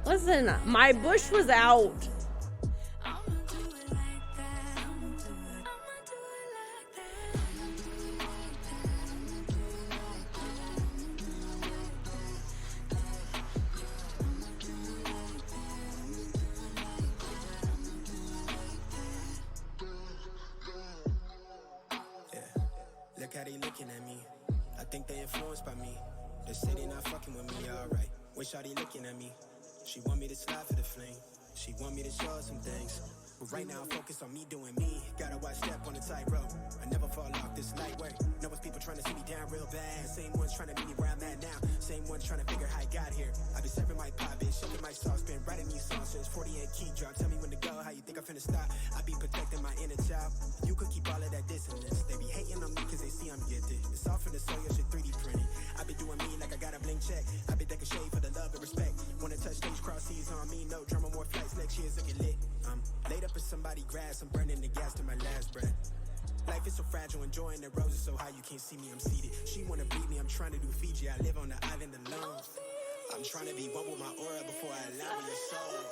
Listen, my bush was out. Look how they looking at me. I think they influenced by me. They say they not fucking with me, alright. Wish how they looking at me. She want me to slide for the flame. She want me to show her some things. But right now I'm focused on me doing me. Gotta watch step on the tightrope. I never fall off this light work. Know it's people trying to see me down real bad. Same ones trying to meet me where I'm at now. Same ones trying to figure how I got here. I been serving my pop, bitch, shaking my sauce, been writing these songs since 48 key drop. Tell me when to go, how you think I'm finna stop? I be protecting my inner child. You could keep all of that dissonance. They be hating on me cause they see I'm gifted. It's all for the soul, your shit 3D printed. I been doing me like I got a blank check. I been taking shade for the love and respect. Wanna touch stage, cross seas on me, no drama, more flights, next year's looking lit. I'm laid up in somebody's grass, I'm burning the gas to my last breath. Life is so fragile, enjoying the roses so high you can't see me, I'm seated. She wanna breed me, I'm trying to do Fiji, I live on the island alone. I'm trying to be one with my aura before I allow your soul.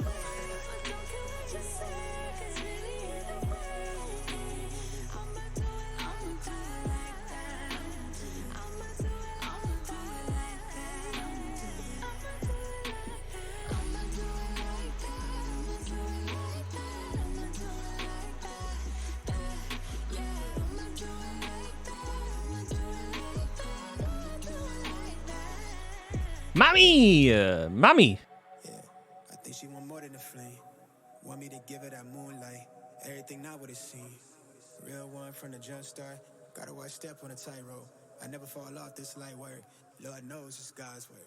Mommy. Yeah, I think she want more than a flame. Want me to give her that moonlight. Everything not what it seems. Real one from the jump start. Gotta watch step on a tightrope. I never fall off this light work. Lord knows it's God's work.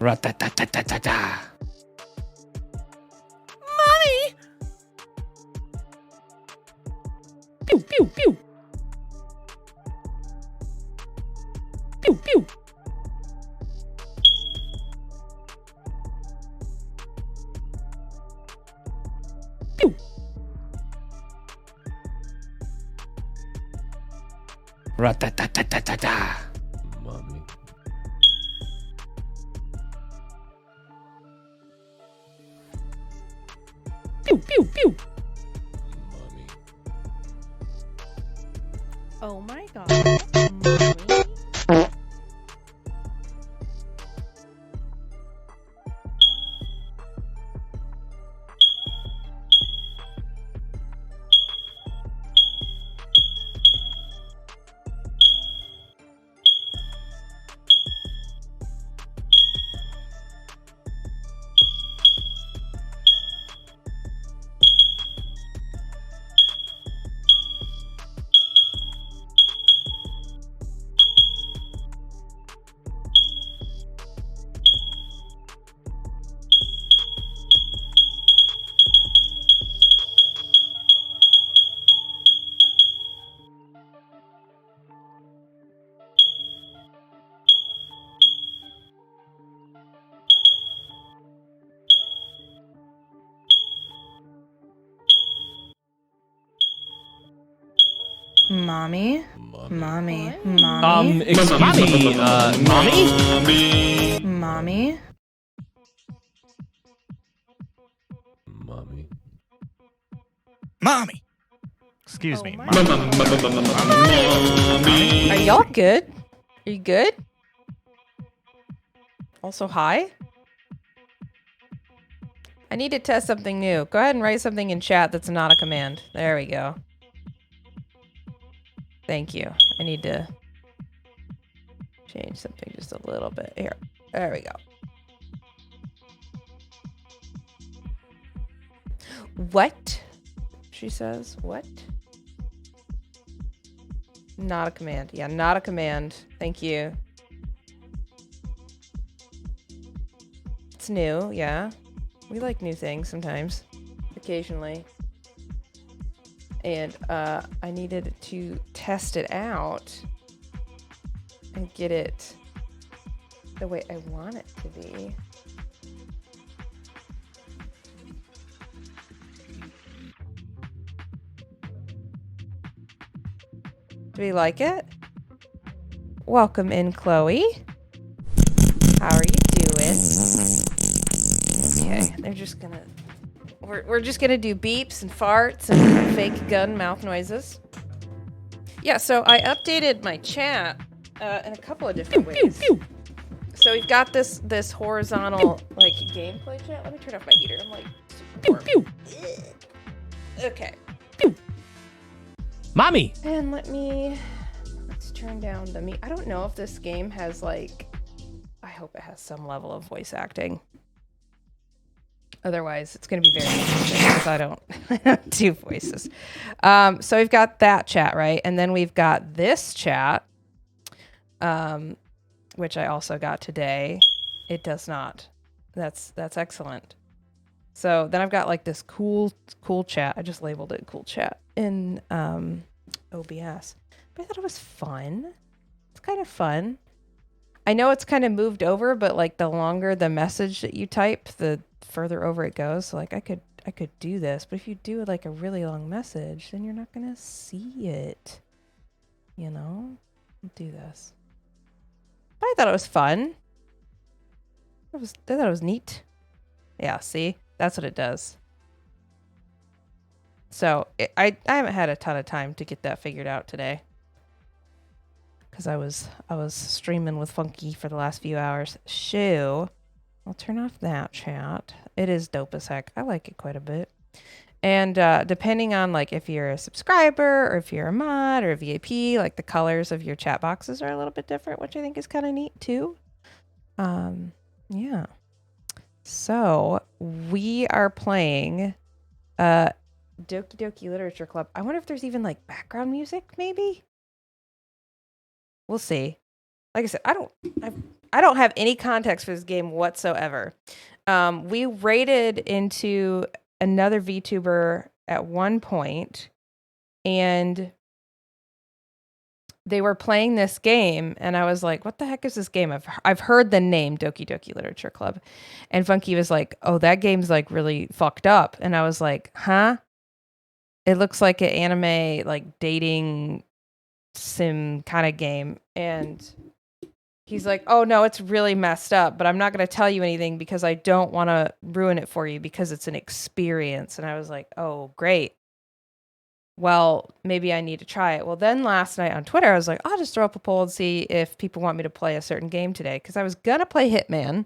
Ra-ta-ta-ta-ta-ta-ta. Mommy! Pew, pew, pew. Pew, pew. Pew. Ra-ta-ta-ta-ta-ta-ta. Mommy. Pew, pew, pew. Mommy. Oh my god. Mommy. Mommy? Mommy. Mommy? Excuse me, mommy? Mommy? Mommy. Mommy. Excuse Oh me. my Mom. Are y'all good? Are you good? Also, hi? I need to test something new. Go ahead and write something in chat that's not a command. There we go. Thank you. I need to change something just a little bit. Here. There we go. What? She says. What? Not a command. Yeah, not a command. Thank you. It's new, yeah. We like new things sometimes. Occasionally. And I needed to test it out and get it the way I want it to be. Do we like it? Welcome in, Chloe. How are you doing? Okay, they're just gonna... We're just gonna do beeps and farts and fake gun mouth noises. Yeah, so I updated my chat in a couple of different ways. So we've got this horizontal like gameplay chat. Let me turn off my heater. I'm like super warm. Okay. Mommy! And let's turn down the I don't know if this game has like, I hope it has some level of voice acting. Otherwise, it's going to be very interesting because I don't do voices. So we've got that chat, right? And then we've got this chat, which I also got today. It does not. That's excellent. So then I've got like this cool chat. I just labeled it cool chat in OBS. But I thought it was fun. It's kind of fun. I know it's kind of moved over, but like the longer the message that you type, the further over it goes. So like I could do this, but if you do like a really long message, then you're not gonna see it. You know? I'll do this. But I thought it was fun. I thought it was neat. Yeah, see? That's what it does. So I haven't had a ton of time to get that figured out today. Because I was streaming with Funky for the last few hours. Shoo. I'll turn off that chat. It is dope as heck. I like it quite a bit. And depending on like if you're a subscriber or if you're a mod or a VIP, like the colors of your chat boxes are a little bit different, which I think is kind of neat too. Yeah. So we are playing Doki Doki Literature Club. I wonder if there's even like background music, maybe? We'll see. Like I said, I don't have any context for this game whatsoever. We raided into another VTuber at one point, and they were playing this game, and I was like, what the heck is this game? I've heard the name Doki Doki Literature Club. And Funky was like, oh, that game's like really fucked up. And I was like, huh? It looks like an anime like dating sim kind of game. And he's like, oh no, it's really messed up, but I'm not going to tell you anything because I don't want to ruin it for you because it's an experience. And I was like, oh, great. Well, maybe I need to try it. Well, then last night on Twitter, I was like, I'll just throw up a poll and see if people want me to play a certain game today. Because I was going to play Hitman.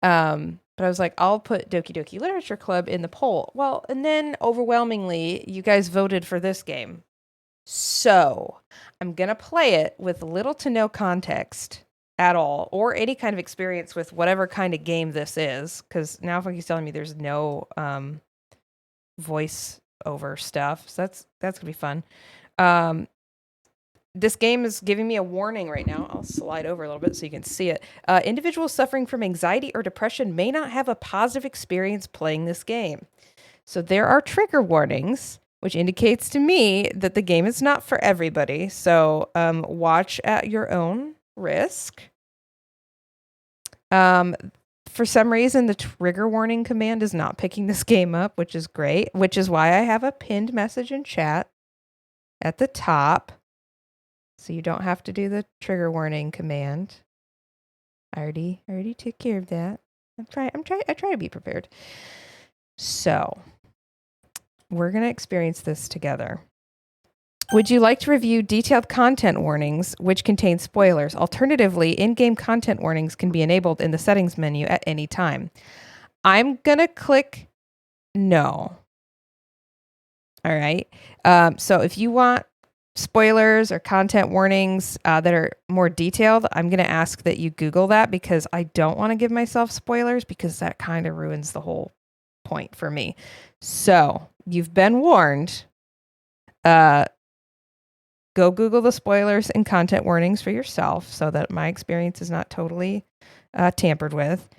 But I was like, I'll put Doki Doki Literature Club in the poll. Well, and then overwhelmingly, you guys voted for this game. So I'm going to play it with little to no context at all, or any kind of experience with whatever kind of game this is. Because now Funky's telling me there's no voice over stuff, so that's gonna be fun. This game is giving me a warning right now. I'll slide over a little bit so you can see it. Individuals suffering from anxiety or depression may not have a positive experience playing this game. So there are trigger warnings, which indicates to me that the game is not for everybody. So watch at your own risk. For some reason, the trigger warning command is not picking this game up, which is great, which is why I have a pinned message in chat at the top. So you don't have to do the trigger warning command. I already took care of that. I try to be prepared. So we're going to experience this together. Would you like to review detailed content warnings, which contain spoilers? Alternatively, in-game content warnings can be enabled in the settings menu at any time. I'm going to click no. All right. So if you want spoilers or content warnings that are more detailed, I'm going to ask that you Google that, because I don't want to give myself spoilers, because that kind of ruins the whole point for me. So you've been warned. Go Google the spoilers and content warnings for yourself so that my experience is not totally tampered with.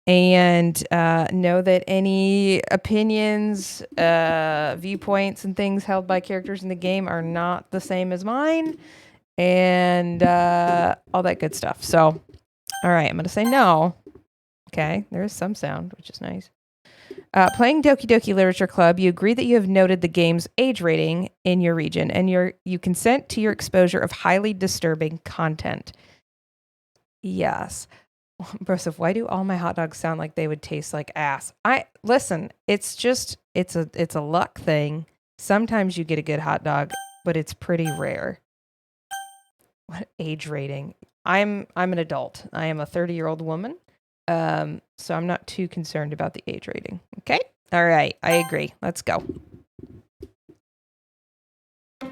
And know that any opinions, viewpoints, and things held by characters in the game are not the same as mine. And all that good stuff. So, all right, I'm going to say no. Okay, there is some sound, which is nice. Playing Doki Doki Literature Club, you agree that you have noted the game's age rating in your region, and you consent to your exposure of highly disturbing content. Yes. Broseph, why do all my hot dogs sound like they would taste like ass? Listen, it's a luck thing. Sometimes you get a good hot dog, but it's pretty rare. What age rating? I'm an adult. I am a 30-year-old woman. So I'm not too concerned about the age rating. Okay? All right. I agree. Let's go. I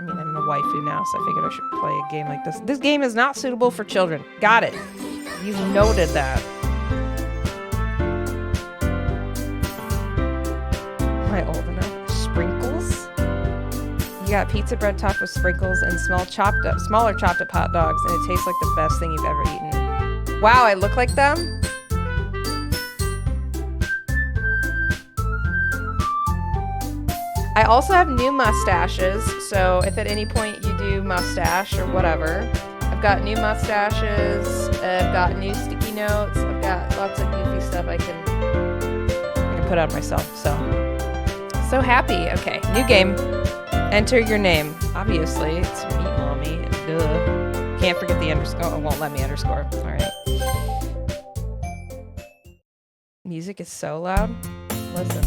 mean, I'm a waifu now, so I figured I should play a game like this. This game is not suitable for children. Got it. You've noted that. Am I old enough? Sprinkles? You got pizza bread topped with sprinkles and smaller chopped up hot dogs, and it tastes like the best thing you've ever eaten. Wow, I look like them? I also have new mustaches, so if at any point you do mustache or whatever, I've got new mustaches, I've got new sticky notes, I've got lots of goofy stuff I can put on myself, so happy. Okay, new game. Enter your name. Obviously, it's Meat Mommy. Duh. Can't forget the underscore. Oh, it won't let me underscore. All right. Music is so loud. Listen.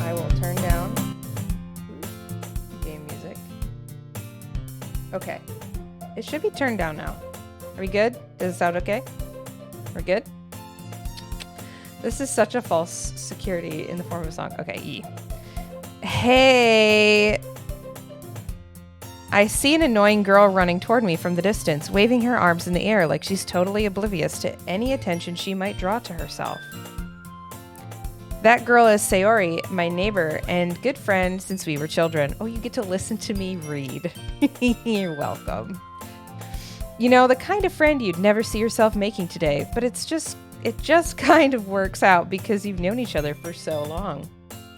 I will turn down game music. Okay. It should be turned down now. Are we good? Does it sound okay? We're good? This is such a false security in the form of a song. Okay, E. Hey, I see an annoying girl running toward me from the distance, waving her arms in the air like she's totally oblivious to any attention she might draw to herself. That girl is Sayori, my neighbor and good friend since we were children. Oh, you get to listen to me read. You're welcome. You know, the kind of friend you'd never see yourself making today, but it just kind of works out because you've known each other for so long.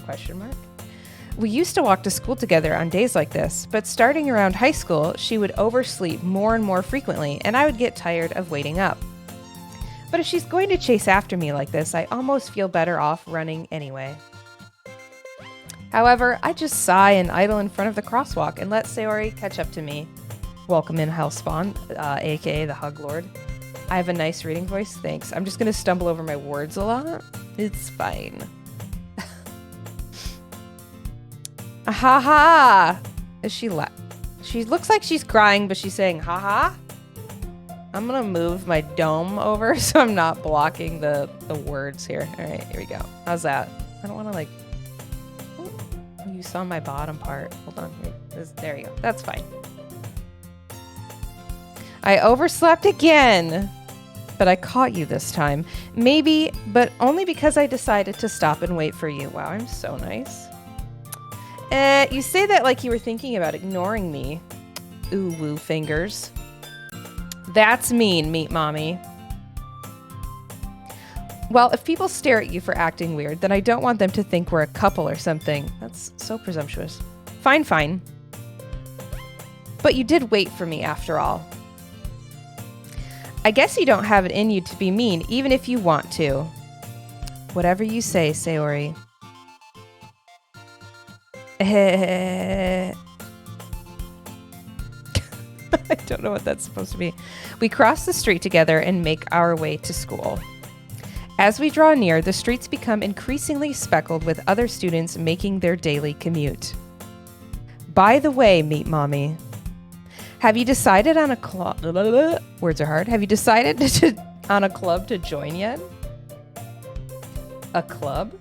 Question mark. We used to walk to school together on days like this, but starting around high school, she would oversleep more and more frequently, and I would get tired of waiting up. But if she's going to chase after me like this, I almost feel better off running anyway. However, I just sigh and idle in front of the crosswalk and let Sayori catch up to me. Welcome in, Hellspawn, aka the Hug Lord. I have a nice reading voice, thanks. I'm just gonna stumble over my words a lot. It's fine. Ha ha! She looks like she's crying, but she's saying ha ha. I'm gonna move my dome over so I'm not blocking the words here. All right, here we go. How's that? I don't want to like. Oh, you saw my bottom part. Hold on. There you go. That's fine. I overslept again, but I caught you this time. Maybe, but only because I decided to stop and wait for you. Wow, I'm so nice. You say that like you were thinking about ignoring me. Ooh, woo fingers. That's mean, meat mommy. Well, if people stare at you for acting weird, then I don't want them to think we're a couple or something. That's so presumptuous. Fine, fine. But you did wait for me after all. I guess you don't have it in you to be mean, even if you want to. Whatever you say, Sayori. I don't know what that's supposed to be. We cross the street together and make our way to school. As we draw near, the streets become increasingly speckled with other students making their daily commute. By the way, meat mommy, have you decided on a club? Words are hard. Have you decided on a club to join yet? A club?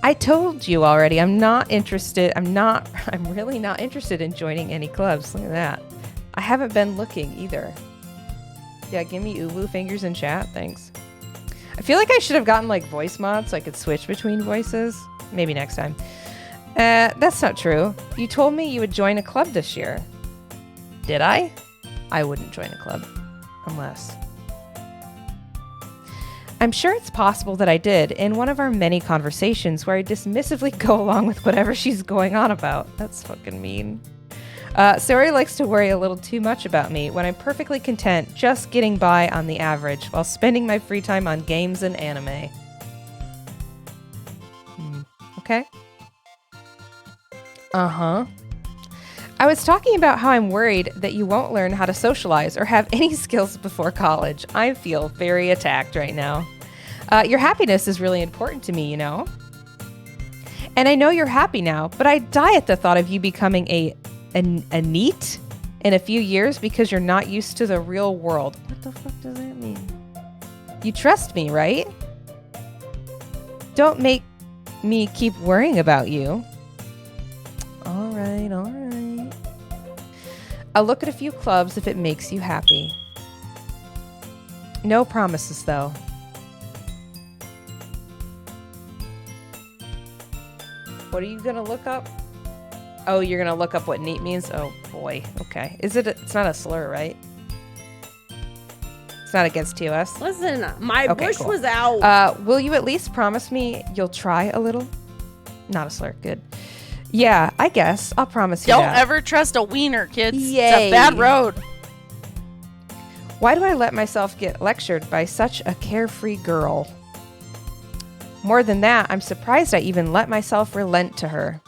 I told you already, I'm not interested. I'm really not interested in joining any clubs. Look at that. I haven't been looking either. Yeah, give me uwu fingers in chat. Thanks. I feel like I should have gotten like voice mods so I could switch between voices. Maybe next time. That's not true. You told me you would join a club this year. Did I? I wouldn't join a club. Unless. I'm sure it's possible that I did in one of our many conversations where I dismissively go along with whatever she's going on about. That's fucking mean. Sayori likes to worry a little too much about me when I'm perfectly content just getting by on the average while spending my free time on games and anime. Okay. Uh-huh. I was talking about how I'm worried that you won't learn how to socialize or have any skills before college. I feel very attacked right now. Your happiness is really important to me, you know? And I know you're happy now, but I die at the thought of you becoming a NEET in a few years because you're not used to the real world. What the fuck does that mean? You trust me, right? Don't make me keep worrying about you. All right, all right. I'll look at a few clubs if it makes you happy. No promises, though. What are you gonna look up? Oh, you're gonna look up what neat means? Oh boy, okay. It's not a slur, right? It's not against TOS? Listen, my bush cool. was out. Will you at least promise me you'll try a little? Not a slur, good. Yeah, I guess. I'll promise you Don't that. ever trust a wiener, kids. Yay. It's a bad road. Why do I let myself get lectured by such a carefree girl? More than that, I'm surprised I even let myself relent to her.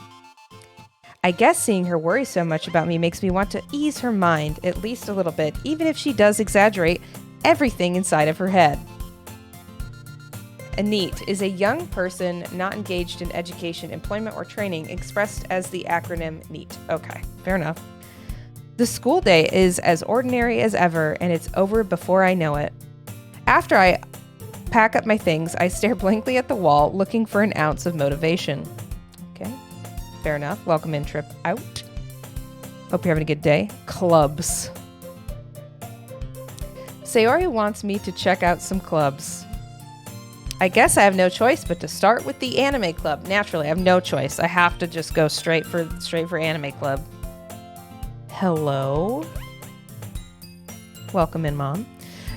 I guess seeing her worry so much about me makes me want to ease her mind at least a little bit, even if she does exaggerate everything inside of her head. A NEET is a young person not engaged in education, employment, or training, expressed as the acronym NEET. Okay, fair enough. The school day is as ordinary as ever, and it's over before I know it. After I pack up my things, I stare blankly at the wall, looking for an ounce of motivation. Okay, fair enough. Welcome in, trip out. Hope you're having a good day. Clubs. Sayori wants me to check out some clubs. I guess I have no choice but to start with the anime club. Naturally, I have no choice. I have to just go straight for anime club. Hello? Welcome in, Mom.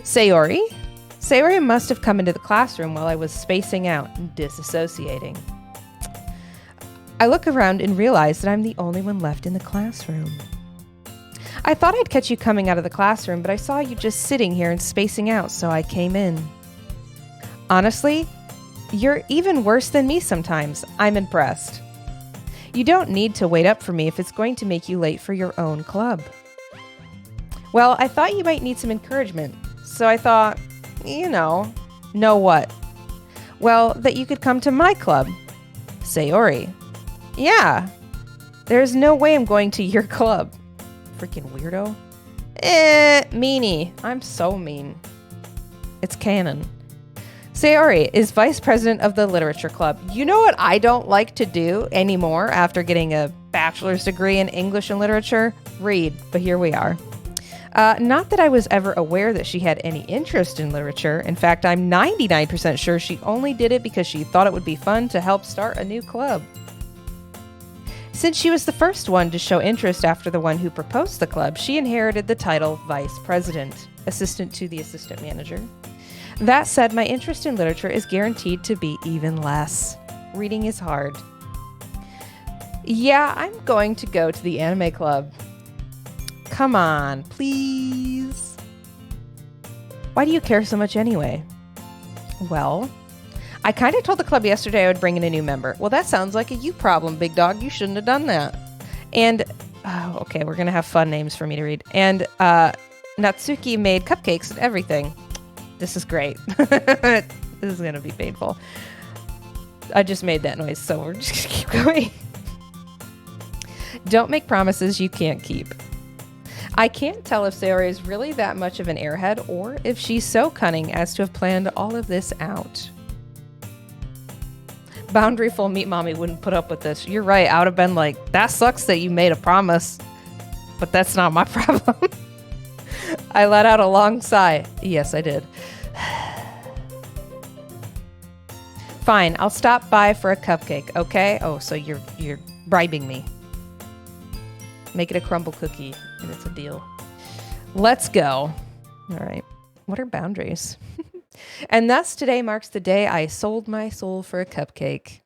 Sayori? Sayori must have come into the classroom while I was spacing out and disassociating. I look around and realize that I'm the only one left in the classroom. I thought I'd catch you coming out of the classroom, but I saw you just sitting here and spacing out, so I came in. Honestly, you're even worse than me sometimes. I'm impressed. You don't need to wait up for me if it's going to make you late for your own club. Well, I thought you might need some encouragement, so I thought, know what? Well, that you could come to my club. Sayori. Yeah. There's no way I'm going to your club. Freaking weirdo. Meanie. I'm so mean. It's canon. Sayori is vice president of the literature club. You know what I don't like to do anymore after getting a bachelor's degree in English and literature? Read, but here we are. Not that I was ever aware that she had any interest in literature. In fact, I'm 99% sure she only did it because she thought it would be fun to help start a new club. Since she was the first one to show interest after the one who proposed the club, she inherited the title Vice President, assistant to the assistant manager. That said, my interest in literature is guaranteed to be even less. Reading is hard. Yeah, I'm going to go to the anime club. Come on, please. Why do you care so much anyway? Well, I kind of told the club yesterday I would bring in a new member. Well, that sounds like a you problem, big dog. You shouldn't have done that. And, okay, we're going to have fun names for me to read. And Natsuki made cupcakes and everything. This is great. This is going to be painful. I just made that noise, so we're just going to keep going. Don't make promises you can't keep. I can't tell if Sayori is really that much of an airhead or if she's so cunning as to have planned all of this out. Boundaryful Meat Mommy wouldn't put up with this. You're right. I would have been like, that sucks that you made a promise, but that's not my problem. I let out a long sigh. Yes, I did. Fine, I'll stop by for a cupcake, okay? Oh, so you're bribing me. Make it a crumble cookie, and it's a deal. Let's go. All right. What are boundaries? And thus today marks the day I sold my soul for a cupcake.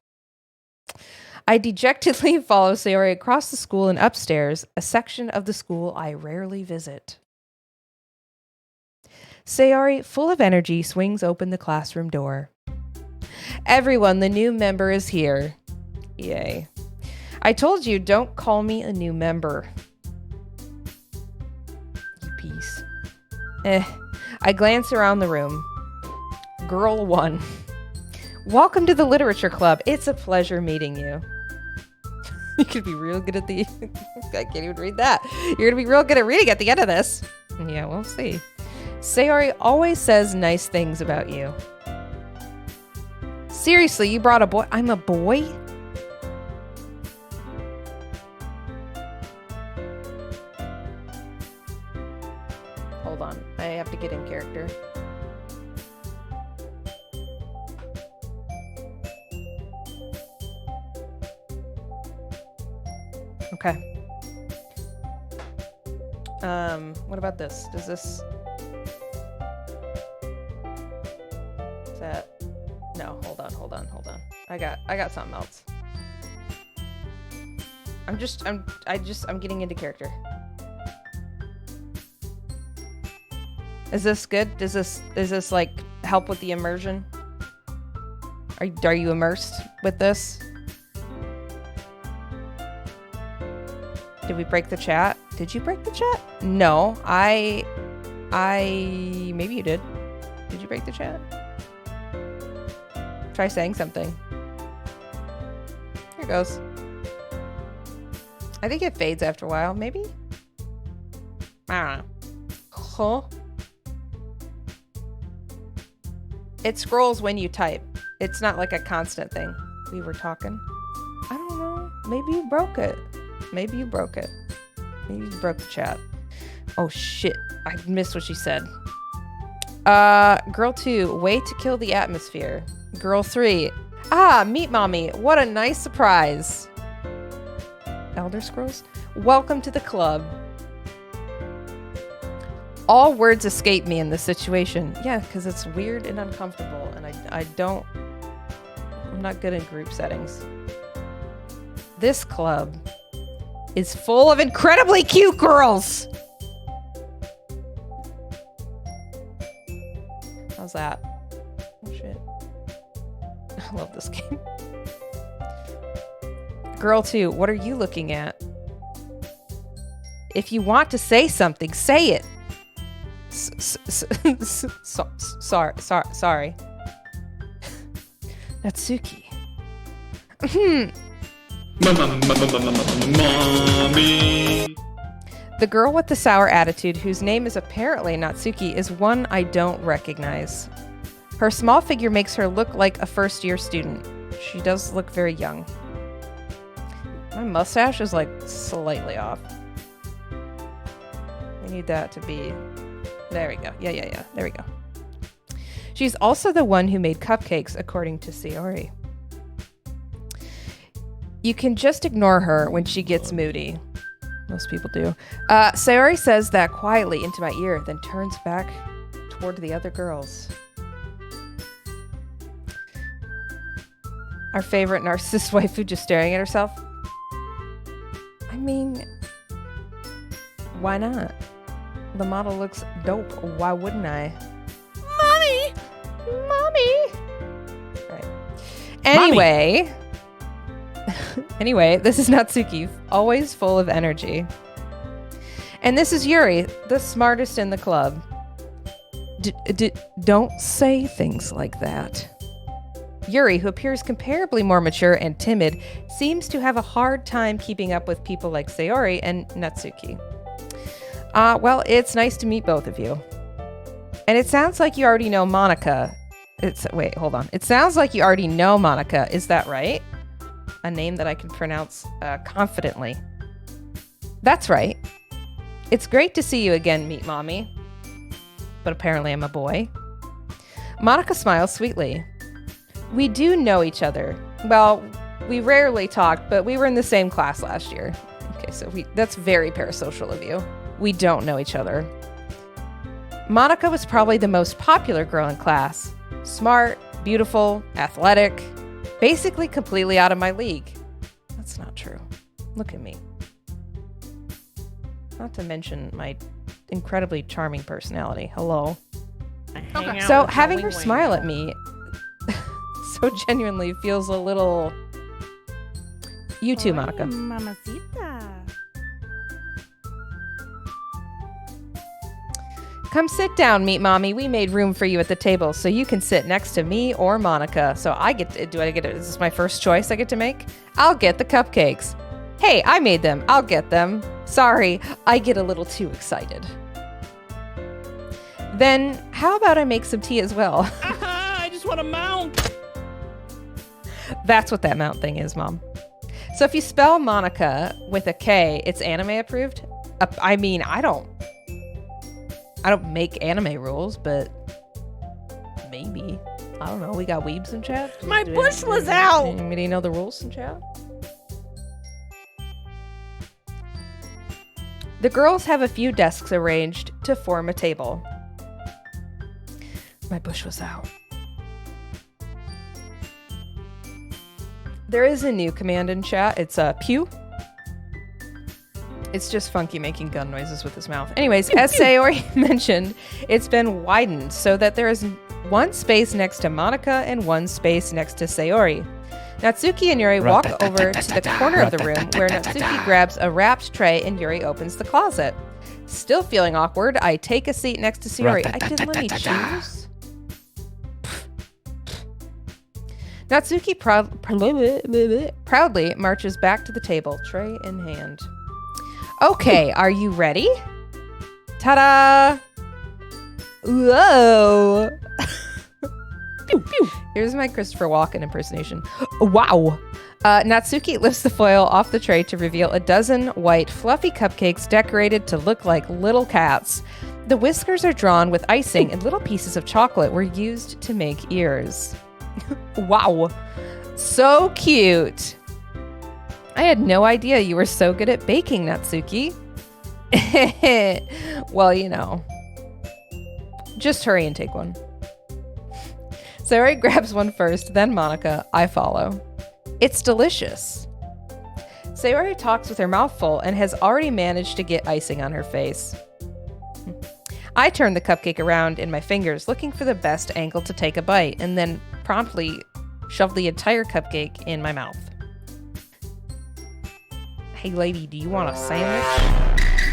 I dejectedly follow Sayori across the school and upstairs, a section of the school I rarely visit. Sayori, full of energy, swings open the classroom door. Everyone, the new member is here. Yay. I told you, don't call me a new member. You piece. I glance around the room. Girl 1. Welcome to the Literature Club. It's a pleasure meeting you. You could be real good at the... I can't even read that. You're going to be real good at reading at the end of this. Yeah, we'll see. Sayori always says nice things about you. Seriously, you brought a boy? I'm a boy? Hold on. I have to get in character. Okay. What about this? Does this... Is that... No, hold on. I got something else. I'm getting into character. Is this good? Is this like help with the immersion? Are you immersed with this? Did we break the chat? Did you break the chat? No, maybe you did. Did you break the chat? Try saying something. Here goes. I think it fades after a while, maybe? I don't know. Huh? It scrolls when you type. It's not like a constant thing. We were talking. I don't know. Maybe you broke it. Maybe you broke the chat. Oh shit. I missed what she said. Girl 2, way to kill the atmosphere. Girl 3, Meat Mommy, what a nice surprise. Elder Scrolls, welcome to the club. All words escape me in this situation. Yeah, because it's weird and uncomfortable, and I'm not good in group settings. This club is full of incredibly cute girls. How's that? Oh shit. I love this game. Girl 2, what are you looking at? If you want to say something, say it. Sorry. Natsuki. Mommy. The girl with the sour attitude, whose name is apparently Natsuki, is one I don't recognize. Her small figure makes her look like a first-year student. She does look very young. My mustache is like slightly off. We need that to be... There we go. Yeah. There we go. She's also the one who made cupcakes, according to Sayori. You can just ignore her when she gets moody. Most people do. Sayori says that quietly into my ear, then turns back toward the other girls. Our favorite narcissist waifu just staring at herself. I mean, why not? The model looks dope. Why wouldn't I? Mommy! Right. Anyway... Anyway, this is Natsuki, always full of energy. And this is Yuri, the smartest in the club. Don't say things like that. Yuri, who appears comparably more mature and timid, seems to have a hard time keeping up with people like Sayori and Natsuki. Well, it's nice to meet both of you. And it sounds like you already know Monica. Wait, hold on. It sounds like you already know Monica. Is that right? A name that I can pronounce confidently. That's right. It's great to see you again, Meet Mommy. But apparently I'm a boy. Monica smiles sweetly. We do know each other. Well, we rarely talk, but we were in the same class last year. Okay, so that's very parasocial of you. We don't know each other. Monica was probably the most popular girl in class. Smart, beautiful, athletic, basically completely out of my league. That's not true. Look at me. Not to mention my incredibly charming personality. Hello. So having her smile at me so genuinely feels a little... You too, Monica. Mamacita. Come sit down, Meet Mommy. We made room for you at the table, so you can sit next to me or Monica. So is this my first choice I get to make? I'll get the cupcakes. Hey, I made them. I'll get them. Sorry, I get a little too excited. Then, how about I make some tea as well? Aha, I just want to mount. That's what that mount thing is, Mom. So if you spell Monica with a K, it's anime approved? I mean, I don't make anime rules, but maybe. I don't know. We got weebs in chat. My bush was out. Anybody know the rules in chat? The girls have a few desks arranged to form a table. My bush was out. There is a new command in chat. It's pew. It's just Funky making gun noises with his mouth. Anyways, as Sayori mentioned, it's been widened so that there is one space next to Monica and one space next to Sayori. Natsuki and Yuri walk over to the corner of the room where Natsuki grabs a wrapped tray and Yuri opens the closet. Still feeling awkward, I take a seat next to Sayori. I didn't let me choose. Natsuki proudly marches back to the table, tray in hand. Okay, are you ready? Ta-da! Whoa! Pew, pew. Here's my Christopher Walken impersonation. Wow! Natsuki lifts the foil off the tray to reveal a dozen white, fluffy cupcakes decorated to look like little cats. The whiskers are drawn with icing and little pieces of chocolate were used to make ears. Wow! So cute! I had no idea you were so good at baking, Natsuki. Well, you know, Just hurry and take one. Sayori grabs one first, then Monica. I follow. It's delicious. Sayori talks with her mouth full and has already managed to get icing on her face. I turn the cupcake around in my fingers, looking for the best angle to take a bite, and then promptly shove the entire cupcake in my mouth. Hey lady, do you want a sandwich?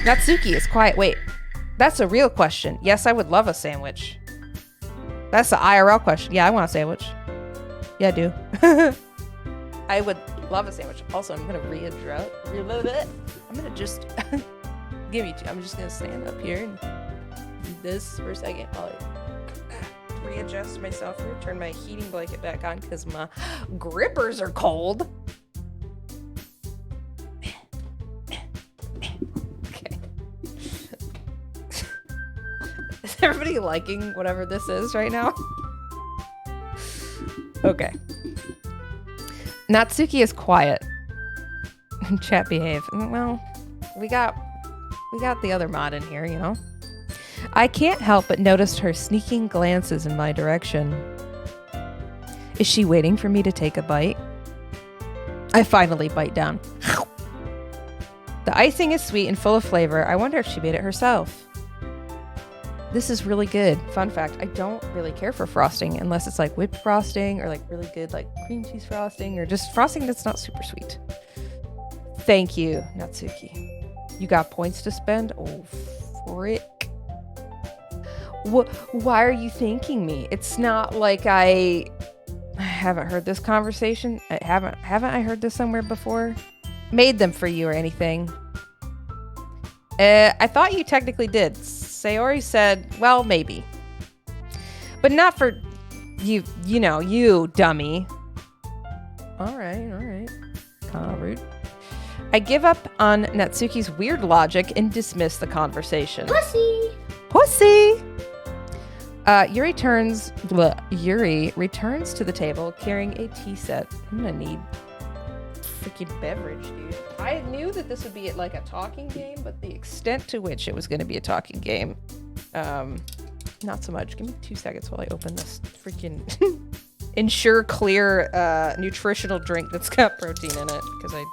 Natsuki is quiet. Wait, that's a real question. Yes, I would love a sandwich. That's the IRL question. Yeah, I want a sandwich. Yeah, I do. I would love a sandwich. Also, I'm going to readjust. I'm going to just give you two. I'm just going to stand up here and do this for a second while I readjust myself here. Turn my heating blanket back on because my grippers are cold. Okay. Is everybody liking whatever this is right now? Okay. Natsuki is quiet. Chat behave. Well, we got the other mod in here, you know. I can't help but notice her sneaking glances in my direction. Is she waiting for me to take a bite? I finally bite down. The icing is sweet and full of flavor. I wonder if she made it herself. This is really good. Fun fact, I don't really care for frosting unless it's like whipped frosting or like really good like cream cheese frosting or just frosting that's not super sweet. Thank you, Natsuki. You got points to spend? Oh, frick. Why are you thanking me? It's not like I haven't heard this conversation. Haven't I heard this somewhere before? Made them for you or anything? I thought you technically did. Sayori said, well, maybe. But not for you, you know, you dummy. All right. Kind of rude. I give up on Natsuki's weird logic and dismiss the conversation. Pussy! Yuri returns to the table carrying a tea set. I'm gonna need freaking beverage, dude. I knew that this would be like a talking game, but the extent to which it was going to be a talking game, not so much. Give me 2 seconds while I open this freaking Ensure Clear nutritional drink that's got protein in it, because I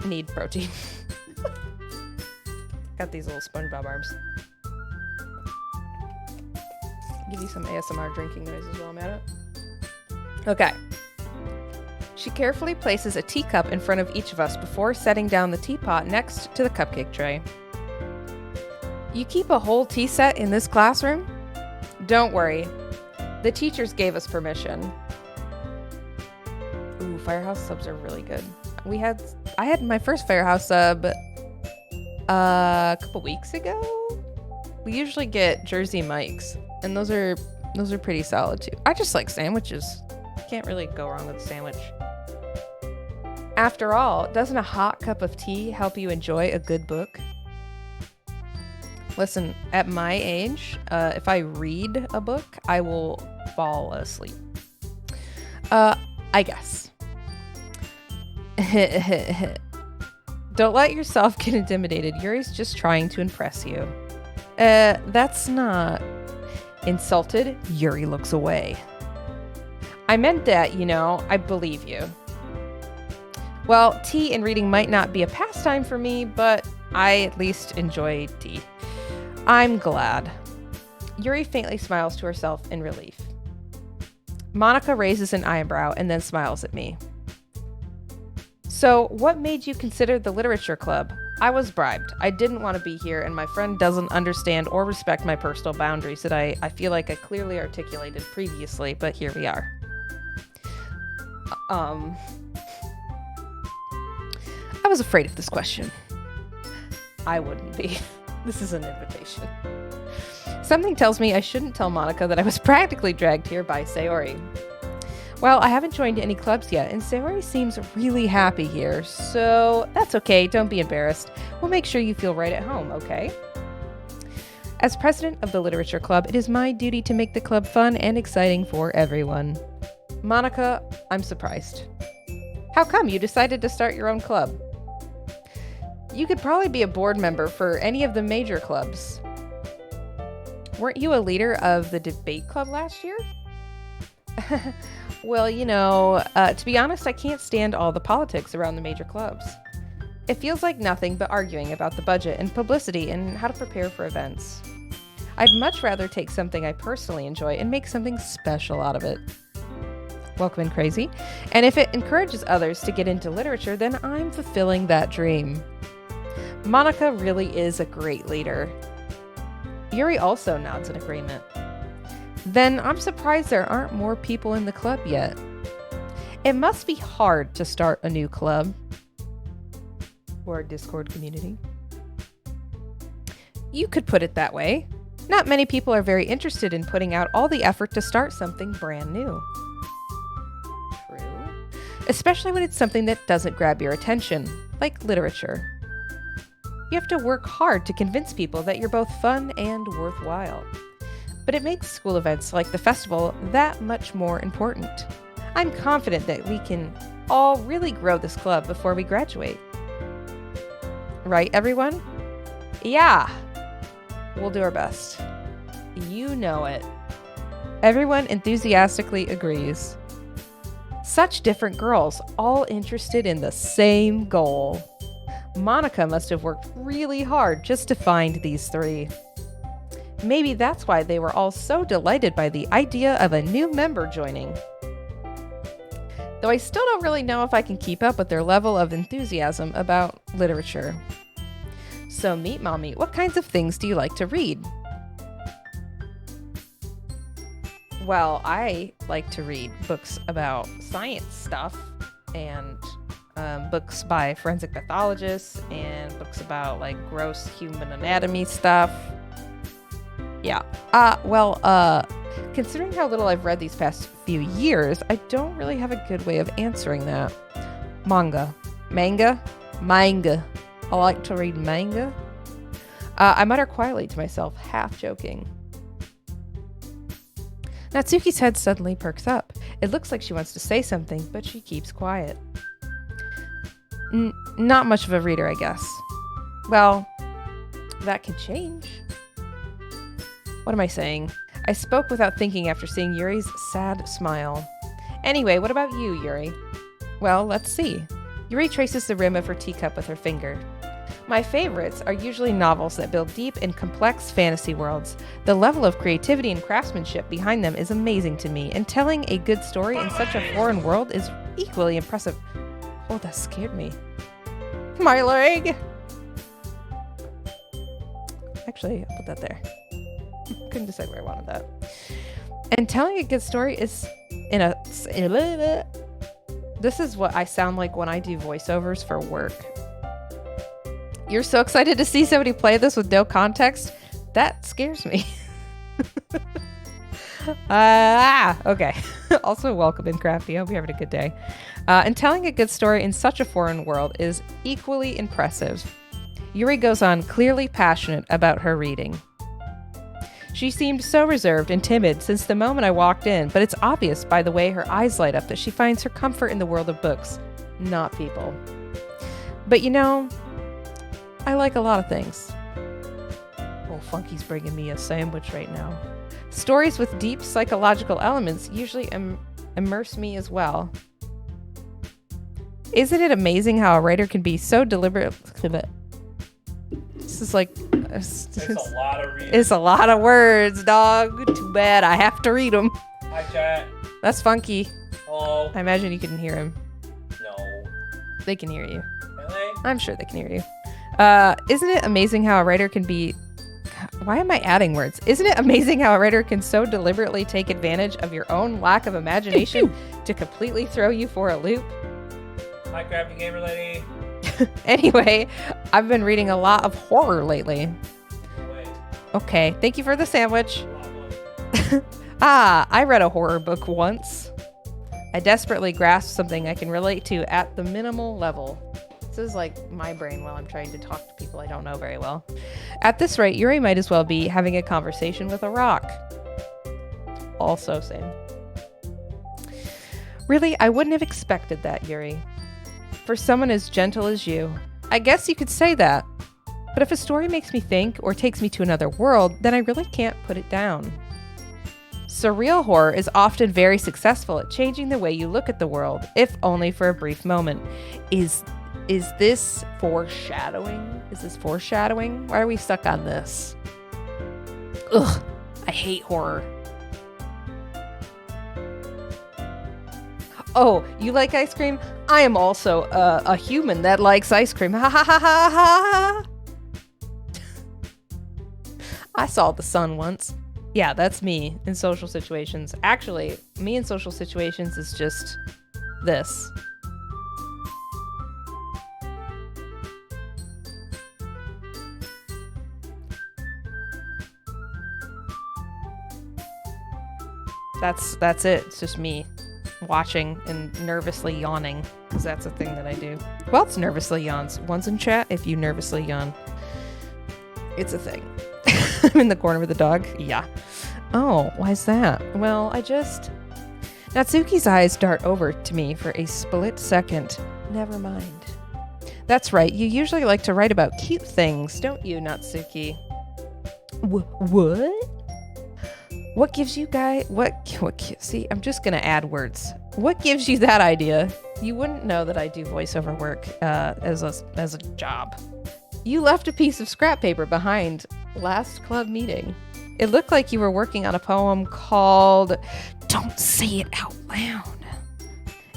need protein. Got these little SpongeBob arms. Give you some ASMR drinking noises while I'm at it. Okay. She carefully places a teacup in front of each of us before setting down the teapot next to the cupcake tray. You keep a whole tea set in this classroom? Don't worry. The teachers gave us permission. Ooh, Firehouse subs are really good. I had my first Firehouse sub a couple weeks ago. We usually get Jersey Mike's, and those are pretty solid too. I just like sandwiches. Can't really go wrong with a sandwich. After all, doesn't a hot cup of tea help you enjoy a good book? Listen, at my age, if I read a book, I will fall asleep. I guess. Don't let yourself get intimidated. Yuri's just trying to impress you. That's not... Insulted, Yuri looks away. I meant that, you know, I believe you. Well, tea and reading might not be a pastime for me, but I at least enjoy tea. I'm glad. Yuri faintly smiles to herself in relief. Monica raises an eyebrow and then smiles at me. So, what made you consider the literature club? I was bribed. I didn't want to be here, and my friend doesn't understand or respect my personal boundaries that I feel like I clearly articulated previously, but here we are. I was afraid of this question. I wouldn't be. This is an invitation. Something tells me I shouldn't tell Monica that I was practically dragged here by Sayori. Well, I haven't joined any clubs yet, and Sayori seems really happy here, so that's okay. Don't be embarrassed. We'll make sure you feel right at home, okay? As president of the Literature Club, it is my duty to make the club fun and exciting for everyone. Monica, I'm surprised. How come you decided to start your own club? You could probably be a board member for any of the major clubs. weren't you a leader of the debate club last year? Well, to be honest, I can't stand all the politics around the major clubs. It feels like nothing but arguing about the budget and publicity and how to prepare for events. I'd much rather take something I personally enjoy and make something special out of it. Welcome in, Crazy. And if it encourages others to get into literature, then I'm fulfilling that dream. Monica really is a great leader. Yuri also nods in agreement. Then I'm surprised there aren't more people in the club yet. It must be hard to start a new club or a Discord community. You could put it that way. Not many people are very interested in putting out all the effort to start something brand new. True. Especially when it's something that doesn't grab your attention, like literature. You have to work hard to convince people that you're both fun and worthwhile. But it makes school events like the festival that much more important. I'm confident that we can all really grow this club before we graduate. Right, everyone? Yeah. We'll do our best. You know it. Everyone enthusiastically agrees. Such different girls, all interested in the same goal. Monica must have worked really hard just to find these three. Maybe that's why they were all so delighted by the idea of a new member joining. Though I still don't really know if I can keep up with their level of enthusiasm about literature. So Meat Mommy, what kinds of things do you like to read? Well, I like to read books about science stuff and books by forensic pathologists and books about like gross human anatomy stuff. Yeah. Considering how little I've read these past few years, I don't really have a good way of answering that. Manga. I like to read manga. I mutter quietly to myself, half joking. Natsuki's head suddenly perks up. It looks like she wants to say something, but she keeps quiet. Not much of a reader, I guess. Well, that can change. What am I saying? I spoke without thinking after seeing Yuri's sad smile. Anyway, what about you, Yuri? Well, let's see. Yuri traces the rim of her teacup with her finger. My favorites are usually novels that build deep and complex fantasy worlds. The level of creativity and craftsmanship behind them is amazing to me, and telling a good story in such a foreign world is equally impressive. Oh, that scared me. My leg! Actually, I'll put that there. Couldn't decide where I wanted that. And telling a good story is This is what I sound like when I do voiceovers for work. You're so excited to see somebody play this with no context? That scares me. Okay. Also, welcome in, Crafty. I hope you're having a good day. And telling a good story in such a foreign world is equally impressive. Yuri goes on, clearly passionate about her reading. She seemed so reserved and timid since the moment I walked in, but it's obvious by the way her eyes light up that she finds her comfort in the world of books, not people. But I like a lot of things. Oh, Funky's bringing me a sandwich right now. Stories with deep psychological elements usually immerse me as well. Isn't it amazing how a writer can be so deliberate? This is like... It's a lot of reading. It's a lot of words, dog. Too bad I have to read them. Hi, chat. That's Funky. Hello. I imagine you can hear him. No. They can hear you. Really? I'm sure they can hear you. Isn't it amazing how a writer can be... Why am I adding words? Isn't it amazing how a writer can so deliberately take advantage of your own lack of imagination to completely throw you for a loop? Hi, Crafty Gamer Lady. Anyway, I've been reading a lot of horror lately. Wait. Okay, thank you for the sandwich. I read a horror book once. I desperately grasped something I can relate to at the minimal level. This is like my brain while I'm trying to talk to people I don't know very well. At this rate, Yuri might as well be having a conversation with a rock. Also same. Really, I wouldn't have expected that, Yuri. For someone as gentle as you. I guess you could say that. But if a story makes me think or takes me to another world, then I really can't put it down. Surreal horror is often very successful at changing the way you look at the world, if only for a brief moment. Is this foreshadowing? Is this foreshadowing? Why are we stuck on this? Ugh, I hate horror. Oh, you like ice cream? I am also a human that likes ice cream. Ha ha ha ha ha! I saw the sun once. Yeah, that's me in social situations. Actually, me in social situations is just this. That's it. It's just me watching and nervously yawning, because that's a thing that I do. Well, it's nervously yawns. One's in chat if you nervously yawn. It's a thing. I'm in the corner with the dog. Yeah. Oh, why's that? Well, Natsuki's eyes dart over to me for a split second. Never mind. That's right. You usually like to write about cute things, don't you, Natsuki? What? What gives you guys... See, I'm just going to add words. What gives you that idea? You wouldn't know that I do voiceover work as a job. You left a piece of scrap paper behind last club meeting. It looked like you were working on a poem called Don't Say It Out Loud.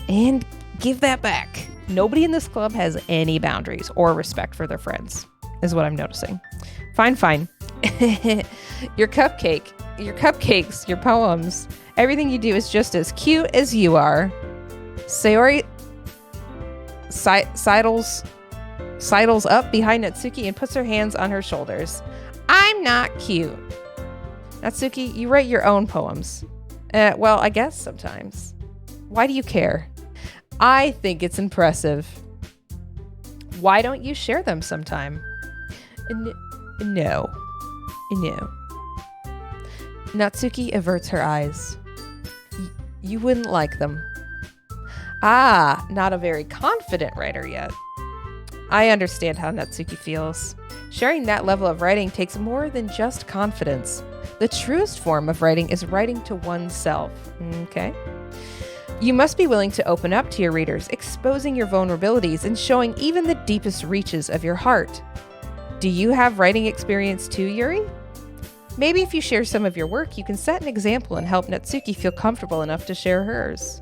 And give that back. Nobody in this club has any boundaries or respect for their friends, is what I'm noticing. Fine. Your cupcakes, your poems, everything you do is just as cute as you are. Sayori sidles up behind Natsuki and puts her hands on her shoulders. I'm not cute. Natsuki, you write your own poems. Well, I guess sometimes. Why do you care? I think it's impressive. Why don't you share them sometime? No. Natsuki averts her eyes. You wouldn't like them. Ah, not a very confident writer yet. I understand how Natsuki feels. Sharing that level of writing takes more than just confidence. The truest form of writing is writing to oneself. Okay? You must be willing to open up to your readers, exposing your vulnerabilities and showing even the deepest reaches of your heart. Do you have writing experience too, Yuri? Maybe if you share some of your work, you can set an example and help Natsuki feel comfortable enough to share hers.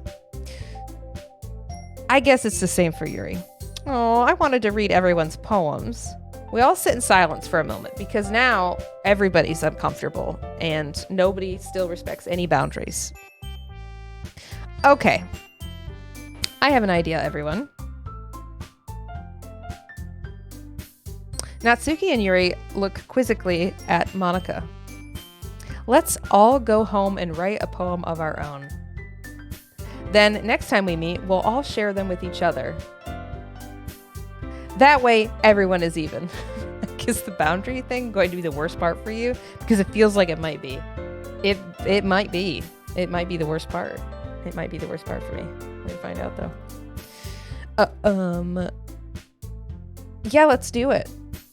I guess it's the same for Yuri. Oh, I wanted to read everyone's poems. We all sit in silence for a moment because now everybody's uncomfortable and nobody still respects any boundaries. Okay. I have an idea, everyone. Natsuki and Yuri look quizzically at Monika. Let's all go home and write a poem of our own. Then next time we meet, we'll all share them with each other. That way, everyone is even. Is the boundary thing going to be the worst part for you? Because it feels like it might be. It might be. It might be the worst part. It might be the worst part for me. We're gonna find out though. Yeah, let's do it.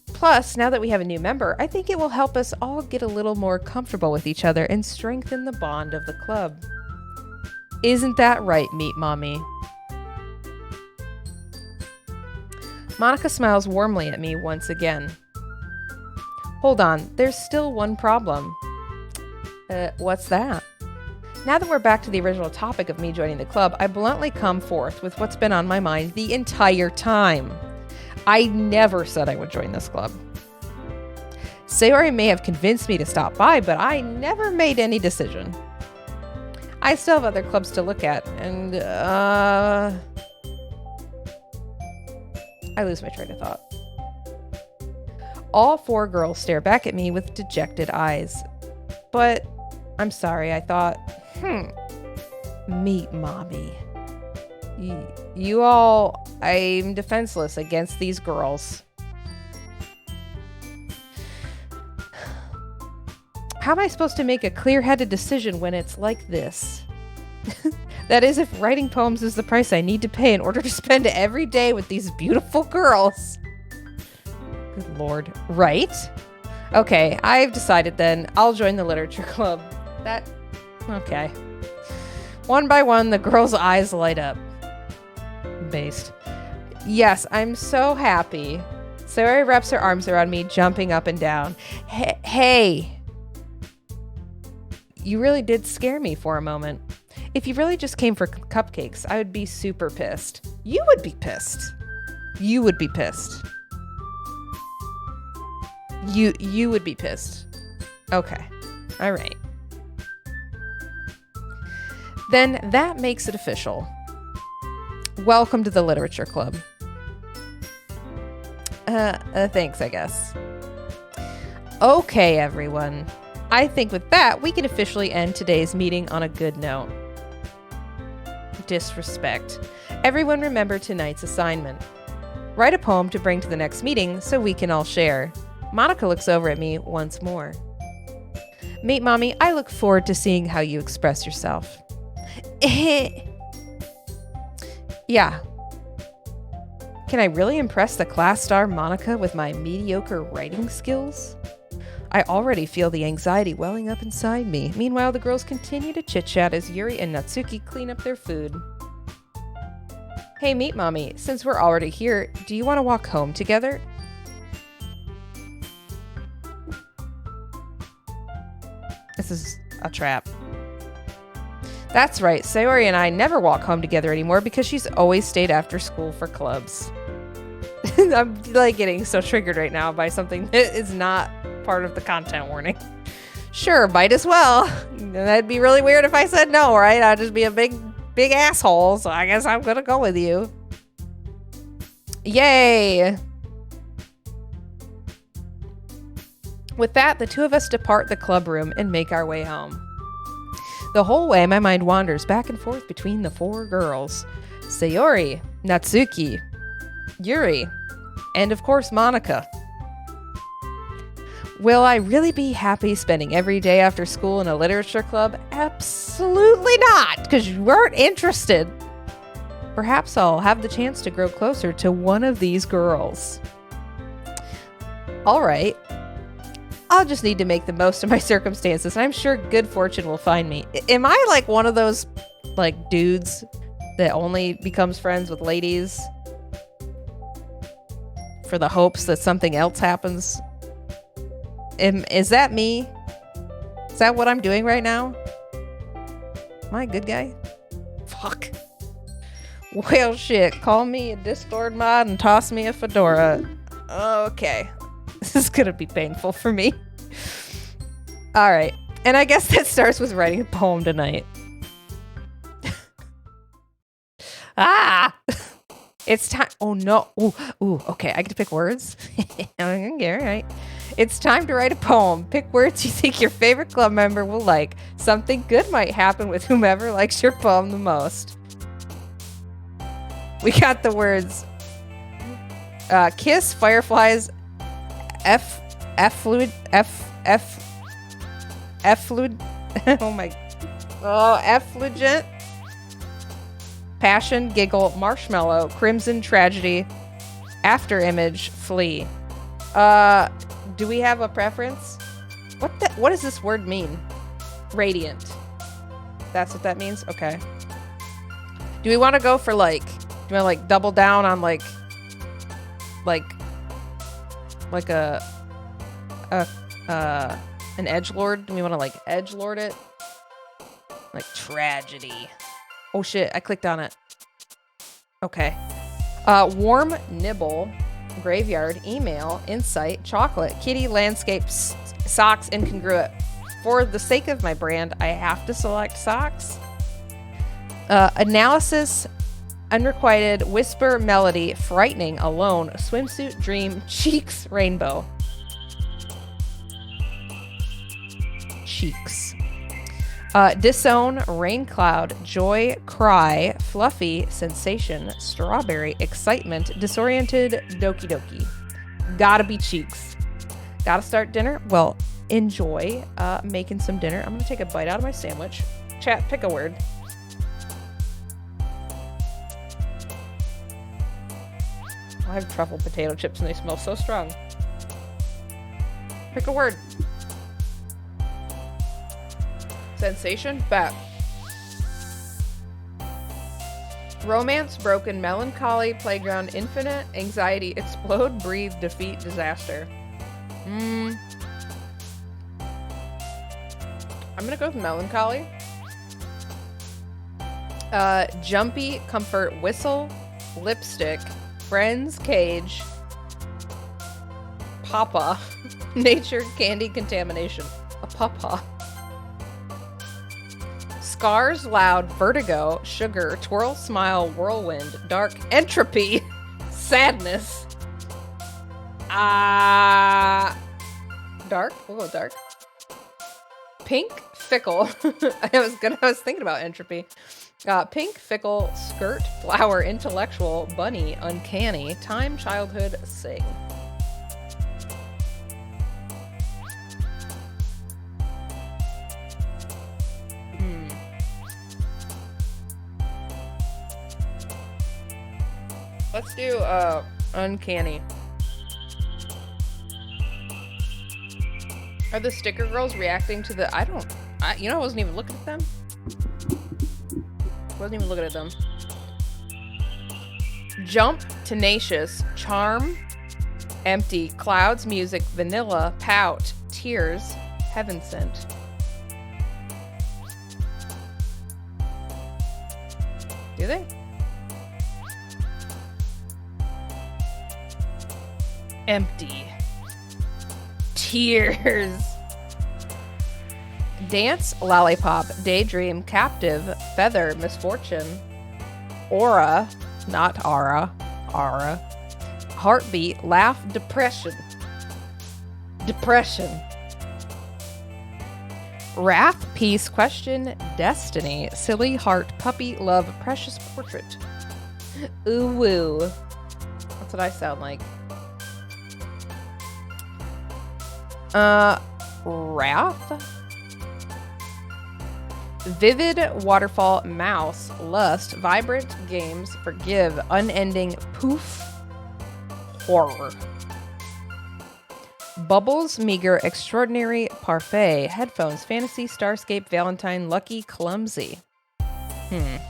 Plus, now that we have a new member, I think it will help us all get a little more comfortable with each other and strengthen the bond of the club. Isn't that right, Meat Mommy? Monika smiles warmly at me once again. Hold on, there's still one problem. What's that? Now that we're back to the original topic of me joining the club, I bluntly come forth with what's been on my mind the entire time. I never said I would join this club. Sayori may have convinced me to stop by, but I never made any decision. I still have other clubs to look at, and I lose my train of thought. All four girls stare back at me with dejected eyes. But I'm sorry, I thought, Meat Mommy. You all, I'm defenseless against these girls. How am I supposed to make a clear-headed decision when it's like this? That is, if writing poems is the price I need to pay in order to spend every day with these beautiful girls. Good Lord. Right? Okay, I've decided then. I'll join the literature club. Okay. One by one, the girl's eyes light up. Based. Yes, I'm so happy. Sayori wraps her arms around me, jumping up and down. Hey. You really did scare me for a moment. If you really just came for cupcakes, I would be super pissed. You would be pissed. You would be pissed. You would be pissed. Okay. All right. Then that makes it official. Welcome to the literature club. Thanks, I guess. Okay, everyone. I think with that, we can officially end today's meeting on a good note. Disrespect. Everyone remember tonight's assignment. Write a poem to bring to the next meeting so we can all share. Monica looks over at me once more. Meet Mommy, I look forward to seeing how you express yourself. Yeah. Can I really impress the class star Monica with my mediocre writing skills? I already feel the anxiety welling up inside me. Meanwhile, the girls continue to chit-chat as Yuri and Natsuki clean up their food. Hey, Meet Mommy, since we're already here, do you want to walk home together? This is a trap. That's right, Sayori and I never walk home together anymore because she's always stayed after school for clubs. I'm like getting so triggered right now by something that is not part of the content warning. Sure, might as well. That'd be really weird if I said no, right? I'd just be a big asshole, so I guess I'm gonna go with you. Yay! With that, the two of us depart the club room and make our way home. The whole way, my mind wanders back and forth between the four girls. Sayori, Natsuki, Yuri, and of course, Monica. Will I really be happy spending every day after school in a literature club? Absolutely not, because you weren't interested. Perhaps I'll have the chance to grow closer to one of these girls. All right. I'll just need to make the most of my circumstances. I'm sure good fortune will find me. Am I like one of those like dudes that only becomes friends with ladies for the hopes that something else happens? Is that me? Is that what I'm doing right now? Am I a good guy? Fuck. Well, shit. Call me a Discord mod and toss me a fedora. Okay. This is gonna be painful for me. All right. And I guess that starts with writing a poem tonight. It's time. Oh, no. Ooh. Okay. I get to pick words. Okay, all right. It's time to write a poem. Pick words you think your favorite club member will like. Something good might happen with whomever likes your poem the most. We got the words kiss, fireflies, effluent, effulgent, passion, giggle, marshmallow, crimson, tragedy, after image, flee. Do we have a preference? What does this word mean? Radiant. That's what that means? Okay. Do we want to go for like, do you want to like double down on like an edgelord? Do we want to like edgelord it? Like tragedy. Oh shit, I clicked on it. Okay. Warm nibble, graveyard, email, insight, chocolate, kitty, landscape, socks, incongruent. For the sake of my brand, I have to select socks. Analysis, unrequited, whisper, melody, frightening, alone, swimsuit, dream, cheeks, rainbow. Cheeks. Disown, rain cloud, joy, cry, fluffy, sensation, strawberry, excitement, disoriented, doki doki. Gotta be cheeks. Gotta start dinner? Well, enjoy making some dinner. I'm gonna take a bite out of my sandwich. Chat, pick a word. I have truffle potato chips and they smell so strong. Pick a word. Sensation? Bet. Romance, broken, melancholy, playground, infinite, anxiety, explode, breathe, defeat, disaster. I'm gonna go with melancholy. Jumpy, comfort, whistle, lipstick, friends, cage, papa, nature, candy, contamination. A papa. Scars, loud, vertigo, sugar, twirl, smile, whirlwind, dark, entropy, sadness. Dark? We'll go dark. Pink, fickle. I was thinking about entropy. Pink, fickle, skirt, flower, intellectual, bunny, uncanny, time, childhood, sing. Let's do uncanny. Are the sticker girls reacting to the I wasn't even looking at them. Wasn't even looking at them. Jump, tenacious, charm, empty, clouds, music, vanilla, pout, tears, heaven sent. Do they? Empty. Tears. Dance, lollipop, daydream, captive, feather, misfortune, aura, not aura, aura, heartbeat, laugh, depression, depression, wrath, peace, question, destiny, silly, heart, puppy, love, precious portrait. Ooh woo. That's what I sound like. Wrath. Vivid, waterfall, mouse, lust, vibrant, games, forgive, unending, poof, horror. Bubbles, meager, extraordinary, parfait, headphones, fantasy, starscape, valentine, lucky, clumsy. I'm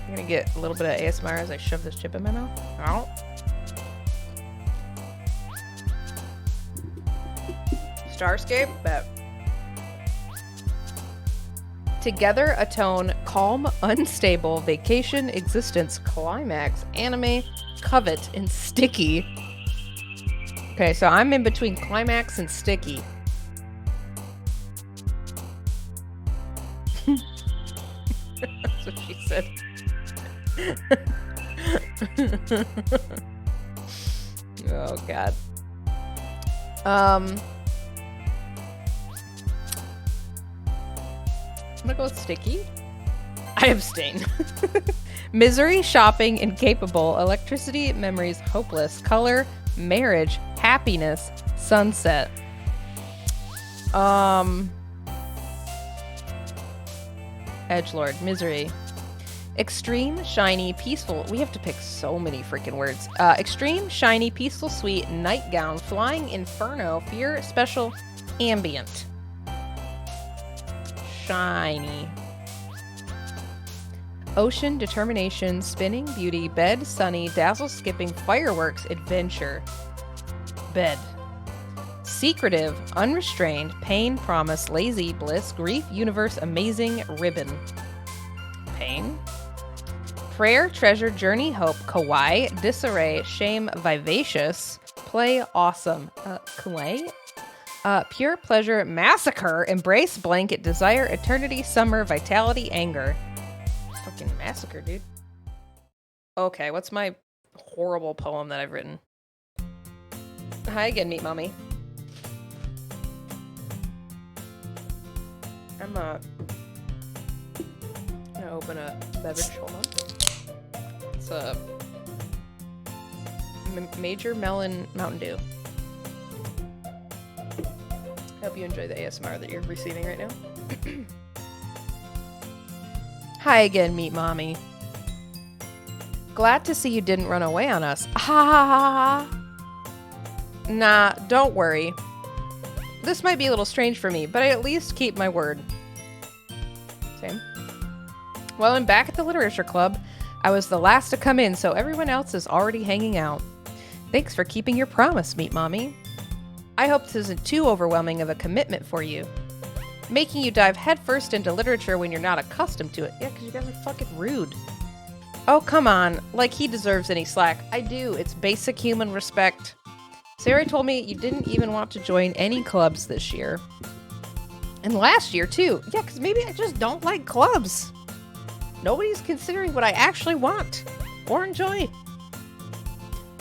gonna get a little bit of ASMR as I shove this chip in my mouth. Ow. Starscape, bet. Together, atone, calm, unstable, vacation, existence, climax, anime, covet, and sticky. Okay, so I'm in between climax and sticky. That's what she said. Oh, God. I'm gonna go with sticky. I abstain. Misery, shopping, incapable, electricity, memories, hopeless, color, marriage, happiness, sunset. Edgelord, misery. Extreme, shiny, peaceful. We have to pick so many freaking words. Extreme, shiny, peaceful, sweet, nightgown, flying, inferno, fear, special, ambient. Shiny. Ocean, determination, spinning, beauty, bed, sunny, dazzle, skipping, fireworks, adventure. Bed. Secretive, unrestrained, pain, promise, lazy, bliss, grief, universe, amazing, ribbon. Pain. Prayer, treasure, journey, hope, kawaii, disarray, shame, vivacious, play, awesome. Kawaii? Pure pleasure, massacre, embrace, blanket, desire, eternity, summer, vitality, anger. Fucking massacre, dude. Okay, what's my horrible poem that I've written? Hi again, Meat Mommy. I'm gonna open a beverage. Hold on. It's a Major Melon Mountain Dew. Hope you enjoy the ASMR that you're receiving right now. Hi again, Meat Mommy. Glad to see you didn't run away on us. Ha ha ha ha. Nah, don't worry. This might be a little strange for me, but I at least keep my word. Same. Well, I'm back at the literature club. I was the last to come in, so everyone else is already hanging out. Thanks for keeping your promise, Meat Mommy. I hope this isn't too overwhelming of a commitment for you. Making you dive headfirst into literature when you're not accustomed to it. Yeah, because you guys are fucking rude. Oh, come on. Like he deserves any slack. I do. It's basic human respect. Sayori told me you didn't even want to join any clubs this year. And last year, too. Yeah, because maybe I just don't like clubs. Nobody's considering what I actually want or enjoy.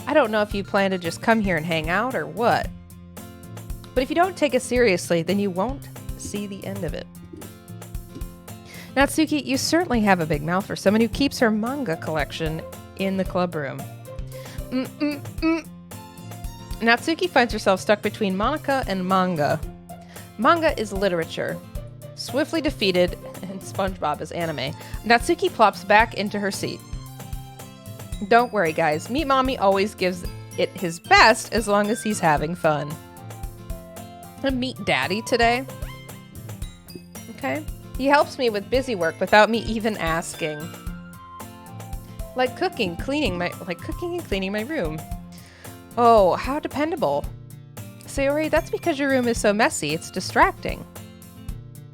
I don't know if you plan to just come here and hang out or what. But if you don't take it seriously, then you won't see the end of it. Natsuki, you certainly have a big mouth for someone who keeps her manga collection in the club room. Natsuki finds herself stuck between Monica and manga. Manga is literature. Swiftly defeated, and SpongeBob is anime. Natsuki plops back into her seat. Don't worry, guys. Meat Mommy always gives it his best as long as he's having fun. I meet Daddy today. Okay. He helps me with busy work without me even asking. Like cooking and cleaning my room. Oh, how dependable. Sayori, that's because your room is so messy, it's distracting.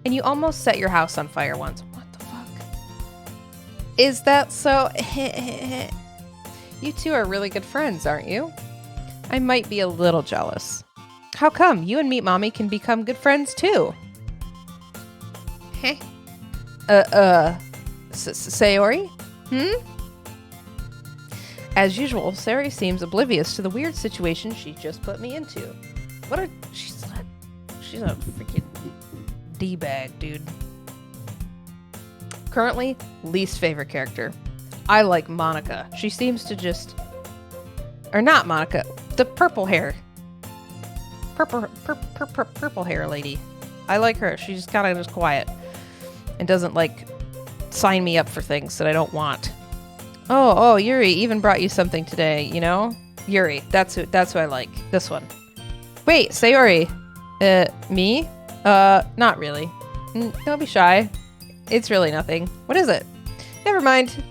And you almost set your house on fire once. What the fuck? Is that so? You two are really good friends, aren't you? I might be a little jealous. How come? You and Meat Mommy can become good friends too. Heh. Sayori? As usual, Sayori seems oblivious to the weird situation she just put me into. She's a freaking D-bag, dude. Currently, least favorite character. I like Monica. She seems to just... Or not Monica. The purple hair. Purple hair lady. I like her. She's kind of just quiet. And doesn't, like, sign me up for things that I don't want. Oh, Yuri even brought you something today, you know? Yuri, that's who I like. This one. Wait, Sayori. Me? Not really. Don't be shy. It's really nothing. What is it? Never mind.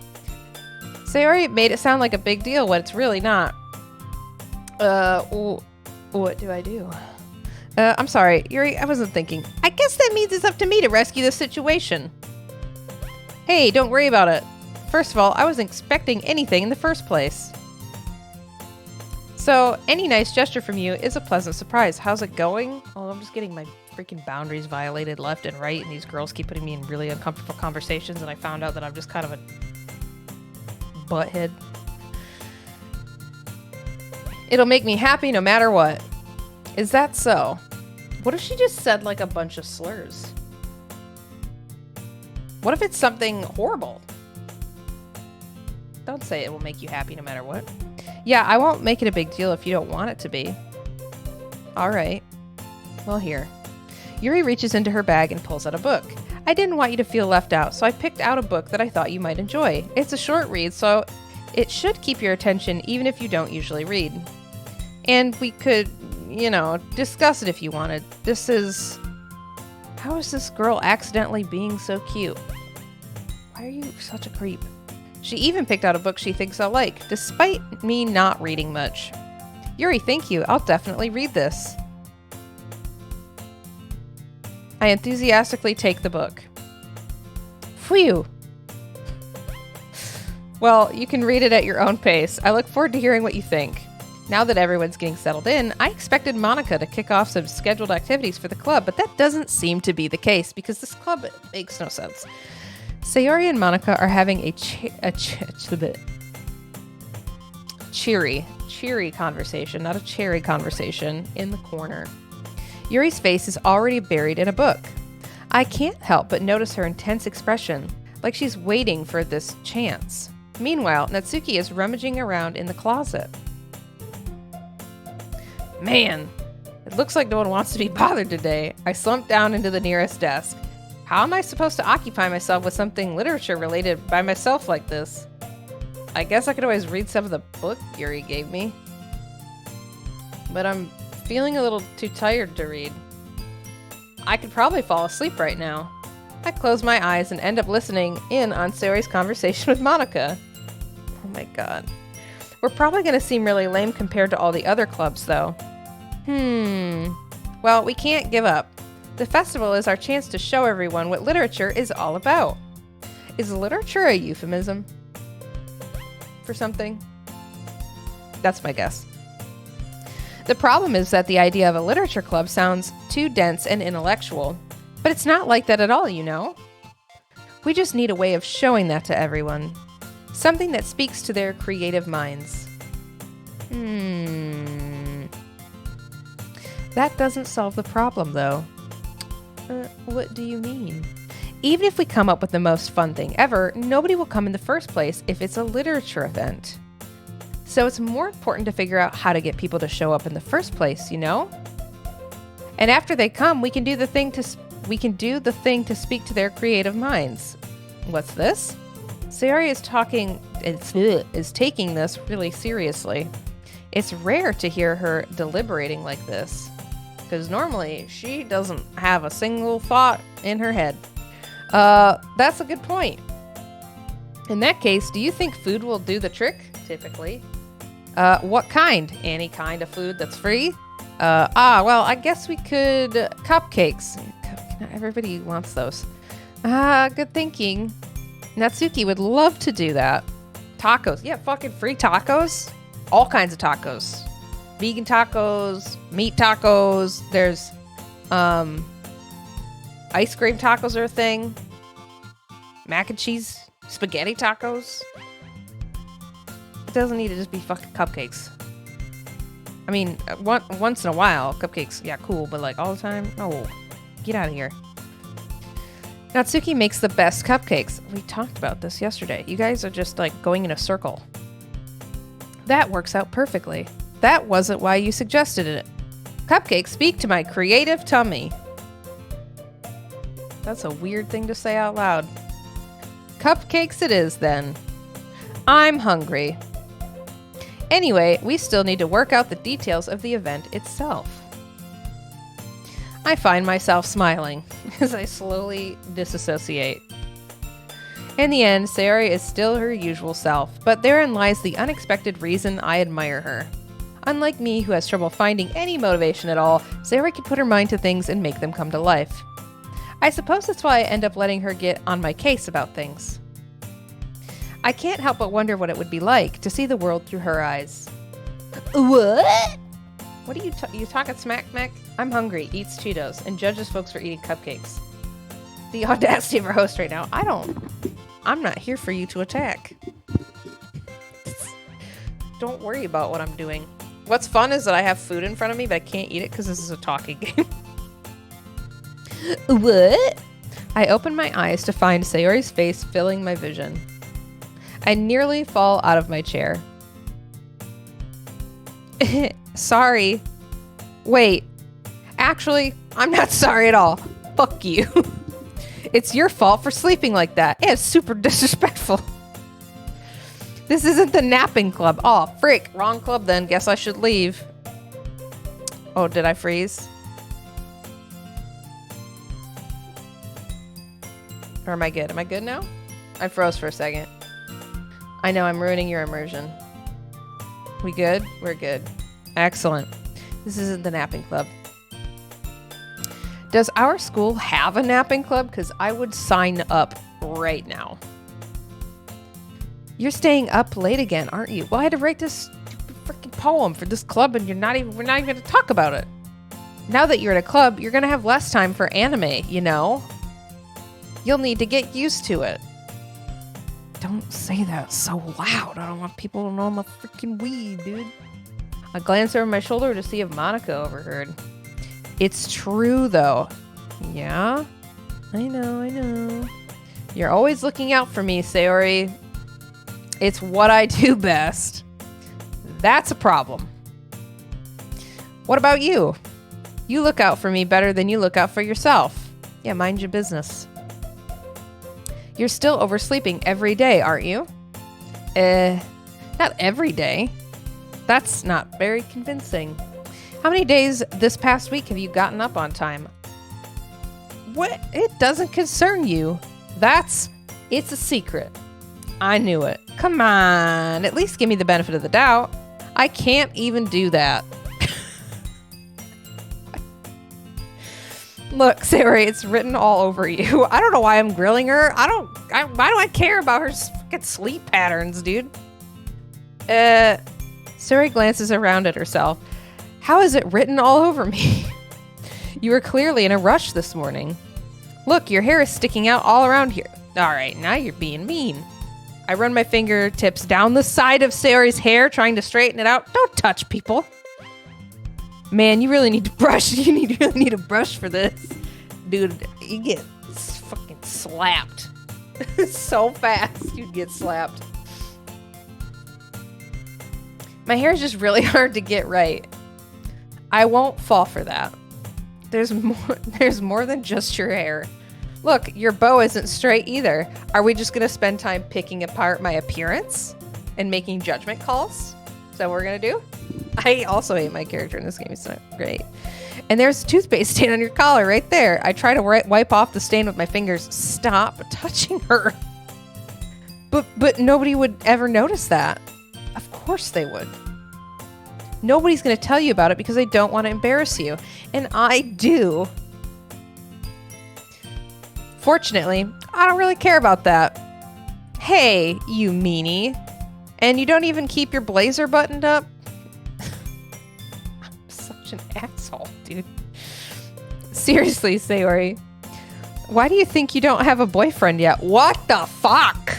Sayori made it sound like a big deal when it's really not. What do I do? I'm sorry, Yuri, I wasn't thinking. I guess that means it's up to me to rescue this situation. Hey, don't worry about it. First of all, I wasn't expecting anything in the first place. So, any nice gesture from you is a pleasant surprise. How's it going? Oh, I'm just getting my freaking boundaries violated left and right, and these girls keep putting me in really uncomfortable conversations, and I found out that I'm just kind of a butthead. It'll make me happy no matter what. Is that so? What if she just said like a bunch of slurs? What if it's something horrible? Don't say it will make you happy no matter what. Yeah, I won't make it a big deal if you don't want it to be. Alright. Well, here. Yuri reaches into her bag and pulls out a book. I didn't want you to feel left out, so I picked out a book that I thought you might enjoy. It's a short read, so it should keep your attention even if you don't usually read. And we could, discuss it if you wanted. How is this girl accidentally being so cute? Why are you such a creep? She even picked out a book she thinks I'll like, despite me not reading much. Yuri, thank you. I'll definitely read this. I enthusiastically take the book. Phew. Well, you can read it at your own pace. I look forward to hearing what you think. Now that everyone's getting settled in, I expected Monica to kick off some scheduled activities for the club, but that doesn't seem to be the case because this club makes no sense. Sayori and Monica are having a cheery conversation, not a cherry conversation, in the corner. Yuri's face is already buried in a book. I can't help but notice her intense expression, like she's waiting for this chance. Meanwhile, Natsuki is rummaging around in the closet. Man, it looks like no one wants to be bothered today. I slumped down into the nearest desk. How am I supposed to occupy myself with something literature related by myself like this? I guess I could always read some of the book Yuri gave me. But I'm feeling a little too tired to read. I could probably fall asleep right now. I close my eyes and end up listening in on Sayori's conversation with Monica. Oh my god. We're probably going to seem really lame compared to all the other clubs, though. Well, we can't give up. The festival is our chance to show everyone what literature is all about. Is literature a euphemism for something? That's my guess. The problem is that the idea of a literature club sounds too dense and intellectual, but it's not like that at all, you know? We just need a way of showing that to everyone. Something that speaks to their creative minds. That doesn't solve the problem, though. What do you mean? Even if we come up with the most fun thing ever, nobody will come in the first place if it's a literature event. So it's more important to figure out how to get people to show up in the first place, you know? And after they come, we can do the thing to speak to their creative minds. What's this? Sayori is taking this really seriously. It's rare to hear her deliberating like this, because normally she doesn't have a single thought in her head. That's a good point. In that case, do you think food will do the trick? Typically. What kind? Any kind of food that's free? Well, I guess we could... Cupcakes. Everybody wants those. Good thinking. Natsuki would love to do that. Tacos. Yeah, fucking free tacos. All kinds of tacos. Vegan tacos, meat tacos. There's, ice cream tacos are a thing. Mac and cheese, spaghetti tacos. It doesn't need to just be fucking cupcakes. I mean, once in a while, cupcakes, yeah, cool, but like all the time? No. Get out of here. Natsuki makes the best cupcakes. We talked about this yesterday. You guys are just like going in a circle. That works out perfectly. That wasn't why you suggested it. Cupcakes speak to my creative tummy. That's a weird thing to say out loud. Cupcakes it is then. I'm hungry. Anyway, we still need to work out the details of the event itself. I find myself smiling as I slowly disassociate. In the end, Sayori is still her usual self, but therein lies the unexpected reason I admire her. Unlike me, who has trouble finding any motivation at all, Sayori can put her mind to things and make them come to life. I suppose that's why I end up letting her get on my case about things. I can't help but wonder what it would be like to see the world through her eyes. What? What are you talking smack, Mac? I'm hungry, eats Cheetos, and judges folks for eating cupcakes. The audacity of our host right now. I'm not here for you to attack. Don't worry about what I'm doing. What's fun is that I have food in front of me, but I can't eat it because this is a talking game. What? I open my eyes to find Sayori's face filling my vision. I nearly fall out of my chair. Sorry. Wait. Actually, I'm not sorry at all. Fuck you. It's your fault for sleeping like that. It's super disrespectful. This isn't the napping club. Oh, frick. Wrong club then. Guess I should leave. Oh, did I freeze? Or am I good? Am I good now? I froze for a second. I know I'm ruining your immersion. We good? We're good. Excellent. This isn't the napping club. Does our school have a napping club? Because I would sign up right now. You're staying up late again, aren't you? Well, I had to write this stupid freaking poem for this club and we're not even going to talk about it. Now that you're at a club, you're going to have less time for anime, you know? You'll need to get used to it. Don't say that so loud. I don't want people to know I'm a freaking weed, dude. I glance over my shoulder to see if Monica overheard. It's true, though. Yeah? I know. You're always looking out for me, Sayori. It's what I do best. That's a problem. What about you? You look out for me better than you look out for yourself. Yeah, mind your business. You're still oversleeping every day, aren't you? Not every day. That's not very convincing. How many days this past week have you gotten up on time? What? It doesn't concern you. It's a secret. I knew it. Come on, at least give me the benefit of the doubt. I can't even do that. Look, Sarah, it's written all over you. I don't know why I'm grilling her. Why do I care about her fucking sleep patterns, dude? Sarah glances around at herself. How is it written all over me? You were clearly in a rush this morning. Look, your hair is sticking out all around here. All right, now you're being mean. I run my fingertips down the side of Sarah's hair, trying to straighten it out. Don't touch people. Man, you really need to brush. You really need a brush for this. Dude, you get fucking slapped. So fast, you'd get slapped. My hair is just really hard to get right. I won't fall for that. There's more than just your hair. Look, your bow isn't straight either. Are we just gonna spend time picking apart my appearance and making judgment calls? Is that what we're gonna do? I also hate my character in this game. It's not great. And there's a toothpaste stain on your collar right there. I try to wipe off the stain with my fingers. Stop touching her. But nobody would ever notice that. Of course they would. Nobody's going to tell you about it because they don't want to embarrass you. And I do. Fortunately, I don't really care about that. Hey, you meanie. And you don't even keep your blazer buttoned up? I'm such an asshole, dude. Seriously, Sayori. Why do you think you don't have a boyfriend yet? What the fuck?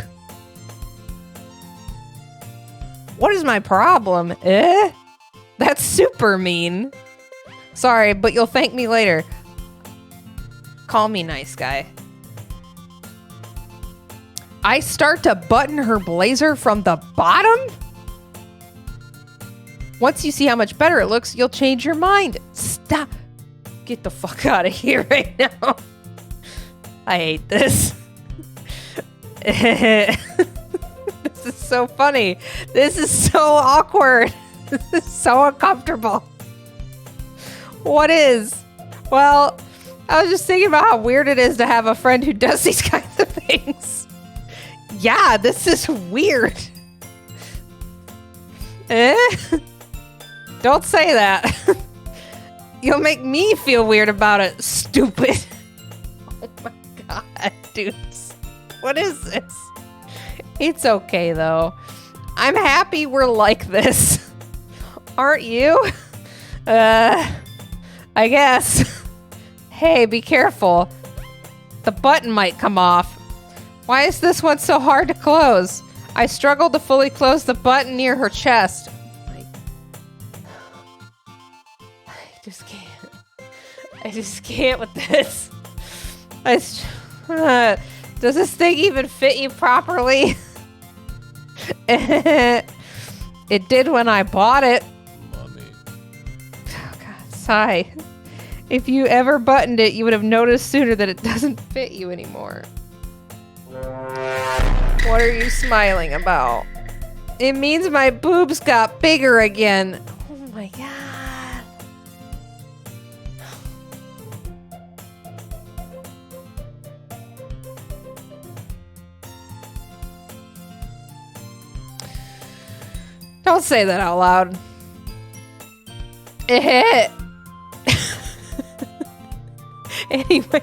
What is my problem? That's super mean. Sorry, but you'll thank me later. Call me nice guy. I start to button her blazer from the bottom? Once you see how much better it looks, you'll change your mind. Stop. Get the fuck out of here right now. I hate this. This is so funny. This is so awkward. This is so uncomfortable. What is? Well, I was just thinking about how weird it is to have a friend who does these kinds of things. Yeah, this is weird. Don't say that. You'll make me feel weird about it, stupid. Oh my god, dudes. What is this? It's okay, though. I'm happy we're like this. Aren't you? I guess. Hey, be careful. The button might come off. Why is this one so hard to close? I struggled to fully close the button near her chest. I just can't with this. Does this thing even fit you properly? It did when I bought it. Mommy. Oh god, sigh. If you ever buttoned it, you would have noticed sooner that it doesn't fit you anymore. What are you smiling about? It means my boobs got bigger again. Oh my god. Don't say that out loud. Anyway,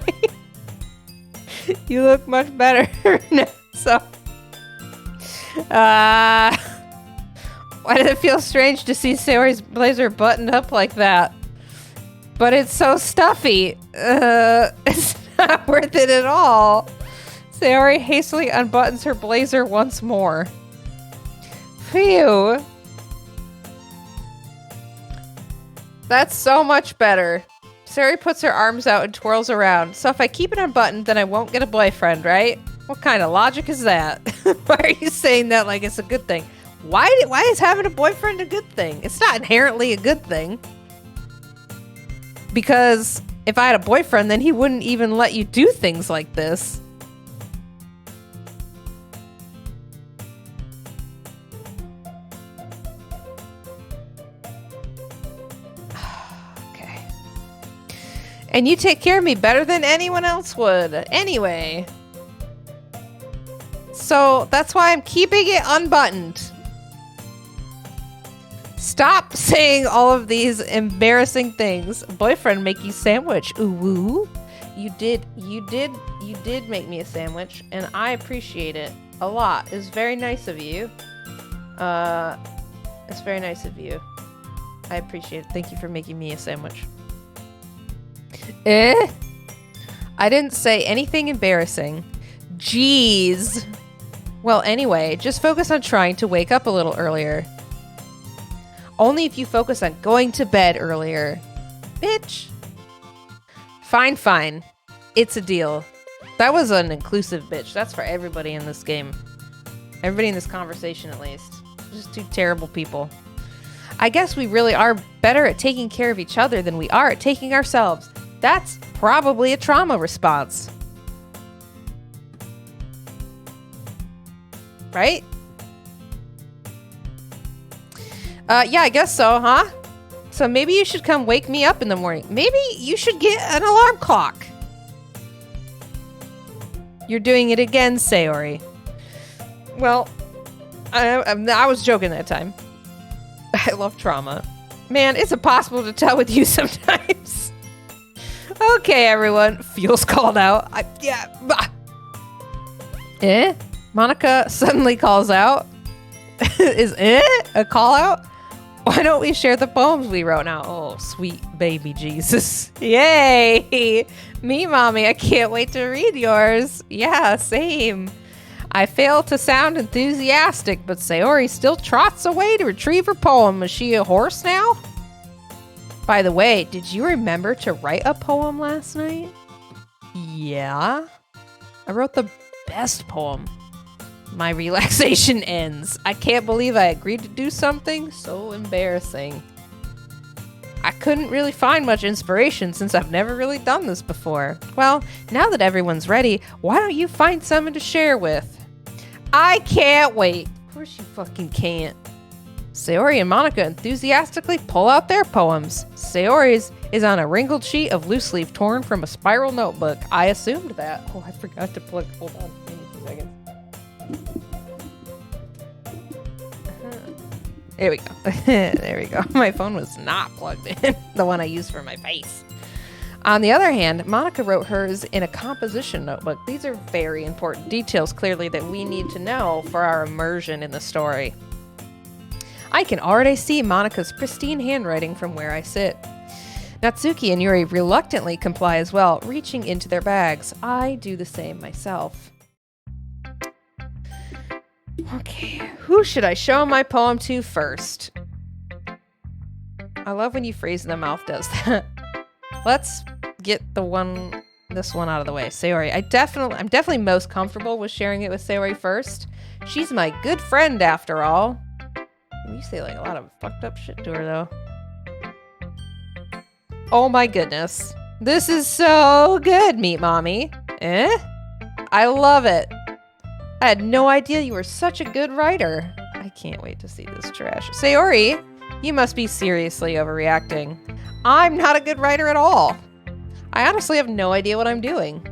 you look much better now, so. Why did it feel strange to see Sayori's blazer buttoned up like that? But it's so stuffy. It's not worth it at all. Sayori hastily unbuttons her blazer once more. Phew. That's so much better. Sayori puts her arms out and twirls around. So if I keep it unbuttoned, then I won't get a boyfriend, right? What kind of logic is that? Why are you saying that like it's a good thing? Why is having a boyfriend a good thing? It's not inherently a good thing. Because if I had a boyfriend, then he wouldn't even let you do things like this. And you take care of me better than anyone else would. Anyway. So that's why I'm keeping it unbuttoned. Stop saying all of these embarrassing things. Boyfriend, make you sandwich. Ooh, woo. You did make me a sandwich, and I appreciate it a lot. It's very nice of you. It's very nice of you. I appreciate it. Thank you for making me a sandwich. I didn't say anything embarrassing. Jeez. Well, anyway, just focus on trying to wake up a little earlier. Only if you focus on going to bed earlier. Bitch. Fine, fine. It's a deal. That was an inclusive bitch. That's for everybody in this game. Everybody in this conversation, at least. Just two terrible people. I guess we really are better at taking care of each other than we are at taking ourselves. That's probably a trauma response. Right? Yeah, I guess so, huh? So maybe you should come wake me up in the morning. Maybe you should get an alarm clock. You're doing it again, Sayori. Well, I was joking that time. I love trauma. Man, it's impossible to tell with you sometimes. Okay, everyone. Feels called out. Monica suddenly calls out. Is a call out? Why don't we share the poems we wrote now? Oh, sweet baby Jesus. Yay! Me, mommy, I can't wait to read yours. Yeah, same. I fail to sound enthusiastic, but Sayori still trots away to retrieve her poem. Is she a horse now? By the way, did you remember to write a poem last night? Yeah. I wrote the best poem. My relaxation ends. I can't believe I agreed to do something so embarrassing. I couldn't really find much inspiration since I've never really done this before. Well, now that everyone's ready, why don't you find someone to share with? I can't wait. Of course you fucking can't. Sayori and Monica enthusiastically pull out their poems. Sayori's is on a wrinkled sheet of loose leaf torn from a spiral notebook. I assumed that. Oh, I forgot to plug. Hold on. Give me 2 seconds. There we go. There we go. My phone was not plugged in. The one I use for my face. On the other hand, Monica wrote hers in a composition notebook. These are very important details, clearly, that we need to know for our immersion in the story. I can already see Monica's pristine handwriting from where I sit. Natsuki and Yuri reluctantly comply as well, reaching into their bags. I do the same myself. Okay, who should I show my poem to first? I love when you phrase in the mouth does that. Let's get this one out of the way. Sayori. I'm definitely most comfortable with sharing it with Sayori first. She's my good friend after all. You say like a lot of fucked up shit to her though. Oh my goodness. This is so good, Meat Mommy. I love it. I had no idea you were such a good writer. I can't wait to see this trash. Sayori, you must be seriously overreacting. I'm not a good writer at all. I honestly have no idea what I'm doing.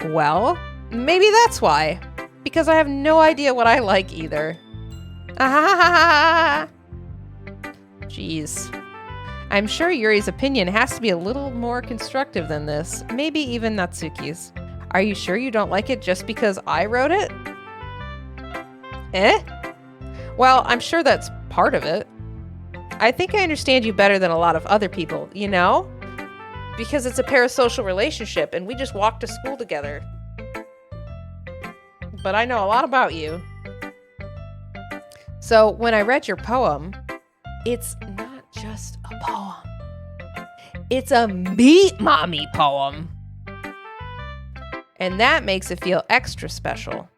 Well, maybe that's why. Because I have no idea what I like either. Jeez. I'm sure Yuri's opinion has to be a little more constructive than this. Maybe even Natsuki's. Are you sure you don't like it just because I wrote it? Well, I'm sure that's part of it. I think I understand you better than a lot of other people, you know? Because it's a parasocial relationship and we just walk to school together. But I know a lot about you. So when I read your poem, it's not just a poem. It's a Meat Mommy poem. And that makes it feel extra special.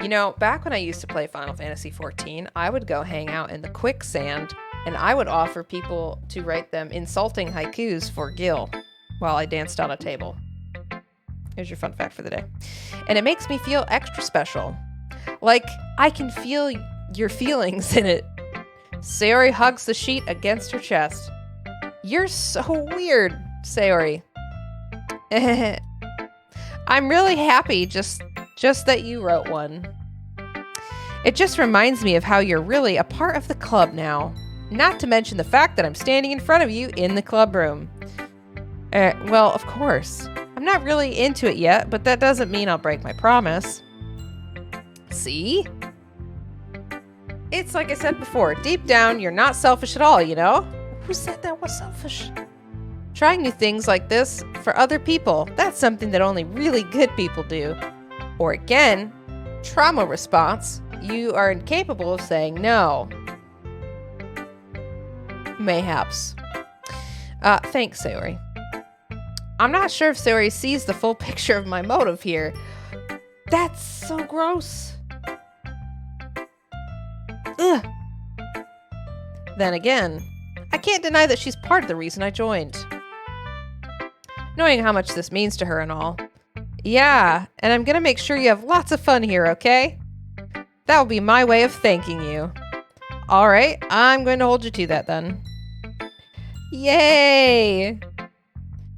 You know, back when I used to play Final Fantasy XIV, I would go hang out in the quicksand and I would offer people to write them insulting haikus for Gil while I danced on a table. Here's your fun fact for the day. And it makes me feel extra special. Like, I can feel your feelings in it. Sayori hugs the sheet against her chest. You're so weird, Sayori. I'm really happy just that you wrote one. It just reminds me of how you're really a part of the club now. Not to mention the fact that I'm standing in front of you in the club room. Well, of course. I'm not really into it yet, but that doesn't mean I'll break my promise. See? It's like I said before, deep down, you're not selfish at all, you know? Who said that was selfish? Trying new things like this for other people, that's something that only really good people do. Or again, trauma response, you are incapable of saying no. Mayhaps. Thanks, Sayori. I'm not sure if Sayori sees the full picture of my motive here. That's so gross. Ugh. Then again, I can't deny that she's part of the reason I joined. Knowing how much this means to her and all. Yeah, and I'm gonna make sure you have lots of fun here, okay? That will be my way of thanking you. Alright, I'm going to hold you to that then. Yay!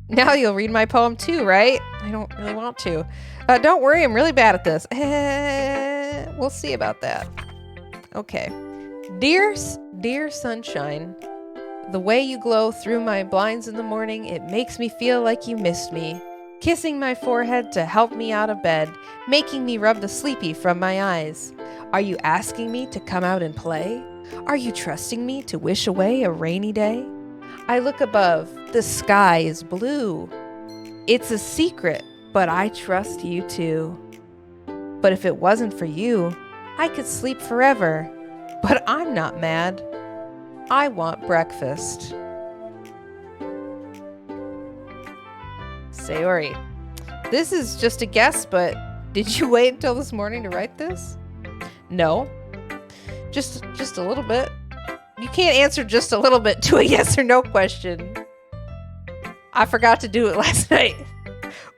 Now you'll read my poem too, right? I don't really want to. Don't worry, I'm really bad at this. We'll see about that. Okay. Dear sunshine, the way you glow through my blinds in the morning, it makes me feel like you missed me. Kissing my forehead to help me out of bed, making me rub the sleepy from my eyes. Are you asking me to come out and play? Are you trusting me to wish away a rainy day? I look above, the sky is blue. It's a secret, but I trust you too. But if it wasn't for you, I could sleep forever. But I'm not mad. I want breakfast. Sayori, this is just a guess, but did you wait until this morning to write this? No. Just a little bit. You can't answer just a little bit to a yes or no question. I forgot to do it last night.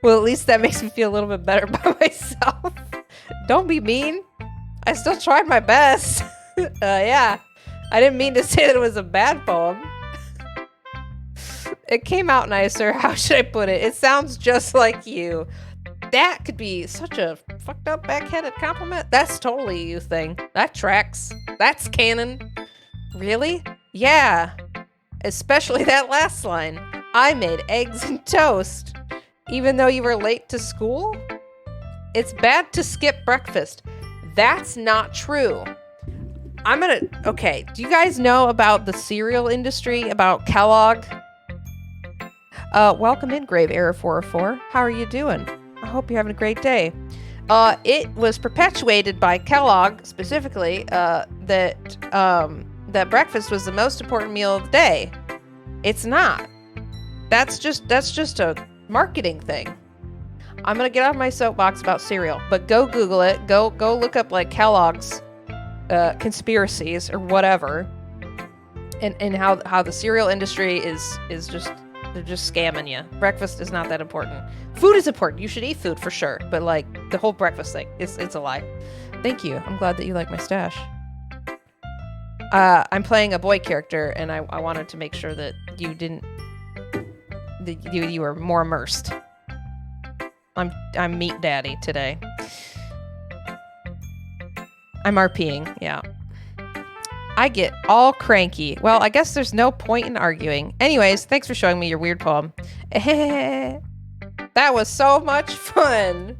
Well, at least that makes me feel a little bit better by myself. Don't be mean. I still tried my best. Yeah. I didn't mean to say that it was a bad poem. It came out nicer. How should I put it? It sounds just like you. That could be such a fucked up backhanded compliment. That's totally a you thing. That tracks. That's canon. Really? Yeah. Especially that last line. I made eggs and toast. Even though you were late to school? It's bad to skip breakfast. That's not true. Okay, do you guys know about the cereal industry, about Kellogg? Welcome in, Grave Error 404. How are you doing? I hope you're having a great day. It was perpetuated by Kellogg, specifically, that breakfast was the most important meal of the day. It's not. That's just a marketing thing. I'm gonna get off my soapbox about cereal, but go Google it. Go look up like Kellogg's conspiracies or whatever, and how the cereal industry is just, they're just scamming you. Breakfast is not that important. Food is important. You should eat food for sure, but like the whole breakfast thing, it's a lie. Thank you. I'm glad that you like my stash. I'm playing a boy character, and I wanted to make sure that you didn't, that you were more immersed. I'm meat daddy today. I'm RPing, yeah. I get all cranky. Well, I guess there's no point in arguing. Anyways, thanks for showing me your weird poem. That was so much fun.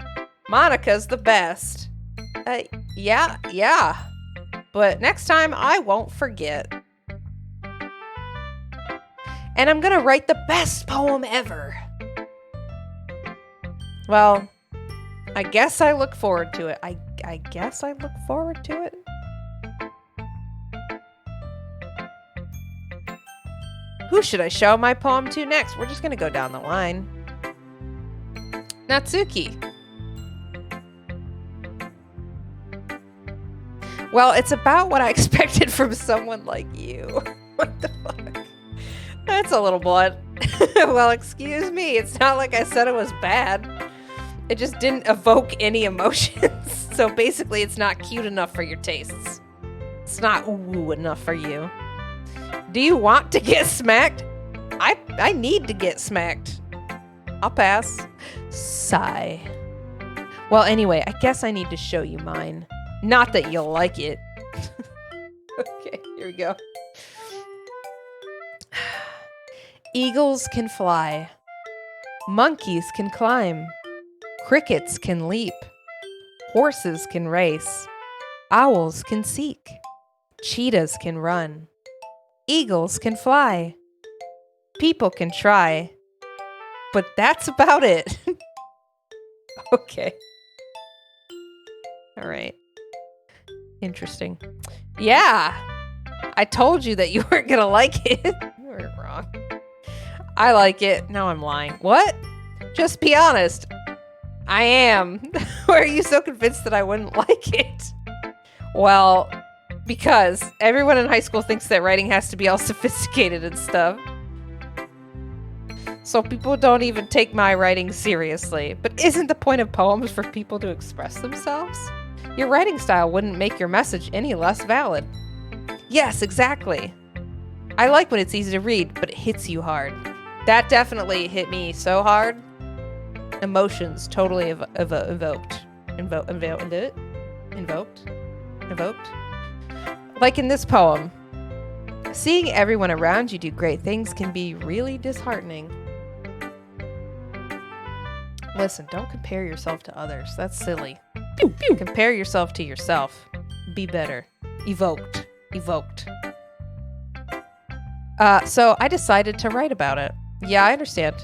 Monica's the best. Yeah. But next time, I won't forget. And I'm gonna write the best poem ever. Well, I guess I look forward to it. I guess I look forward to it. Who should I show my poem to next? We're just gonna go down the line. Natsuki. Well, it's about what I expected from someone like you. What the fuck? That's a little blunt. Well, excuse me. It's not like I said it was bad. It just didn't evoke any emotions. So basically, it's not cute enough for your tastes. It's not ooh enough for you. Do you want to get smacked? I need to get smacked. I'll pass. Sigh. Well, anyway, I guess I need to show you mine. Not that you'll like it. Okay, here we go. Eagles can fly. Monkeys can climb. Crickets can leap. Horses can race. Owls can seek. Cheetahs can run. Eagles can fly. People can try. But that's about it. Okay. All right. Interesting. Yeah. I told you that you weren't going to like it. You were wrong. I like it. Now I'm lying. What? Just be honest. I am. Why are you so convinced that I wouldn't like it? Well, because everyone in high school thinks that writing has to be all sophisticated and stuff. So people don't even take my writing seriously. But isn't the point of poems for people to express themselves? Your writing style wouldn't make your message any less valid. Yes, exactly. I like when it's easy to read, but it hits you hard. That definitely hit me so hard. Emotions totally invoked. Like in this poem. Seeing everyone around you do great things can be really disheartening. Listen, don't compare yourself to others. That's silly. Pew, pew. Compare yourself to yourself. Be better. Evoked. So I decided to write about it. Yeah, I understand.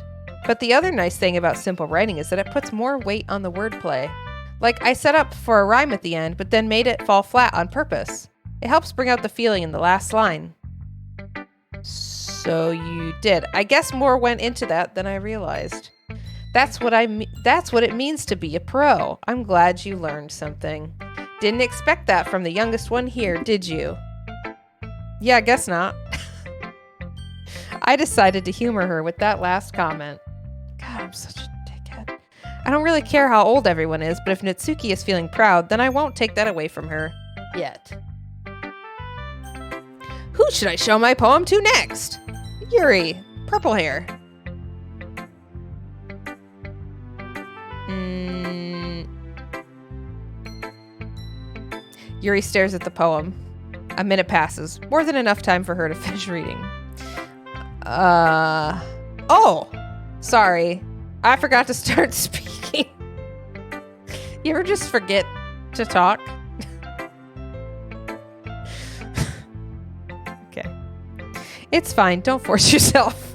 But the other nice thing about simple writing is that it puts more weight on the wordplay. Like, I set up for a rhyme at the end, but then made it fall flat on purpose. It helps bring out the feeling in the last line. So you did. I guess more went into that than I realized. That's what it means to be a pro. I'm glad you learned something. Didn't expect that from the youngest one here, did you? Yeah, I guess not. I decided to humor her with that last comment. God, I'm such a dickhead. I don't really care how old everyone is, but if Natsuki is feeling proud, then I won't take that away from her. Yet. Who should I show my poem to next? Yuri. Purple hair. Yuri stares at the poem. A minute passes. More than enough time for her to finish reading. Oh! Sorry. I forgot to start speaking. You ever just forget to talk? Okay. It's fine. Don't force yourself.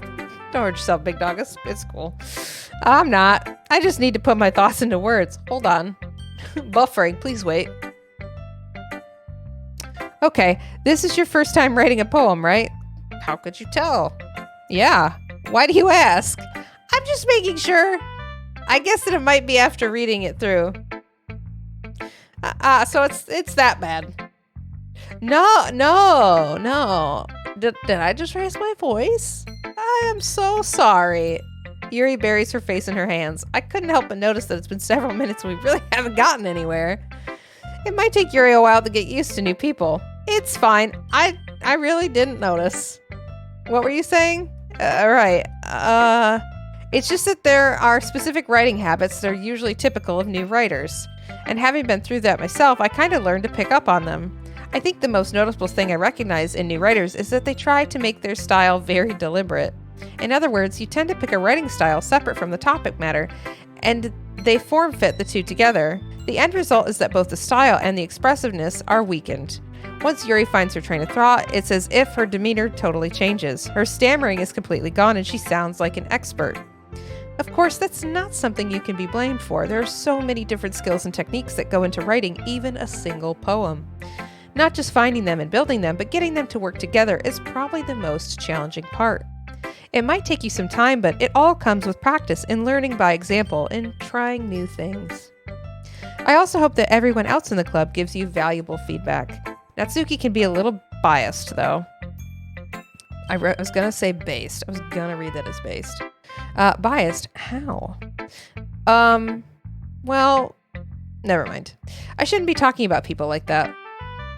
Don't hurt yourself, big dog. It's cool. I'm not. I just need to put my thoughts into words. Hold on. Buffering. Please wait. Okay. This is your first time writing a poem, right? How could you tell? Yeah. Why do you ask? I'm just making sure. I guess that it might be after reading it through. So it's that bad. No. Did I just raise my voice? I am so sorry. Yuri buries her face in her hands. I couldn't help but notice that it's been several minutes and we really haven't gotten anywhere. It might take Yuri a while to get used to new people. It's fine. I really didn't notice. What were you saying? Right. It's just that there are specific writing habits that are usually typical of new writers. And having been through that myself, I kind of learned to pick up on them. I think the most noticeable thing I recognize in new writers is that they try to make their style very deliberate. In other words, you tend to pick a writing style separate from the topic matter, and they form fit the two together. The end result is that both the style and the expressiveness are weakened. Once Yuri finds her train of thought, it's as if her demeanor totally changes. Her stammering is completely gone and she sounds like an expert. Of course, that's not something you can be blamed for. There are so many different skills and techniques that go into writing even a single poem. Not just finding them and building them, but getting them to work together is probably the most challenging part. It might take you some time, but it all comes with practice and learning by example and trying new things. I also hope that everyone else in the club gives you valuable feedback. Natsuki can be a little biased, though. I was going to say based. I was going to read that as based. Biased? How? Well, never mind. I shouldn't be talking about people like that.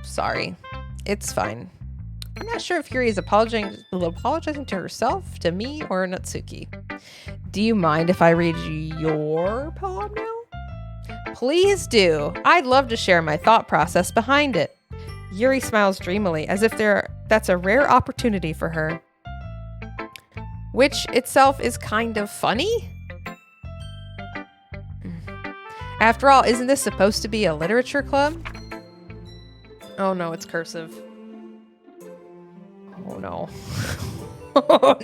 Sorry. It's fine. I'm not sure if Yuri is apologizing to herself, to me, or Natsuki. Do you mind if I read your poem now? Please do. I'd love to share my thought process behind it. Yuri smiles dreamily, as if that's a rare opportunity for her. Which itself is kind of funny. After all, isn't this supposed to be a literature club? Oh no, it's cursive. Oh no. Oh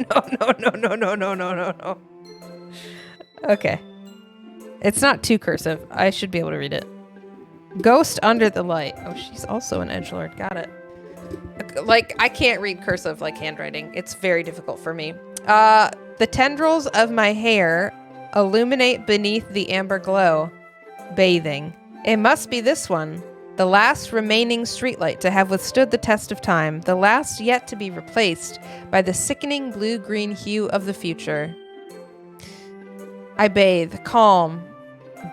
no. Okay. It's not too cursive. I should be able to read it. Ghost under the light. Oh, she's also an edgelord. Got it. Like, I can't read cursive like handwriting. It's very difficult for me. The tendrils of my hair illuminate beneath the amber glow. Bathing. It must be this one. The last remaining streetlight to have withstood the test of time. The last yet to be replaced by the sickening blue-green hue of the future. I bathe, calm,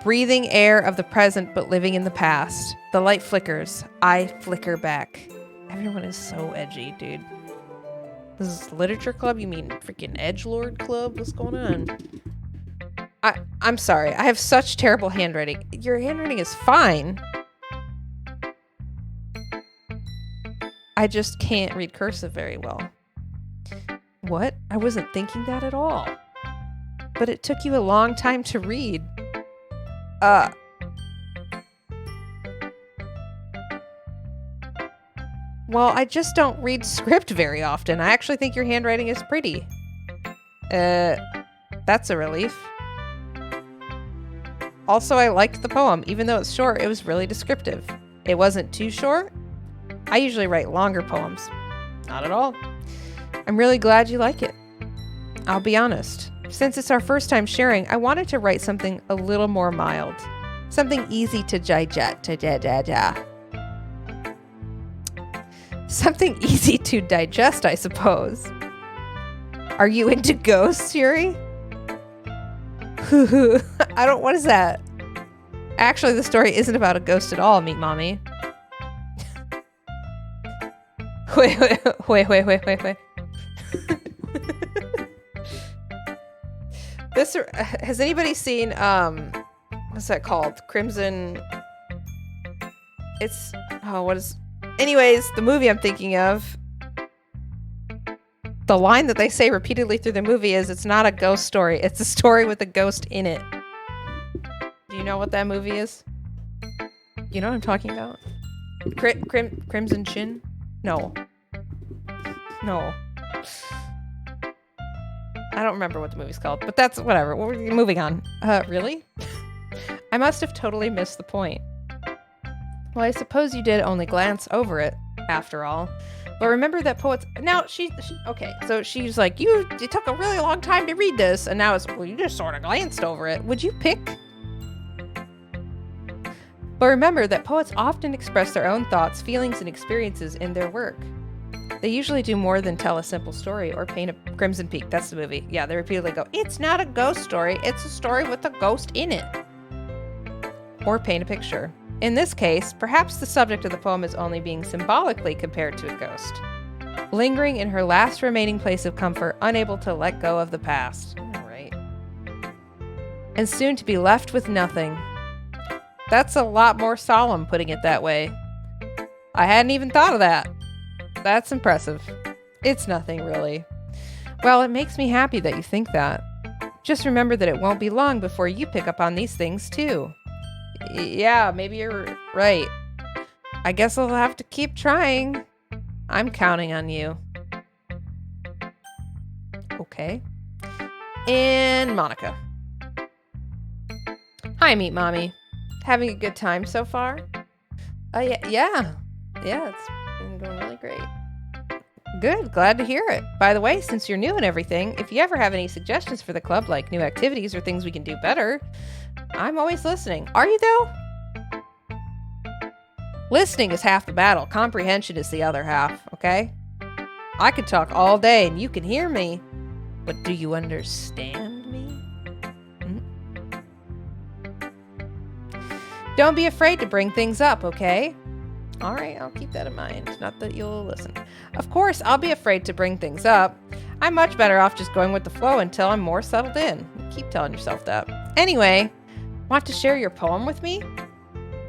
breathing air of the present but living in the past. The light flickers. I flicker back. Everyone is so edgy, dude. This is literature club? You mean freaking edgelord club? What's going on? I'm sorry. I have such terrible handwriting. Your handwriting is fine. I just can't read cursive very well. What? I wasn't thinking that at all. But it took you a long time to read. Well, I just don't read script very often. I actually think your handwriting is pretty. That's a relief. Also, I liked the poem. Even though it's short, it was really descriptive. It wasn't too short. I usually write longer poems. Not at all. I'm really glad you like it. I'll be honest. Since it's our first time sharing, I wanted to write something a little more mild. Something easy to digest. Something easy to digest, I suppose. Are you into ghosts, Yuri? What is that? Actually, the story isn't about a ghost at all, Meat Mommy. Wait. This, has anybody seen, what's that called? Crimson, anyways, the movie I'm thinking of, the line that they say repeatedly through the movie is, it's not a ghost story, it's a story with a ghost in it. Do you know what that movie is? You know what I'm talking about? Crimson Chin? No. I don't remember what the movie's called, but that's whatever. We're moving on. Really? I must have totally missed the point. Well, I suppose you did only glance over it, after all. But remember that poets... Now, okay, so she's like, it took a really long time to read this, and now it's, well, you just sort of glanced over it. Would you pick? But remember that poets often express their own thoughts, feelings, and experiences in their work. They usually do more than tell a simple story or paint a Crimson Peak. That's the movie. Yeah, they repeatedly go, it's not a ghost story, it's a story with a ghost in it. Or paint a picture. In this case, perhaps the subject of the poem is only being symbolically compared to a ghost. Lingering in her last remaining place of comfort, unable to let go of the past. All right. And soon to be left with nothing. That's a lot more solemn, putting it that way. I hadn't even thought of that. That's impressive. It's nothing, really. Well, it makes me happy that you think that. Just remember that it won't be long before you pick up on these things, too. Yeah, maybe you're right. I guess I'll have to keep trying. I'm counting on you. Okay. And Monica. Hi, Meat Mommy. Having a good time so far? Yeah, it's been going really great. Good, glad to hear it. By the way, since you're new and everything, if you ever have any suggestions for the club, like new activities or things we can do better, I'm always listening. Are you, though? Listening is half the battle. Comprehension is the other half, okay? I could talk all day and you can hear me, but do you understand me? Don't be afraid to bring things up, okay? All right, I'll keep that in mind. Not that you'll listen. Of course, I'll be afraid to bring things up. I'm much better off just going with the flow until I'm more settled in. Keep telling yourself that. Anyway, want to share your poem with me?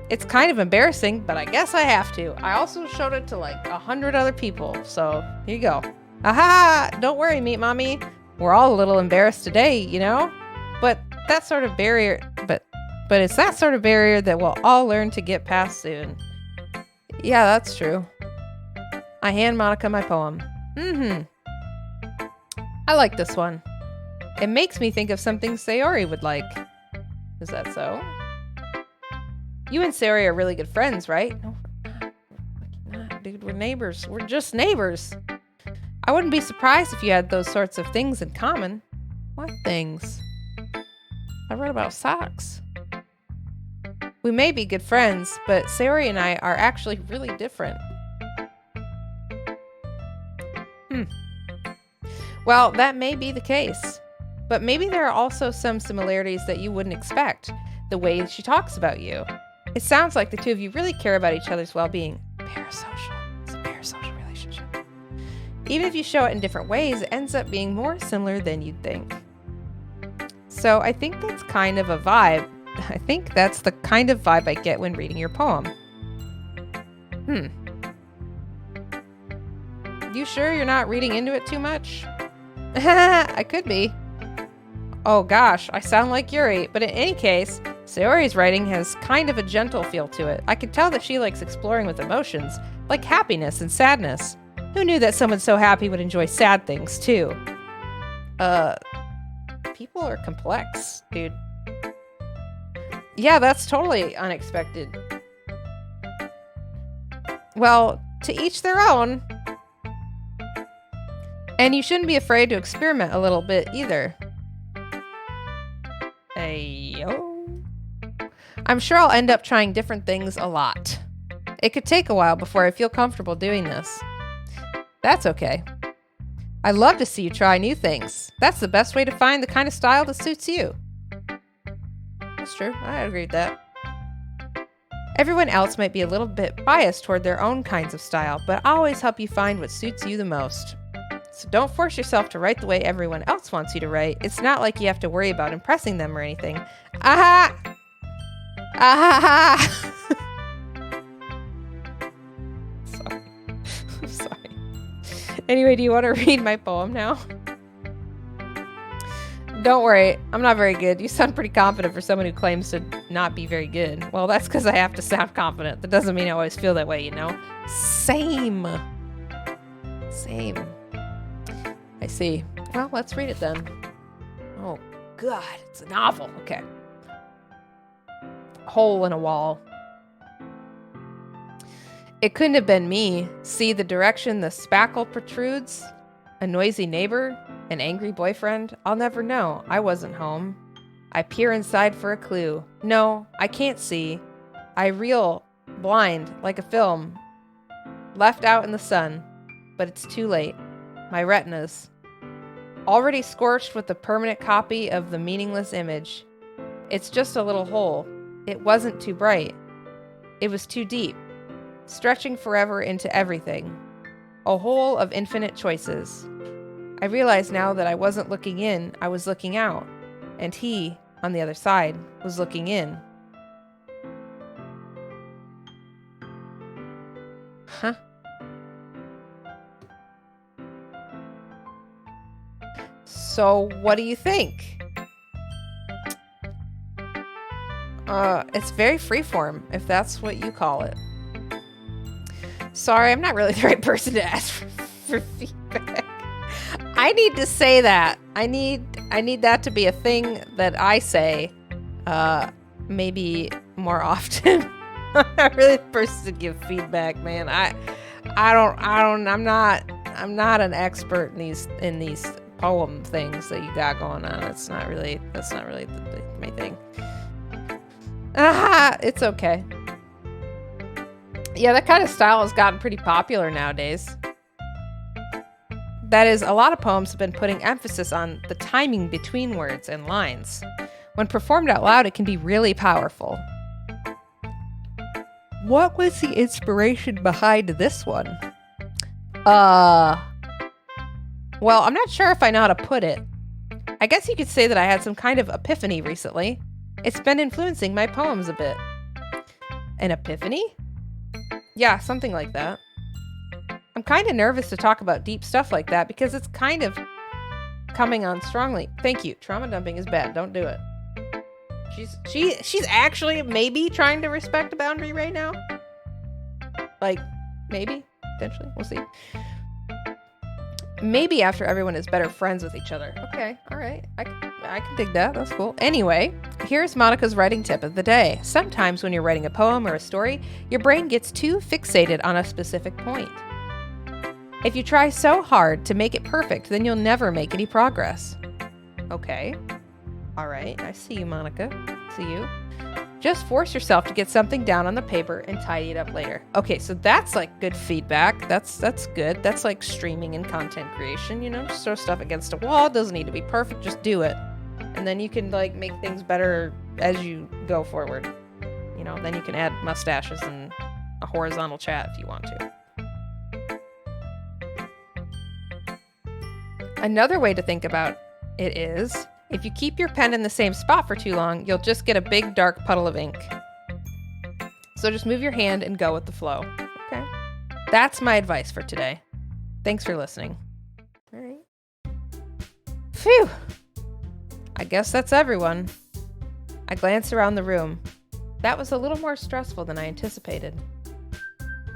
It's kind of embarrassing, but I guess I have to. I also showed it to like 100 other people, so here you go. Aha! Don't worry, Meat Mommy. We're all a little embarrassed today, you know? But that sort of barrier, but it's that sort of barrier that we'll all learn to get past soon. Yeah, that's true. I hand Monica my poem. I like this one. It makes me think of something Sayori would like. Is that so? You and Sayori are really good friends, right? No, we're not. Dude, we're neighbors. We're just neighbors. I wouldn't be surprised if you had those sorts of things in common. What things? I read about socks. We may be good friends, but Sayori and I are actually really different. Well, that may be the case. But maybe there are also some similarities that you wouldn't expect. The way she talks about you. It sounds like the two of you really care about each other's well-being. Parasocial. It's a parasocial relationship. Even if you show it in different ways, it ends up being more similar than you'd think. So I think that's kind of a vibe. I think that's the kind of vibe I get when reading your poem. You sure you're not reading into it too much? I could be. Oh gosh, I sound like Yuri, but in any case, Sayori's writing has kind of a gentle feel to it. I could tell that she likes exploring with emotions, like happiness and sadness. Who knew that someone so happy would enjoy sad things too? People are complex, dude. Yeah, that's totally unexpected. Well, to each their own. And you shouldn't be afraid to experiment a little bit either. Ayo. I'm sure I'll end up trying different things a lot. It could take a while before I feel comfortable doing this. That's okay. I love to see you try new things. That's the best way to find the kind of style that suits you. That's true. I agree with that. Everyone else might be a little bit biased toward their own kinds of style, but I'll always help you find what suits you the most. So don't force yourself to write the way everyone else wants you to write. It's not like you have to worry about impressing them or anything. Aha! Aha! Sorry. I'm sorry. Anyway, do you want to read my poem now? Don't worry, I'm not very good. You sound pretty confident for someone who claims to not be very good. Well, that's because I have to sound confident. That doesn't mean I always feel that way, you know? Same. I see. Well, let's read it then. Oh, God, it's a novel. Okay. Hole in a wall. It couldn't have been me. See the direction the spackle protrudes? A noisy neighbor? An angry boyfriend? I'll never know. I wasn't home. I peer inside for a clue. No, I can't see. I reel, blind, like a film. Left out in the sun. But it's too late. My retinas. Already scorched with a permanent copy of the meaningless image. It's just a little hole. It wasn't too bright. It was too deep. Stretching forever into everything. A hole of infinite choices. I realize now that I wasn't looking in, I was looking out. And he, on the other side, was looking in. Huh? So, what do you think? It's very freeform, if that's what you call it. Sorry, I'm not really the right person to ask for feedback. I need to say that. I need that to be a thing that I say, maybe more often. I'm not really the person to give feedback, man. I'm not an expert in these poem things that you got going on. That's not really my thing. It's okay. Yeah, that kind of style has gotten pretty popular nowadays. That is, a lot of poems have been putting emphasis on the timing between words and lines. When performed out loud, it can be really powerful. What was the inspiration behind this one? Well, I'm not sure if I know how to put it. I guess you could say that I had some kind of epiphany recently. It's been influencing my poems a bit. An epiphany? Yeah, something like that. I'm kind of nervous to talk about deep stuff like that because it's kind of coming on strongly. Thank you. Trauma dumping is bad. Don't do it. She's actually maybe trying to respect a boundary right now. Like, maybe, potentially. We'll see. Maybe after everyone is better friends with each other. Okay, all right. I can dig that. That's cool. Anyway, here's Monica's writing tip of the day. Sometimes when you're writing a poem or a story, your brain gets too fixated on a specific point. If you try so hard to make it perfect, then you'll never make any progress. Okay. All right. I see you, Monica. See you. Just force yourself to get something down on the paper and tidy it up later. Okay, so that's like good feedback. That's good. That's like streaming and content creation, you know? Just throw stuff against a wall. It doesn't need to be perfect. Just do it. And then you can like make things better as you go forward. You know, then you can add mustaches and a horizontal chat if you want to. Another way to think about it is, if you keep your pen in the same spot for too long, you'll just get a big dark puddle of ink. So just move your hand and go with the flow. Okay. That's my advice for today. Thanks for listening. All right. Phew. I guess that's everyone. I glanced around the room. That was a little more stressful than I anticipated.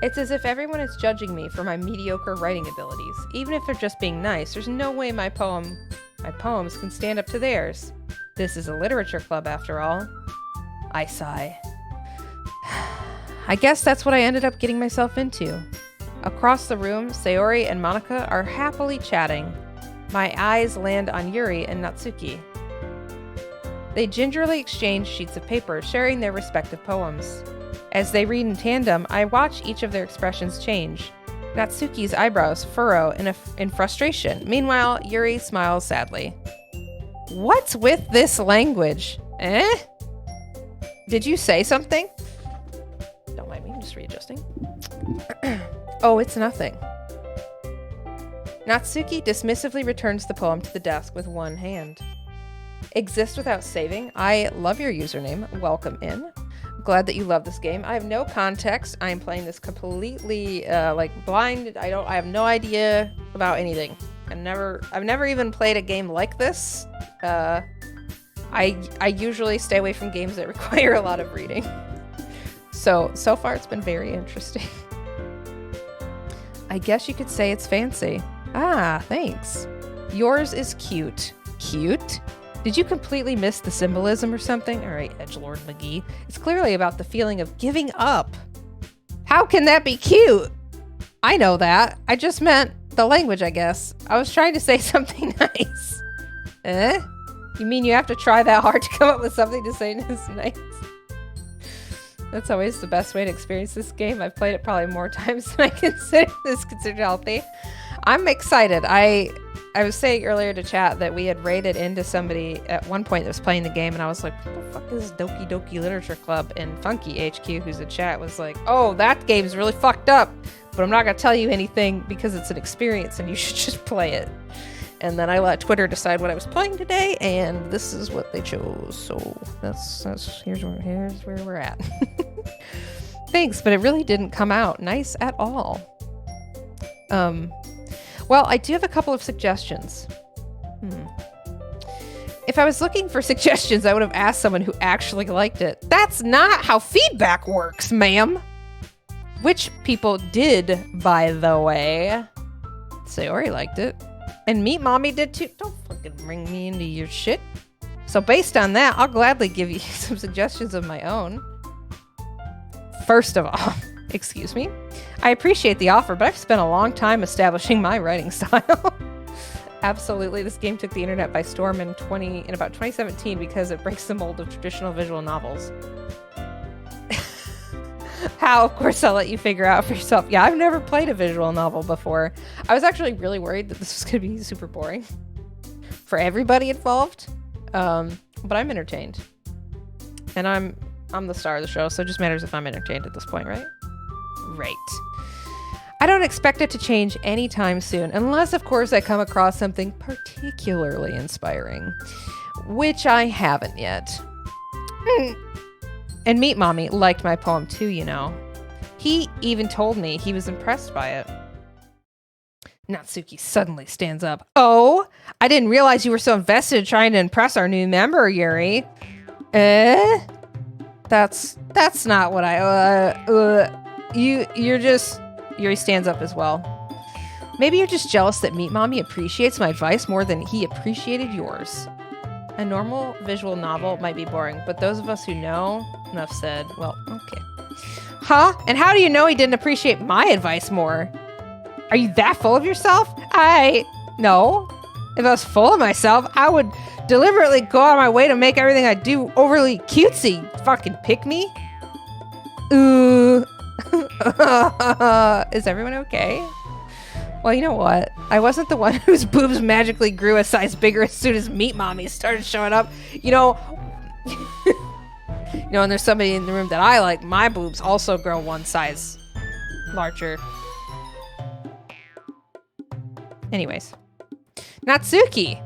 It's as if everyone is judging me for my mediocre writing abilities. Even if they're just being nice, there's no way my poems can stand up to theirs. This is a literature club, after all. I sigh. I guess that's what I ended up getting myself into. Across the room, Sayori and Monica are happily chatting. My eyes land on Yuri and Natsuki. They gingerly exchange sheets of paper, sharing their respective poems. As they read in tandem, I watch each of their expressions change. Natsuki's eyebrows furrow in frustration. Meanwhile, Yuri smiles sadly. What's with this language? Eh? Did you say something? Don't mind me, I'm just readjusting. Oh, it's nothing. Natsuki dismissively returns the poem to the desk with one hand. Exist without saving. I love your username. Welcome in. Glad that you love this game. I have no context. I am playing this completely blind. I have no idea about anything. I've never even played a game like this. I usually stay away from games that require a lot of reading. So far it's been very interesting. I guess you could say it's fancy. Ah, thanks. Yours is cute. Cute? Did you completely miss the symbolism or something? All right, Edgelord McGee. It's clearly about the feeling of giving up. How can that be cute? I know that. I just meant the language, I guess. I was trying to say something nice. Eh? You mean you have to try that hard to come up with something to say that's nice? That's always the best way to experience this game. I've played it probably more times than I consider this considered healthy. I'm excited. I was saying earlier to chat that we had raided into somebody at one point that was playing the game, and I was like, what the fuck is Doki Doki Literature Club? And Funky HQ, who's in chat, was like, oh, that game's really fucked up, but I'm not going to tell you anything because it's an experience and you should just play it. And then I let Twitter decide what I was playing today, and this is what they chose. So here's where we're at. Thanks, but it really didn't come out nice at all. Well, I do have a couple of suggestions. If I was looking for suggestions, I would have asked someone who actually liked it. That's not how feedback works, ma'am. Which people did, by the way. Sayori liked it. And Meat Mommy did too. Don't fucking bring me into your shit. So based on that, I'll gladly give you some suggestions of my own. First of all, excuse me. I appreciate the offer, but I've spent a long time establishing my writing style. Absolutely, this game took the internet by storm in about 2017 because it breaks the mold of traditional visual novels. How? Of course, I'll let you figure out for yourself. Yeah, I've never played a visual novel before. I was actually really worried that this was going to be super boring for everybody involved, but I'm entertained. And I'm the star of the show, so it just matters if I'm entertained at this point, right? Right. I don't expect it to change anytime soon, unless, of course, I come across something particularly inspiring, which I haven't yet. And Meat Mommy liked my poem too, you know. He even told me he was impressed by it. Natsuki suddenly stands up. Oh, I didn't realize you were so invested in trying to impress our new member, Yuri. That's not what you're just... Yuri stands up as well. Maybe you're just jealous that Meat Mommy appreciates my advice more than he appreciated yours. A normal visual novel might be boring, but those of us who know, enough said, well, okay. Huh? And how do you know he didn't appreciate my advice more? Are you that full of yourself? No. If I was full of myself, I would deliberately go out of my way to make everything I do overly cutesy. Fucking pick me? Ooh. Is everyone okay? Well, you know what? I wasn't the one whose boobs magically grew a size bigger as soon as Meat Mommy started showing up. You know, and there's somebody in the room that I like. My boobs also grow one size larger. Anyways. Natsuki.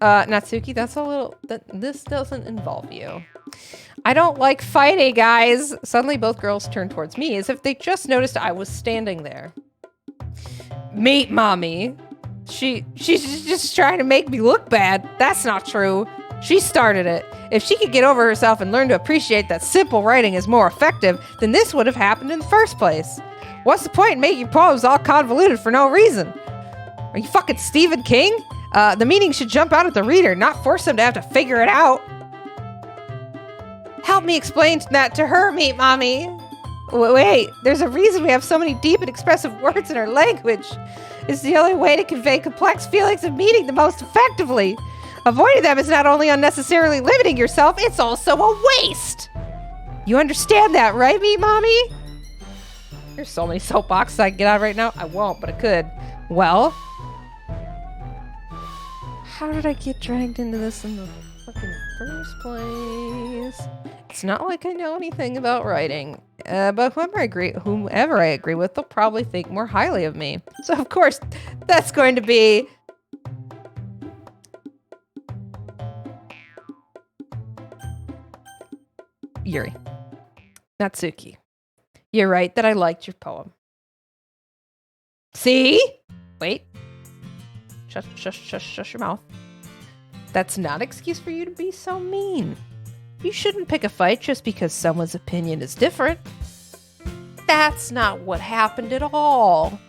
Natsuki, that's a little... This doesn't involve you. I don't like fighting, guys. Suddenly, both girls turned towards me as if they just noticed I was standing there. Meat Mommy. She's just trying to make me look bad. That's not true. She started it. If she could get over herself and learn to appreciate that simple writing is more effective, then this would have happened in the first place. What's the point in making poems all convoluted for no reason? Are you fucking Stephen King? The meaning should jump out at the reader, not force them to have to figure it out. Help me explain that to her, Meat Mommy. Wait, there's a reason we have so many deep and expressive words in our language. It's the only way to convey complex feelings of meaning the most effectively. Avoiding them is not only unnecessarily limiting yourself, it's also a waste. You understand that, right, Meat Mommy? There's so many soapboxes I can get out right now. I won't, but I could. Well, how did I get dragged into this in the fucking first place? It's not like I know anything about writing, but whoever I agree with, they'll probably think more highly of me. So of course, that's going to be Yuri. Natsuki. You're right that I liked your poem. See? Wait. Shush your mouth. That's not an excuse for you to be so mean. You shouldn't pick a fight just because someone's opinion is different. That's not what happened at all.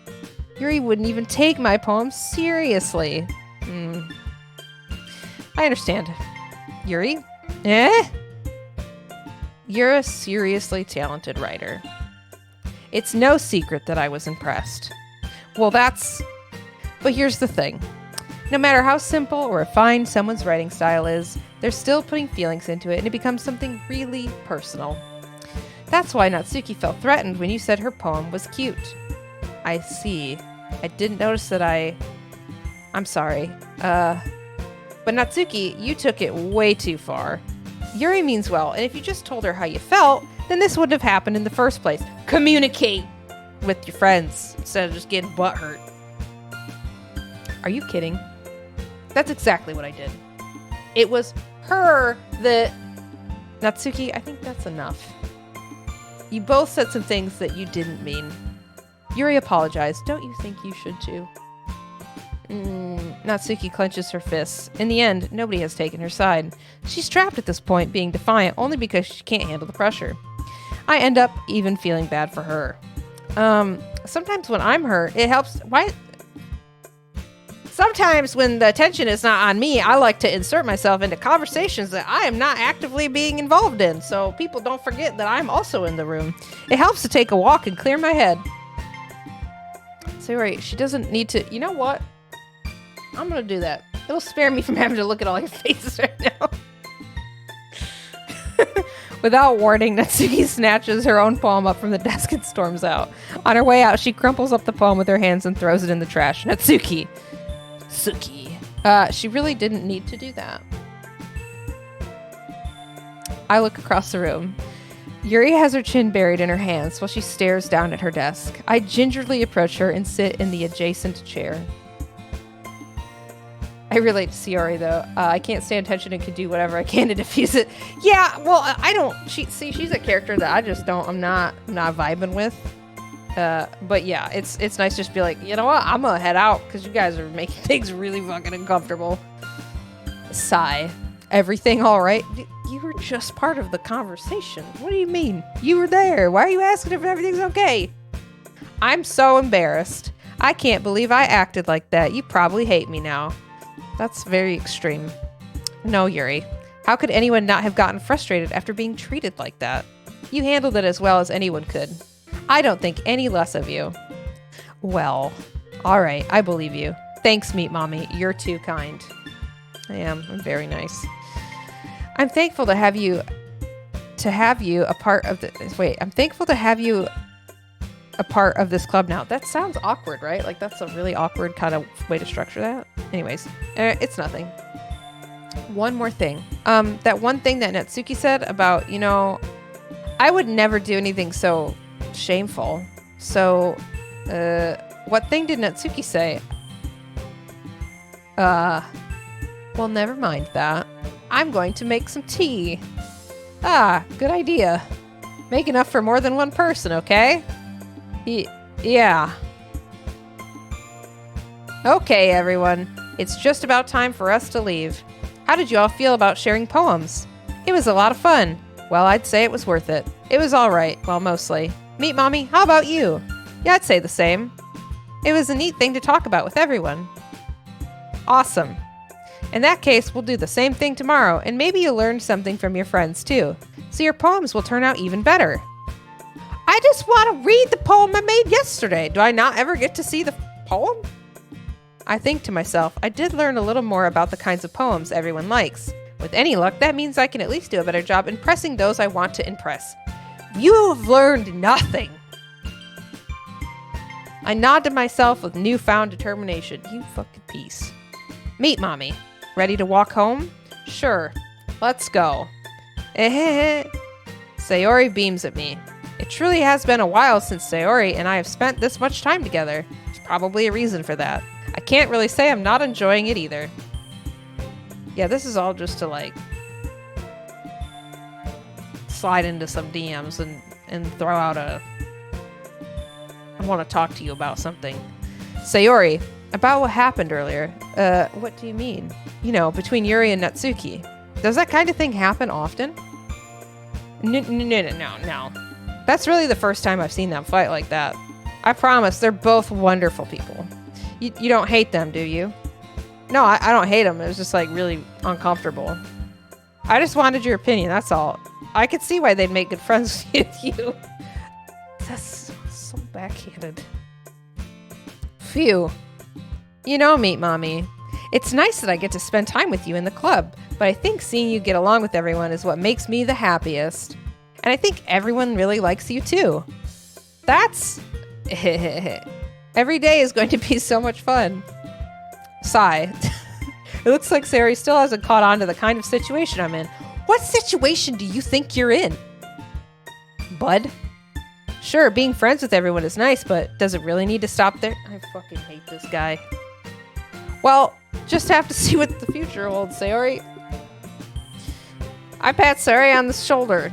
Yuri wouldn't even take my poem seriously. I understand. Yuri? You're a seriously talented writer. It's no secret that I was impressed. Well, but here's the thing. No matter how simple or refined someone's writing style is, they're still putting feelings into it and it becomes something really personal. That's why Natsuki felt threatened when you said her poem was cute. I see. I didn't notice that I'm sorry. But Natsuki, you took it way too far. Yuri means well, and if you just told her how you felt, then this wouldn't have happened in the first place. Communicate with your friends instead of just getting butthurt. Are you kidding? That's exactly what I did. It was her that... Natsuki, I think that's enough. You both said some things that you didn't mean. Yuri apologized. Don't you think you should too? Natsuki clenches her fists. In the end, nobody has taken her side. She's trapped at this point, being defiant only because she can't handle the pressure. I end up even feeling bad for her. Sometimes when I'm hurt, it helps... Sometimes when the attention is not on me, I like to insert myself into conversations that I am not actively being involved in, so people don't forget that I'm also in the room. It helps to take a walk and clear my head. So right, she doesn't need to... You know what? I'm gonna do that. It'll spare me from having to look at all your faces right now. Without warning, Natsuki snatches her own poem up from the desk and storms out. On her way out, she crumples up the poem with her hands and throws it in the trash. Natsuki. She really didn't need to do that. I look across the room. Yuri has her chin buried in her hands while she stares down at her desk. I gingerly approach her and sit in the adjacent chair. I relate to Sayori though. I can't stand tension and can do whatever I can to diffuse it. Yeah, well, I don't. She's a character that I just don't. I'm not vibing with. But yeah, it's nice just to be like, you know what? I'm gonna head out because you guys are making things really fucking uncomfortable. Sigh. Everything all right? You were just part of the conversation. What do you mean? You were there. Why are you asking if everything's okay? I'm so embarrassed. I can't believe I acted like that. You probably hate me now. That's very extreme. No, Yuri. How could anyone not have gotten frustrated after being treated like that? You handled it as well as anyone could. I don't think any less of you. Well, all right, I believe you. Thanks, Meat Mommy. You're too kind. I am. I'm very nice. I'm thankful to have you a part of the. Wait, I'm thankful to have you a part of this club now. That sounds awkward, right? Like that's a really awkward kind of way to structure that. Anyways, it's nothing. One more thing. That one thing that Natsuki said about, I would never do anything so shameful. So, what thing did Natsuki say? Well, never mind that. I'm going to make some tea. Ah, good idea. Make enough for more than one person, okay? Yeah. Okay, everyone. It's just about time for us to leave. How did you all feel about sharing poems? It was a lot of fun. Well, I'd say it was worth it. It was all right. Well, mostly. Meat Mommy, how about you? Yeah, I'd say the same. It was a neat thing to talk about with everyone. Awesome. In that case, we'll do the same thing tomorrow, and maybe you'll learn something from your friends, too. So your poems will turn out even better. I just want to read the poem I made yesterday. Do I not ever get to see the poem? I think to myself, I did learn a little more about the kinds of poems everyone likes. With any luck, that means I can at least do a better job impressing those I want to impress. You have learned nothing. I nod to myself with newfound determination. You fucking piece. Meat Mommy. Ready to walk home? Sure. Let's go. Sayori beams at me. It truly has been a while since Sayori and I have spent this much time together. There's probably a reason for that. I can't really say I'm not enjoying it either. Yeah, this is all just to like slide into some DMs and throw out a I want to talk to you about something. Sayori, about what happened earlier. What do you mean? Between Yuri and Natsuki. Does that kind of thing happen often? No. That's really the first time I've seen them fight like that. I promise, they're both wonderful people. You don't hate them, do you? No, I don't hate them. It was just like really uncomfortable. I just wanted your opinion, that's all. I could see why they'd make good friends with you. That's so backhanded. Phew. Meat Mommy. It's nice that I get to spend time with you in the club, but I think seeing you get along with everyone is what makes me the happiest. And I think everyone really likes you too. That's... Every day is going to be so much fun. Sigh. It looks like Sayori still hasn't caught on to the kind of situation I'm in. What situation do you think you're in? Bud? Sure, being friends with everyone is nice, but does it really need to stop there? I fucking hate this guy. Well, just have to see what the future holds, Sayori. I pat Sayori on the shoulder.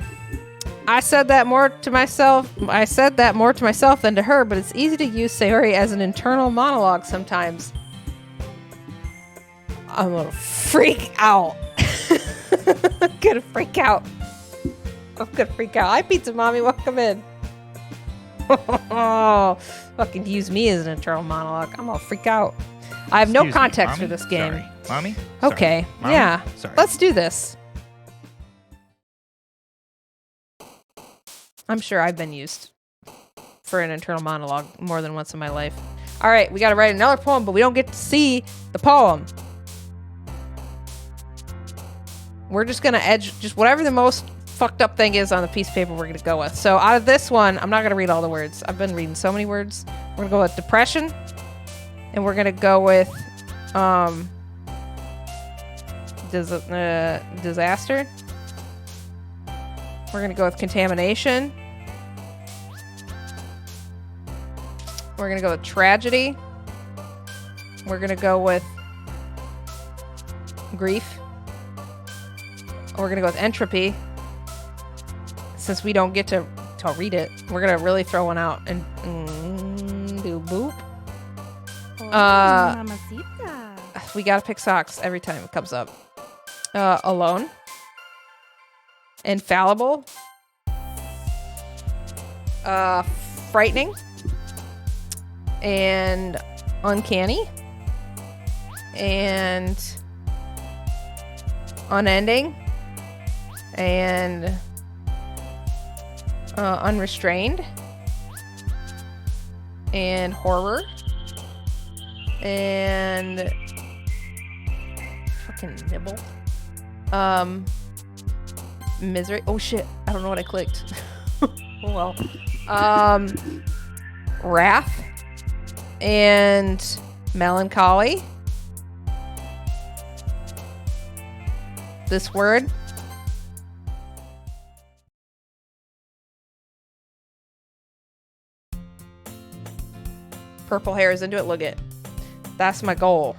I said that more to myself than to her, but it's easy to use Sayori as an internal monologue sometimes. I'm gonna freak out. I'm gonna freak out. Hi, Pizza Mommy, welcome in. Fucking use me as an internal monologue. I'm gonna freak out. I have no context for this game. Sorry. Mommy? Okay, Sorry. Mommy? yeah. Sorry. Let's do this. I'm sure I've been used for an internal monologue more than once in my life. All right, we got to write another poem, but we don't get to see the poem. We're just going to edge just whatever the most fucked up thing is on the piece of paper we're going to go with. So out of this one, I'm not going to read all the words. I've been reading so many words. We're going to go with depression. And we're going to go with disaster. We're gonna go with contamination. We're gonna go with tragedy. We're gonna go with grief. We're gonna go with entropy. Since we don't get to read it, we're gonna really throw one out and do boop. Mamacita. We gotta pick socks every time it comes up. Alone. Infallible. Frightening. And uncanny. And unending. And unrestrained. And horror. And fucking nibble. Misery. Oh shit, I don't know what I clicked. Oh well. Wrath. And melancholy. This word. Purple hair is into it. Look it. That's my goal.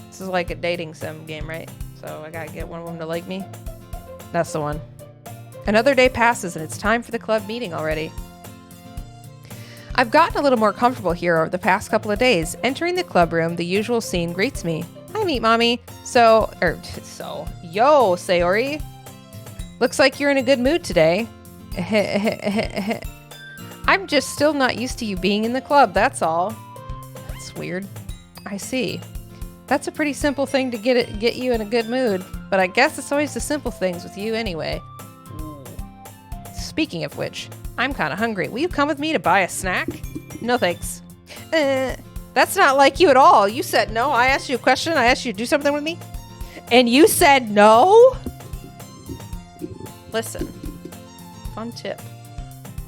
This is like a dating sim game, right? So I gotta get one of them to like me. That's the one. Another day passes and it's time for the club meeting already. I've gotten a little more comfortable here over the past couple of days. Entering the club room, the usual scene greets me. Hi, Meat Mommy. Yo, Sayori. Looks like you're in a good mood today. I'm just still not used to you being in the club, that's all. That's weird. I see. That's a pretty simple thing to get you in a good mood, but I guess it's always the simple things with you anyway. Speaking of which, I'm kind of hungry. Will you come with me to buy a snack? No thanks. That's not like you at all. You said no. I asked you a question. I asked you to do something with me. And you said no? Listen. Fun tip.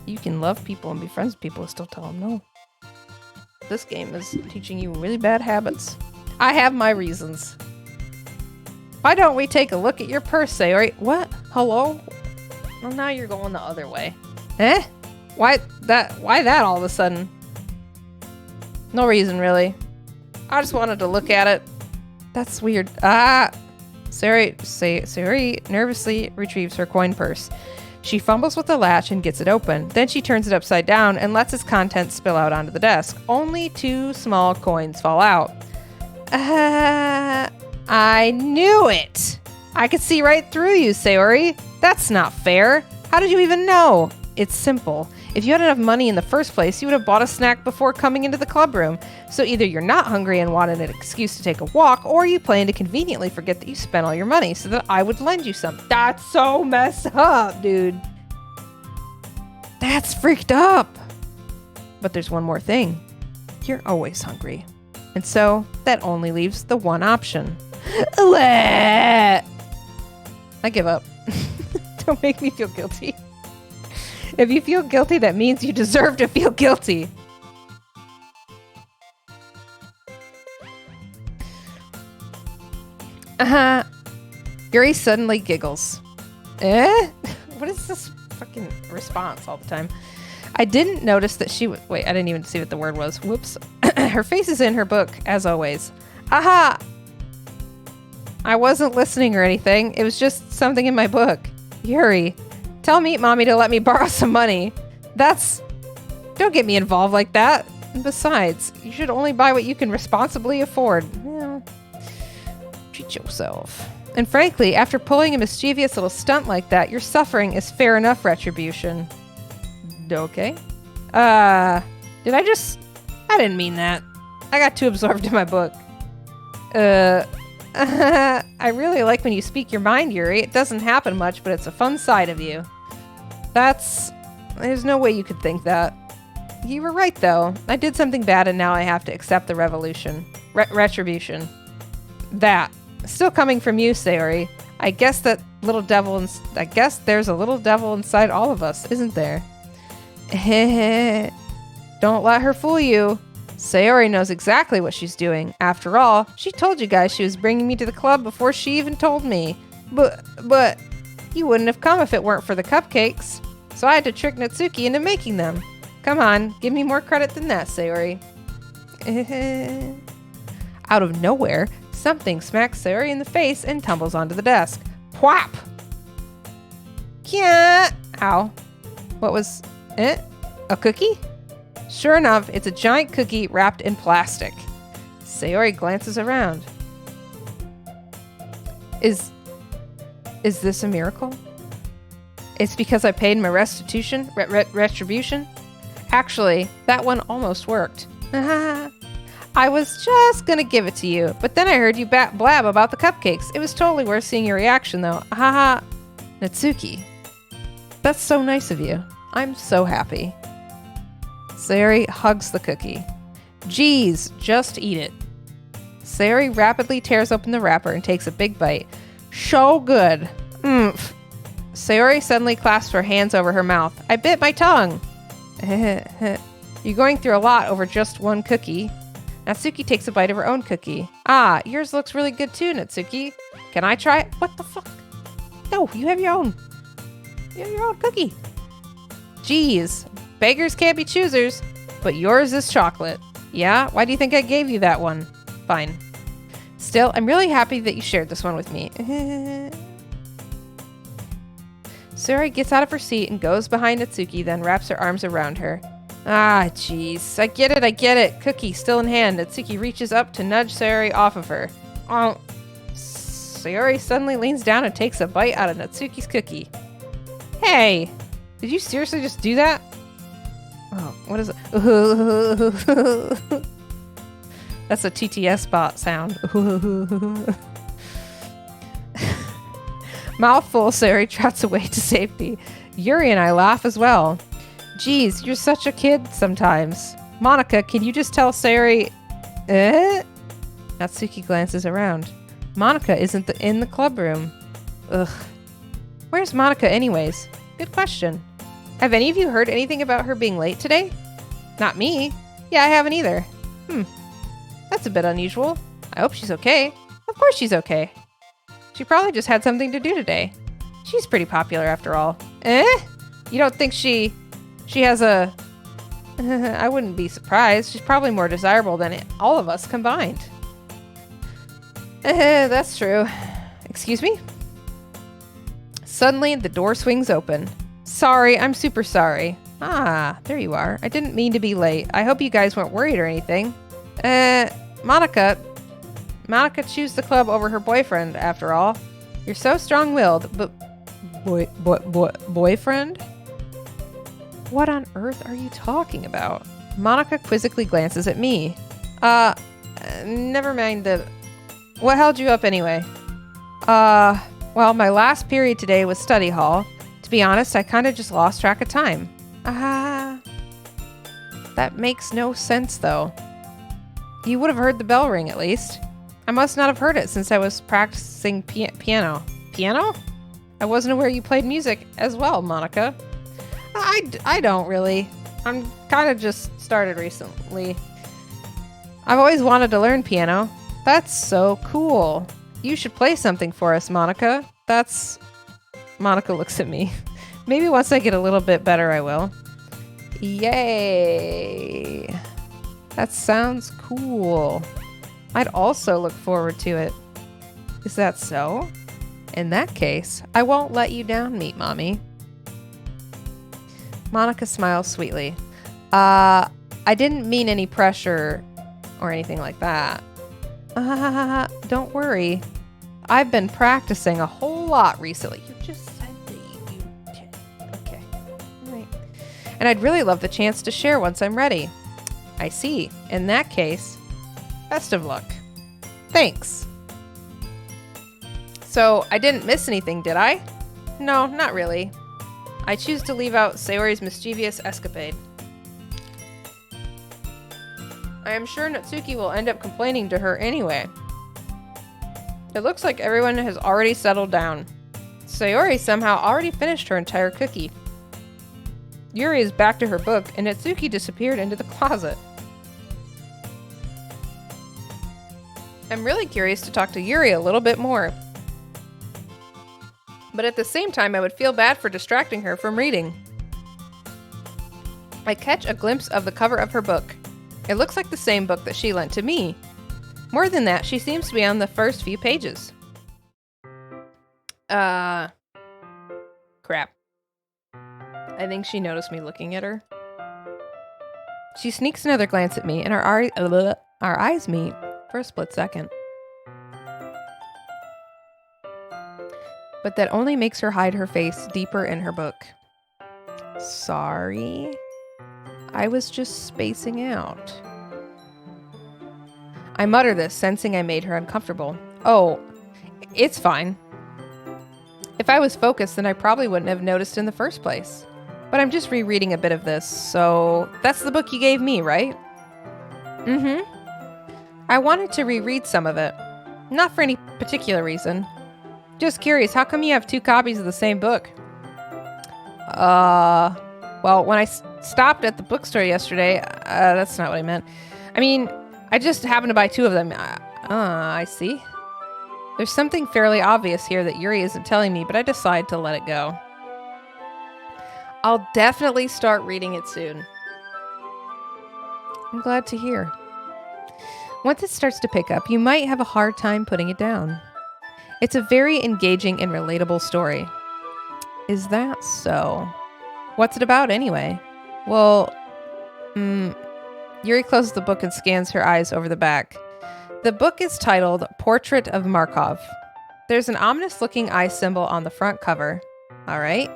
You can love people and be friends with people and still tell them no. This game is teaching you really bad habits. I have my reasons. Why don't we take a look at your purse, Sayori? What? Hello? Well, now you're going the other way. Eh? Why that all of a sudden? No reason, really. I just wanted to look at it. That's weird. Sayori nervously retrieves her coin purse. She fumbles with the latch and gets it open. Then she turns it upside down and lets its contents spill out onto the desk. Only 2 small coins fall out. I knew it! I could see right through you, Sayori. That's not fair. How did you even know? It's simple. If you had enough money in the first place, you would have bought a snack before coming into the club room. So either you're not hungry and wanted an excuse to take a walk, or you plan to conveniently forget that you spent all your money so that I would lend you some. That's so messed up, dude. That's freaked up. But there's one more thing. You're always hungry. And so that only leaves the one option. I give up. Don't make me feel guilty. If you feel guilty, that means you deserve to feel guilty. Yuri suddenly giggles. What is this fucking response all the time? I didn't notice that she wait, I didn't even see what the word was. Whoops. Her face is in her book, as always. Aha! I wasn't listening or anything. It was just something in my book. Yuri, tell Meat Mommy to let me borrow some money. Don't get me involved like that. And besides, you should only buy what you can responsibly afford. Well, treat yourself. And frankly, after pulling a mischievous little stunt like that, your suffering is fair enough retribution. Okay. I didn't mean that. I got too absorbed in my book. I really like when you speak your mind, Yuri. It doesn't happen much, but it's a fun side of you. There's no way you could think that. You were right, though. I did something bad, and now I have to accept the retribution. That. Still coming from you, Sayori. I guess there's a little devil inside all of us, isn't there? Don't let her fool you. Sayori knows exactly what she's doing. After all, she told you guys she was bringing me to the club before she even told me. But You wouldn't have come if it weren't for the cupcakes. So I had to trick Natsuki into making them. Come on, give me more credit than that, Sayori. Out of nowhere, something smacks Sayori in the face and tumbles onto the desk. Pwap! Yeah. Ow. What was it? A cookie? Sure enough, it's a giant cookie wrapped in plastic. Sayori glances around. Is this a miracle? It's because I paid my restitution? Retribution? Actually, that one almost worked. I was just gonna give it to you, but then I heard you blab about the cupcakes. It was totally worth seeing your reaction, though. Haha. Natsuki. That's so nice of you. I'm so happy. Sayori hugs the cookie. Geez, just eat it. Sayori rapidly tears open the wrapper and takes a big bite. So good. Oomph. Sayori suddenly clasps her hands over her mouth. I bit my tongue. You're going through a lot over just one cookie. Natsuki takes a bite of her own cookie. Ah, yours looks really good too, Natsuki. Can I try it? What the fuck? No, you have your own. You have your own cookie. Jeez, beggars can't be choosers, but yours is chocolate. Yeah? Why do you think I gave you that one? Fine. Still, I'm really happy that you shared this one with me. Sayori gets out of her seat and goes behind Natsuki, then wraps her arms around her. Ah, jeez. I get it. Cookie still in hand. Natsuki reaches up to nudge Sayori off of her. Oh. Sayori suddenly leans down and takes a bite out of Natsuki's cookie. Hey! Did you seriously just do that? Oh, what is it? That's a TTS bot sound. Mouthful, Sayori trots away to safety. Yuri and I laugh as well. Geez, you're such a kid sometimes. Monica, can you just tell Sayori... Natsuki glances around. Monica isn't in the club room. Ugh. Where's Monica anyways? Good question. Have any of you heard anything about her being late today? Not me. Yeah, I haven't either. That's a bit unusual. I hope she's okay. Of course she's okay. She probably just had something to do today. She's pretty popular after all. You don't think she has a... I wouldn't be surprised. She's probably more desirable than all of us combined. That's true. Excuse me? Suddenly, the door swings open. Sorry, I'm super sorry. Ah, there you are. I didn't mean to be late. I hope you guys weren't worried or anything. Monica chose the club over her boyfriend, after all. You're so strong-willed, but... Boyfriend? What on earth are you talking about? Monica quizzically glances at me. Never mind the... What held you up anyway? Well, my last period today was study hall. To be honest, I kind of just lost track of time. That makes no sense, though. You would have heard the bell ring, at least. I must not have heard it since I was practicing piano. Piano? I wasn't aware you played music as well, Monica. I don't really. I'm kind of just started recently. I've always wanted to learn piano. That's so cool. You should play something for us, Monica. Monica looks at me. Maybe once I get a little bit better, I will. Yay. That sounds cool. I'd also look forward to it. Is that so? In that case, I won't let you down, Meat Mommy. Monica smiles sweetly. I didn't mean any pressure or anything like that. Don't worry. I've been practicing a whole lot recently. You just said that you did. Okay. All right. And I'd really love the chance to share once I'm ready. I see. In that case, best of luck. Thanks. So, I didn't miss anything, did I? No, not really. I choose to leave out Sayori's mischievous escapade. I am sure Natsuki will end up complaining to her anyway. It looks like everyone has already settled down. Sayori somehow already finished her entire cookie. Yuri is back to her book, and Natsuki disappeared into the closet. I'm really curious to talk to Yuri a little bit more. But at the same time, I would feel bad for distracting her from reading. I catch a glimpse of the cover of her book. It looks like the same book that she lent to me. More than that, she seems to be on the first few pages. Crap. I think she noticed me looking at her. She sneaks another glance at me, and our eyes meet for a split second. But that only makes her hide her face deeper in her book. Sorry. I was just spacing out. I mutter this, sensing I made her uncomfortable. Oh, it's fine. If I was focused, then I probably wouldn't have noticed in the first place. But I'm just rereading a bit of this, so that's the book you gave me, right? Mm-hmm. I wanted to reread some of it. Not for any particular reason. Just curious, how come you have 2 copies of the same book? Well, when I stopped at the bookstore yesterday, that's not what I meant. I mean, I just happened to buy 2 of them. I see. There's something fairly obvious here that Yuri isn't telling me, but I decide to let it go. I'll definitely start reading it soon. I'm glad to hear. Once it starts to pick up, you might have a hard time putting it down. It's a very engaging and relatable story. Is that so? What's it about anyway? Well, Yuri closes the book and scans her eyes over the back. The book is titled Portrait of Markov. There's an ominous-looking eye symbol on the front cover. All right.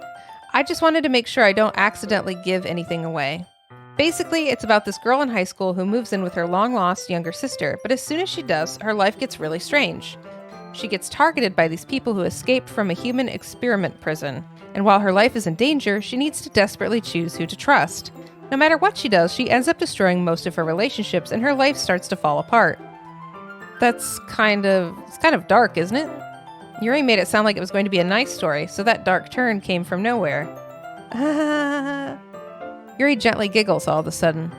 I just wanted to make sure I don't accidentally give anything away. Basically, it's about this girl in high school who moves in with her long-lost younger sister, but as soon as she does, her life gets really strange. She gets targeted by these people who escaped from a human experiment prison, and while her life is in danger, she needs to desperately choose who to trust. No matter what she does, she ends up destroying most of her relationships, and her life starts to fall apart. It's kind of dark, isn't it? Yuri made it sound like it was going to be a nice story, so that dark turn came from nowhere. Yuri gently giggles all of a sudden.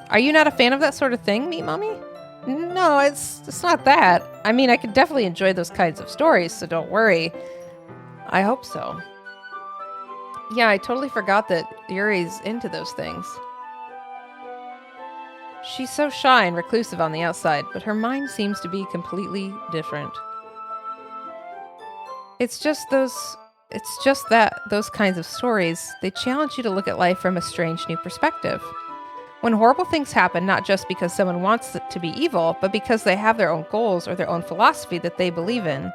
Are you not a fan of that sort of thing, Meat Mommy? No, it's not that. I mean, I could definitely enjoy those kinds of stories, so don't worry. I hope so. Yeah, I totally forgot that Yuri's into those things. She's so shy and reclusive on the outside, but her mind seems to be completely different. It's just that those kinds of stories, they challenge you to look at life from a strange new perspective. When horrible things happen, not just because someone wants it to be evil, but because they have their own goals or their own philosophy that they believe in,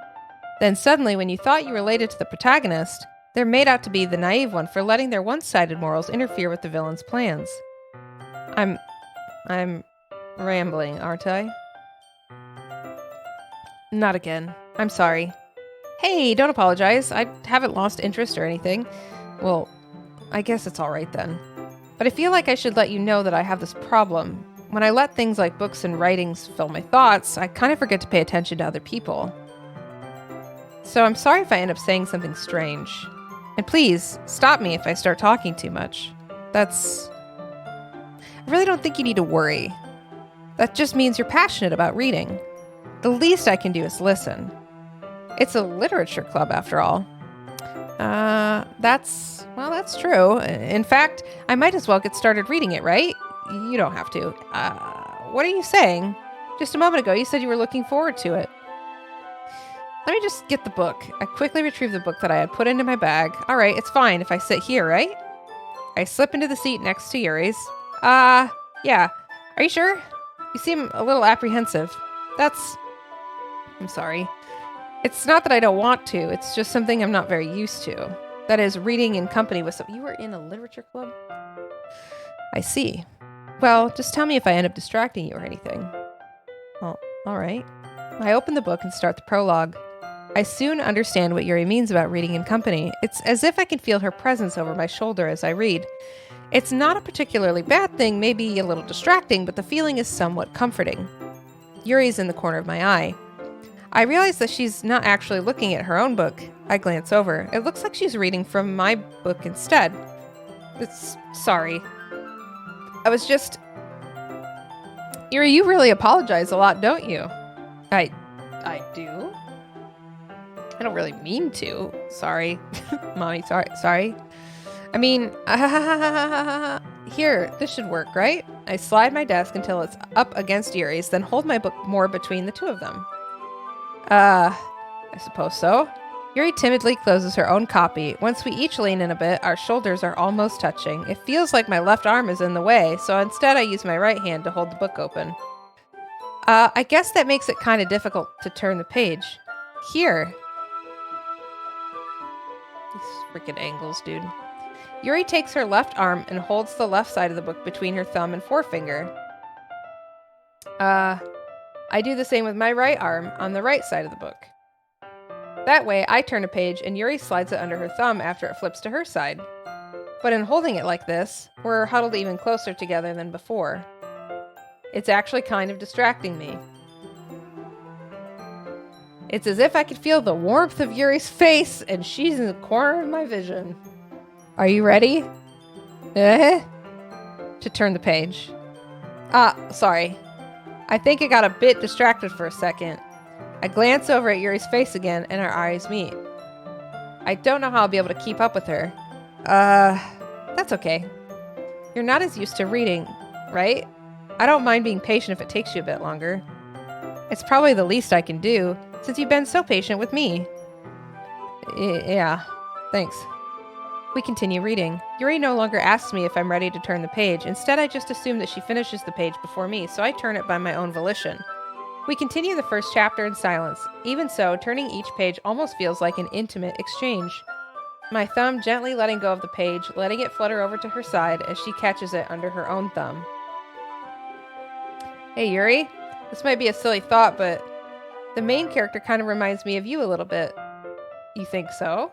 then suddenly when you thought you related to the protagonist, they're made out to be the naive one for letting their one-sided morals interfere with the villain's plans. I'm rambling, aren't I? Not again. I'm sorry. Hey, don't apologize. I haven't lost interest or anything. Well, I guess it's all right then. But I feel like I should let you know that I have this problem. When I let things like books and writings fill my thoughts, I kind of forget to pay attention to other people. So I'm sorry if I end up saying something strange. And please, stop me if I start talking too much. I really don't think you need to worry. That just means you're passionate about reading. The least I can do is listen. It's a literature club, after all. That's true. In fact, I might as well get started reading it, right? You don't have to. What are you saying? Just a moment ago, you said you were looking forward to it. Let me just get the book. I quickly retrieve the book that I had put into my bag. All right, it's fine if I sit here, right? I slip into the seat next to Yuri's. Yeah. Are you sure? You seem a little apprehensive. I'm sorry. It's not that I don't want to, it's just something I'm not very used to. That is, reading in company with some... You were in a literature club? I see. Well, just tell me if I end up distracting you or anything. Well, all right. I open the book and start the prologue. I soon understand what Yuri means about reading in company. It's as if I can feel her presence over my shoulder as I read. It's not a particularly bad thing, maybe a little distracting, but the feeling is somewhat comforting. Yuri's in the corner of my eye. I realize that she's not actually looking at her own book. I glance over. It looks like she's reading from my book instead. Sorry. Yuri, you really apologize a lot, don't you? I do? I don't really mean to. Sorry. Mommy, sorry. I mean, here, this should work, right? I slide my desk until it's up against Yuri's, then hold my book more between the two of them. I suppose so. Yuri timidly closes her own copy. Once we each lean in a bit, our shoulders are almost touching. It feels like my left arm is in the way, so instead I use my right hand to hold the book open. I guess that makes it kind of difficult to turn the page. Here. These freaking angles, dude. Yuri takes her left arm and holds the left side of the book between her thumb and forefinger. I do the same with my right arm on the right side of the book. That way, I turn a page and Yuri slides it under her thumb after it flips to her side. But in holding it like this, we're huddled even closer together than before. It's actually kind of distracting me. It's as if I could feel the warmth of Yuri's face and she's in the corner of my vision. Are you ready? To turn the page. Sorry. I think I got a bit distracted for a second. I glance over at Yuri's face again, and our eyes meet. I don't know how I'll be able to keep up with her. That's okay. You're not as used to reading, right? I don't mind being patient if it takes you a bit longer. It's probably the least I can do, since you've been so patient with me. Yeah, thanks. We continue reading. Yuri no longer asks me if I'm ready to turn the page. Instead, I just assume that she finishes the page before me, so I turn it by my own volition. We continue the first chapter in silence. Even so, turning each page almost feels like an intimate exchange. My thumb gently letting go of the page, letting it flutter over to her side as she catches it under her own thumb. Hey, Yuri. This might be a silly thought, but the main character kind of reminds me of you a little bit. You think so?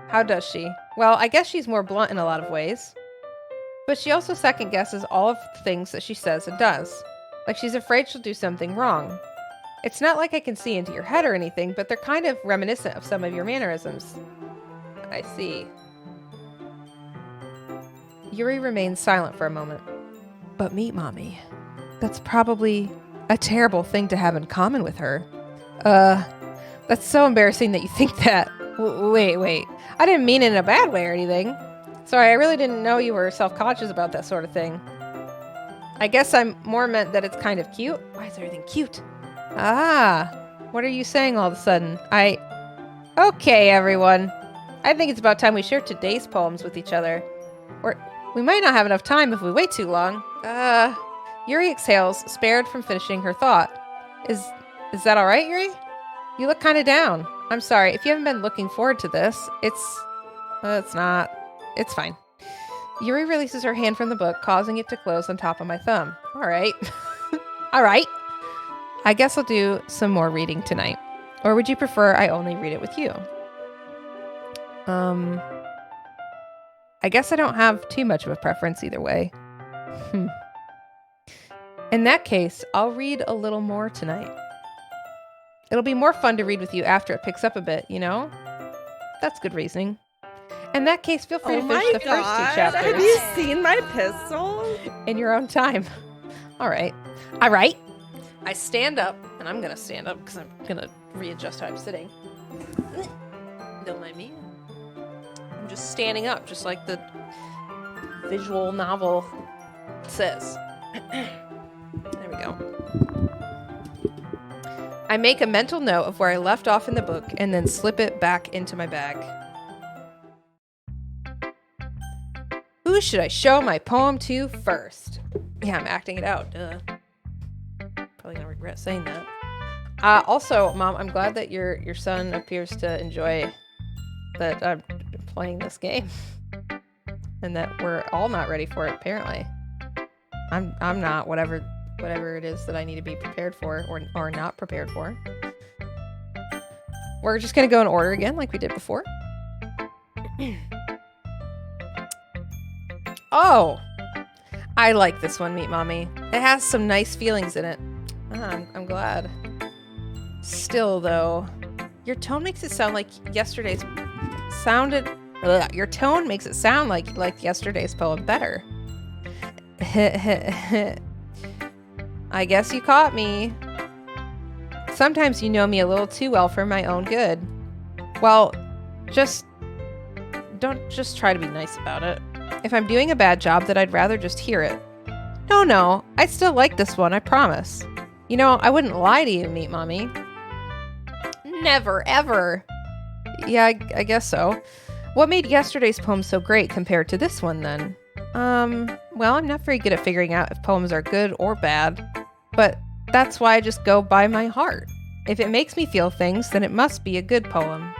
How does she? Well, I guess she's more blunt in a lot of ways. But she also second guesses all of the things that she says and does. Like she's afraid she'll do something wrong. It's not like I can see into your head or anything, but they're kind of reminiscent of some of your mannerisms. I see. Yuri remains silent for a moment. But meet Mommy. That's probably a terrible thing to have in common with her. That's so embarrassing that you think that. Wait. I didn't mean it in a bad way or anything. Sorry, I really didn't know you were self-conscious about that sort of thing. I guess I'm more meant that it's kind of cute. Why is everything cute? What are you saying all of a sudden? Okay, everyone. I think it's about time we share today's poems with each other. Or we might not have enough time if we wait too long. Yuri exhales, spared from finishing her thought. Is that all right, Yuri? You look kind of down. I'm sorry, if you haven't been looking forward to this, it's not. It's fine. Yuri releases her hand from the book, causing it to close on top of my thumb. All right. All right. I guess I'll do some more reading tonight. Or would you prefer I only read it with you? I guess I don't have too much of a preference either way. In that case, I'll read a little more tonight. It'll be more fun to read with you after it picks up a bit, you know? That's good reasoning. In that case, feel free to finish the first two chapters. Have you seen my pistol? In your own time. All right. I stand up, and I'm going to stand up because I'm going to readjust how I'm sitting. Don't mind me. I'm just standing up, just like the visual novel says. There we go. I make a mental note of where I left off in the book and then slip it back into my bag. Who should I show my poem to first? Yeah, I'm acting it out. Duh. Probably gonna regret saying that. Also, Mom, I'm glad that your son appears to enjoy that I'm playing this game, and that we're all not ready for it. Apparently, I'm not. Whatever it is that I need to be prepared for or not prepared for. We're just gonna go in order again, like we did before. Oh, I like this one, Meet Mommy. It has some nice feelings in it. I'm glad. Still, though, your tone makes it sound like yesterday's sounded. Your tone makes it sound like yesterday's poem better. I guess you caught me. Sometimes you know me a little too well for my own good. Well, don't just try to be nice about it. If I'm doing a bad job, then I'd rather just hear it. No, I still like this one, I promise. You know, I wouldn't lie to you, Meat Mommy. Never, ever. Yeah, I guess so. What made yesterday's poem so great compared to this one, then? Well, I'm not very good at figuring out if poems are good or bad, but that's why I just go by my heart. If it makes me feel things, then it must be a good poem.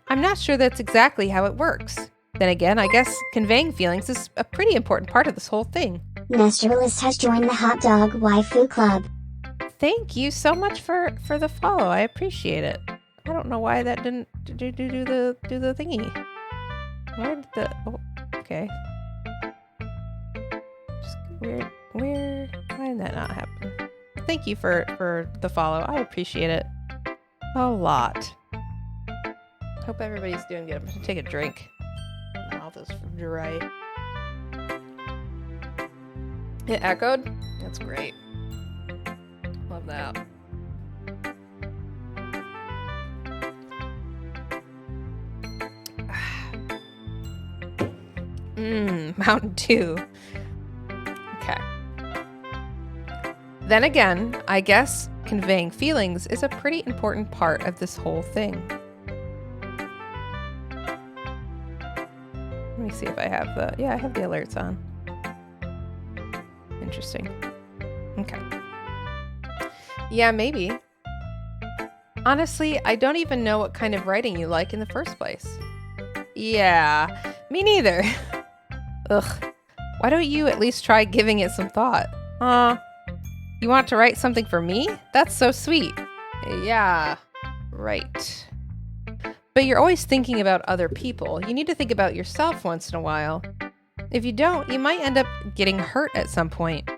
I'm not sure that's exactly how it works. Then again, I guess conveying feelings is a pretty important part of this whole thing. Naturalist has joined the Hot Dog Waifu Club. Thank you so much for the follow. I appreciate it. I don't know why that didn't do the thingy. Where did the... Oh, okay. Just weird. Where... Why did that not happen? Thank you for the follow. I appreciate it a lot. Hope everybody's doing good. I'm gonna take a drink. My mouth is dry. It echoed? That's great. Love that. Mountain Dew. Okay. Then again, I guess conveying feelings is a pretty important part of this whole thing. Let me see if I have the... Yeah, I have the alerts on. Interesting. Okay. Yeah, maybe. Honestly, I don't even know what kind of writing you like in the first place. Yeah, me neither. Ugh. Why don't you at least try giving it some thought? You want to write something for me? That's so sweet. Yeah, right. But you're always thinking about other people. You need to think about yourself once in a while. If you don't, you might end up getting hurt at some point.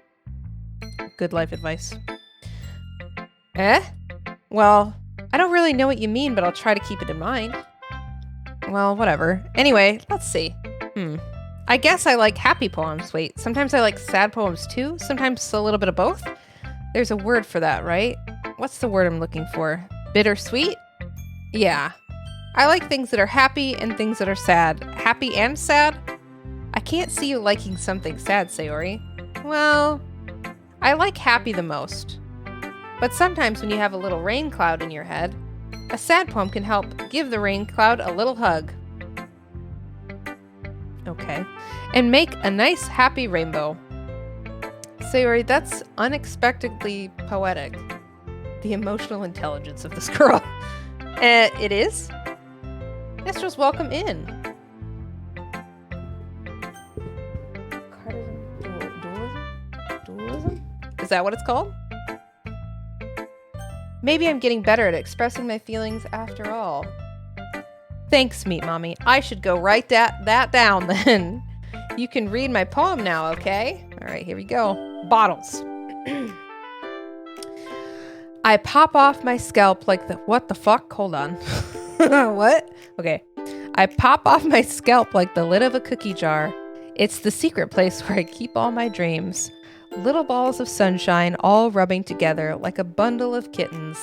Good life advice. Well, I don't really know what you mean, but I'll try to keep it in mind. Well, whatever. Anyway, let's see. I guess I like happy poems. Wait, sometimes I like sad poems too? Sometimes a little bit of both? There's a word for that, right? What's the word I'm looking for? Bittersweet? Yeah. I like things that are happy and things that are sad. Happy and sad? I can't see you liking something sad, Sayori. Well, I like happy the most. But sometimes when you have a little rain cloud in your head, a sad poem can help give the rain cloud a little hug. Okay. And make a nice happy rainbow. Sayori, that's unexpectedly poetic. The emotional intelligence of this girl. It is? Nestor's welcome in. Dualism? Is that what it's called? Maybe I'm getting better at expressing my feelings after all. Thanks, Meat Mommy. I should go write that down then. You can read my poem now, okay? All right, here we go. Bottles. I pop off my scalp like the... What the fuck? Hold on. What? Okay. I pop off my scalp like the lid of a cookie jar. It's the secret place where I keep all my dreams. Little balls of sunshine all rubbing together like a bundle of kittens.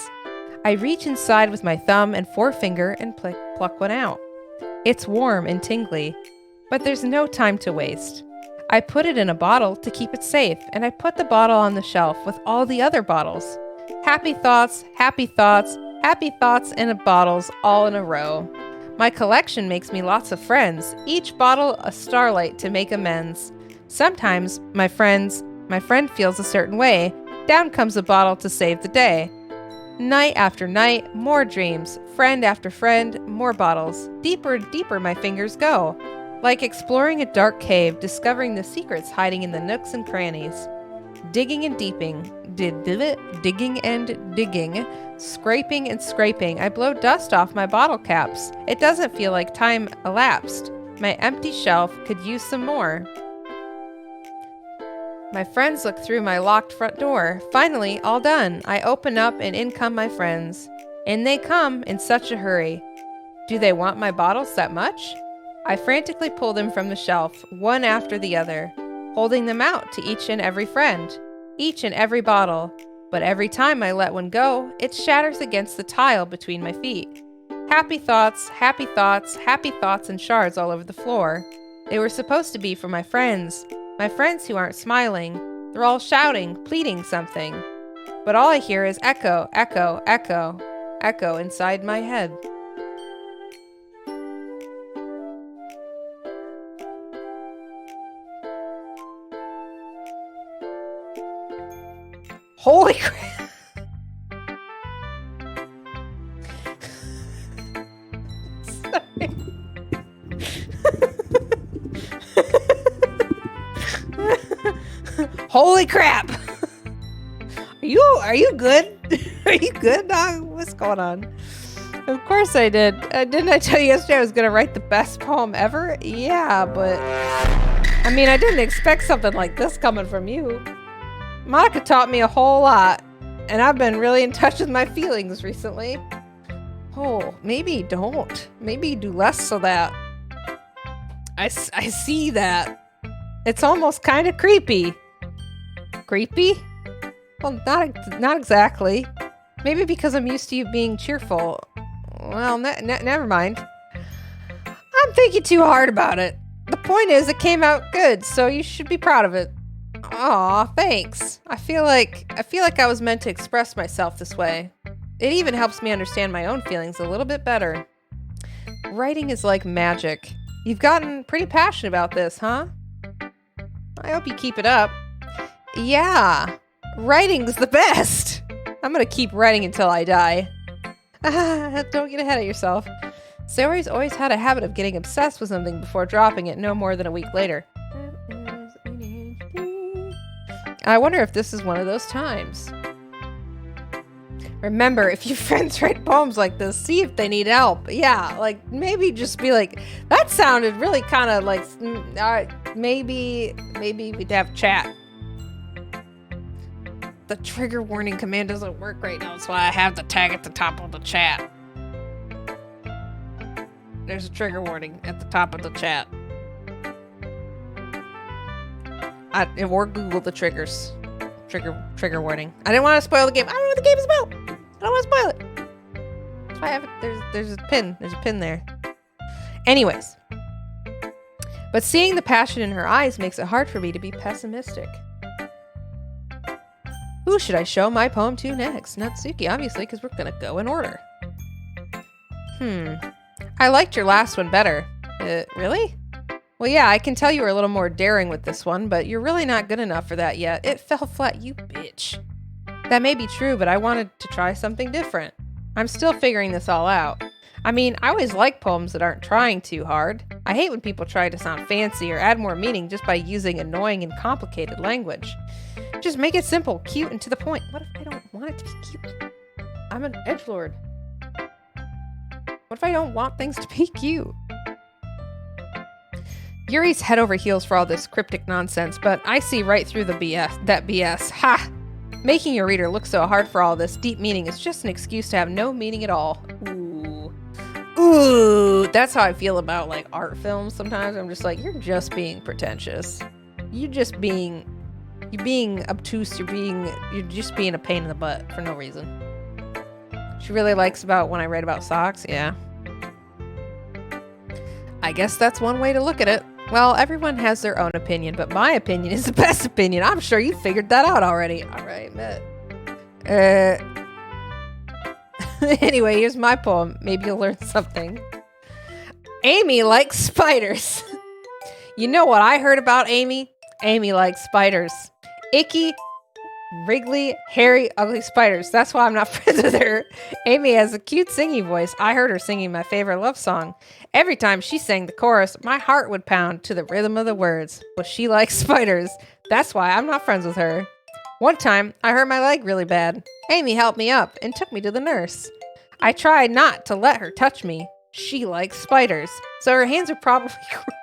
I reach inside with my thumb and forefinger and pluck one out. It's warm and tingly, but there's no time to waste. I put it in a bottle to keep it safe, and I put the bottle on the shelf with all the other bottles. Happy thoughts, happy thoughts, happy thoughts in bottles all in a row. My collection makes me lots of friends, each bottle a starlight to make amends. Sometimes, my friend feels a certain way. Down comes a bottle to save the day. Night after night, more dreams. Friend after friend, more bottles. Deeper and deeper my fingers go. Like exploring a dark cave, discovering the secrets hiding in the nooks and crannies. Digging and digging and digging. Scraping and scraping. I blow dust off my bottle caps. It doesn't feel like time elapsed. My empty shelf could use some more. My friends look through my locked front door. Finally, all done. I open up and in come my friends. In they come in such a hurry. Do they want my bottles that much? I frantically pull them from the shelf, one after the other, holding them out to each and every friend, each and every bottle. But every time I let one go, it shatters against the tile between my feet. Happy thoughts, happy thoughts, happy thoughts, and shards all over the floor. They were supposed to be for my friends who aren't smiling. They're all shouting, pleading something. But all I hear is echo, echo, echo, echo inside my head. Holy crap! Sorry. Holy crap! Are you good? Are you good, dog? What's going on? Of course I did. Didn't I tell you yesterday I was gonna write the best poem ever? Yeah, but I mean, I didn't expect something like this coming from you. Monica taught me a whole lot, and I've been really in touch with my feelings recently. Oh, maybe don't. Maybe do less so that I see that. It's almost kind of creepy. Creepy? Well, not exactly. Maybe because I'm used to you being cheerful. Well, never mind. I'm thinking too hard about it. The point is, it came out good, so you should be proud of it. Aw, thanks. I feel like I was meant to express myself this way. It even helps me understand my own feelings a little bit better. Writing is like magic. You've gotten pretty passionate about this, huh? I hope you keep it up. Yeah, writing's the best. I'm gonna keep writing until I die. Don't get ahead of yourself. Saori's always had a habit of getting obsessed with something before dropping it no more than a week later. I wonder if this is one of those times. Remember, if your friends write poems like this, see if they need help. Yeah, like, maybe just be like, that sounded really kind of like, maybe we'd have chat. The trigger warning command doesn't work right now, that's why I have the tag at the top of the chat. There's a trigger warning at the top of the chat. Or Google the triggers. Trigger warning. I didn't want to spoil the game. I don't know what the game is about. I don't want to spoil it. That's why I have it. There's a pin. There's a pin there. Anyways. But seeing the passion in her eyes makes it hard for me to be pessimistic. Who should I show my poem to next? Natsuki, obviously, because we're going to go in order. I liked your last one better. Really? Well, yeah, I can tell you were a little more daring with this one, but you're really not good enough for that yet. It fell flat, you bitch. That may be true, but I wanted to try something different. I'm still figuring this all out. I mean, I always like poems that aren't trying too hard. I hate when people try to sound fancy or add more meaning just by using annoying and complicated language. Just make it simple, cute, and to the point. What if I don't want it to be cute? I'm an edgelord. What if I don't want things to be cute? Yuri's head over heels for all this cryptic nonsense, but I see right through that BS. Ha! Making your reader look so hard for all this deep meaning is just an excuse to have no meaning at all. Ooh, that's how I feel about like art films sometimes. I'm just like, you're just being pretentious. You're being obtuse. You're just being a pain in the butt for no reason. She really likes about when I write about socks. Yeah. I guess that's one way to look at it. Well, everyone has their own opinion, but my opinion is the best opinion. I'm sure you figured that out already. All right, bet. Anyway, here's my poem. Maybe you'll learn something. Amy likes spiders. You know what I heard about Amy? Amy likes spiders. Icky, wriggly, hairy, ugly spiders. That's why I'm not friends with her. Amy has a cute singing voice. I heard her singing my favorite love song. Every time she sang the chorus, my heart would pound to the rhythm of the words. Well, she likes spiders. That's why I'm not friends with her. One time, I hurt my leg really bad. Amy helped me up and took me to the nurse. I tried not to let her touch me. She likes spiders, so her hands are probably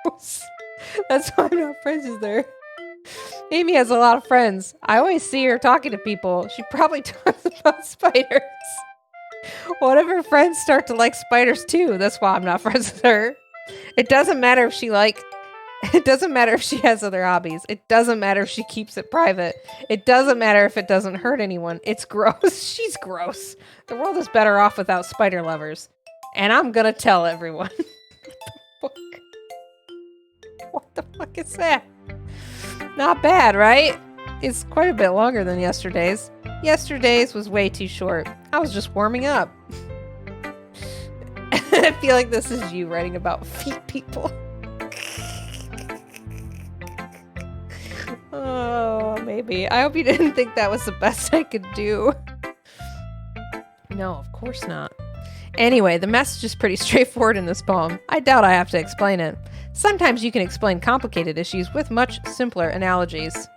gross. That's why I'm not friends with her. Amy has a lot of friends. I always see her talking to people. She probably talks about spiders. One of her friends start to like spiders too. That's why I'm not friends with her. It doesn't matter if she has other hobbies. It doesn't matter if she keeps it private. It doesn't matter if it doesn't hurt anyone. It's gross. She's gross. The world is better off without spider lovers. And I'm gonna tell everyone. What the fuck is that? Not bad, right? It's quite a bit longer than yesterday's. Yesterday's was way too short. I was just warming up. I feel like this is you writing about feet people. Oh, maybe. I hope you didn't think that was the best I could do. No, of course not. Anyway, the message is pretty straightforward in this poem. I doubt I have to explain it. Sometimes you can explain complicated issues with much simpler analogies.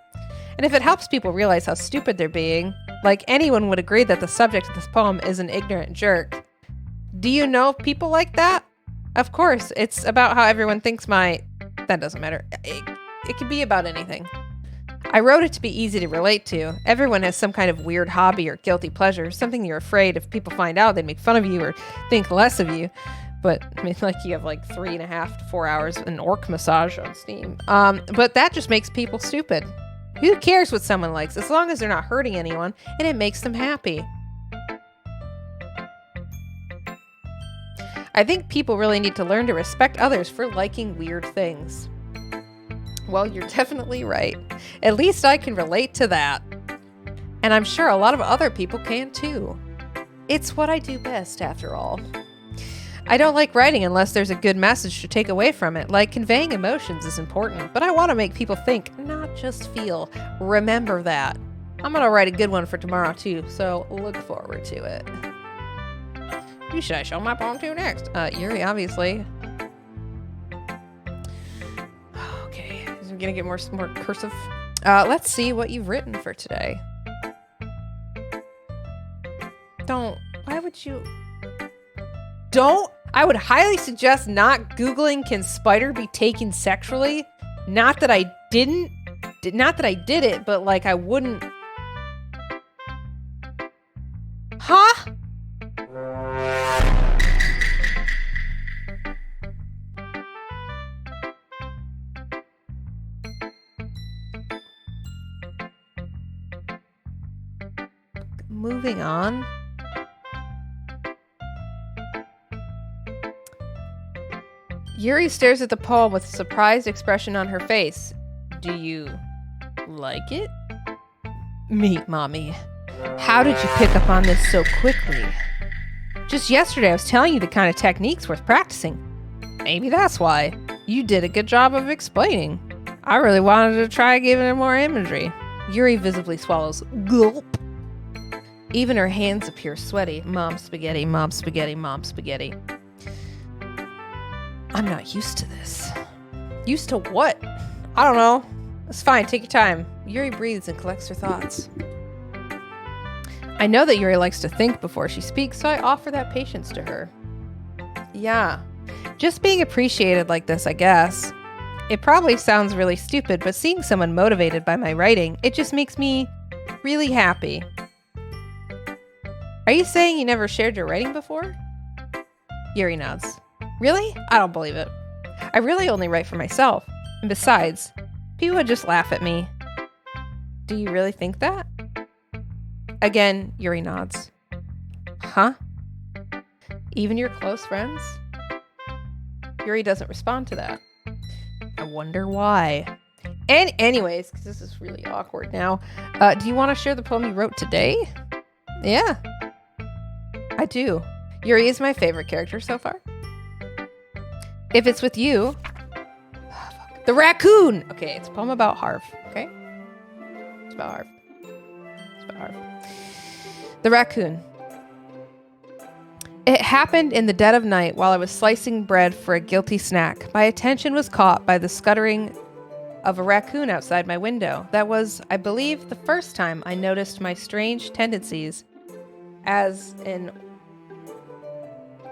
And if it helps people realize how stupid they're being, like anyone would agree that the subject of this poem is an ignorant jerk. Do you know people like that? Of course, it's about how everyone thinks that doesn't matter. It can be about anything. I wrote it to be easy to relate to. Everyone has some kind of weird hobby or guilty pleasure, something you're afraid if people find out they'd make fun of you or think less of you. But, I mean, like, you have like 3.5 to 4 hours an orc massage on Steam. But that just makes people stupid. Who cares what someone likes, as long as they're not hurting anyone and it makes them happy? I think people really need to learn to respect others for liking weird things. Well, you're definitely right. At least I can relate to that. And I'm sure a lot of other people can too. It's what I do best, after all. I don't like writing unless there's a good message to take away from it. Like, conveying emotions is important, but I want to make people think, not just feel. Remember that. I'm going to write a good one for tomorrow too, so look forward to it. Who should I show my poem to next? Yuri, obviously. Okay, I'm going to get more cursive. Let's see what you've written for today. Why would you... I would highly suggest not Googling can spider be taken sexually. Not that I did it, but like I wouldn't. Huh? Moving on. Yuri stares at the poem with a surprised expression on her face. Do you like it? Meet Mommy. How did you pick up on this so quickly? Just yesterday I was telling you the kind of techniques worth practicing. Maybe that's why. You did a good job of explaining. I really wanted to try giving it more imagery. Yuri visibly swallows. Gulp. Even her hands appear sweaty. Mom spaghetti, mom spaghetti, mom spaghetti. I'm not used to this. Used to what? I don't know. It's fine, take your time. Yuri breathes and collects her thoughts. I know that Yuri likes to think before she speaks, so I offer that patience to her. Yeah, just being appreciated like this, I guess. It probably sounds really stupid, but seeing someone motivated by my writing, it just makes me really happy. Are you saying you never shared your writing before? Yuri nods. Really? I don't believe it. I really only write for myself. And besides, people would just laugh at me. Do you really think that? Again, Yuri nods. Huh? Even your close friends? Yuri doesn't respond to that. I wonder why. And anyways, because this is really awkward now, do you want to share the poem you wrote today? Yeah, I do. Yuri is my favorite character so far. If it's with you... The raccoon! Okay, it's a poem about Harv, okay? It's about Harv. It's about Harv. The raccoon. It happened in the dead of night while I was slicing bread for a guilty snack. My attention was caught by the scuttering of a raccoon outside my window. That was, I believe, the first time I noticed my strange tendencies as an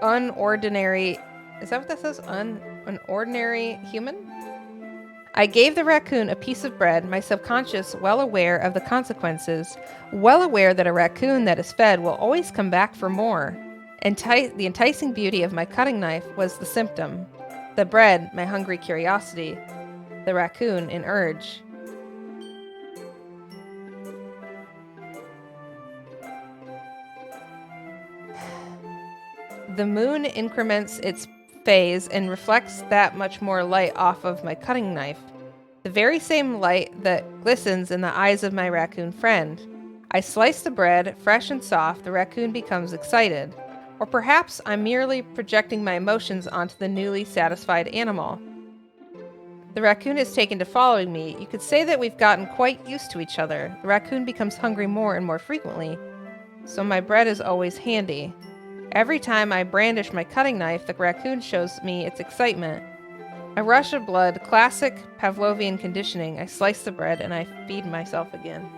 unordinary... Is that what that says? An ordinary human? I gave the raccoon a piece of bread, my subconscious well aware of the consequences, well aware that a raccoon that is fed will always come back for more. The enticing beauty of my cutting knife was the symptom. The bread, my hungry curiosity. The raccoon, an urge. The moon increments its phase and reflects that much more light off of my cutting knife. The very same light that glistens in the eyes of my raccoon friend. I slice the bread, fresh and soft. The raccoon becomes excited. Or perhaps I'm merely projecting my emotions onto the newly satisfied animal. The raccoon is taken to following me. You could say that we've gotten quite used to each other. The raccoon becomes hungry more and more frequently, so my bread is always handy. Every time I brandish my cutting knife, the raccoon shows me its excitement. A rush of blood, classic Pavlovian conditioning. I slice the bread and I feed myself again.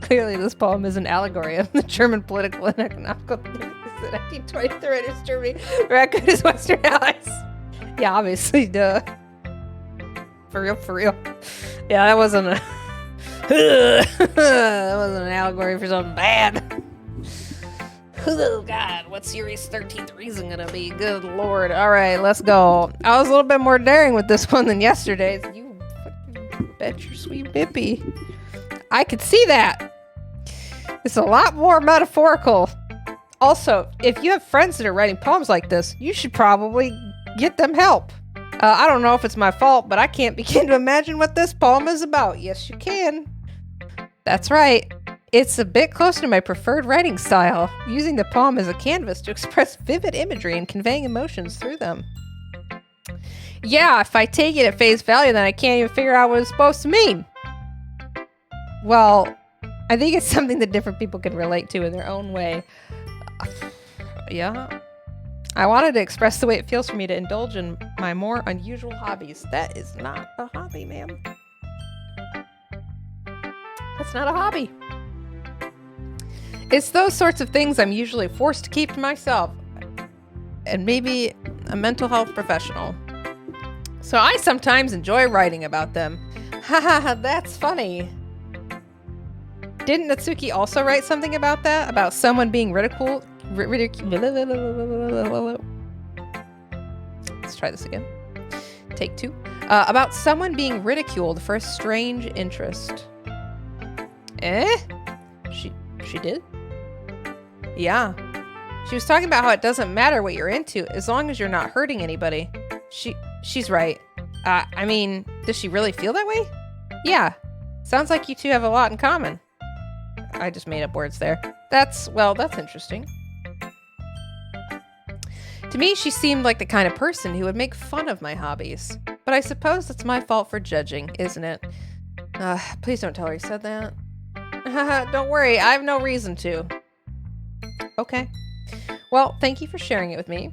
Clearly, this poem is an allegory of the German political and economical theories in 1923 in Germany. Raccoon is Western allies. Yeah, obviously, duh. For real. Yeah, that wasn't a that wasn't an allegory for something bad. Oh God, what's Yuri's 13th reason gonna be? Good Lord. All right, let's go. I was a little bit more daring with this one than yesterday's. You fucking bet your sweet bippy. I could see that. It's a lot more metaphorical. Also, if you have friends that are writing poems like this, you should probably get them help. I don't know if it's my fault, but I can't begin to imagine what this poem is about. Yes, you can. That's right. It's a bit closer to my preferred writing style, using the poem as a canvas to express vivid imagery and conveying emotions through them. Yeah, if I take it at face value, then I can't even figure out what it's supposed to mean. Well, I think it's something that different people can relate to in their own way. Yeah. I wanted to express the way it feels for me to indulge in my more unusual hobbies. That is not a hobby, ma'am. That's not a hobby. It's those sorts of things I'm usually forced to keep to myself. And maybe a mental health professional. So I sometimes enjoy writing about them. Haha, that's funny. Didn't Natsuki also write something about that? About someone being ridiculed? Let's try this again. Take 2. About someone being ridiculed for a strange interest. She did? Yeah. She was talking about how it doesn't matter what you're into as long as you're not hurting anybody. She's right. I mean, does she really feel that way? Yeah. Sounds like you two have a lot in common. I just made up words there. That's interesting. To me, she seemed like the kind of person who would make fun of my hobbies. But I suppose it's my fault for judging, isn't it? Please don't tell her you said that. Don't worry, I have no reason to. Okay. Well, thank you for sharing it with me.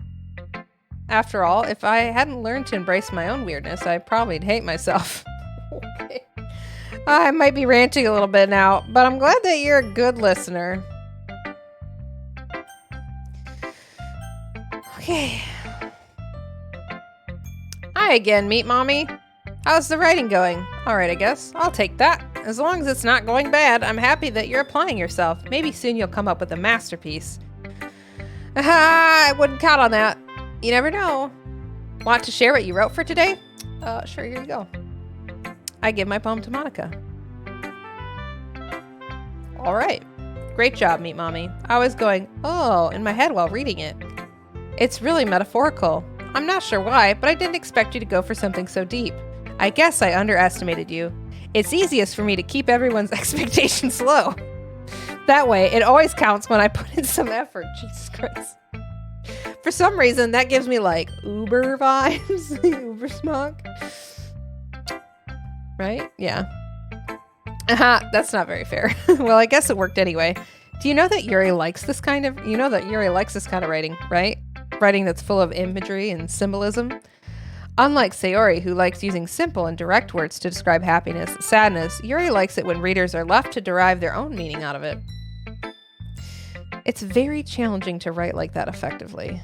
After all, if I hadn't learned to embrace my own weirdness, I'd probably hate myself. Okay. I might be ranting a little bit now, but I'm glad that you're a good listener. Okay. Hi again, Meat Mommy. How's the writing going? Alright, I guess. I'll take that. As long as it's not going bad, I'm happy that you're applying yourself. Maybe soon you'll come up with a masterpiece. I wouldn't count on that. You never know. Want to share what you wrote for today? Sure, here you go. I give my poem to Monica. Alright. Great job, Meat Mommy. I was going, oh, in my head while reading it. It's really metaphorical. I'm not sure why, but I didn't expect you to go for something so deep. I guess I underestimated you. It's easiest for me to keep everyone's expectations low. That way, it always counts when I put in some effort. Jesus Christ. For some reason, that gives me like Uber vibes. Uber smog. Right? Yeah. That's not very fair. Well, I guess it worked anyway. Do you know that Yuri likes this kind of writing, right? Writing that's full of imagery and symbolism. Unlike Sayori, who likes using simple and direct words to describe happiness and sadness, Yuri likes it when readers are left to derive their own meaning out of it. It's very challenging to write like that effectively.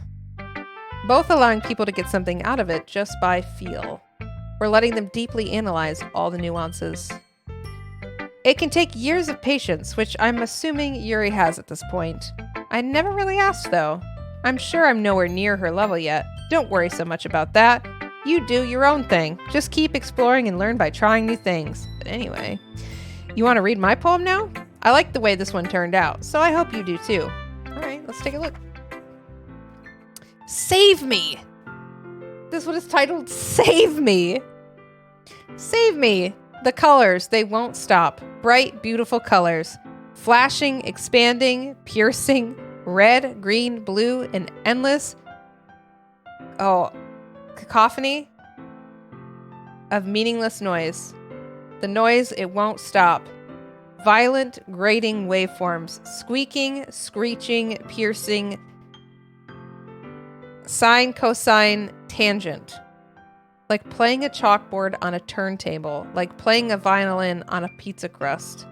Both allowing people to get something out of it just by feel, or letting them deeply analyze all the nuances. It can take years of patience, which I'm assuming Yuri has at this point. I never really asked, though. I'm sure I'm nowhere near her level yet. Don't worry so much about that. You do your own thing. Just keep exploring and learn by trying new things. But anyway, you want to read my poem now? I like the way this one turned out, so I hope you do too. All right, let's take a look. Save me! This one is titled Save Me. Save me. The colors, they won't stop. Bright, beautiful colors. Flashing, expanding, piercing, red, green, blue, and endless. Cacophony of meaningless noise. The noise, it won't stop. Violent, grating waveforms. Squeaking, screeching, piercing. Sine, cosine, tangent. Like playing a chalkboard on a turntable. Like playing a violin on a pizza crust.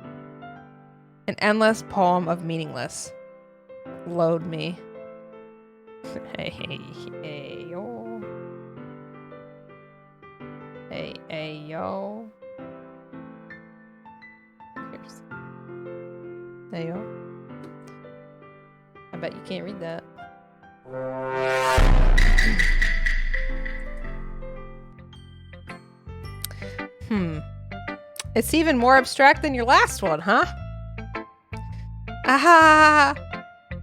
An endless poem of meaningless. Load me. Hey, yo. Hey, yo. Here's. Hey, yo. I bet you can't read that. It's even more abstract than your last one, huh? Aha!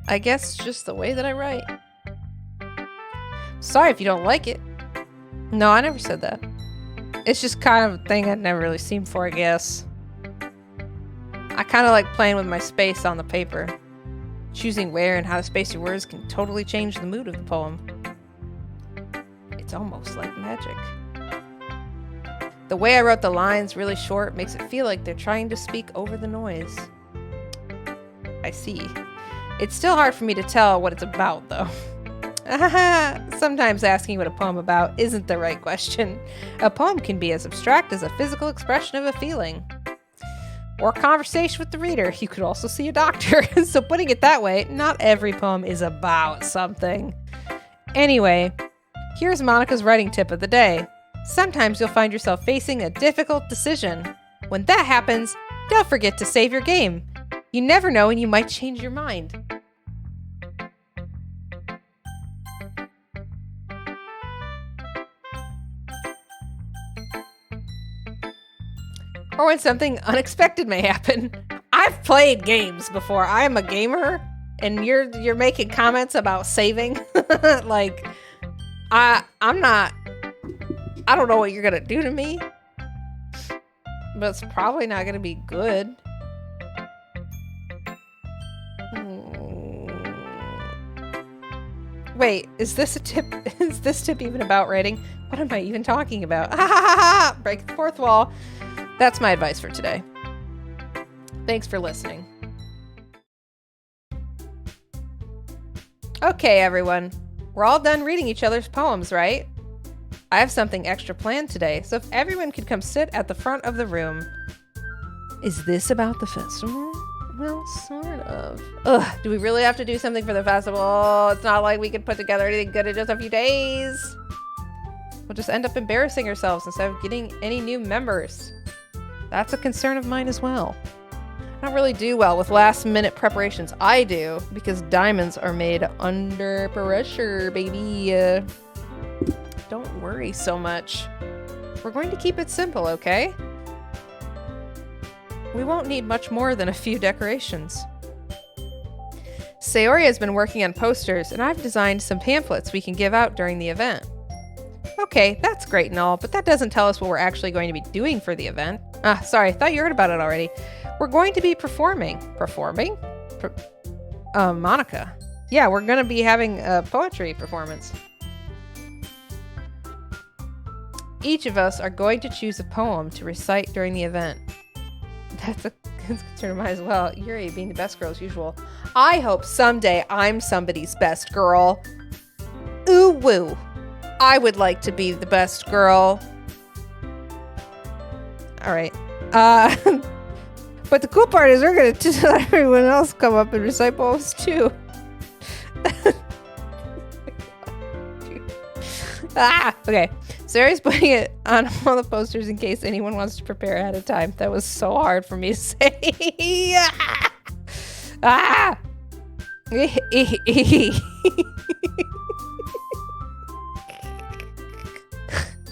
I guess it's just the way that I write. Sorry if you don't like it. No, I never said that. It's just kind of a thing I'd never really seen before, I guess. I kind of like playing with my space on the paper. Choosing where and how to space your words can totally change the mood of the poem. It's almost like magic. The way I wrote the lines really short makes it feel like they're trying to speak over the noise. I see. It's still hard for me to tell what it's about, though. Sometimes asking what a poem about isn't the right question. A poem can be as abstract as a physical expression of a feeling. Or conversation with the reader. You could also see a doctor. So putting it that way, not every poem is about something. Anyway, here's Monica's writing tip of the day. Sometimes you'll find yourself facing a difficult decision. When that happens, don't forget to save your game. You never know and you might change your mind. Or when something unexpected may happen. I've played games before. I am a gamer, and you're making comments about saving. Like, I'm not. I don't know what you're gonna do to me, but it's probably not gonna be good. Wait, is this a tip? Is this tip even about writing? What am I even talking about? Break the fourth wall. That's my advice for today. Thanks for listening. Okay, everyone. We're all done reading each other's poems, right? I have something extra planned today, so if everyone could come sit at the front of the room. Is this about the festival? Well, sort of. Ugh, do we really have to do something for the festival? It's not like we could put together anything good in just a few days. We'll just end up embarrassing ourselves instead of getting any new members. That's a concern of mine as well. I don't really do well with last-minute preparations. I do, because diamonds are made under pressure, baby. Don't worry so much. We're going to keep it simple, okay? We won't need much more than a few decorations. Sayori has been working on posters, and I've designed some pamphlets we can give out during the event. Okay, that's great and all, but that doesn't tell us what we're actually going to be doing for the event. Sorry, I thought you heard about it already. We're going to be performing. Performing? Monica. Yeah, we're going to be having a poetry performance. Each of us are going to choose a poem to recite during the event. That's a concern of mine as well. Yuri being the best girl as usual. I hope someday I'm somebody's best girl. Ooh woo. I would like to be the best girl. All right. But the cool part is we're going to let everyone else come up and recite poems too. Okay. Sarah's putting it on all the posters in case anyone wants to prepare ahead of time. That was so hard for me to say.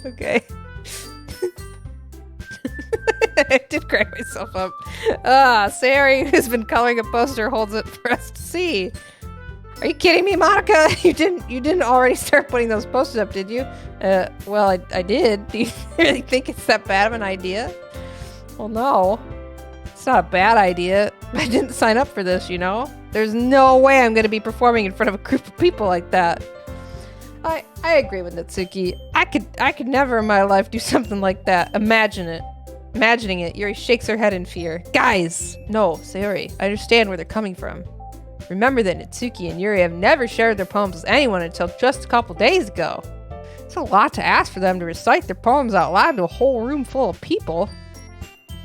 Okay. I did crack myself up. Sayori, who's been coloring a poster, holds it for us to see. Are you kidding me, Monica? You didn't already start putting those posters up, did you? Well, I did. Do you really think it's that bad of an idea? Well, no. It's not a bad idea. I didn't sign up for this, you know? There's no way I'm going to be performing in front of a group of people like that. I agree with Natsuki. I could never in my life do something like that. Imagining it, Yuri shakes her head in fear. Guys! No, Sayori, I understand where they're coming from. Remember that Natsuki and Yuri have never shared their poems with anyone until just a couple days ago. It's a lot to ask for them to recite their poems out loud to a whole room full of people.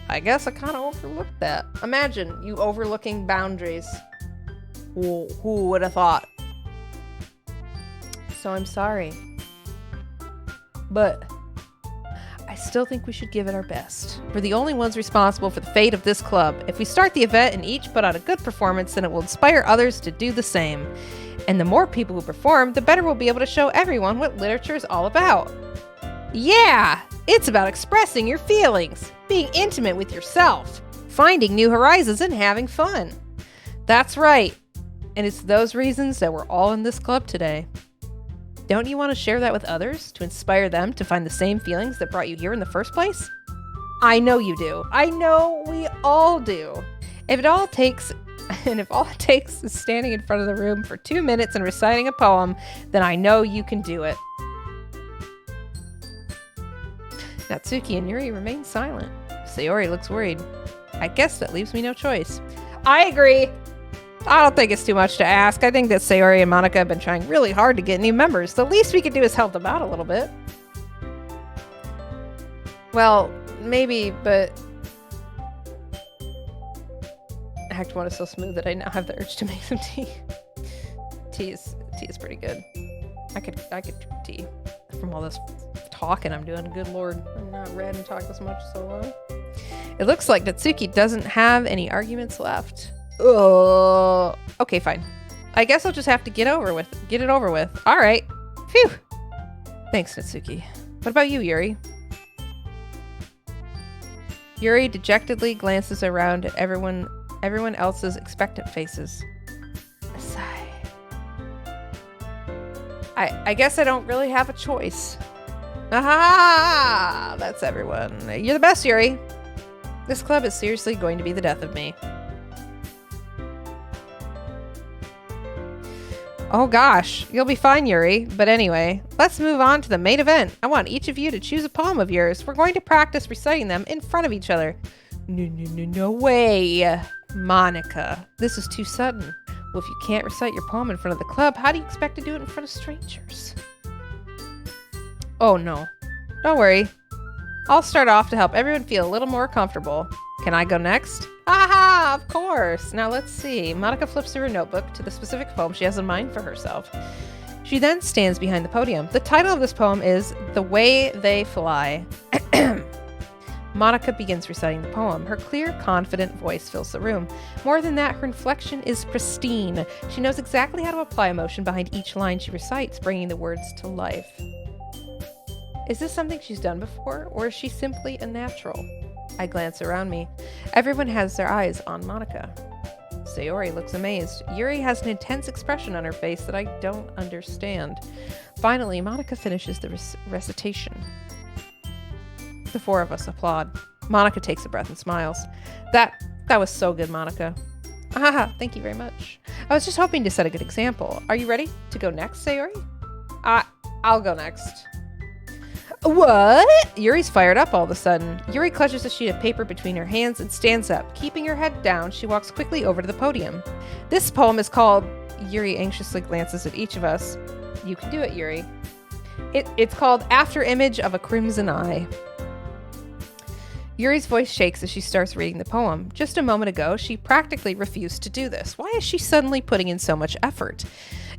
I guess I kind of overlooked that. Imagine you overlooking boundaries. Who would have thought? So I'm sorry. But I still think we should give it our best. We're the only ones responsible for the fate of this club. If we start the event and each put on a good performance, then it will inspire others to do the same. And the more people who perform, the better we'll be able to show everyone what literature is all about. Yeah! It's about expressing your feelings, being intimate with yourself, finding new horizons, and having fun. That's right. And it's those reasons that we're all in this club today. Don't you want to share that with others, to inspire them to find the same feelings that brought you here in the first place? I know you do. I know we all do. If all it takes is standing in front of the room for 2 minutes and reciting a poem, then I know you can do it. Natsuki and Yuri remain silent. Sayori looks worried. I guess that leaves me no choice. I agree. I don't think it's too much to ask. I think that Sayori and Monica have been trying really hard to get new members. The least we could do is help them out a little bit. Well, maybe, but Act 1 is so smooth that I now have the urge to make some tea. Tea is pretty good. I could drink tea from all this talking I'm doing. Good lord, I've not read and talked this much so long. It looks like Natsuki doesn't have any arguments left. Okay, fine. I guess I'll just have to get it over with. All right. Phew. Thanks, Natsuki. What about you, Yuri? Yuri dejectedly glances around at everyone else's expectant faces. A sigh. I guess I don't really have a choice. Aha! That's everyone. You're the best, Yuri. This club is seriously going to be the death of me. Oh gosh, you'll be fine, Yuri. But anyway, let's move on to the main event. I want each of you to choose a poem of yours. We're going to practice reciting them in front of each other. No way. Monica, this is too sudden. Well, if you can't recite your poem in front of the club, how do you expect to do it in front of strangers? Oh no, don't worry. I'll start off to help everyone feel a little more comfortable. Can I go next? Aha, of course. Now let's see. Monica flips through her notebook to the specific poem she has in mind for herself. She then stands behind the podium. The title of this poem is The Way They Fly. Monica begins reciting the poem. Her clear, confident voice fills the room. More than that, her inflection is pristine. She knows exactly how to apply emotion behind each line she recites, bringing the words to life. Is this something she's done before, or is she simply a natural? I glance around me. Everyone has their eyes on Monica. Sayori looks amazed. Yuri has an intense expression on her face that I don't understand. Finally, Monica finishes the recitation. The four of us applaud. Monica takes a breath and smiles. That was so good, Monica. Ah, thank you very much. I was just hoping to set a good example. Are you ready to go next, Sayori? I'll go next. What? Yuri's fired up all of a sudden. Yuri clutches a sheet of paper between her hands and stands up. Keeping her head down, she walks quickly over to the podium. This poem is called... Yuri anxiously glances at each of us. You can do it, Yuri. It's called After Image of a Crimson Eye. Yuri's voice shakes as she starts reading the poem. Just a moment ago, she practically refused to do this. Why is she suddenly putting in so much effort?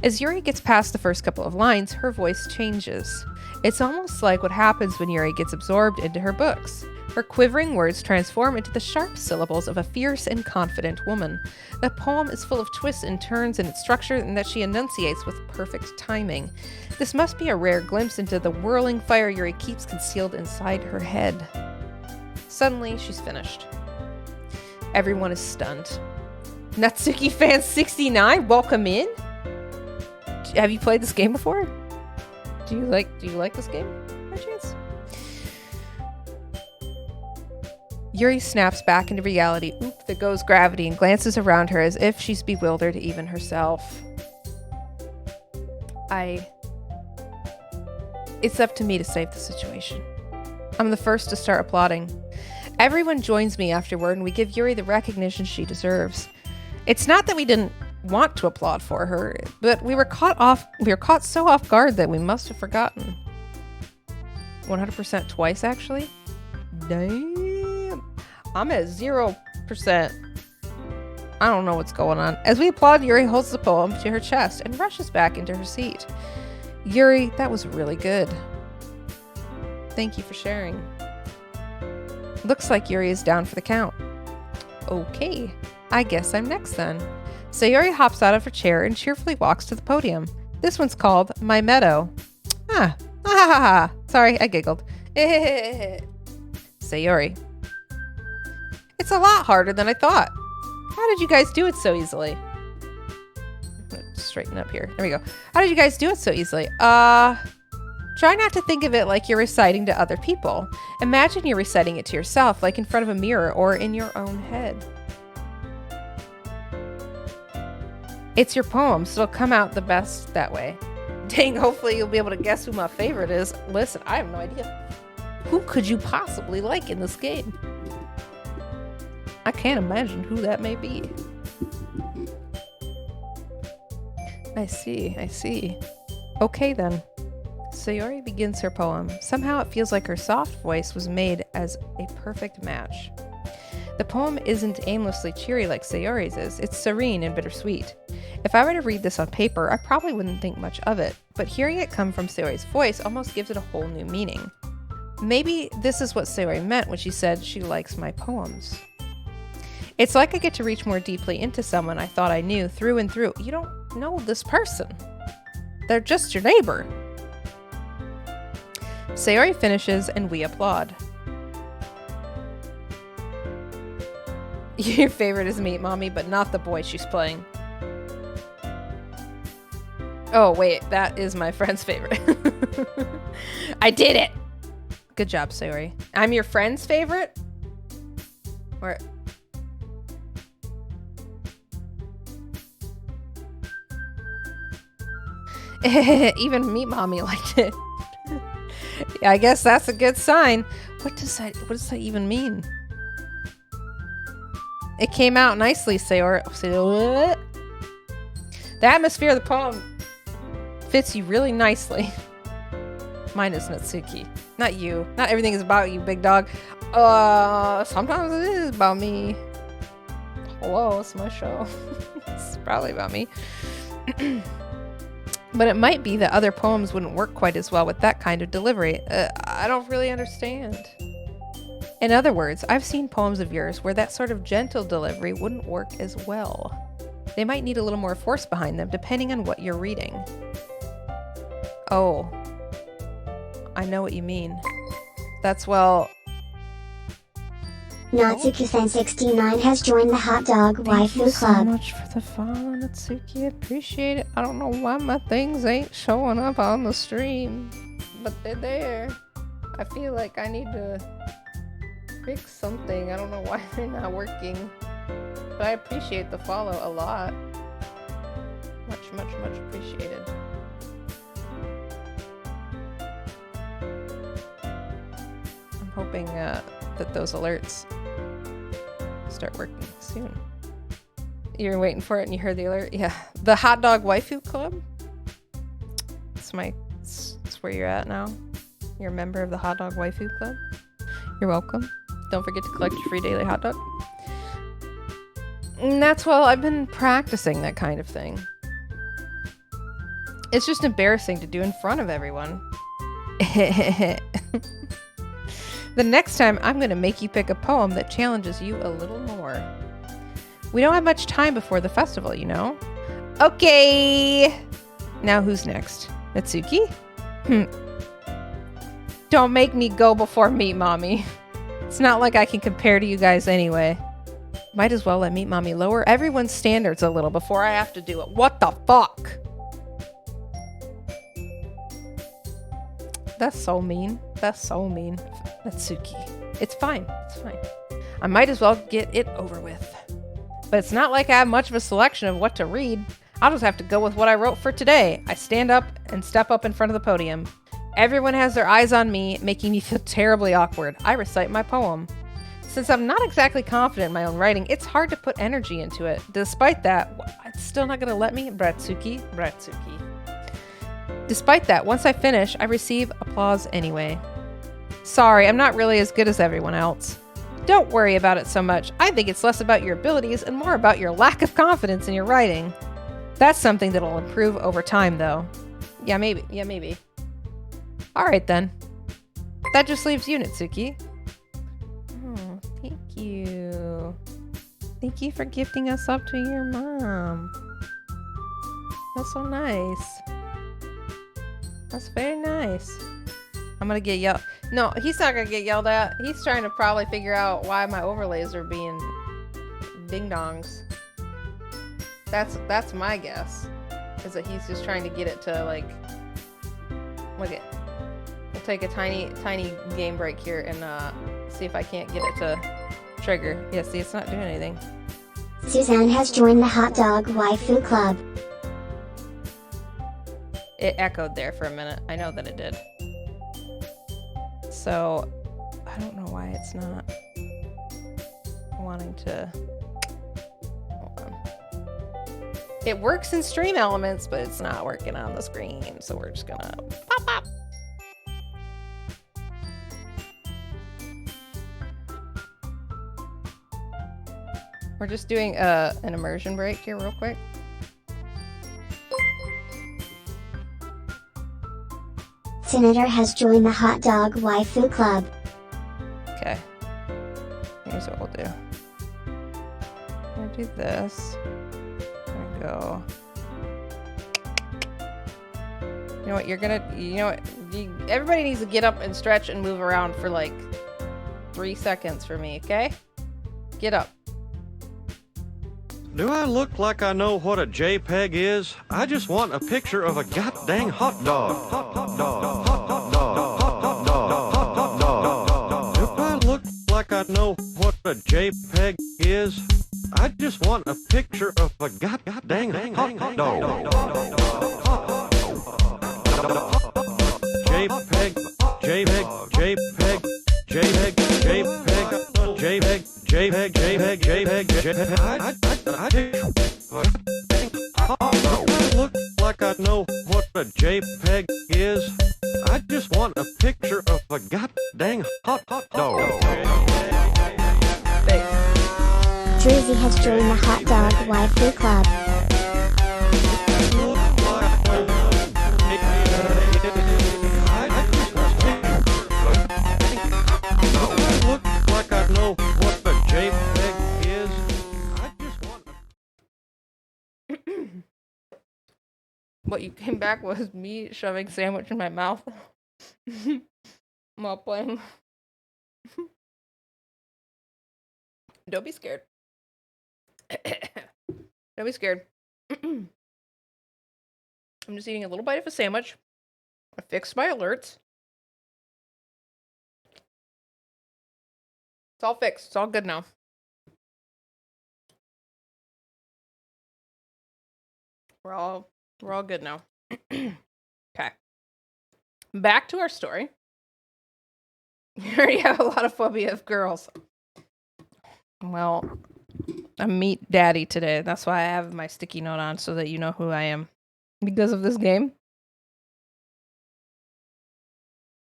As Yuri gets past the first couple of lines, her voice changes. It's almost like what happens when Yuri gets absorbed into her books. Her quivering words transform into the sharp syllables of a fierce and confident woman. The poem is full of twists and turns in its structure and that she enunciates with perfect timing. This must be a rare glimpse into the whirling fire Yuri keeps concealed inside her head. Suddenly, she's finished. Everyone is stunned. Natsuki fan 69, welcome in. Have you played this game before? Do you like this game by chance? Yuri snaps back into reality. Oop, there goes gravity, and glances around her as if she's bewildered even herself. It's up to me to save the situation. I'm the first to start applauding. Everyone joins me afterward, and we give Yuri the recognition she deserves. It's not that we didn't want to applaud for her, but we were caught so off guard that we must have forgotten. 100% twice, actually? Damn. I'm at 0%. I don't know what's going on. As we applaud, Yuri holds the poem to her chest and rushes back into her seat. Yuri, that was really good. Thank you for sharing. Looks like Yuri is down for the count. Okay, I guess I'm next then. Sayori hops out of her chair and cheerfully walks to the podium. This one's called My Meadow. Sorry, I giggled. Sayori. It's a lot harder than I thought. How did you guys do it so easily? I'm gonna straighten up here. There we go. How did you guys do it so easily? Try not to think of it like you're reciting to other people. Imagine you're reciting it to yourself, like in front of a mirror or in your own head. It's your poem, so it'll come out the best that way. Dang, hopefully you'll be able to guess who my favorite is. Listen, I have no idea. Who could you possibly like in this game? I can't imagine who that may be. I see. Okay then. Sayori begins her poem. Somehow it feels like her soft voice was made as a perfect match. The poem isn't aimlessly cheery like Sayori's is. It's serene and bittersweet. If I were to read this on paper, I probably wouldn't think much of it, but hearing it come from Sayori's voice almost gives it a whole new meaning. Maybe this is what Sayori meant when she said she likes my poems. It's like I get to reach more deeply into someone I thought I knew through and through. You don't know this person. They're just your neighbor. Sayori finishes and we applaud. Your favorite is Meat Mommy, but not the boy she's playing. Oh, wait, that is my friend's favorite. I did it! Good job, Sayori. I'm your friend's favorite? Or... Even Meat Mommy liked it. Yeah, I guess that's a good sign. What does that even mean? It came out nicely, Sayori. The atmosphere of the poem fits you really nicely. Mine is Natsuki. Not you. Not everything is about you, big dog. Sometimes it is about me. Hello, it's my show. It's probably about me. But it might be that other poems wouldn't work quite as well with that kind of delivery. I don't really understand. In other words, I've seen poems of yours where that sort of gentle delivery wouldn't work as well. They might need a little more force behind them, depending on what you're reading. Oh. I know what you mean. That's, well... Natsuki-san69 has joined the Hot Dog Waifu Club. Thank you so much for the follow, Natsuki. Appreciate it. I don't know why my things ain't showing up on the stream, but they're there. I feel like I need to fix something. I don't know why they're not working, but I appreciate the follow a lot. Much, much, much appreciated. I'm hoping that those alerts start working soon. You're waiting for it and you heard the alert? Yeah. The Hot Dog Waifu Club? It's where you're at now. You're a member of the Hot Dog Waifu Club. You're welcome. Don't forget to collect your free daily hot dog. And that's, well, I've been practicing that kind of thing. It's just embarrassing to do in front of everyone. The next time, I'm going to make you pick a poem that challenges you a little more. We don't have much time before the festival, you know? Okay! Now who's next? Natsuki? Don't make me go before Meat Mommy. It's not like I can compare to you guys anyway. Might as well let Meat Mommy lower everyone's standards a little before I have to do it. What the fuck? That's so mean. That's so mean. Natsuki. It's fine. It's fine. I might as well get it over with. But it's not like I have much of a selection of what to read. I'll just have to go with what I wrote for today. I stand up and step up in front of the podium. Everyone has their eyes on me, making me feel terribly awkward. I recite my poem. Since I'm not exactly confident in my own writing, it's hard to put energy into it. Despite that, it's still not going to let me. Bratsuki. Despite that, once I finish, I receive applause anyway. Sorry, I'm not really as good as everyone else. Don't worry about it so much. I think it's less about your abilities and more about your lack of confidence in your writing. That's something that'll improve over time, though. Yeah, maybe. All right, then. That just leaves you, Natsuki. Oh, thank you. Thank you for gifting us up to your mom. That's so nice. That's very nice. I'm gonna get yelled. No, he's not gonna get yelled at. He's trying to probably figure out why my overlays are being ding dongs. That's my guess. Is that he's just trying to get it to like. Look it. We'll take a tiny game break here and see if I can't get it to trigger. Yeah, see, it's not doing anything. Suzanne has joined the Hot Dog Waifu Club. It echoed there for a minute. I know that it did. So, I don't know why it's not wanting to... Hold on. It works in Stream Elements, but it's not working on the screen. So we're just gonna pop. We're just doing an immersion break here real quick. Senator has joined the Hot Dog Waifu Club. Okay. Here's what we'll do. We'll do this. There we go. You know what? Everybody needs to get up and stretch and move around for like 3 seconds for me, okay? Get up. Do I look like I know what a JPEG is? I just want a picture of a goddamn hot dog. Do I look like I know what a JPEG is? I just want a picture of a goddamn hot dog. JPEG. I look like I know what a JPEG is. I just want a picture of a goddamn hot dog. Drizzy has joined the Hot Dog Waifu Club. What you came back was me shoving sandwich in my mouth while playing. Don't be scared. Don't be scared. I'm just eating a little bite of a sandwich. I fixed my alerts. It's all fixed. It's all good now. We're all good now. Okay. Back to our story. You already have a lot of phobia of girls. Well, I'm meat daddy today. That's why I have my sticky note on so that you know who I am. Because of this game.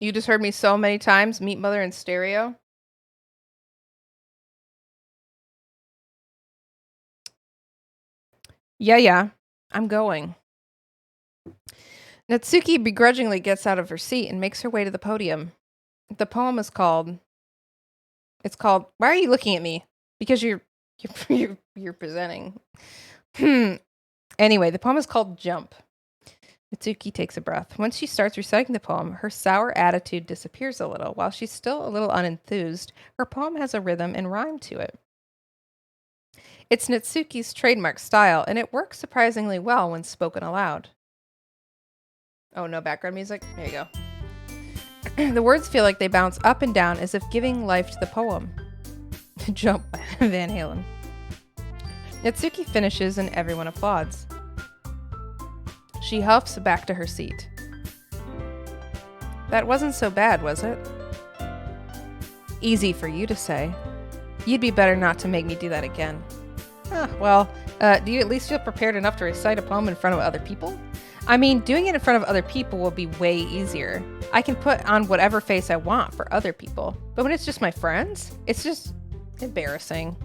You just heard me so many times, meat mother in stereo. Yeah, I'm going. Natsuki begrudgingly gets out of her seat and makes her way to the podium. The poem is called It's called Why Are You Looking at Me? Because you're presenting. Anyway, the poem is called Jump. Mitsuki takes a breath. Once she starts reciting the poem, her sour attitude disappears a little. While she's still a little unenthused, her poem has a rhythm and rhyme to it. It's Natsuki's trademark style, and it works surprisingly well when spoken aloud. Oh, no background music? There you go. The words feel like they bounce up and down as if giving life to the poem. Jump by Van Halen. Natsuki finishes and everyone applauds. She huffs back to her seat. That wasn't so bad, was it? Easy for you to say. You'd be better not to make me do that again. Do you at least feel prepared enough to recite a poem in front of other people? I mean, doing it in front of other people will be way easier. I can put on whatever face I want for other people. But when it's just my friends, it's just embarrassing.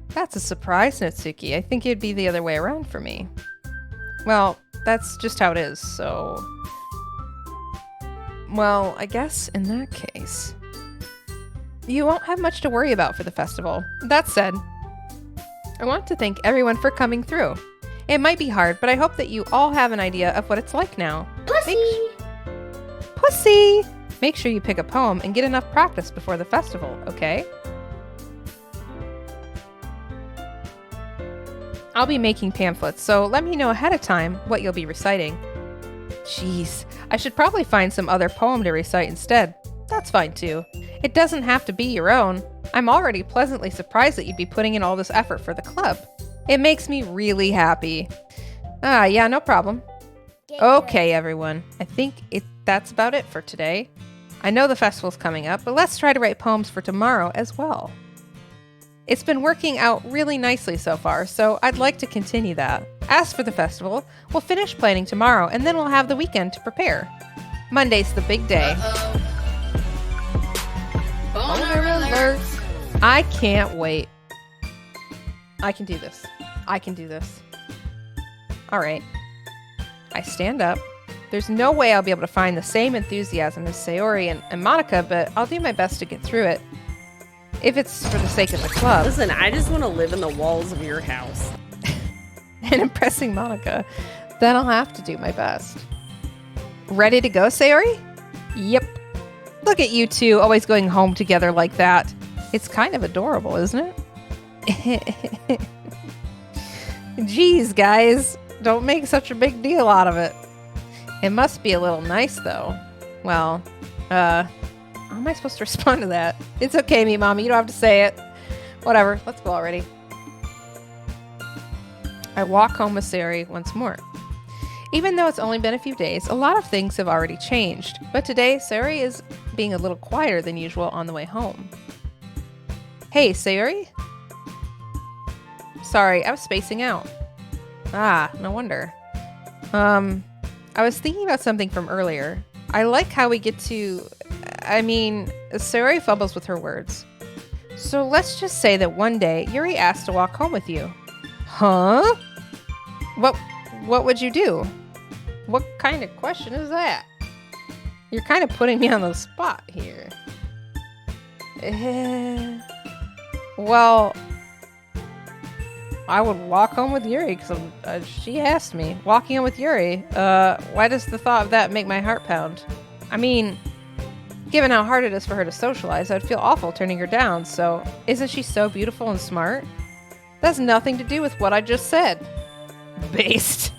That's a surprise, Natsuki. I think it'd be the other way around for me. Well, that's just how it is, so... Well, I guess in that case... You won't have much to worry about for the festival. That said, I want to thank everyone for coming through. It might be hard, but I hope that you all have an idea of what it's like now. Pussy! Pussy! Make sure you pick a poem and get enough practice before the festival, okay? I'll be making pamphlets, so let me know ahead of time what you'll be reciting. Jeez, I should probably find some other poem to recite instead. That's fine too. It doesn't have to be your own. I'm already pleasantly surprised that you'd be putting in all this effort for the club. It makes me really happy. Yeah, no problem. Okay, everyone. I think that's about it for today. I know the festival's coming up, but let's try to write poems for tomorrow as well. It's been working out really nicely so far, so I'd like to continue that. As for the festival, we'll finish planning tomorrow, and then we'll have the weekend to prepare. Monday's the big day. Boner alert! I can't wait. I can do this. I can do this. Alright. I stand up. There's no way I'll be able to find the same enthusiasm as Sayori and Monica, but I'll do my best to get through it. If it's for the sake of the club. Listen, I just want to live in the walls of your house. And impressing Monica. Then I'll have to do my best. Ready to go, Sayori? Yep. Look at you two always going home together like that. It's kind of adorable, isn't it? Geez, guys. Don't make such a big deal out of it. It must be a little nice, though. Well, how am I supposed to respond to that? It's okay, me mommy. You don't have to say it. Whatever. Let's go already. I walk home with Sayori once more. Even though it's only been a few days, a lot of things have already changed. But today, Sayori is being a little quieter than usual on the way home. Hey, Sayori? Sorry, I was spacing out. Ah, no wonder. I was thinking about something from earlier. I like how we get to... Sayori fumbles with her words. So let's just say that one day, Yuri asked to walk home with you. Huh? What would you do? What kind of question is that? You're kind of putting me on the spot here. Well, I would walk home with Yuri because she asked me. Walking home with Yuri. Why does the thought of that make my heart pound? I mean, given how hard it is for her to socialize, I'd feel awful turning her down. So, isn't she so beautiful and smart? That's nothing to do with what I just said. Based.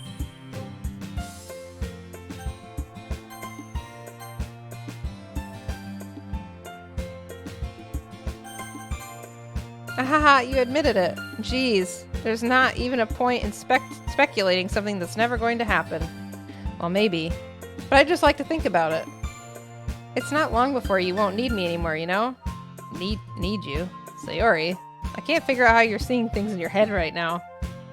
Haha, you admitted it. Jeez, there's not even a point in speculating something that's never going to happen. Well, maybe. But I just like to think about it. It's not long before you won't need me anymore, you know? Need you? Sayori. I can't figure out how you're seeing things in your head right now.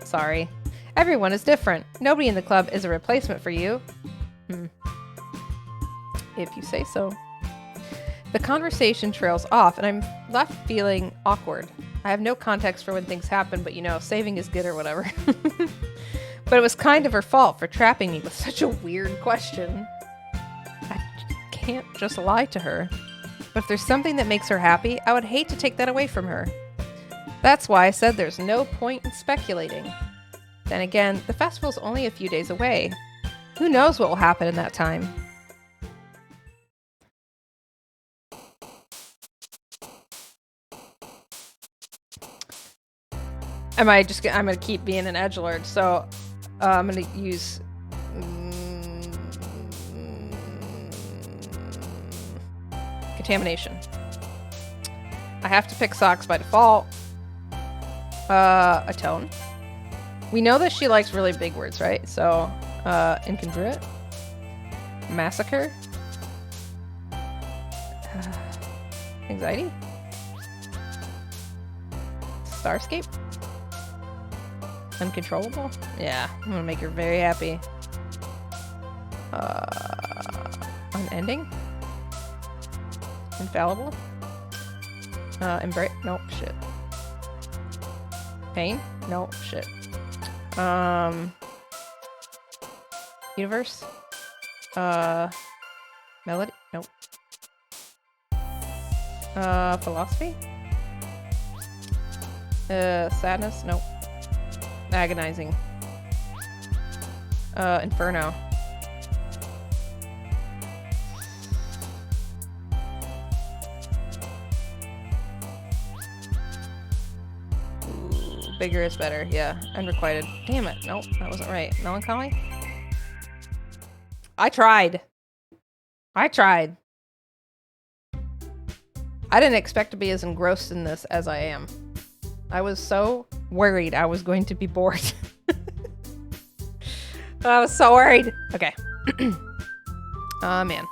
Sorry. Everyone is different. Nobody in the club is a replacement for you. If you say so. The conversation trails off, and I'm left feeling awkward. I have no context for when things happen, but you know, saving is good or whatever. But it was kind of her fault for trapping me with such a weird question. I can't just lie to her. But if there's something that makes her happy, I would hate to take that away from her. That's why I said there's no point in speculating. Then again, the festival's only a few days away. Who knows what will happen in that time? I'm gonna keep being an edgelord, so I'm gonna use contamination. I have to pick socks by default. Atone. We know that she likes really big words, right? So, incongruent. Massacre. Anxiety. Starscape. Uncontrollable? Yeah, I'm gonna make her very happy. Unending? Infallible? Embrace? Nope, shit. Pain? Nope, shit. Universe? Melody? Nope. Philosophy? Sadness? Nope. Agonizing. Inferno. Ooh, bigger is better, yeah. Unrequited. Damn it. Nope, that wasn't right. Melancholy? I tried. I didn't expect to be as engrossed in this as I am. I was so worried I was going to be bored. I was so worried. Okay. Oh, man.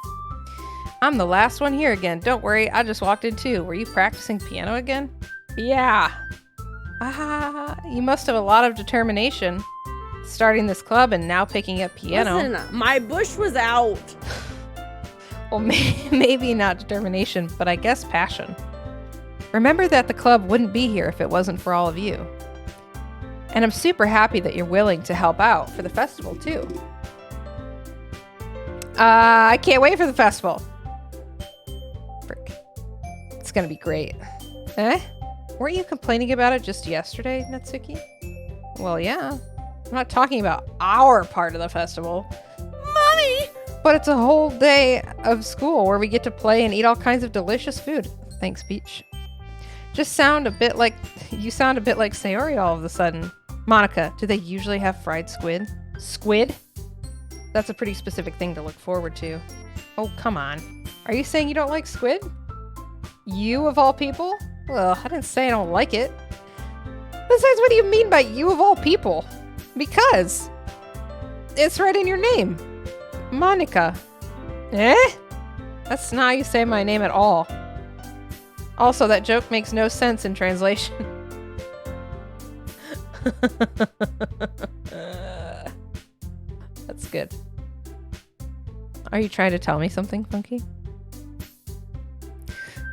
I'm the last one here again. Don't worry, I just walked in too. Were you practicing piano again? Yeah. You must have a lot of determination. Starting this club and now picking up piano. Listen, my bush was out. Well, maybe not determination, but I guess passion. Remember that the club wouldn't be here if it wasn't for all of you. And I'm super happy that you're willing to help out for the festival, too. I can't wait for the festival. Frick. It's gonna be great. Eh? Weren't you complaining about it just yesterday, Natsuki? Well, yeah. I'm not talking about our part of the festival. Mommy! But it's a whole day of school where we get to play and eat all kinds of delicious food. Thanks, Peach. You sound a bit like Sayori all of a sudden. Monica, do they usually have fried squid? Squid? That's a pretty specific thing to look forward to. Oh, come on. Are you saying you don't like squid? You of all people? Well, I didn't say I don't like it. Besides, what do you mean by you of all people? Because it's right in your name. Monica. Eh? That's not how you say my name at all. Also, that joke makes no sense in translation. That's good. Are you trying to tell me something, Funky?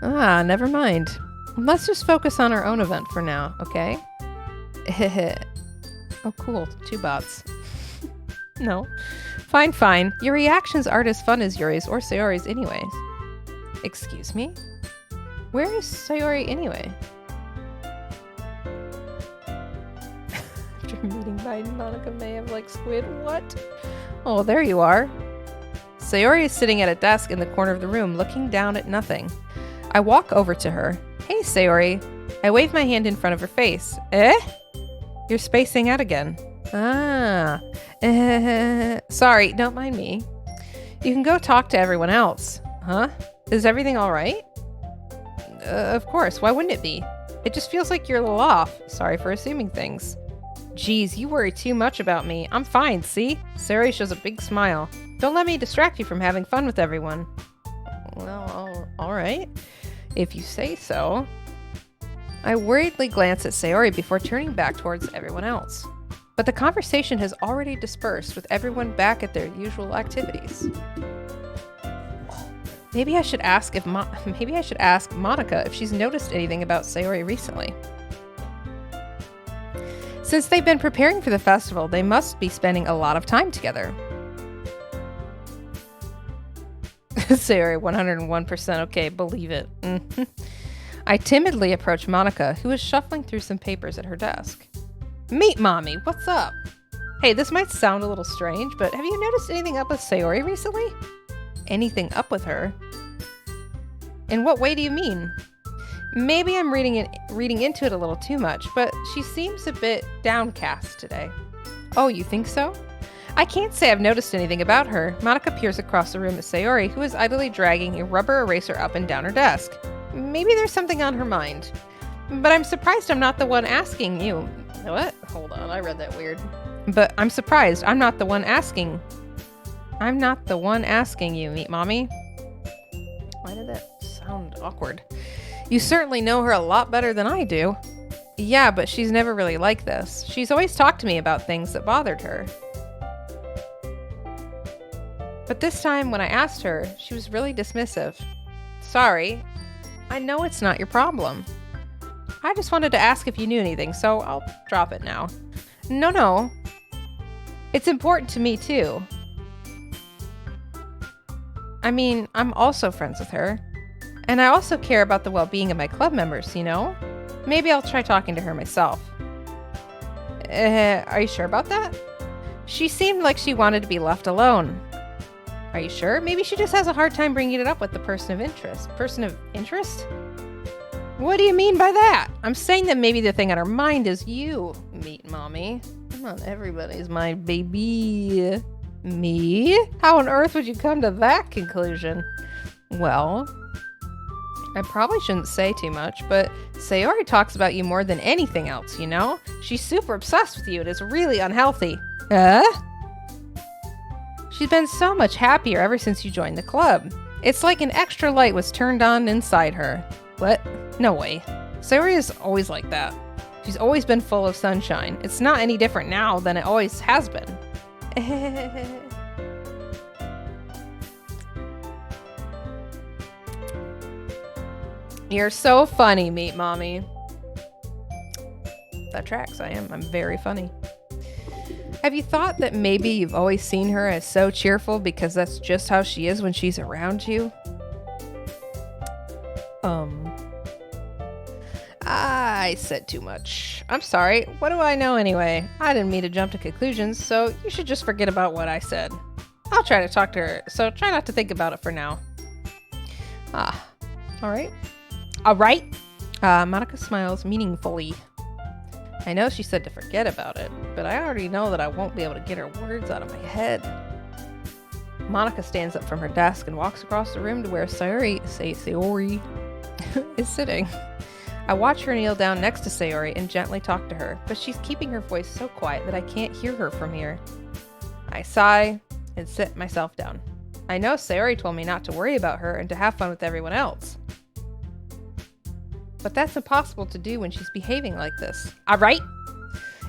Ah, never mind. Let's just focus on our own event for now, okay? Oh, cool. 2 bots. No. Fine. Your reactions aren't as fun as Yuri's or Sayori's anyways. Excuse me? Where is Sayori anyway? After meeting Biden, Monica may have liked squid. What? Oh, there you are. Sayori is sitting at a desk in the corner of the room, looking down at nothing. I walk over to her. Hey, Sayori. I wave my hand in front of her face. Eh? You're spacing out again. Sorry, don't mind me. You can go talk to everyone else. Huh? Is everything all right? Of course, why wouldn't it be? It just feels like you're a little off. Sorry for assuming things. Geez, you worry too much about me. I'm fine, see? Sayori shows a big smile. Don't let me distract you from having fun with everyone. Well, alright. If you say so. I worriedly glance at Sayori before turning back towards everyone else. But the conversation has already dispersed with everyone back at their usual activities. Maybe I should ask Monica if she's noticed anything about Sayori recently. Since they've been preparing for the festival, they must be spending a lot of time together. Sayori, 101% okay, believe it. Mhm. I timidly approach Monica, who is shuffling through some papers at her desk. Meet Mommy, what's up? Hey, this might sound a little strange, but have you noticed anything up with Sayori recently? Anything up with her? In what way do you mean? Maybe I'm reading into it a little too much, but she seems a bit downcast today. Oh, you think so? I can't say I've noticed anything about her. Monica peers across the room at Sayori, who is idly dragging a rubber eraser up and down her desk. Maybe there's something on her mind. But I'm surprised I'm not the one asking you. What? Hold on, I read that weird. But I'm surprised I'm not the one asking. I'm not the one asking you, Meet Mommy. Why did that sound awkward? You certainly know her a lot better than I do. Yeah, but she's never really like this. She's always talked to me about things that bothered her. But this time when I asked her, she was really dismissive. Sorry, I know it's not your problem. I just wanted to ask if you knew anything, so I'll drop it now. No. It's important to me too. I mean, I'm also friends with her. And I also care about the well-being of my club members, you know? Maybe I'll try talking to her myself. Are you sure about that? She seemed like she wanted to be left alone. Are you sure? Maybe she just has a hard time bringing it up with the person of interest. Person of interest? What do you mean by that? I'm saying that maybe the thing on her mind is you, Meet Mommy. Come on, everybody's my baby. Me? How on earth would you come to that conclusion? Well, I probably shouldn't say too much, but Sayori talks about you more than anything else, you know? She's super obsessed with you and it's really unhealthy. She's been so much happier ever since you joined the club. It's like an extra light was turned on inside her. What? No way. Sayori is always like that. She's always been full of sunshine. It's not any different now than it always has been. You're so funny, Meet Mommy. That tracks. I'm very funny. Have you thought that maybe you've always seen her as so cheerful because that's just how she is when she's around you? I said too much. I'm sorry. What do I know anyway? I didn't mean to jump to conclusions, so you should just forget about what I said. I'll try to talk to her, so try not to think about it for now. Alright. Alright? Monica smiles meaningfully. I know she said to forget about it, but I already know that I won't be able to get her words out of my head. Monica stands up from her desk and walks across the room to where Sayori is sitting. I watch her kneel down next to Sayori and gently talk to her, but she's keeping her voice so quiet that I can't hear her from here. I sigh and sit myself down. I know Sayori told me not to worry about her and to have fun with everyone else. But that's impossible to do when she's behaving like this. Alright?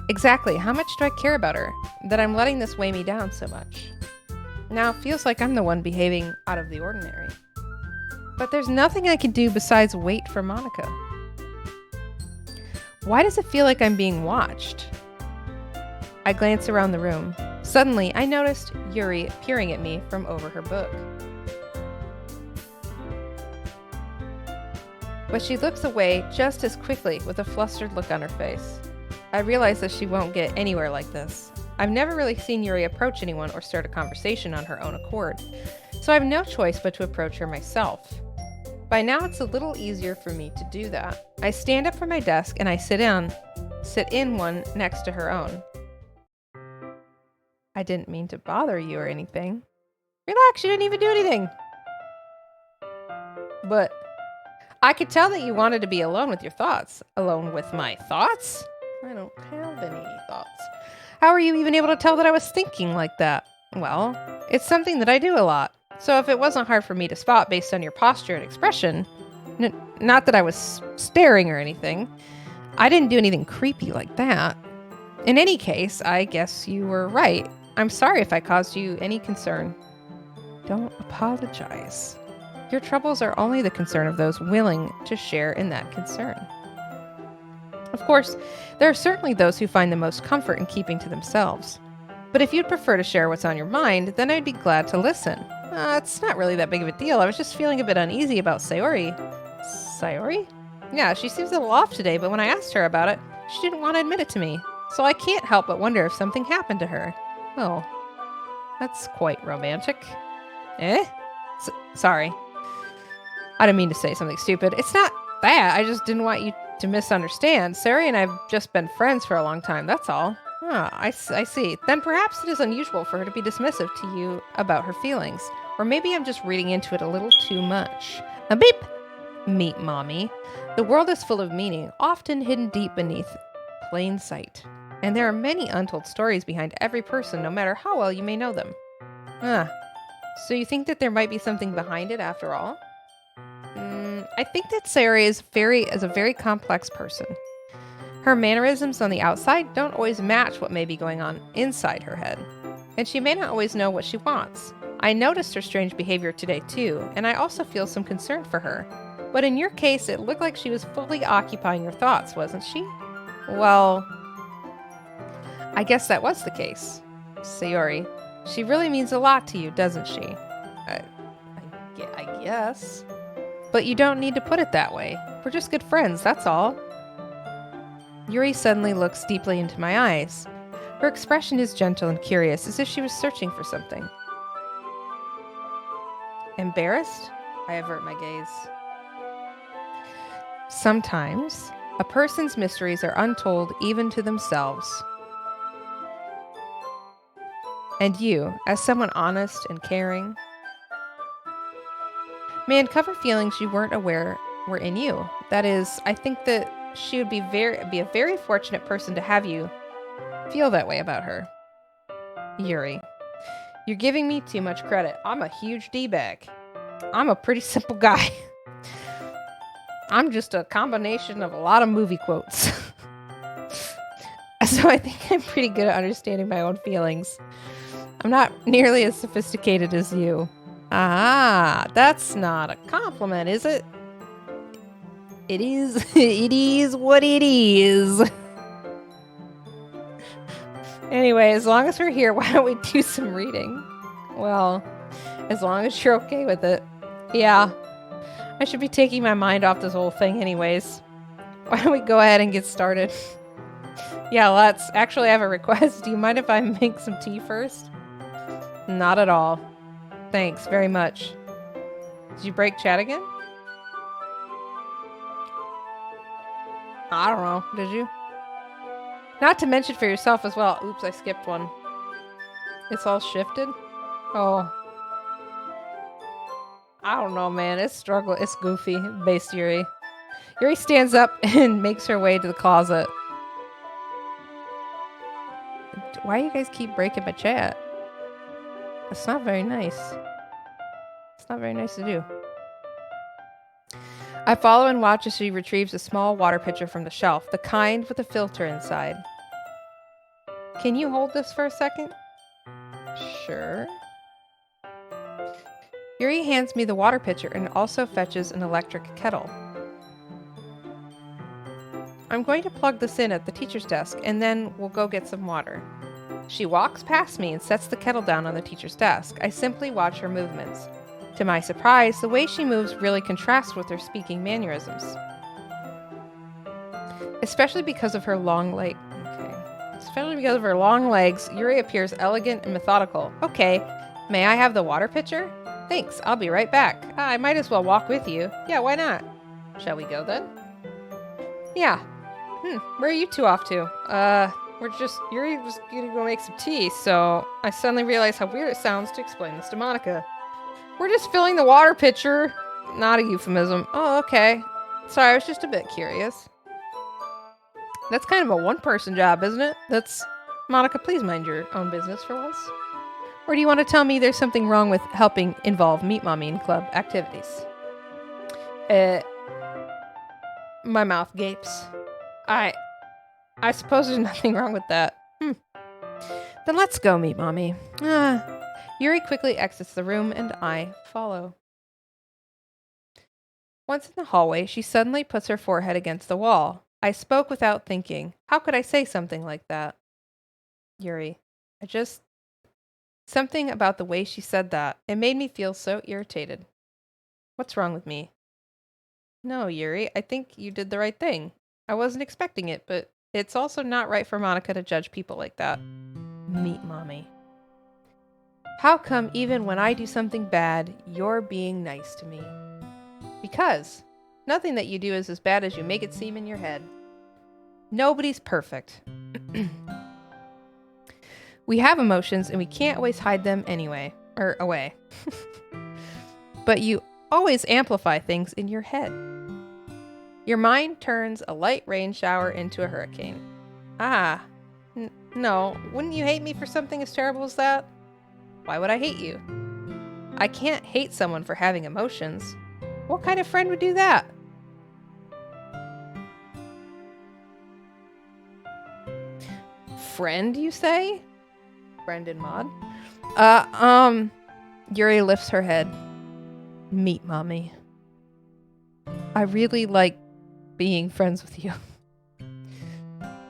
Exactly. How much do I care about her that I'm letting this weigh me down so much? Now it feels like I'm the one behaving out of the ordinary. But there's nothing I can do besides wait for Monica. Why does it feel like I'm being watched? I glance around the room. Suddenly, I noticed Yuri peering at me from over her book. But she looks away just as quickly with a flustered look on her face. I realize that she won't get anywhere like this. I've never really seen Yuri approach anyone or start a conversation on her own accord, so I have no choice but to approach her myself. By now it's a little easier for me to do that. I stand up from my desk and I sit in one next to her own. I didn't mean to bother you or anything. Relax, you didn't even do anything. But I could tell that you wanted to be alone with your thoughts. Alone with my thoughts? I don't have any thoughts. How are you even able to tell that I was thinking like that? Well, it's something that I do a lot. So if it wasn't hard for me to spot based on your posture and expression, not that I was staring or anything, I didn't do anything creepy like that. In any case, I guess you were right. I'm sorry if I caused you any concern. Don't apologize. Your troubles are only the concern of those willing to share in that concern. Of course, there are certainly those who find the most comfort in keeping to themselves. But if you'd prefer to share what's on your mind, then I'd be glad to listen. It's not really that big of a deal. I was just feeling a bit uneasy about Sayori. Sayori? Yeah, she seems a little off today, but when I asked her about it, she didn't want to admit it to me. So I can't help but wonder if something happened to her. Oh, that's quite romantic. Eh? Sorry. I didn't mean to say something stupid. It's not that. I just didn't want you to misunderstand. Sayori and I have just been friends for a long time, that's all. I see. Then perhaps it is unusual for her to be dismissive to you about her feelings. Or maybe I'm just reading into it a little too much. A beep! Meet Mommy. The world is full of meaning, often hidden deep beneath plain sight. And there are many untold stories behind every person, no matter how well you may know them. So you think that there might be something behind it after all? I think that Sayori is a very complex person. Her mannerisms on the outside don't always match what may be going on inside her head. And she may not always know what she wants. I noticed her strange behavior today too, and I also feel some concern for her. But in your case, it looked like she was fully occupying your thoughts, wasn't she? Well, I guess that was the case. Sayori, she really means a lot to you, doesn't she? I guess. But you don't need to put it that way. We're just good friends, that's all. Yuri suddenly looks deeply into my eyes. Her expression is gentle and curious, as if she was searching for something. Embarrassed? I avert my gaze. Sometimes, a person's mysteries are untold even to themselves. And you, as someone honest and caring, may uncover feelings you weren't aware were in you. That is, I think that she would be a very fortunate person to have you feel that way about her. Yuri, you're giving me too much credit. I'm a huge D-bag. I'm a pretty simple guy. I'm just a combination of a lot of movie quotes. So I think I'm pretty good at understanding my own feelings. I'm not nearly as sophisticated as you. Ah, that's not a compliment, is it? It is. It is what it is. Anyway, as long as we're here, why don't we do some reading? Well, as long as you're okay with it. Yeah. I should be taking my mind off this whole thing anyways. Why don't we go ahead and get started? Yeah, let's. Actually, I have a request. Do you mind if I make some tea first? Not at all. Thanks very much. Did you break chat again? I don't know. Did you? Not to mention for yourself as well. Oops, I skipped one. It's all shifted? Oh. I don't know, man. It's goofy. Based Yuri. Yuri stands up and makes her way to the closet. Why do you guys keep breaking my chat? It's not very nice. It's not very nice to do. I follow and watch as she retrieves a small water pitcher from the shelf, the kind with a filter inside. Can you hold this for a second? Sure. Yuri hands me the water pitcher and also fetches an electric kettle. I'm going to plug this in at the teacher's desk, and then we'll go get some water. She walks past me and sets the kettle down on the teacher's desk. I simply watch her movements. To my surprise, the way she moves really contrasts with her speaking mannerisms. Especially because of her long legs, Yuri appears elegant and methodical. Okay, may I have the water pitcher? Thanks, I'll be right back. I might as well walk with you. Yeah, why not? Shall we go then? Yeah. Where are you two off to? Yuri was gonna go make some tea, so I suddenly realized how weird it sounds to explain this to Monica. We're just filling the water pitcher. Not a euphemism. Oh, okay. Sorry, I was just a bit curious. That's kind of a one-person job, isn't it? Monica, please mind your own business for once. Or do you want to tell me there's something wrong with helping involve Meet Mommy in club activities? My mouth gapes. I suppose there's nothing wrong with that. Then let's go, Meet Mommy. Yuri quickly exits the room and I follow. Once in the hallway, she suddenly puts her forehead against the wall. I spoke without thinking. How could I say something like that? Yuri, Something about the way she said that, it made me feel so irritated. What's wrong with me? No, Yuri, I think you did the right thing. I wasn't expecting it, but it's also not right for Monica to judge people like that. Meet Mommy. How come even when I do something bad, you're being nice to me? Because nothing that you do is as bad as you make it seem in your head. Nobody's perfect. We have emotions and we can't always hide them anyway, or away. But you always amplify things in your head. Your mind turns a light rain shower into a hurricane. No, wouldn't you hate me for something as terrible as that? Why would I hate you? I can't hate someone for having emotions. What kind of friend would do that? Friend, you say? Friend and Maud? Yuri lifts her head. Meet Mommy. I really like being friends with you.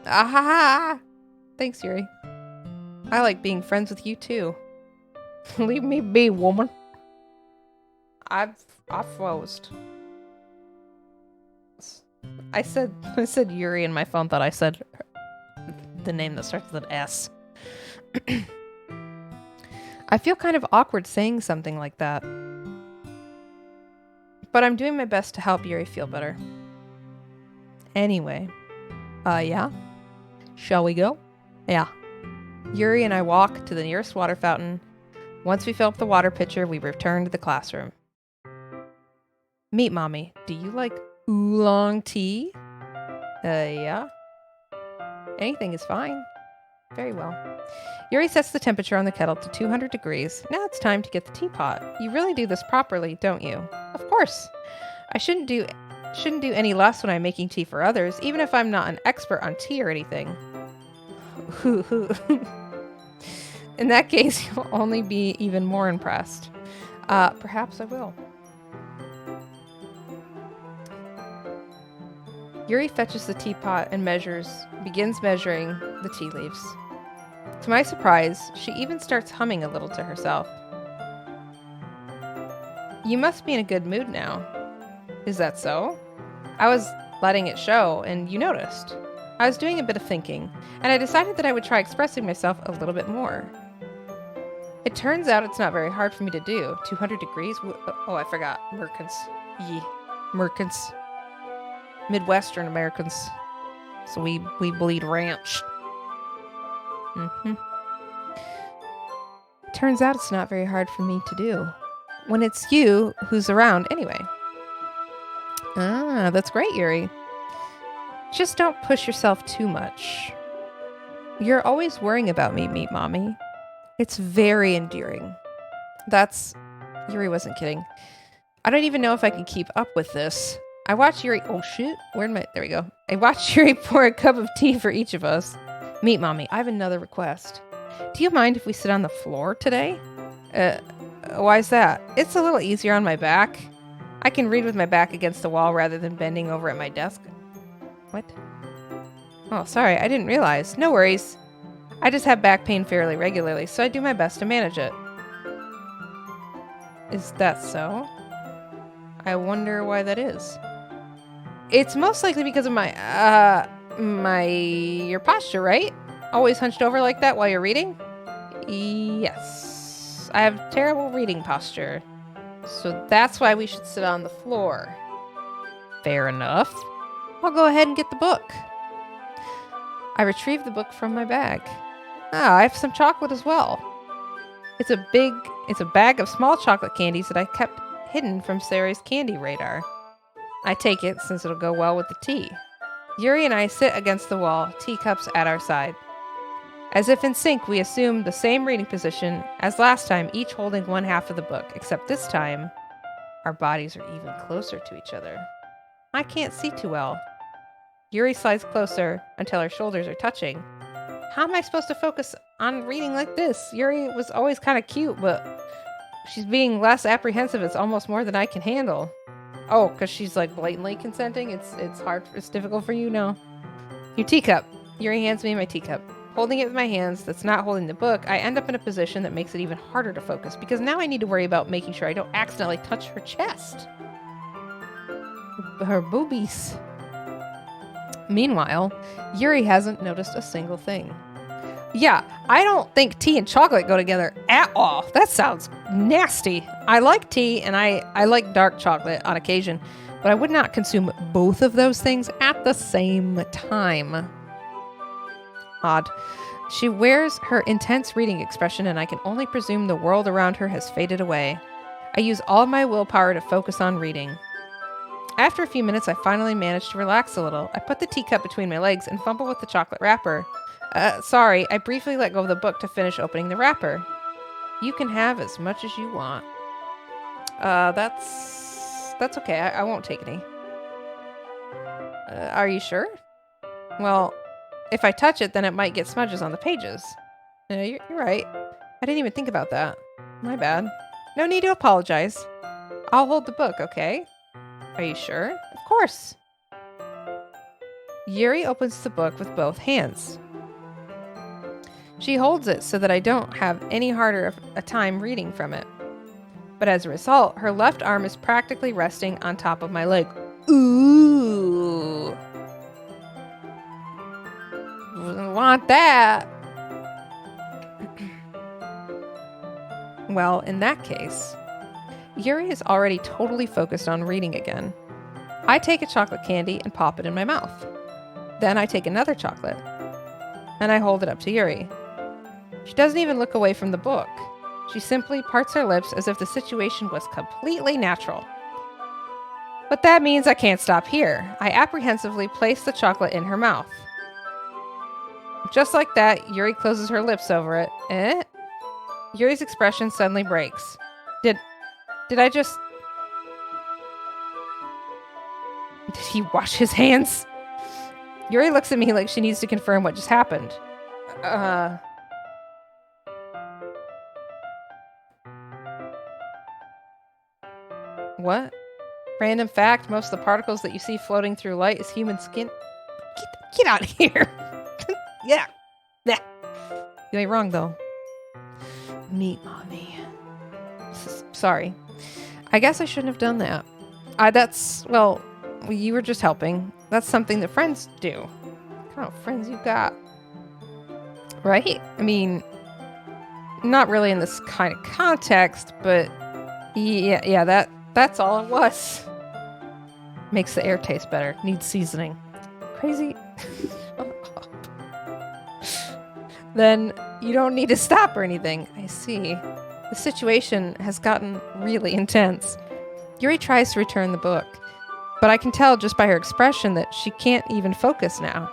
Thanks, Yuri. I like being friends with you too. Leave me be, woman. I froze. I said Yuri and my phone thought I said the name that starts with an S. I feel kind of awkward saying something like that. But I'm doing my best to help Yuri feel better. Anyway. Yeah? Shall we go? Yeah. Yuri and I walk to the nearest water fountain. Once we fill up the water pitcher, we return to the classroom. Meet Mommy. Do you like oolong tea? Yeah. Anything is fine. Very well. Yuri sets the temperature on the kettle to 200 degrees. Now it's time to get the teapot. You really do this properly, don't you? Of course. I shouldn't do any less when I'm making tea for others, even if I'm not an expert on tea or anything. In that case, you'll only be even more impressed. Perhaps I will. Yuri fetches the teapot and begins measuring the tea leaves. To my surprise, she even starts humming a little to herself. You must be in a good mood now. Is that so? I was letting it show, and you noticed. I was doing a bit of thinking, and I decided that I would try expressing myself a little bit more. It turns out it's not very hard for me to do. 200 degrees? Oh, I forgot. Merkins. Merkins. Midwestern Americans. So we bleed ranch. Turns out it's not very hard for me to do. When it's you who's around anyway. That's great, Yuri. Just don't push yourself too much. You're always worrying about me, Meet Mommy. It's very endearing. Yuri wasn't kidding. I don't even know if I can keep up with this. I watch Yuri... Oh, shoot. There we go. I watch Yuri pour a cup of tea for each of us. Meet Mommy, I have another request. Do you mind if we sit on the floor today? Why is that? It's a little easier on my back. I can read with my back against the wall rather than bending over at my desk. What? Oh, sorry, I didn't realize. No worries. I just have back pain fairly regularly, so I do my best to manage it. Is that so? I wonder why that is. It's most likely because of your posture, right? Always hunched over like that while you're reading? Yes. I have terrible reading posture. So that's why we should sit on the floor. Fair enough. I'll go ahead and get the book. I retrieve the book from my bag. I have some chocolate as well. It's a bag of small chocolate candies that I kept hidden from Sarah's candy radar. I take it since it'll go well with the tea. Yuri and I sit against the wall, teacups at our side. As if in sync, we assume the same reading position as last time, each holding one half of the book, except this time, our bodies are even closer to each other. I can't see too well. Yuri slides closer until our shoulders are touching. How am I supposed to focus on reading like this? Yuri was always kind of cute, but she's being less apprehensive. It's almost more than I can handle. Oh, because she's like blatantly consenting? It's difficult for you? No. Your teacup. Yuri hands me my teacup. Holding it with my hands that's not holding the book, I end up in a position that makes it even harder to focus because now I need to worry about making sure I don't accidentally touch her chest. Her boobies. Meanwhile, Yuri hasn't noticed a single thing. Yeah, I don't think tea and chocolate go together at all. That sounds nasty. I like tea and I like dark chocolate on occasion, but I would not consume both of those things at the same time. Odd. She wears her intense reading expression and I can only presume the world around her has faded away. I use all of my willpower to focus on reading. After a few minutes, I finally manage to relax a little. I put the teacup between my legs and fumble with the chocolate wrapper. Sorry, I briefly let go of the book to finish opening the wrapper. You can have as much as you want. That's okay. I won't take any. Are you sure? Well, if I touch it, then it might get smudges on the pages. You're right. I didn't even think about that. My bad. No need to apologize. I'll hold the book, okay? Are you sure? Of course. Yuri opens the book with both hands. She holds it so that I don't have any harder of a time reading from it. But as a result, her left arm is practically resting on top of my leg. Ooh. Wouldn't want that. Well, in that case, Yuri is already totally focused on reading again. I take a chocolate candy and pop it in my mouth. Then I take another chocolate, and I hold it up to Yuri. She doesn't even look away from the book. She simply parts her lips as if the situation was completely natural. But that means I can't stop here. I apprehensively place the chocolate in her mouth. Just like that, Yuri closes her lips over it. Yuri's expression suddenly breaks. Did he wash his hands? Yuri looks at me like she needs to confirm what just happened. What? Random fact, most of the particles that you see floating through light is human skin. Get out of here. Yeah. You ain't wrong, though. Meat mommy. Sorry. I guess I shouldn't have done that. Well, you were just helping. That's something that friends do. What kind of friends you got? Right? I mean, not really in this kind of context, but yeah, that's all it was. Makes the air taste better. Needs seasoning. Crazy. Then you don't need to stop or anything. I see. The situation has gotten really intense. Yuri tries to return the book, but I can tell just by her expression that she can't even focus now.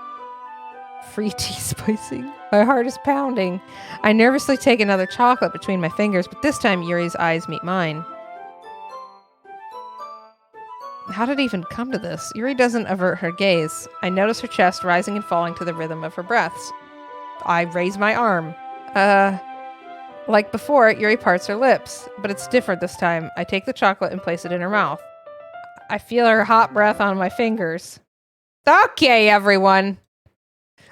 Free tea spicing. My heart is pounding. I nervously take another chocolate between my fingers, but this time Yuri's eyes meet mine. How did it even come to this? Yuri doesn't avert her gaze. I notice her chest rising and falling to the rhythm of her breaths. I raise my arm. Like before, Yuri parts her lips, but it's different this time. I take the chocolate and place it in her mouth. I feel her hot breath on my fingers. Okay, everyone.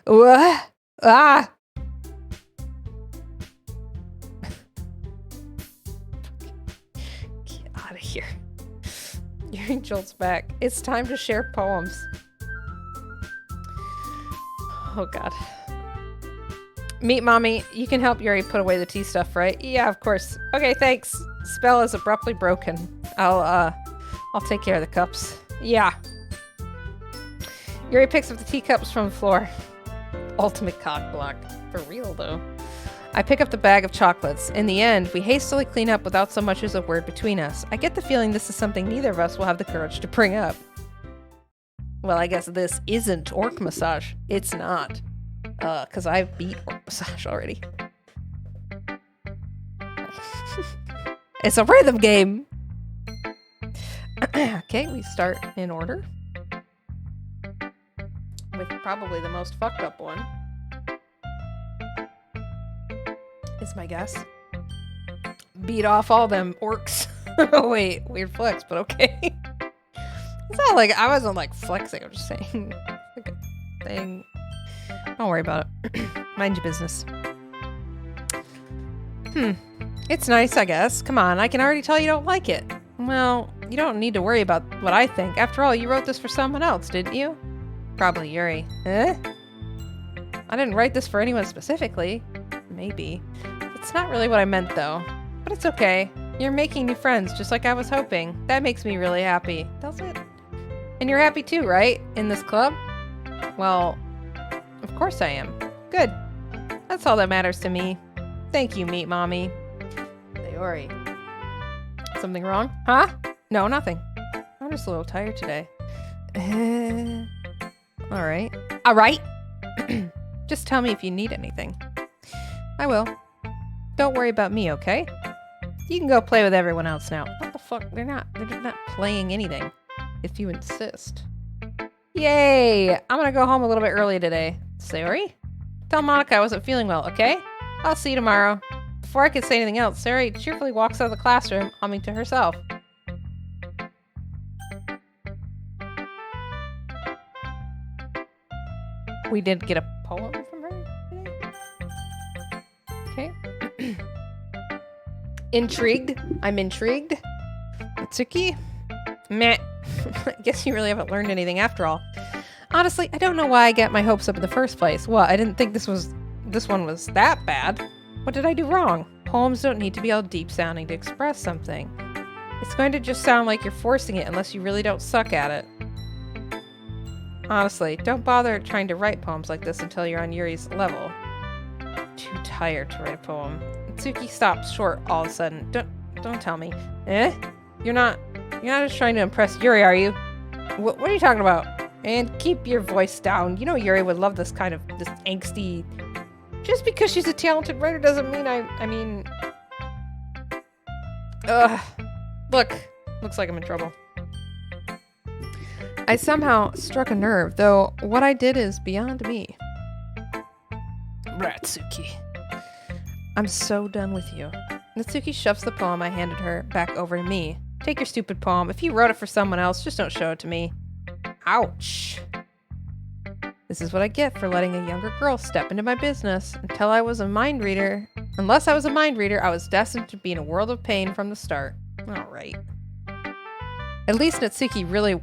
Get out of here. Yuri jolts back. It's time to share poems. Oh, God. Meat mommy, you can help Yuri put away the tea stuff, right? Yeah, of course. Okay, thanks. Spell is abruptly broken. I'll take care of the cups. Yeah. Yuri picks up the teacups from the floor. Ultimate cock block. For real, though. I pick up the bag of chocolates. In the end, we hastily clean up without so much as a word between us. I get the feeling this is something neither of us will have the courage to bring up. Well, I guess this isn't orc massage. It's not. Because I've beat orc massage already. It's a rhythm game! Okay, we start in order. With probably the most fucked up one. Is my guess. Beat off all them orcs. Oh wait, weird flex, but okay. It's not like, I wasn't like flexing, I'm just saying. Like a thing. Don't worry about it. Mind your business. It's nice, I guess. Come on, I can already tell you don't like it. Well, you don't need to worry about what I think. After all, you wrote this for someone else, didn't you? Probably Yuri. Eh? I didn't write this for anyone specifically. Maybe. It's not really what I meant, though. But it's okay. You're making new friends, just like I was hoping. That makes me really happy. Does it? And you're happy too, right? In this club? Well, of course I am. Good. That's all that matters to me. Thank you, Meat Mommy. Yuri. Something wrong? Huh? No, nothing. I'm just a little tired today. Alright. Alright? Just tell me if you need anything. I will. Don't worry about me, okay? You can go play with everyone else now. What the fuck? They're not playing anything. If you insist. Yay! I'm gonna go home a little bit early today. Sayori? Tell Monica I wasn't feeling well, okay? I'll see you tomorrow. Before I could say anything else, Sayori cheerfully walks out of the classroom, humming to herself. We did get a poem from her today? Okay. Intrigued. I'm intrigued. Mitsuki? Meh. I guess you really haven't learned anything after all. Honestly, I don't know why I got my hopes up in the first place. What, I didn't think this one was that bad. What did I do wrong? Poems don't need to be all deep sounding to express something. It's going to just sound like you're forcing it unless you really don't suck at it. Honestly, don't bother trying to write poems like this until you're on Yuri's level. Too tired to write a poem. Mitsuki stops short all of a sudden. Don't tell me. Eh? You're not just trying to impress Yuri, are you? What are you talking about? And keep your voice down. You know Yuri would love this kind of this angsty. Just because she's a talented writer doesn't mean I mean. Ugh. Looks like I'm in trouble. I somehow struck a nerve, though what I did is beyond me. Ratsuki. I'm so done with you. Natsuki shoves the poem I handed her back over to me. Take your stupid poem. If you wrote it for someone else, just don't show it to me. Ouch. This is what I get for letting a younger girl step into my business. Unless I was a mind reader, I was destined to be in a world of pain from the start. Alright. At least Natsuki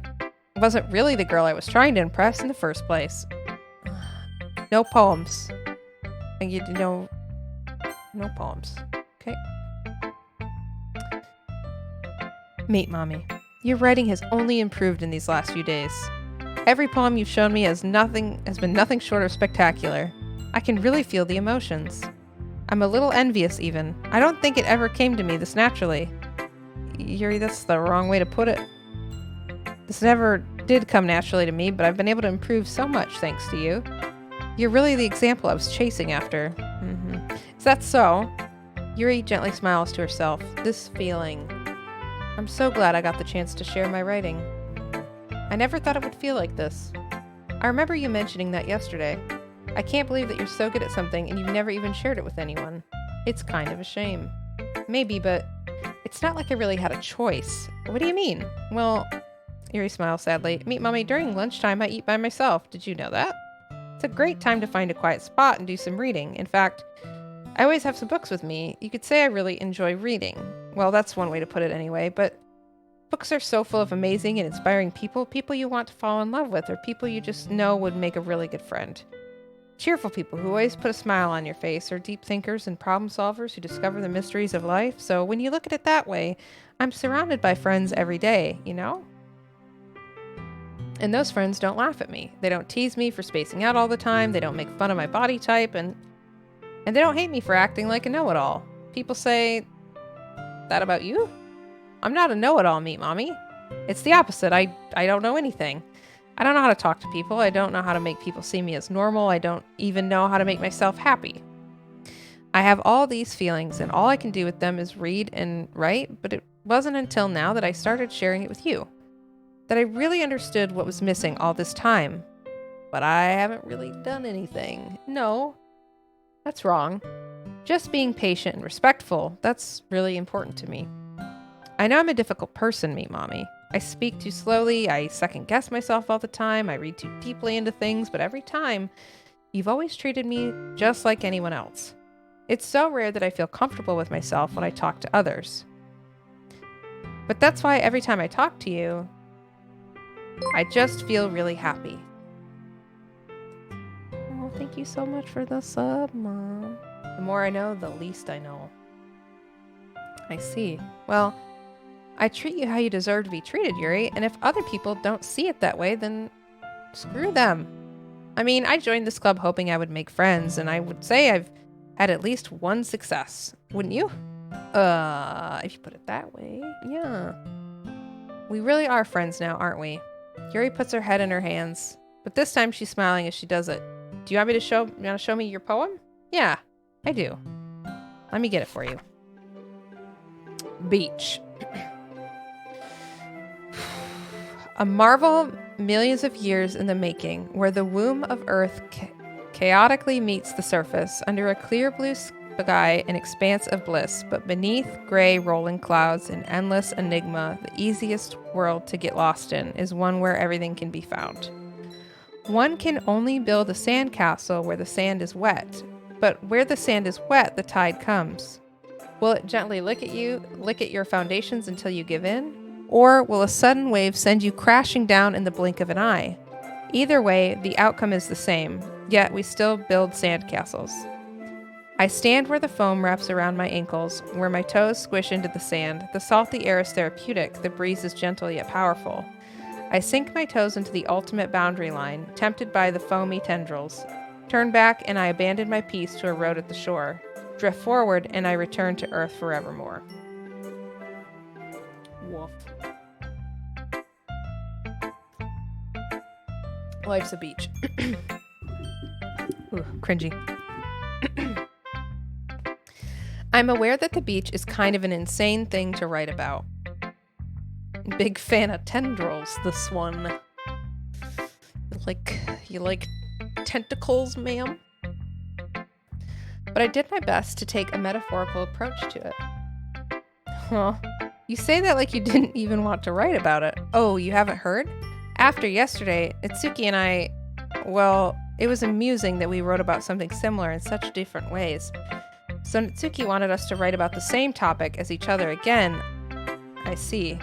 wasn't really the girl I was trying to impress in the first place. No poems. No poems. Okay. Meat Mommy. Your writing has only improved in these last few days. Every poem you've shown me has been nothing short of spectacular. I can really feel the emotions. I'm a little envious even. I don't think it ever came to me this naturally. Yuri, that's the wrong way to put it. This never did come naturally to me, but I've been able to improve so much thanks to you. You're really the example I was chasing after. Is that so? Yuri gently smiles to herself. This feeling. I'm so glad I got the chance to share my writing. I never thought it would feel like this. I remember you mentioning that yesterday. I can't believe that you're so good at something and you've never even shared it with anyone. It's kind of a shame. Maybe, but it's not like I really had a choice. What do you mean? Well, Yuri smiles sadly. Meat Mommy, during lunchtime I eat by myself. Did you know that? It's a great time to find a quiet spot and do some reading. In fact, I always have some books with me. You could say I really enjoy reading. Well, that's one way to put it anyway, but books are so full of amazing and inspiring people you want to fall in love with, or people you just know would make a really good friend. Cheerful people who always put a smile on your face, or deep thinkers and problem solvers who discover the mysteries of life. So when you look at it that way, I'm surrounded by friends every day, you know? And those friends don't laugh at me. They don't tease me for spacing out all the time. They don't make fun of my body type, and they don't hate me for acting like a know-it-all. People say that about you? I'm not a know-it-all, Meat Mommy. It's the opposite. I don't know anything. I don't know how to talk to people. I don't know how to make people see me as normal. I don't even know how to make myself happy. I have all these feelings, and all I can do with them is read and write, but it wasn't until now that I started sharing it with you that I really understood what was missing all this time. But I haven't really done anything. No, that's wrong. Just being patient and respectful, that's really important to me. I know I'm a difficult person, Meat Mommy. I speak too slowly, I second guess myself all the time, I read too deeply into things, but every time You've always treated me just like anyone else. It's so rare that I feel comfortable with myself when I talk to others. But that's why every time I talk to you, I just feel really happy. Oh, thank you so much for the sub, Mom. The more I know, the least I know. I see. Well, I treat you how you deserve to be treated, Yuri, and if other people don't see it that way, then screw them. I mean, I joined this club hoping I would make friends, and I would say I've had at least one success. Wouldn't you? If you put it that way, yeah. We really are friends now, aren't we? Yuri puts her head in her hands, but this time she's smiling as she does it. Do you want to show me your poem? Yeah, I do. Let me get it for you. Beach. A marvel millions of years in the making, where the womb of Earth chaotically meets the surface, under a clear blue sky, an expanse of bliss, but beneath gray rolling clouds, an endless enigma. The easiest world to get lost in is one where everything can be found. One can only build a sand castle where the sand is wet, but where the sand is wet, the tide comes. Will it gently lick at your foundations until you give in? Or will a sudden wave send you crashing down in the blink of an eye? Either way, the outcome is the same, yet we still build sandcastles. I stand where the foam wraps around my ankles, where my toes squish into the sand. The salty air is therapeutic, the breeze is gentle yet powerful. I sink my toes into the ultimate boundary line, tempted by the foamy tendrils. Turn back, and I abandon my peace to a road at the shore. Drift forward, and I return to Earth forevermore. Wolf. Life's a beach. Ooh, cringy. I'm aware that the beach is kind of an insane thing to write about. Big fan of tendrils, this one. You like tentacles, ma'am? But I did my best to take a metaphorical approach to it. Huh. You say that like you didn't even want to write about it. Oh, you haven't heard? After yesterday, Itsuki and I, well, it was amusing that we wrote about something similar in such different ways. So Itsuki wanted us to write about the same topic as each other again. I see.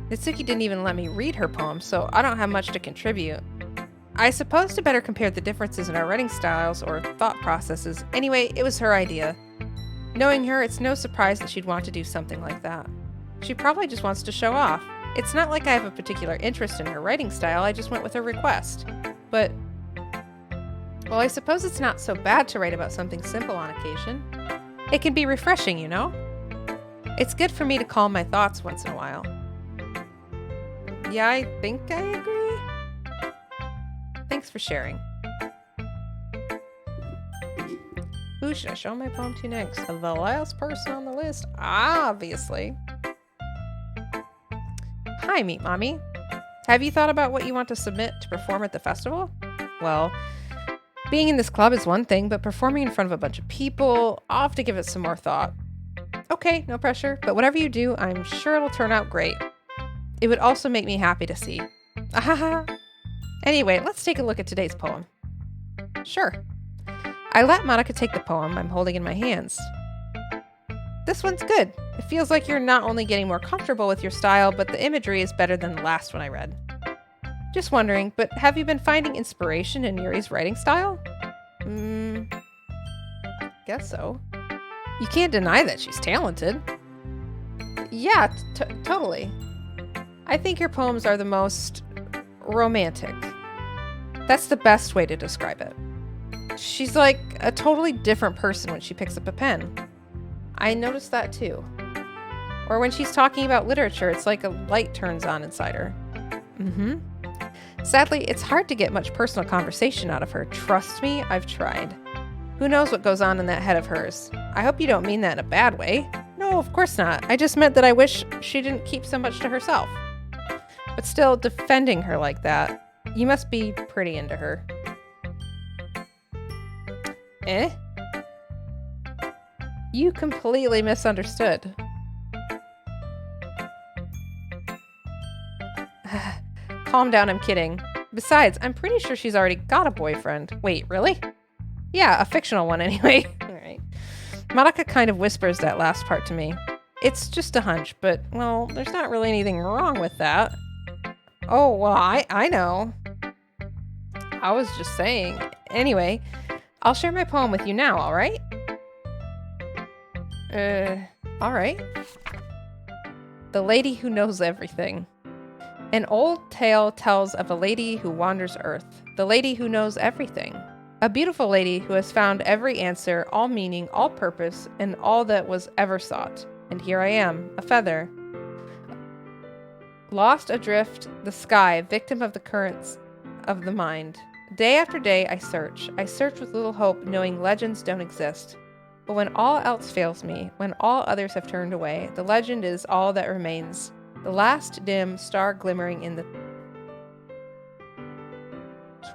Itsuki didn't even let me read her poem, so I don't have much to contribute. I suppose to better compare the differences in our writing styles or thought processes. Anyway, it was her idea. Knowing her, it's no surprise that she'd want to do something like that. She probably just wants to show off. It's not like I have a particular interest in her writing style, I just went with her request. But, well, I suppose it's not so bad to write about something simple on occasion. It can be refreshing, you know? It's good for me to calm my thoughts once in a while. Yeah, I think I agree. Thanks for sharing. Who should I show my poem to next? The last person on the list, obviously. Hi, Meat Mommy. Have you thought about what you want to submit to perform at the festival? Well, being in this club is one thing, but performing in front of a bunch of people, I'll have to give it some more thought. Okay, no pressure, but whatever you do, I'm sure it'll turn out great. It would also make me happy to see. Ahaha. Anyway, let's take a look at today's poem. Sure. I let Monica take the poem I'm holding in my hands. This one's good. It feels like you're not only getting more comfortable with your style, but the imagery is better than the last one I read. Just wondering, but have you been finding inspiration in Yuri's writing style? Guess so. You can't deny that she's talented. Yeah, totally. I think your poems are the most romantic. That's the best way to describe it. She's like a totally different person when she picks up a pen. I noticed that too. Or when she's talking about literature, it's like a light turns on inside her. Sadly, it's hard to get much personal conversation out of her. Trust me, I've tried. Who knows what goes on in that head of hers? I hope you don't mean that in a bad way. No, of course not. I just meant that I wish she didn't keep so much to herself. But still, defending her like that, you must be pretty into her. Eh? You completely misunderstood. Calm down, I'm kidding. Besides, I'm pretty sure she's already got a boyfriend. Wait, really? Yeah, a fictional one anyway. Alright. Monica kind of whispers that last part to me. It's just a hunch, but, well, there's not really anything wrong with that. Oh, well, I know. I was just saying. Anyway, I'll share my poem with you now, alright? Alright. The Lady Who Knows Everything. An old tale tells of a lady who wanders Earth, the lady who knows everything. A beautiful lady who has found every answer, all meaning, all purpose, and all that was ever sought. And here I am, a feather. Lost adrift the sky, victim of the currents of the mind. Day after day I search with little hope, knowing legends don't exist. But when all else fails me, when all others have turned away, the legend is all that remains. The last dim star glimmering in the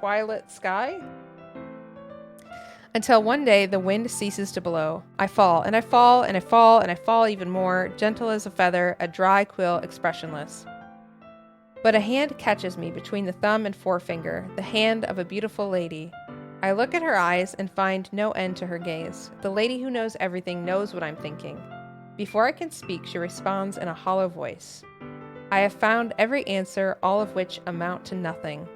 twilight sky? Until one day the wind ceases to blow. I fall, and I fall, and I fall, and I fall even more, gentle as a feather, a dry quill, expressionless. But a hand catches me between the thumb and forefinger, the hand of a beautiful lady. I look at her eyes and find no end to her gaze. The lady who knows everything knows what I'm thinking. Before I can speak, she responds in a hollow voice. I have found every answer, all of which amount to nothing.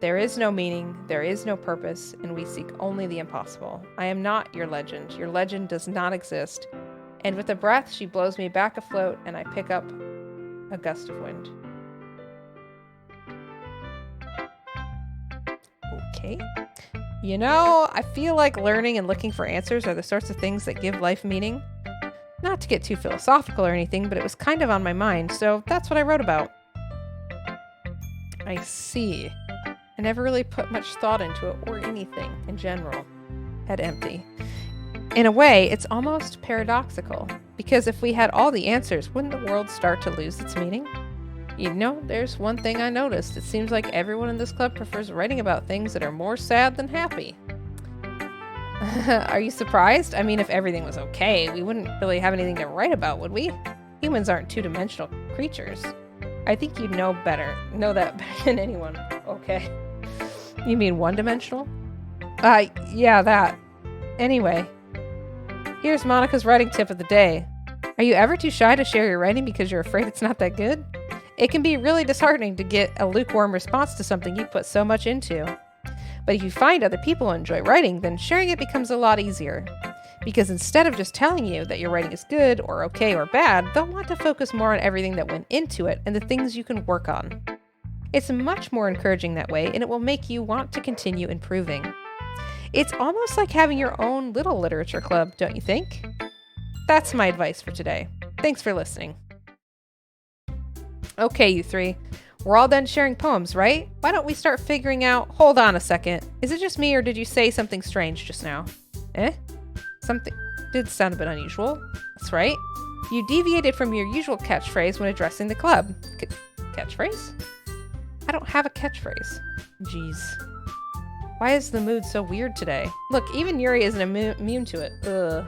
There is no meaning, there is no purpose, and we seek only the impossible. I am not your legend. Your legend does not exist. And with a breath, she blows me back afloat, and I pick up a gust of wind. Okay. You know, I feel like learning and looking for answers are the sorts of things that give life meaning. Not to get too philosophical or anything, but it was kind of on my mind, so that's what I wrote about. I see. I never really put much thought into it or anything in general. Head empty. In a way, it's almost paradoxical, because if we had all the answers, wouldn't the world start to lose its meaning? You know, there's one thing I noticed. It seems like everyone in this club prefers writing about things that are more sad than happy. Are you surprised? I mean, if everything was okay, we wouldn't really have anything to write about, would we? Humans aren't two-dimensional creatures. I think you'd know that better than anyone. Okay. You mean one-dimensional? Yeah, that. Anyway, here's Monica's writing tip of the day. Are you ever too shy to share your writing because you're afraid it's not that good? It can be really disheartening to get a lukewarm response to something you put so much into. But if you find other people enjoy writing, then sharing it becomes a lot easier. Because instead of just telling you that your writing is good or okay or bad, they'll want to focus more on everything that went into it and the things you can work on. It's much more encouraging that way, and it will make you want to continue improving. It's almost like having your own little literature club, don't you think? That's my advice for today. Thanks for listening. Okay, you three. We're all done sharing poems, right? Why don't we start figuring out... Hold on a second. Is it just me, or did you say something strange just now? Something did sound a bit unusual. That's right. You deviated from your usual catchphrase when addressing the club. Catchphrase? I don't have a catchphrase. Jeez. Why is the mood so weird today? Look, even Yuri isn't immune to it. Ugh.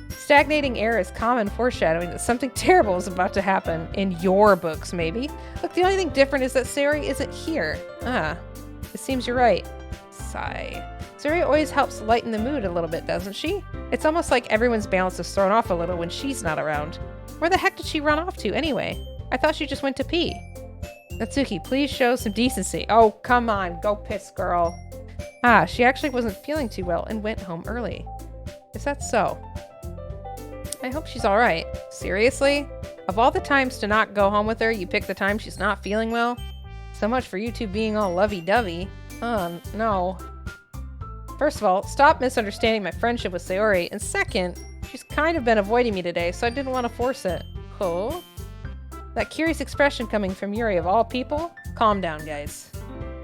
Stagnating air is common foreshadowing that something terrible is about to happen. In your books, maybe. Look, the only thing different is that Sayori isn't here. It seems you're right. Sigh. Sayori always helps lighten the mood a little bit, doesn't she? It's almost like everyone's balance is thrown off a little when she's not around. Where the heck did she run off to, anyway? I thought she just went to pee. Natsuki, please show some decency. Oh, come on. Go piss, girl. She actually wasn't feeling too well and went home early. Is that so? I hope she's alright. Seriously? Of all the times to not go home with her, you pick the time she's not feeling well? So much for you two being all lovey-dovey. No. First of all, stop misunderstanding my friendship with Sayori, and second, she's kind of been avoiding me today, so I didn't want to force it. Oh? That curious expression coming from Yuri of all people? Calm down, guys.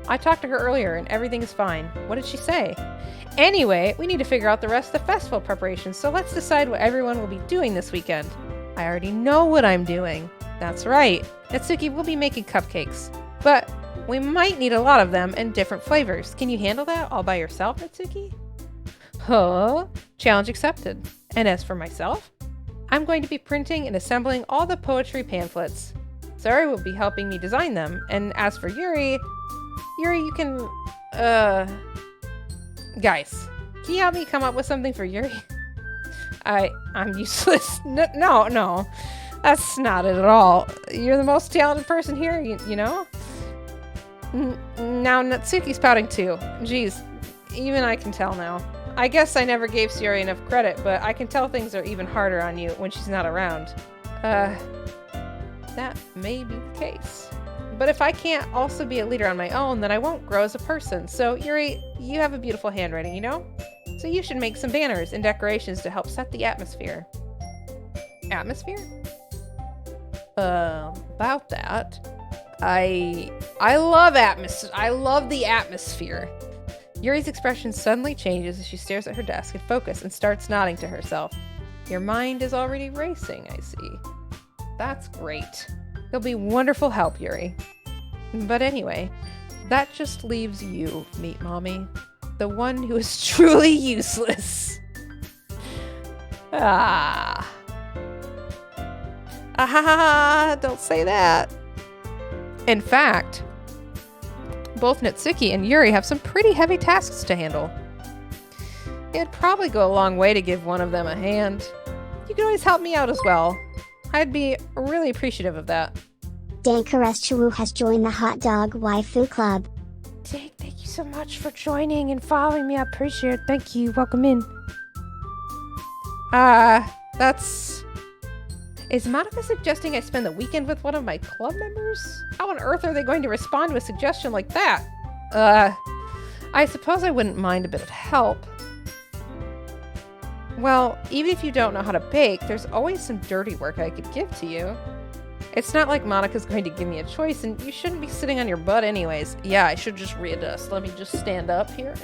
I talked to her earlier, and everything is fine. What did she say? Anyway, we need to figure out the rest of the festival preparations, so let's decide what everyone will be doing this weekend. I already know what I'm doing. That's right. Natsuki will be making cupcakes. But we might need a lot of them and different flavors. Can you handle that all by yourself, Natsuki? Challenge accepted. And as for myself, I'm going to be printing and assembling all the poetry pamphlets. Sayori will be helping me design them. And as for Yuri, Yuri, you can, guys, can you help me come up with something for Yuri? I'm useless. No, that's not it at all. You're the most talented person here, you know? Now Natsuki's pouting too. Jeez, even I can tell now. I guess I never gave Yuri enough credit, but I can tell things are even harder on you when she's not around. That may be the case. But if I can't also be a leader on my own, then I won't grow as a person. So, Yuri, you have a beautiful handwriting, you know? So you should make some banners and decorations to help set the atmosphere. Atmosphere? About that. I love I love the atmosphere. Yuri's expression suddenly changes as she stares at her desk in focus and starts nodding to herself. Your mind is already racing, I see. That's great. You'll be wonderful help, Yuri. But anyway, that just leaves you, Meat Mommy. The one who is truly useless. Don't say that. In fact, both Natsuki and Yuri have some pretty heavy tasks to handle. It'd probably go a long way to give one of them a hand. You can always help me out as well. I'd be really appreciative of that. Dankarest Chiwu has joined the Hot Dog Waifu Club. Thank you so much for joining and following me. I appreciate it. Thank you. Welcome in. Is Monica suggesting I spend the weekend with one of my club members? How on earth are they going to respond to a suggestion like that? I suppose I wouldn't mind a bit of help. Well, even if you don't know how to bake, there's always some dirty work I could give to you. It's not like Monica's going to give me a choice, and you shouldn't be sitting on your butt anyways. Yeah, I should just readjust. Let me just stand up here.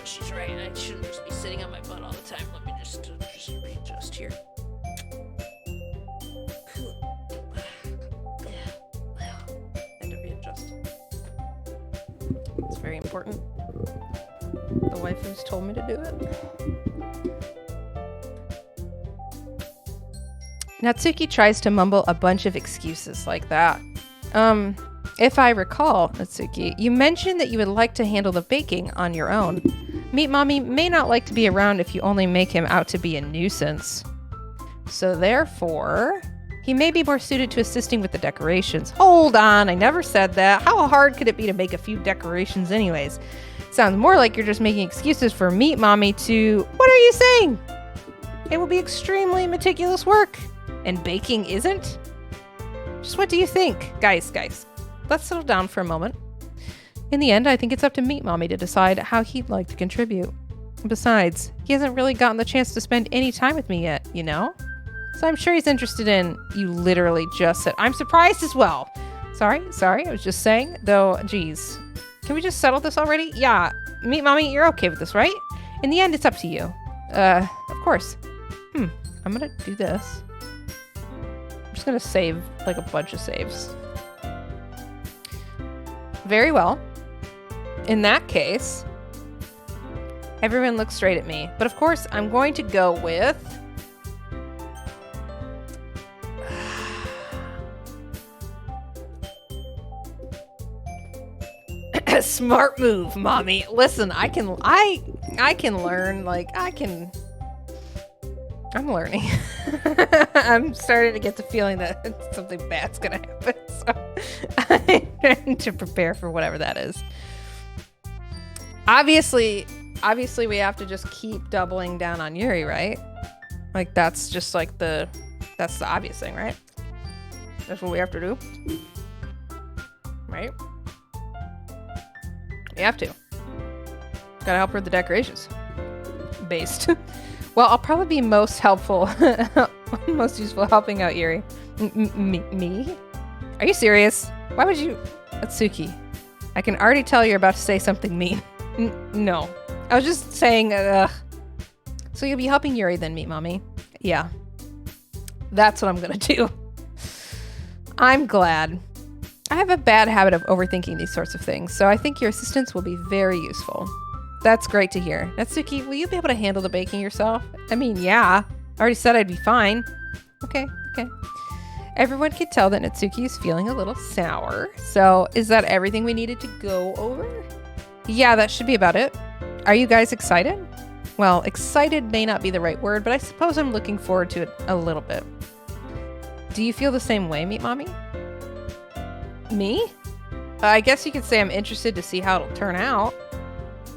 She's right. I shouldn't just be sitting on my butt all the time. Let me just readjust here. And to readjust. It's very important. The waifus told me to do it. Natsuki tries to mumble a bunch of excuses like that. If I recall, Natsuki, you mentioned that you would like to handle the baking on your own. Meat Mommy may not like to be around if you only make him out to be a nuisance. So therefore, he may be more suited to assisting with the decorations. Hold on, I never said that. How hard could it be to make a few decorations anyways? Sounds more like you're just making excuses for Meat Mommy to... What are you saying? It will be extremely meticulous work. And baking isn't? Just what do you think? Guys, let's settle down for a moment. In the end, I think it's up to Meat Mommy to decide how he'd like to contribute. Besides, he hasn't really gotten the chance to spend any time with me yet, you know? So I'm sure he's interested in... You literally just said... I'm surprised as well. Sorry, I was just saying. Though, geez. Can we just settle this already? Yeah, Meat Mommy, you're okay with this, right? In the end, it's up to you. Of course. I'm gonna do this. I'm just gonna save, like, a bunch of saves. Very well. In that case, everyone looks straight at me. But of course, I'm going to go with... Smart move, Mommy. Listen, I can learn, like, I'm learning. I'm starting to get the feeling that something bad's gonna happen, so I'm trying to prepare for whatever that is. Obviously we have to just keep doubling down on Yuri, right? Like, that's just like that's the obvious thing, right? That's what we have to do. Right? We have to. Gotta help her with the decorations. Based. Well, I'll probably be most helpful, most useful helping out Yuri. Me? Are you serious? Why would you... Atsuki, I can already tell you're about to say something mean. No. I was just saying, So you'll be helping Yuri then, Meat Mommy? Yeah. That's what I'm gonna do. I'm glad. I have a bad habit of overthinking these sorts of things, so I think your assistance will be very useful. That's great to hear. Natsuki, will you be able to handle the baking yourself? I mean, yeah. I already said I'd be fine. Okay. Everyone could tell that Natsuki is feeling a little sour. So, is that everything we needed to go over? Yeah, that should be about it. Are you guys excited? Well, excited may not be the right word, but I suppose I'm looking forward to it a little bit. Do you feel the same way, Meet Mommy? Me? I guess you could say I'm interested to see how it'll turn out.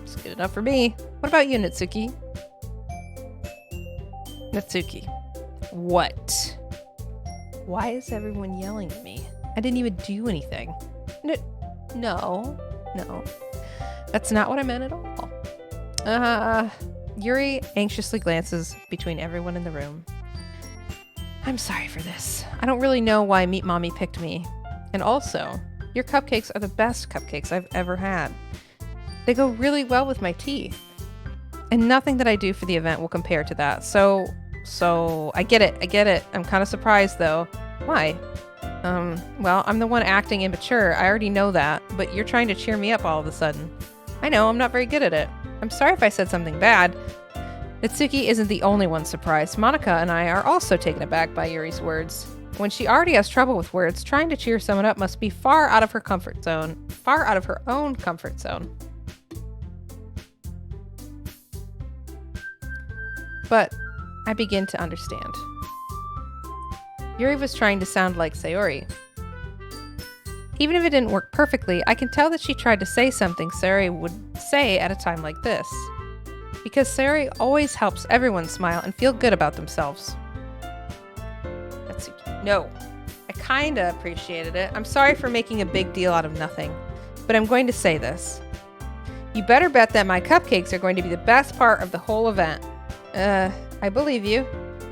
It's good enough for me. What about you, Natsuki? Natsuki. What? Why is everyone yelling at me? I didn't even do anything. No. That's not what I meant at all. Yuri anxiously glances between everyone in the room. I'm sorry for this. I don't really know why Meet Mommy picked me. And also, your cupcakes are the best cupcakes I've ever had. They go really well with my teeth. And nothing that I do for the event will compare to that. So I get it. I'm kind of surprised though. Why? Well, I'm the one acting immature. I already know that, but you're trying to cheer me up all of a sudden. I know, I'm not very good at it. I'm sorry if I said something bad. Natsuki isn't the only one surprised. Monica and I are also taken aback by Yuri's words. When she already has trouble with words, trying to cheer someone up must be far out of her comfort zone. Far out of her own comfort zone. But I begin to understand. Yuri was trying to sound like Sayori. Even if it didn't work perfectly, I can tell that she tried to say something Sayori would say at a time like this. Because Sayori always helps everyone smile and feel good about themselves. No. I kinda appreciated it. I'm sorry for making a big deal out of nothing. But I'm going to say this. You better bet that my cupcakes are going to be the best part of the whole event. I believe you.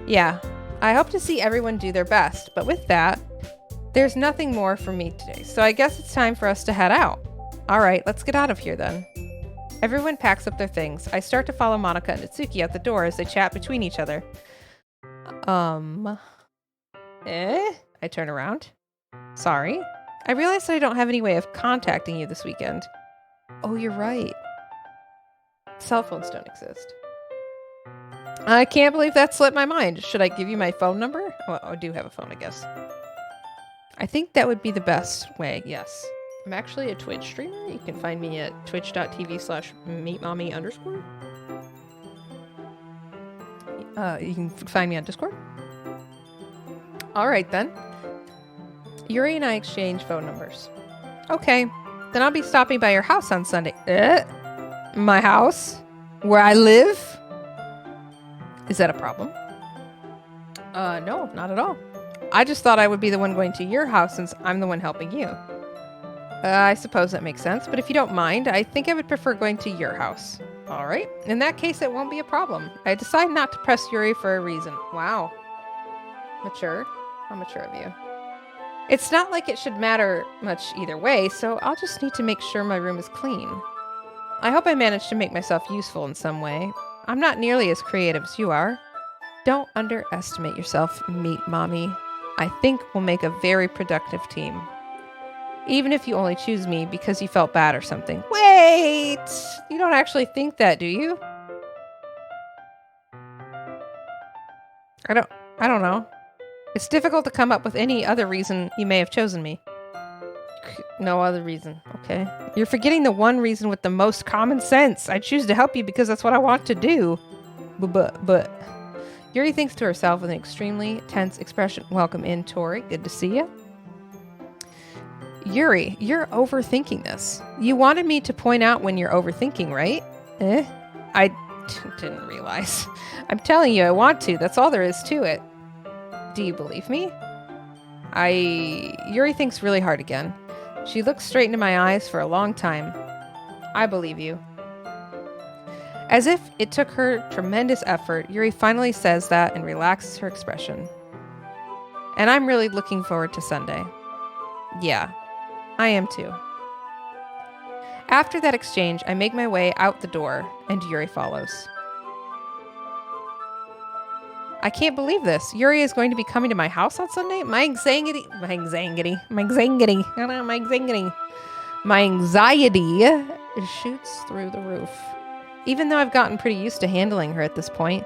Yeah. I hope to see everyone do their best. But with that, there's nothing more for me today. So I guess it's time for us to head out. Alright, let's get out of here then. Everyone packs up their things. I start to follow Monica and Natsuki out the door as they chat between each other. I turn around. Sorry. I realize that I don't have any way of contacting you this weekend. Oh, you're right. Cell phones don't exist. I can't believe that slipped my mind. Should I give you my phone number? Oh, I do have a phone, I guess. I think that would be the best way, yes. I'm actually a Twitch streamer. You can find me at twitch.tv/meetmommy_. You can find me on Discord. Alright then. Yuri and I exchange phone numbers. Okay, then I'll be stopping by your house on Sunday. My house? Where I live? Is that a problem? No, not at all. I just thought I would be the one going to your house since I'm the one helping you. I suppose that makes sense, but if you don't mind, I think I would prefer going to your house. Alright, in that case it won't be a problem. I decide not to press Yuri for a reason. Wow. Mature? How mature of you. It's not like it should matter much either way, so I'll just need to make sure my room is clean. I hope I managed to make myself useful in some way. I'm not nearly as creative as you are. Don't underestimate yourself, Meet Mommy. I think we'll make a very productive team. Even if you only choose me because you felt bad or something. Wait! You don't actually think that, do you? I don't know. It's difficult to come up with any other reason you may have chosen me. No other reason, okay? You're forgetting the one reason with the most common sense. I choose to help you because that's what I want to do. But. Yuri thinks to herself with an extremely tense expression. Welcome in, Tori. Good to see you. Yuri, you're overthinking this. You wanted me to point out when you're overthinking, right? I didn't realize. I'm telling you, I want to. That's all there is to it. Do you believe me? Yuri thinks really hard again. She looks straight into my eyes for a long time. I believe you. As if it took her tremendous effort, Yuri finally says that and relaxes her expression. And I'm really looking forward to Sunday. Yeah, I am too. After that exchange, I make my way out the door, and Yuri follows. I can't believe this. Yuri is going to be coming to my house on Sunday? My anxiety shoots through the roof. Even though I've gotten pretty used to handling her at this point,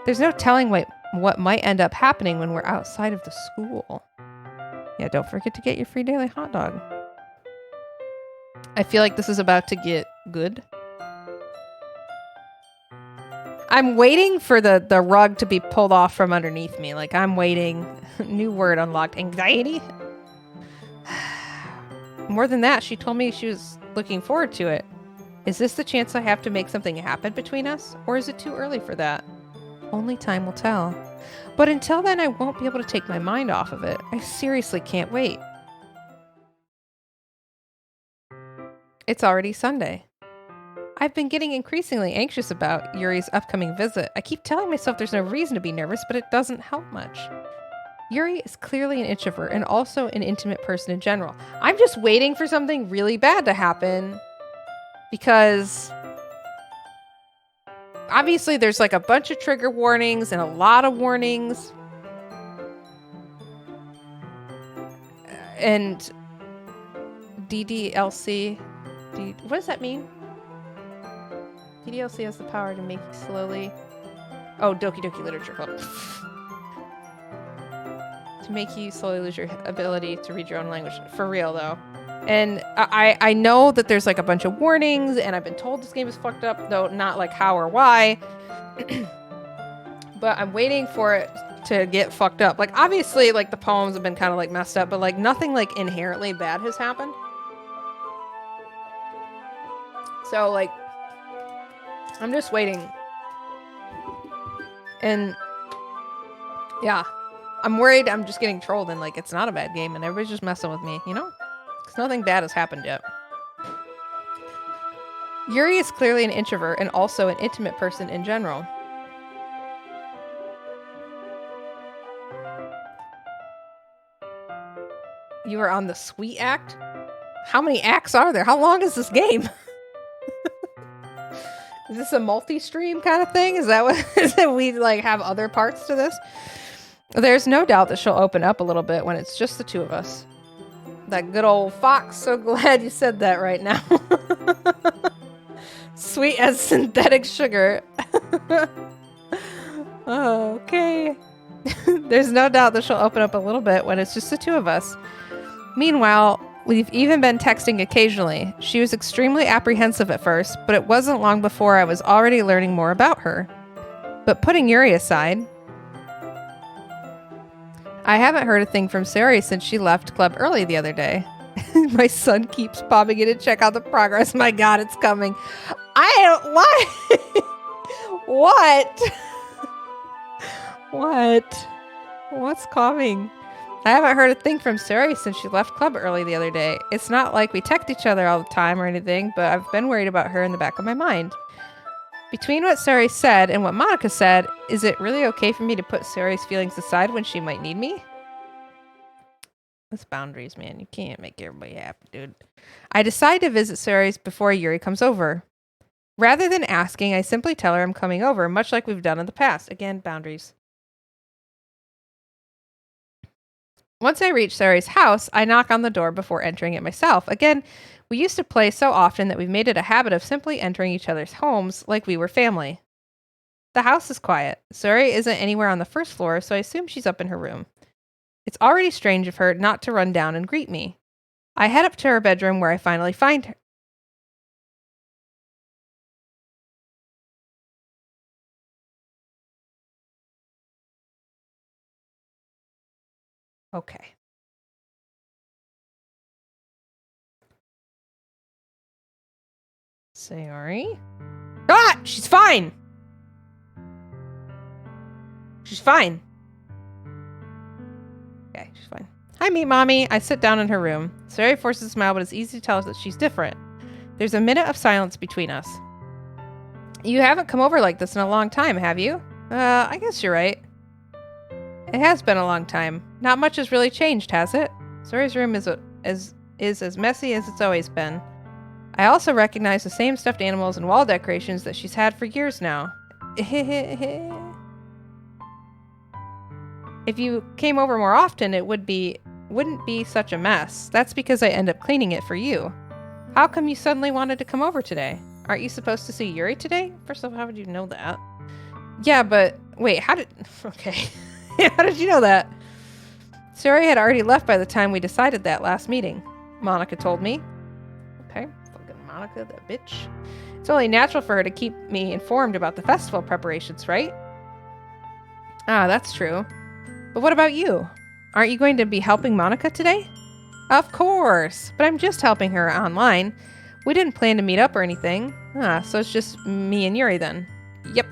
there's no telling what might end up happening when we're outside of the school. Yeah, don't forget to get your free daily hot dog. I feel like this is about to get good. I'm waiting for the rug to be pulled off from underneath me. Like, I'm waiting. New word unlocked. Anxiety? More than that, she told me she was looking forward to it. Is this the chance I have to make something happen between us? Or is it too early for that? Only time will tell. But until then, I won't be able to take my mind off of it. I seriously can't wait. It's already Sunday. I've been getting increasingly anxious about Yuri's upcoming visit. I keep telling myself there's no reason to be nervous, but it doesn't help much. Yuri is clearly an introvert and also an intimate person in general. I'm just waiting for something really bad to happen because obviously there's like a bunch of trigger warnings and a lot of warnings. And DDLC, what does that mean? DDLC has the power to make you slowly... Oh, Doki Doki literature. Hold on. To make you slowly lose your ability to read your own language. For real, though. And I know that there's like a bunch of warnings, and I've been told this game is fucked up, though not like how or why. But I'm waiting for it to get fucked up. Like, obviously, like, the poems have been kind of like messed up, but like nothing like inherently bad has happened. So, like, I'm just waiting. And yeah, I'm worried I'm just getting trolled and like it's not a bad game and everybody's just messing with me, you know? Because nothing bad has happened yet. Yuri is clearly an introvert and also an intimate person in general. You are on the sweet act? How many acts are there? How long is this game? Is this a multi-stream kind of thing? Is that what is it? We like have other parts to this? There's no doubt that she'll open up a little bit when it's just the two of us. That good old fox. So glad you said that right now. Sweet as synthetic sugar. Okay. There's no doubt that she'll open up a little bit when it's just the two of us. Meanwhile, we've even been texting occasionally. She was extremely apprehensive at first, but it wasn't long before I was already learning more about her. But putting Yuri aside, I haven't heard a thing from Sari since she left club early the other day. My son keeps popping in to check out the progress. My God, it's coming. What? What? What's coming? I haven't heard a thing from Sari since she left club early the other day. It's not like we text each other all the time or anything, but I've been worried about her in the back of my mind. Between what Sari said and what Monica said, is it really okay for me to put Sari's feelings aside when she might need me? That's boundaries, man. You can't make everybody happy, dude. I decide to visit Sari's before Yuri comes over. Rather than asking, I simply tell her I'm coming over, much like we've done in the past. Again, boundaries. Once I reach Sari's house, I knock on the door before entering it myself. Again, we used to play so often that we've made it a habit of simply entering each other's homes like we were family. The house is quiet. Sari isn't anywhere on the first floor, so I assume she's up in her room. It's already strange of her not to run down and greet me. I head up to her bedroom where I finally find her. Okay. Sayori? Ah! She's fine! She's fine. Okay, she's fine. Hi, meet mommy. I sit down in her room. Sayori forces a smile, but it's easy to tell us that she's different. There's a minute of silence between us. You haven't come over like this in a long time, have you? I guess you're right. It has been a long time. Not much has really changed, has it? Sayori's room is as messy as it's always been. I also recognize the same stuffed animals and wall decorations that she's had for years now. If you came over more often, it wouldn't be such a mess. That's because I end up cleaning it for you. How come you suddenly wanted to come over today? Aren't you supposed to see Yuri today? First off, how would you know that? Yeah, but wait, okay. How did you know that? Sayori had already left by the time we decided that last meeting. Monica told me. Okay, fucking Monica, that bitch. It's only natural for her to keep me informed about the festival preparations, right? Ah, that's true. But what about you? Aren't you going to be helping Monica today? Of course, but I'm just helping her online. We didn't plan to meet up or anything. Ah, so it's just me and Yuri then. Yep.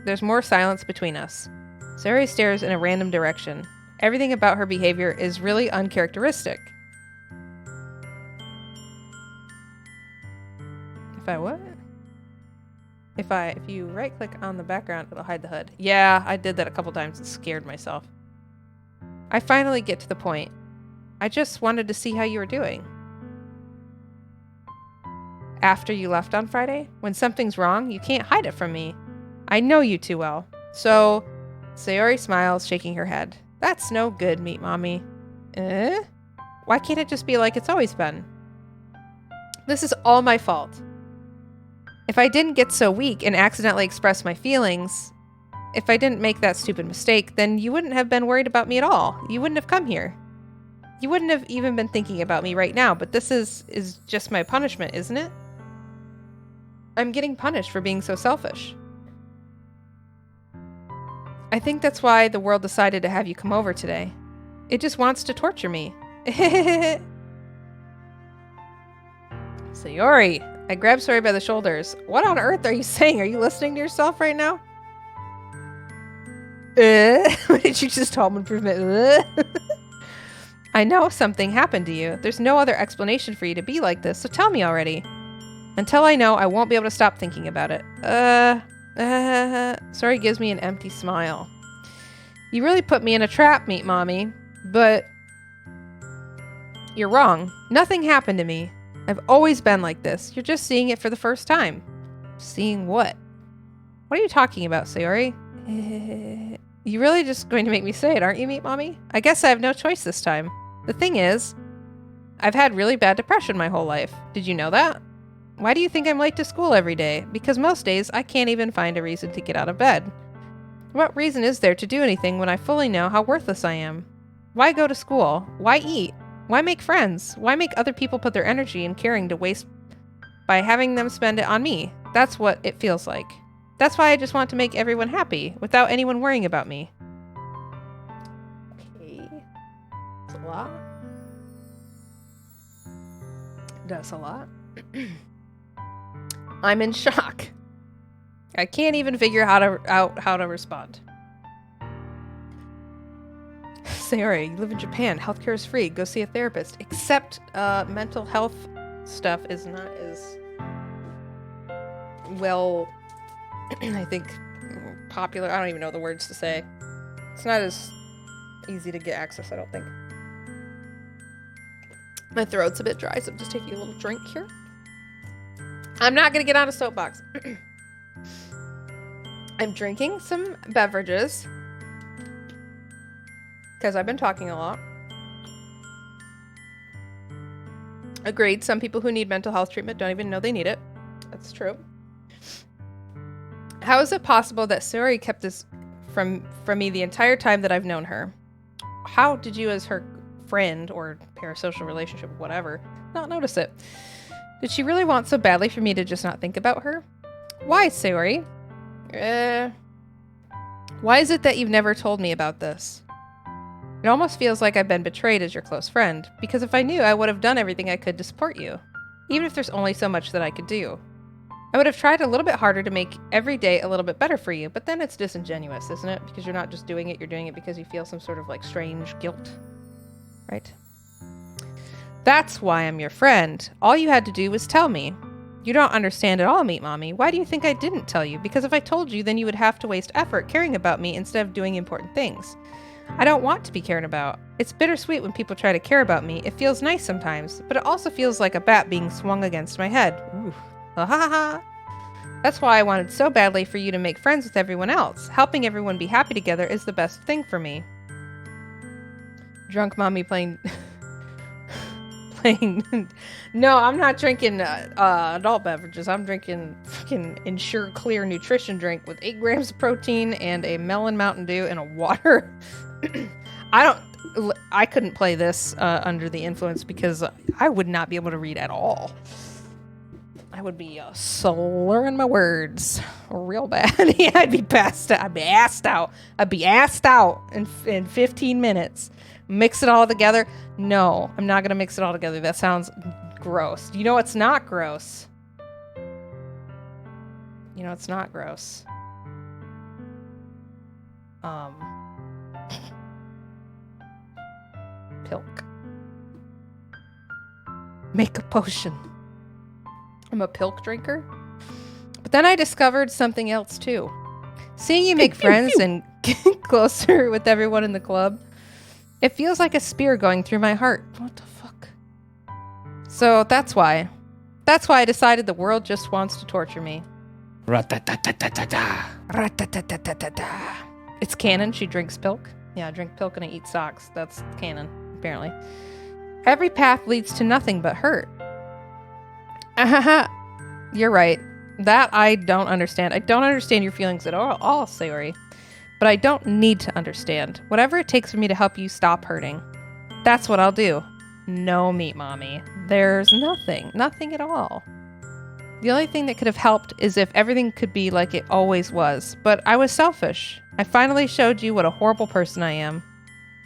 There's more silence between us. Sayori stares in a random direction. Everything about her behavior is really uncharacteristic. If I what? If you right click on the background, it'll hide the HUD. Yeah, I did that a couple times and scared myself. I finally get to the point. I just wanted to see how you were doing. After you left on Friday, when something's wrong, you can't hide it from me. I know you too well. So, Sayori smiles, shaking her head. That's no good, Meat Mommy. Why can't it just be like it's always been? This is all my fault. If I didn't get so weak and accidentally express my feelings, if I didn't make that stupid mistake, then you wouldn't have been worried about me at all. You wouldn't have come here. You wouldn't have even been thinking about me right now, but this is just my punishment, isn't it? I'm getting punished for being so selfish. I think that's why the world decided to have you come over today. It just wants to torture me. Sayori! I grabbed Sayori by the shoulders. What on earth are you saying? Are you listening to yourself right now? Did you just home improvement? I know something happened to you. There's no other explanation for you to be like this, so tell me already. Until I know, I won't be able to stop thinking about it. Sayori gives me an empty smile. You really put me in a trap, Meat Mommy, but you're wrong. Nothing happened to me. I've always been like this. You're just seeing it for the first time. Seeing what? What are you talking about, Sayori? You're really just going to make me say it, aren't you, Meat Mommy? I guess I have no choice this time. The thing is, I've had really bad depression my whole life. Did you know that? Why do you think I'm late to school every day? Because most days, I can't even find a reason to get out of bed. What reason is there to do anything when I fully know how worthless I am? Why go to school? Why eat? Why make friends? Why make other people put their energy and caring to waste by having them spend it on me? That's what it feels like. That's why I just want to make everyone happy, without anyone worrying about me. Okay. That's a lot. That's a lot. I'm in shock. I can't even figure out how to respond. Sayori, you live in Japan. Healthcare is free. Go see a therapist. Except mental health stuff is not as well, I think, popular. I don't even know the words to say. It's not as easy to get access, I don't think. My throat's a bit dry, so I'm just taking a little drink here. I'm not going to get on a soapbox. I'm drinking some beverages because I've been talking a lot. Agreed. Some people who need mental health treatment don't even know they need it. That's true. How is it possible that Sayori kept this from me the entire time that I've known her? How did you, as her friend or parasocial relationship, whatever, not notice it? Did she really want so badly for me to just not think about her? Why, Sayori? Why is it that you've never told me about this? It almost feels like I've been betrayed as your close friend, because if I knew, I would have done everything I could to support you, even if there's only so much that I could do. I would have tried a little bit harder to make every day a little bit better for you, but then it's disingenuous, isn't it? Because you're not just doing it, you're doing it because you feel some sort of like strange guilt, right? That's why I'm your friend. All you had to do was tell me. You don't understand at all, Meat Mommy. Why do you think I didn't tell you? Because if I told you, then you would have to waste effort caring about me instead of doing important things. I don't want to be cared about. It's bittersweet when people try to care about me. It feels nice sometimes, but it also feels like a bat being swung against my head. Ooh. Ha ha ha. That's why I wanted so badly for you to make friends with everyone else. Helping everyone be happy together is the best thing for me. Drunk mommy playing... No, I'm not drinking adult beverages. I'm drinking fucking Ensure Clear nutrition drink with 8 grams of protein and a melon Mountain Dew and a water. I don't... I couldn't play this under the influence because I would not be able to read at all. I would be slurring my words real bad. Yeah, I'd be passed out. I'd be assed out in 15 minutes. Mix it all together. No, I'm not going to mix it all together. That sounds gross. You know what's not gross? You know it's not gross. Pilk. Make a potion. I'm a pilk drinker. But then I discovered something else too. Seeing you make friends and get closer with everyone in the club, it feels like a spear going through my heart. What the fuck? So that's why. That's why I decided the world just wants to torture me. Ra-ta-ta-ta-ta-ta-ta. Ra-ta-ta-ta-ta-ta. It's canon. She drinks pilk. Yeah, I drink pilk and I eat socks. That's canon, apparently. Every path leads to nothing but hurt. You're right. That I don't understand. I don't understand your feelings at all, Sayori. But I don't need to understand. Whatever it takes for me to help you stop hurting. That's what I'll do. No, Meat Mommy. There's nothing at all. The only thing that could have helped is if everything could be like it always was. But I was selfish. I finally showed you what a horrible person I am.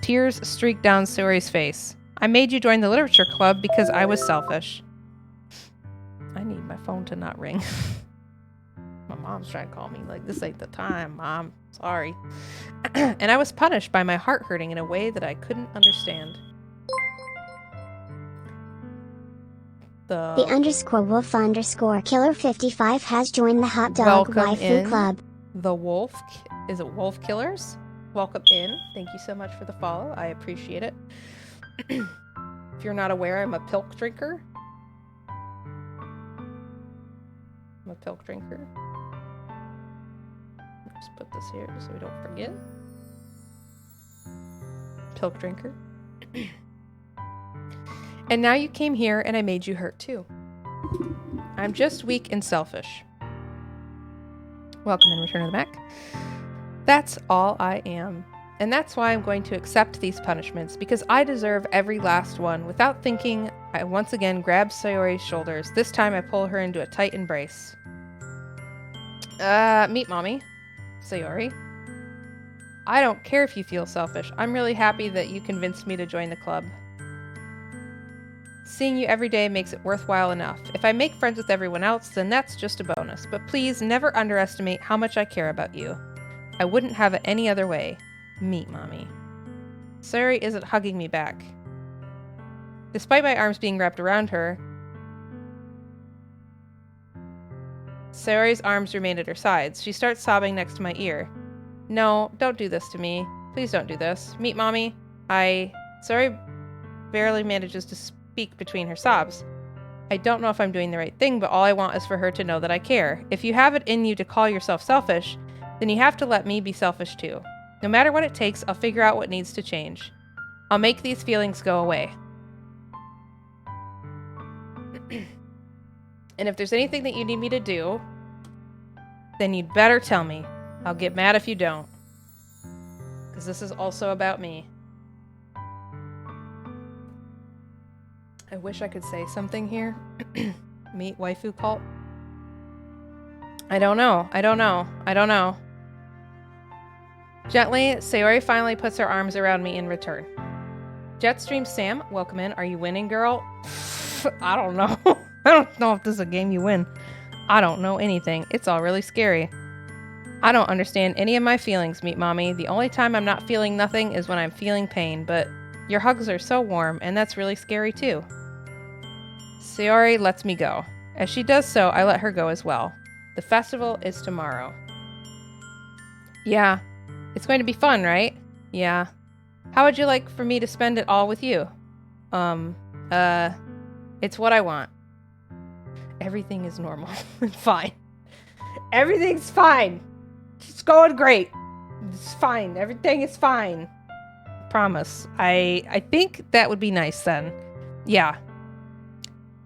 Tears streaked down Sayori's face. I made you join the literature club because I was selfish. I need my phone to not ring. My mom's trying to call me. Like, this ain't the time, Mom. Sorry. And I was punished by my heart hurting in a way that I couldn't understand. The _wolf_ killer 55 has joined the hot dog waifu club. The wolf, is it wolf killers? Welcome in. Thank you so much for the follow. I appreciate it. If you're not aware, I'm a pilk drinker. I'm a pilk drinker. Just put this here so we don't forget. Pilk drinker. And now you came here and I made you hurt too. I'm just weak and selfish. Welcome in, Return of the Mac. That's all I am. And that's why I'm going to accept these punishments, because I deserve every last one. Without thinking, I once again grab Sayori's shoulders. This time I pull her into a tight embrace. Meet Mommy. Sayori. I don't care if you feel selfish. I'm really happy that you convinced me to join the club. Seeing you every day makes it worthwhile enough. If I make friends with everyone else, then that's just a bonus. But please never underestimate how much I care about you. I wouldn't have it any other way. Meet Mommy. Sayori isn't hugging me back. Despite my arms being wrapped around her, Sayori's arms remain at her sides. She starts sobbing next to my ear. No, don't do this to me. Please don't do this. Meet Mommy. Sayori barely manages to speak between her sobs. I don't know if I'm doing the right thing, but all I want is for her to know that I care. If you have it in you to call yourself selfish, then you have to let me be selfish too. No matter what it takes, I'll figure out what needs to change. I'll make these feelings go away. And if there's anything that you need me to do, then you'd better tell me. I'll get mad if you don't. Because this is also about me. I wish I could say something here. Meet waifu cult. I don't know. Gently, Sayori finally puts her arms around me in return. Jetstream Sam, welcome in. Are you winning, girl? I don't know. I don't know if this is a game you win. I don't know anything. It's all really scary. I don't understand any of my feelings, Meet Mommy. The only time I'm not feeling nothing is when I'm feeling pain, but your hugs are so warm, and that's really scary too. Sayori lets me go. As she does so, I let her go as well. The festival is tomorrow. Yeah. It's going to be fun, right? Yeah. How would you like for me to spend it all with you? It's what I want. Everything is normal and fine. Everything's fine. It's going great. It's fine. Everything is fine. Promise. I think that would be nice then. Yeah.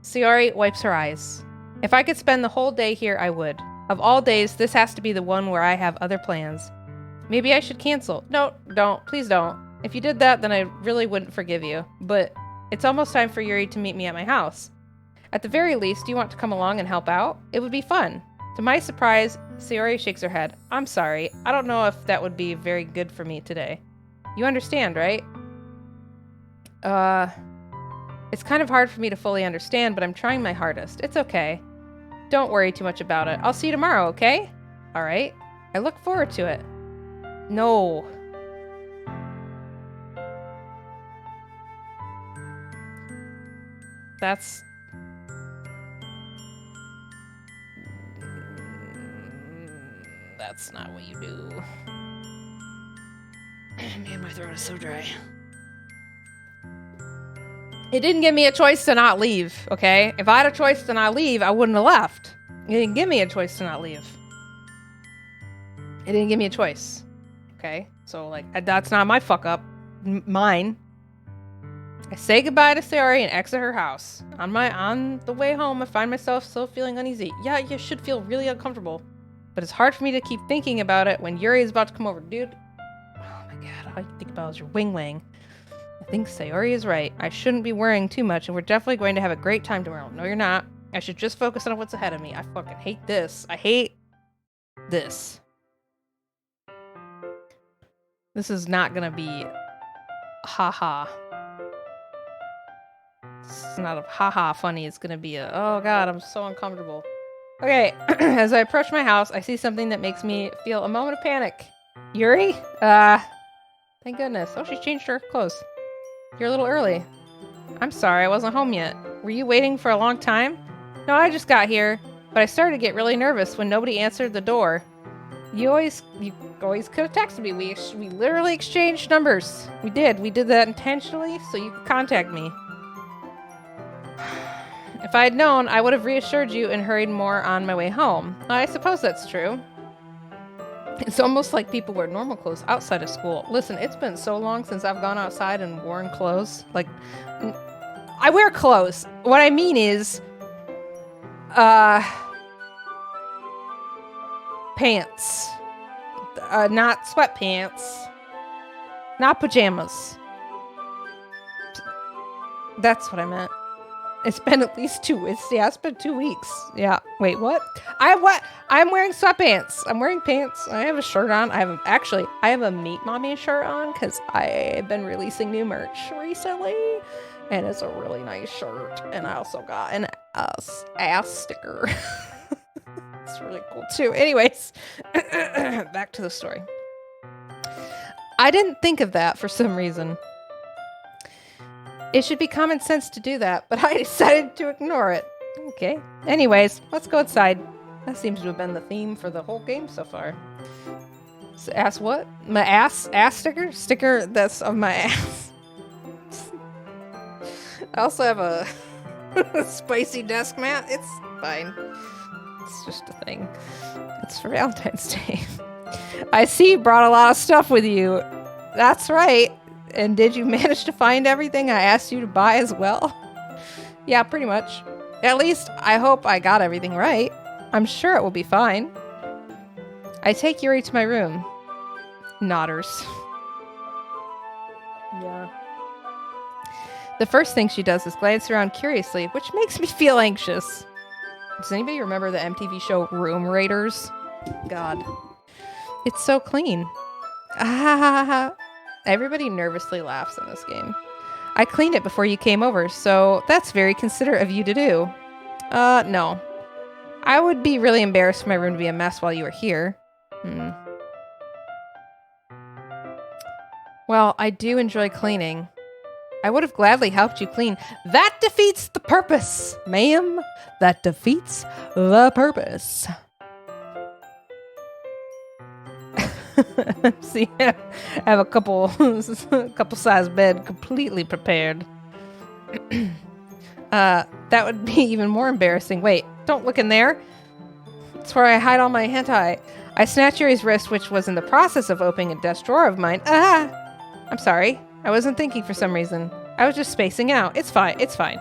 Sayori wipes her eyes. If I could spend the whole day here, I would. Of all days, this has to be the one where I have other plans. Maybe I should cancel. No, don't. Please don't. If you did that, then I really wouldn't forgive you. But it's almost time for Yuri to meet me at my house. At the very least, do you want to come along and help out? It would be fun. To my surprise, Sayori shakes her head. I'm sorry. I don't know if that would be very good for me today. You understand, right? It's kind of hard for me to fully understand, but I'm trying my hardest. It's okay. Don't worry too much about it. I'll see you tomorrow, okay? All right. I look forward to it. No. That's... That's not what you do. Man, my throat is so dry. It didn't give me a choice to not leave, okay? If I had a choice to not leave, I wouldn't have left. It didn't give me a choice to not leave. It didn't give me a choice, okay? So, like, that's not my fuck up. Mine. I say goodbye to Sayori and exit her house. On the way home, I find myself still feeling uneasy. Yeah, you should feel really uncomfortable. But it's hard for me to keep thinking about it when Yuri is about to come over. Dude, oh my god, all you think about is your wing. I think Sayori is right. I shouldn't be worrying too much, and we're definitely going to have a great time tomorrow. No, you're not. I should just focus on what's ahead of me. I fucking hate this. I hate this. This is not gonna be haha. It's not a haha funny. It's gonna be a, oh god, I'm so uncomfortable. Okay, as I approach my house, I see something that makes me feel a moment of panic. Yuri? Thank goodness. Oh, she changed her clothes. You're a little early. I'm sorry, I wasn't home yet. Were you waiting for a long time? No, I just got here, but I started to get really nervous when nobody answered the door. You always could have texted me. We literally exchanged numbers. We did that intentionally so you could contact me. If I had known, I would have reassured you and hurried more on my way home. I suppose that's true. It's almost like people wear normal clothes outside of school. Listen, it's been so long since I've gone outside and worn clothes. Like, I wear clothes. What I mean is, pants. Not sweatpants. Not pajamas. That's what I meant. It's been at least it's been 2 weeks. Yeah. Wait, what? I'm wearing sweatpants. I'm wearing pants. I have a shirt on. I have a Meet Mommy shirt on because I've been releasing new merch recently. And it's a really nice shirt. And I also got an ass sticker. It's really cool too. Anyways, back to the story. I didn't think of that for some reason. It should be common sense to do that, but I decided to ignore it. Okay. Anyways, let's go outside. That seems to have been the theme for the whole game so far. So ass what? My ass sticker? Sticker that's of my ass. I also have a spicy desk mat. It's fine. It's just a thing. It's for Valentine's Day. I see you brought a lot of stuff with you. That's right. And did you manage to find everything I asked you to buy as well? Yeah, pretty much. At least, I hope I got everything right. I'm sure it will be fine. I take Yuri to my room. Nodders. Yeah. The first thing she does is glance around curiously, which makes me feel anxious. Does anybody remember the MTV show Room Raiders? God. It's so clean. Everybody nervously laughs in this game. I cleaned it before you came over, so that's very considerate of you to do. No. I would be really embarrassed for my room to be a mess while you were here. Well, I do enjoy cleaning. I would have gladly helped you clean. That defeats the purpose, ma'am. That defeats the purpose. See, I have a couple size bed completely prepared. That would be even more embarrassing. Wait, don't look in there. It's where I hide all my hentai. I snatched Yuri's wrist, which was in the process of opening a desk drawer of mine. I'm sorry. I wasn't thinking for some reason. I was just spacing out. It's fine. It's fine.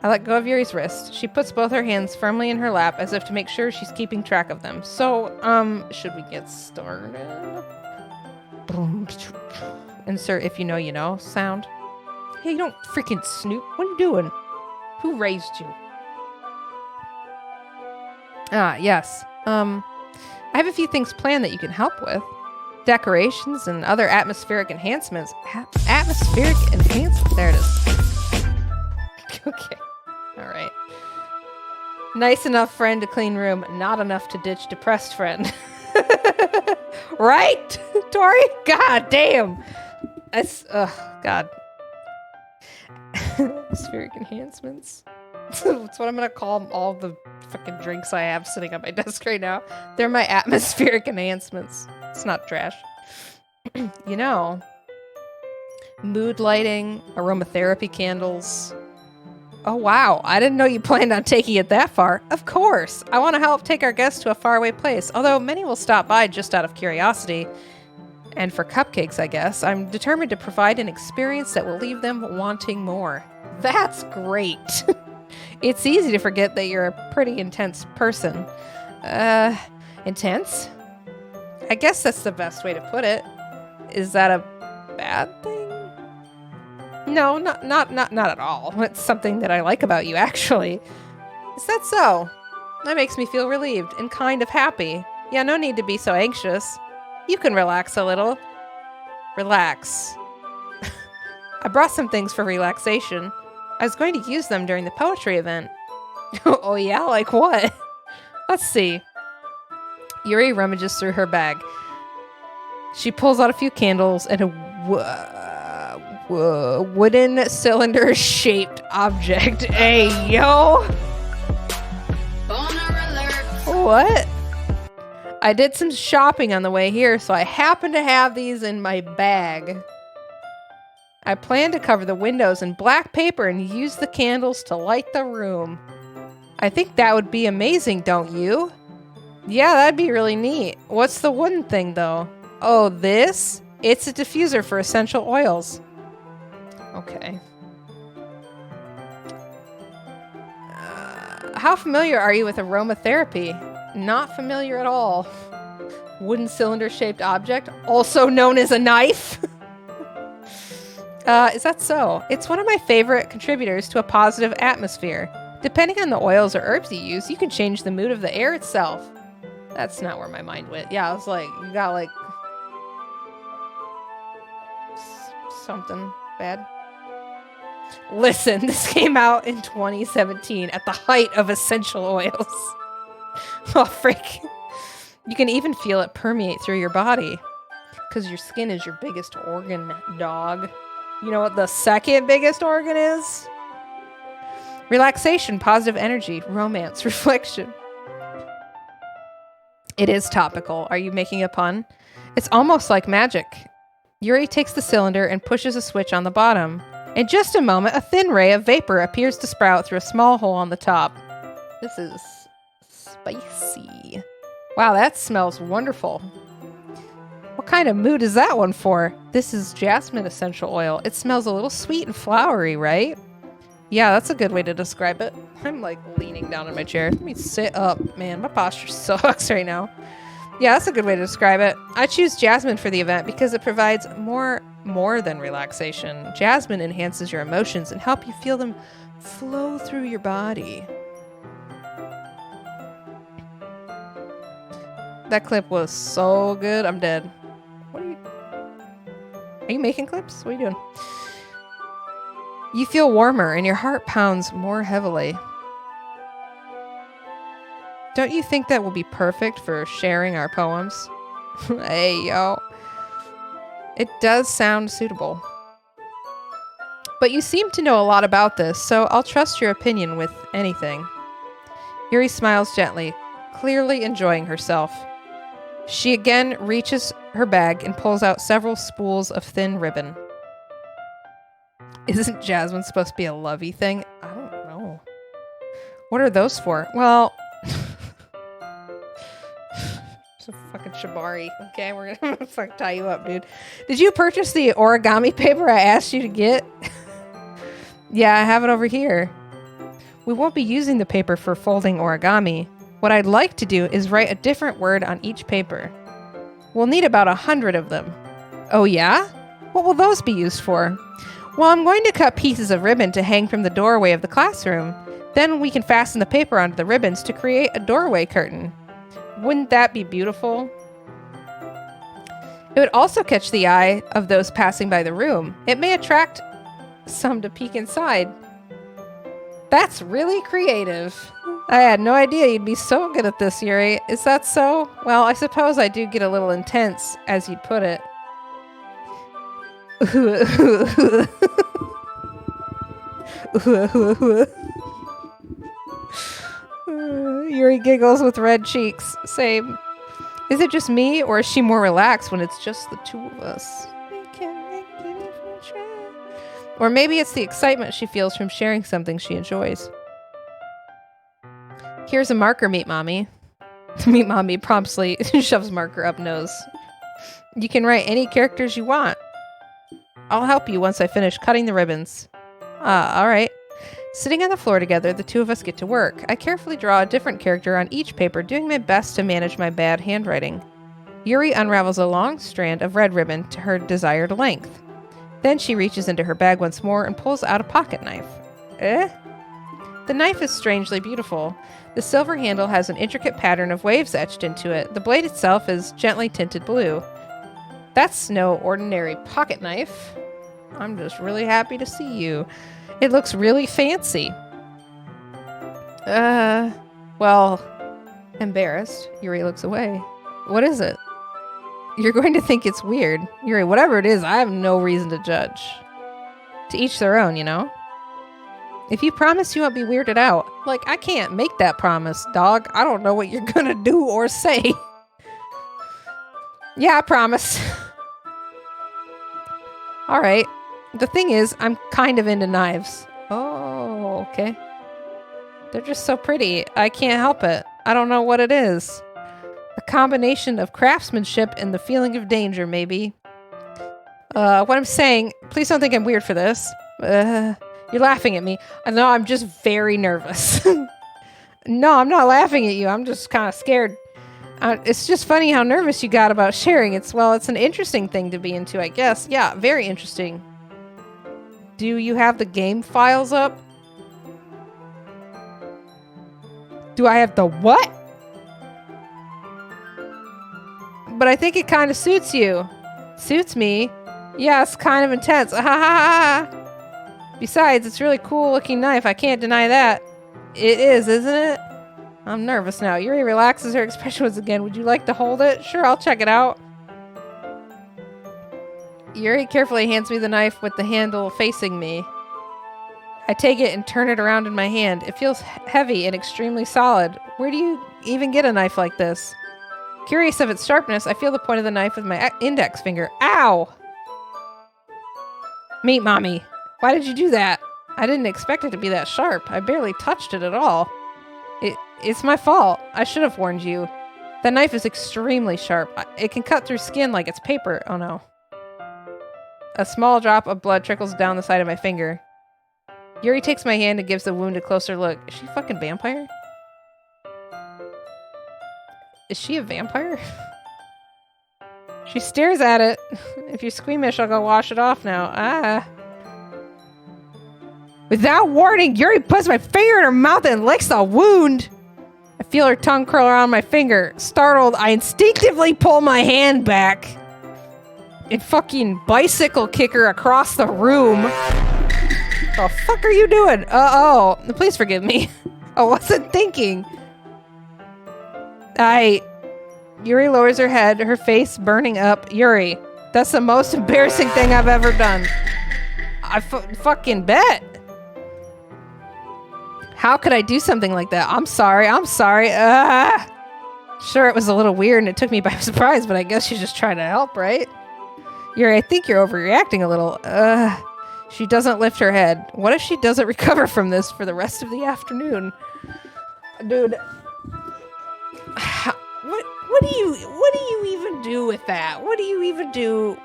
I let go of Yuri's wrist. She puts both her hands firmly in her lap as if to make sure she's keeping track of them. So, should we get started? insert if you know you know sound. Hey, you don't freaking snoop. What are you doing? Who raised you? Ah, yes. I have a few things planned that you can help with. Decorations and other atmospheric enhancements. Atmospheric enhancement. There it is. Okay. All right. Nice enough friend to clean room. Not enough to ditch depressed friend. Right, Tori? God damn. That's, God. Atmospheric enhancements. That's what I'm gonna call all the fucking drinks I have sitting on my desk right now. They're my atmospheric enhancements. It's not trash. You know, mood lighting, aromatherapy candles. Oh wow, I didn't know you planned on taking it that far. Of course, I want to help take our guests to a faraway place, although many will stop by just out of curiosity. And for cupcakes, I guess, I'm determined to provide an experience that will leave them wanting more. That's great. It's easy to forget that you're a pretty intense person. Intense? I guess that's the best way to put it. Is that a bad thing? No, not at all. It's something that I like about you, actually. Is that so? That makes me feel relieved and kind of happy. Yeah, no need to be so anxious. You can relax a little. Relax. I brought some things for relaxation. I was going to use them during the poetry event. Oh yeah? Like what? Let's see. Yuri rummages through her bag. She pulls out a few candles and a wooden cylinder-shaped object. Hey, yo! What? I did some shopping on the way here, so I happen to have these in my bag. I plan to cover the windows in black paper and use the candles to light the room. I think that would be amazing, don't you? Yeah, that'd be really neat. What's the wooden thing, though? Oh, this? It's a diffuser for essential oils. Okay. How familiar are you with aromatherapy? Not familiar at all. Wooden cylinder-shaped object, also known as a knife? Is that so? It's one of my favorite contributors to a positive atmosphere. Depending on the oils or herbs you use, you can change the mood of the air itself. That's not where my mind went. Yeah, I was like, you got like... something bad. Listen, this came out in 2017 at the height of essential oils. Oh, frick. You can even feel it permeate through your body. Because your skin is your biggest organ, dog. You know what the second biggest organ is? Relaxation, positive energy, romance, reflection. It is topical. Are you making a pun? It's almost like magic. Yuri takes the cylinder and pushes a switch on the bottom. In just a moment, a thin ray of vapor appears to sprout through a small hole on the top. This is spicy. Wow, that smells wonderful. What kind of mood is that one for? This is jasmine essential oil. It smells a little sweet and flowery, right? Yeah, that's a good way to describe it. I'm like leaning down in my chair. Let me sit up. Man, my posture sucks right now. Yeah, that's a good way to describe it. I choose jasmine for the event because it provides more than relaxation. Jasmine enhances your emotions and help you feel them flow through your body. That clip was so good. I'm dead. What are you making clips? What are you doing? You feel warmer and your heart pounds more heavily. Don't you think that will be perfect for sharing our poems? Hey, yo. It does sound suitable. But you seem to know a lot about this, so I'll trust your opinion with anything. Yuri smiles gently, clearly enjoying herself. She again reaches her bag and pulls out several spools of thin ribbon. Isn't jasmine supposed to be a lovey thing? I don't know. What are those for? Well... It's a fucking shibari. Okay, we're gonna fucking tie you up, dude. Did you purchase the origami paper I asked you to get? Yeah, I have it over here. We won't be using the paper for folding origami. What I'd like to do is write a different word on each paper. We'll need about 100 of them. Oh yeah? What will those be used for? Well, I'm going to cut pieces of ribbon to hang from the doorway of the classroom. Then we can fasten the paper onto the ribbons to create a doorway curtain. Wouldn't that be beautiful? It would also catch the eye of those passing by the room. It may attract some to peek inside. That's really creative. I had no idea you'd be so good at this, Yuri. Is that so? Well, I suppose I do get a little intense, as you'd put it. Yuri giggles with red cheeks. Same. Is it just me, or is she more relaxed when it's just the two of us? Or maybe it's the excitement she feels from sharing something she enjoys. Here's a marker, Meet Mommy. Meet Mommy promptly shoves marker up nose. You can write any characters you want. I'll help you once I finish cutting the ribbons. Alright. Sitting on the floor together, the two of us get to work. I carefully draw a different character on each paper, doing my best to manage my bad handwriting. Yuri unravels a long strand of red ribbon to her desired length. Then she reaches into her bag once more and pulls out a pocket knife. The knife is strangely beautiful. The silver handle has an intricate pattern of waves etched into it. The blade itself is gently tinted blue. That's no ordinary pocket knife. I'm just really happy to see you. It looks really fancy. Well, embarrassed, Yuri looks away. What is it? You're going to think it's weird. Yuri, whatever it is, I have no reason to judge. To each their own, you know? If you promise you won't be weirded out, like, I can't make that promise, dog. I don't know what you're gonna do or say. Yeah, I promise. Alright. The thing is, I'm kind of into knives. Oh, okay. They're just so pretty. I can't help it. I don't know what it is. A combination of craftsmanship and the feeling of danger, maybe. What I'm saying, please don't think I'm weird for this. You're laughing at me. No, I'm just very nervous. No, I'm not laughing at you. I'm just kind of scared. It's just funny how nervous you got about sharing. It's an interesting thing to be into, I guess. Yeah, very interesting. Do you have the game files up? Do I have the what? But I think it kind of suits you. Suits me? Yeah, it's kind of intense. Ha ha ha ha. Besides, it's a really cool looking knife. I can't deny that. It is, isn't it? I'm nervous now. Yuri relaxes her expression once again. Would you like to hold it? Sure, I'll check it out. Yuri carefully hands me the knife with the handle facing me. I take it and turn it around in my hand. It feels heavy and extremely solid. Where do you even get a knife like this? Curious of its sharpness, I feel the point of the knife with my index finger. Ow! Meet Mommy. Why did you do that? I didn't expect it to be that sharp. I barely touched it at all. It's my fault. I should have warned you. That knife is extremely sharp. It can cut through skin like it's paper. Oh no. A small drop of blood trickles down the side of my finger. Yuri takes my hand and gives the wound a closer look. Is she a fucking vampire? Is she a vampire? She stares at it. If you're squeamish, I'll go wash it off now. Without warning, Yuri puts my finger in her mouth and licks the wound. I feel her tongue curl around my finger. Startled, I instinctively pull my hand back and fucking bicycle kick her across the room. The fuck are you doing? Please forgive me. I wasn't thinking. Yuri lowers her head, her face burning up. Yuri, that's the most embarrassing thing I've ever done. I fucking bet. How could I do something like that? I'm sorry. Sure, it was a little weird and it took me by surprise, but I guess she's just trying to help, right? Yuri, I think you're overreacting a little. She doesn't lift her head. What if she doesn't recover from this for the rest of the afternoon? Dude. What do you even do with that? What do you even do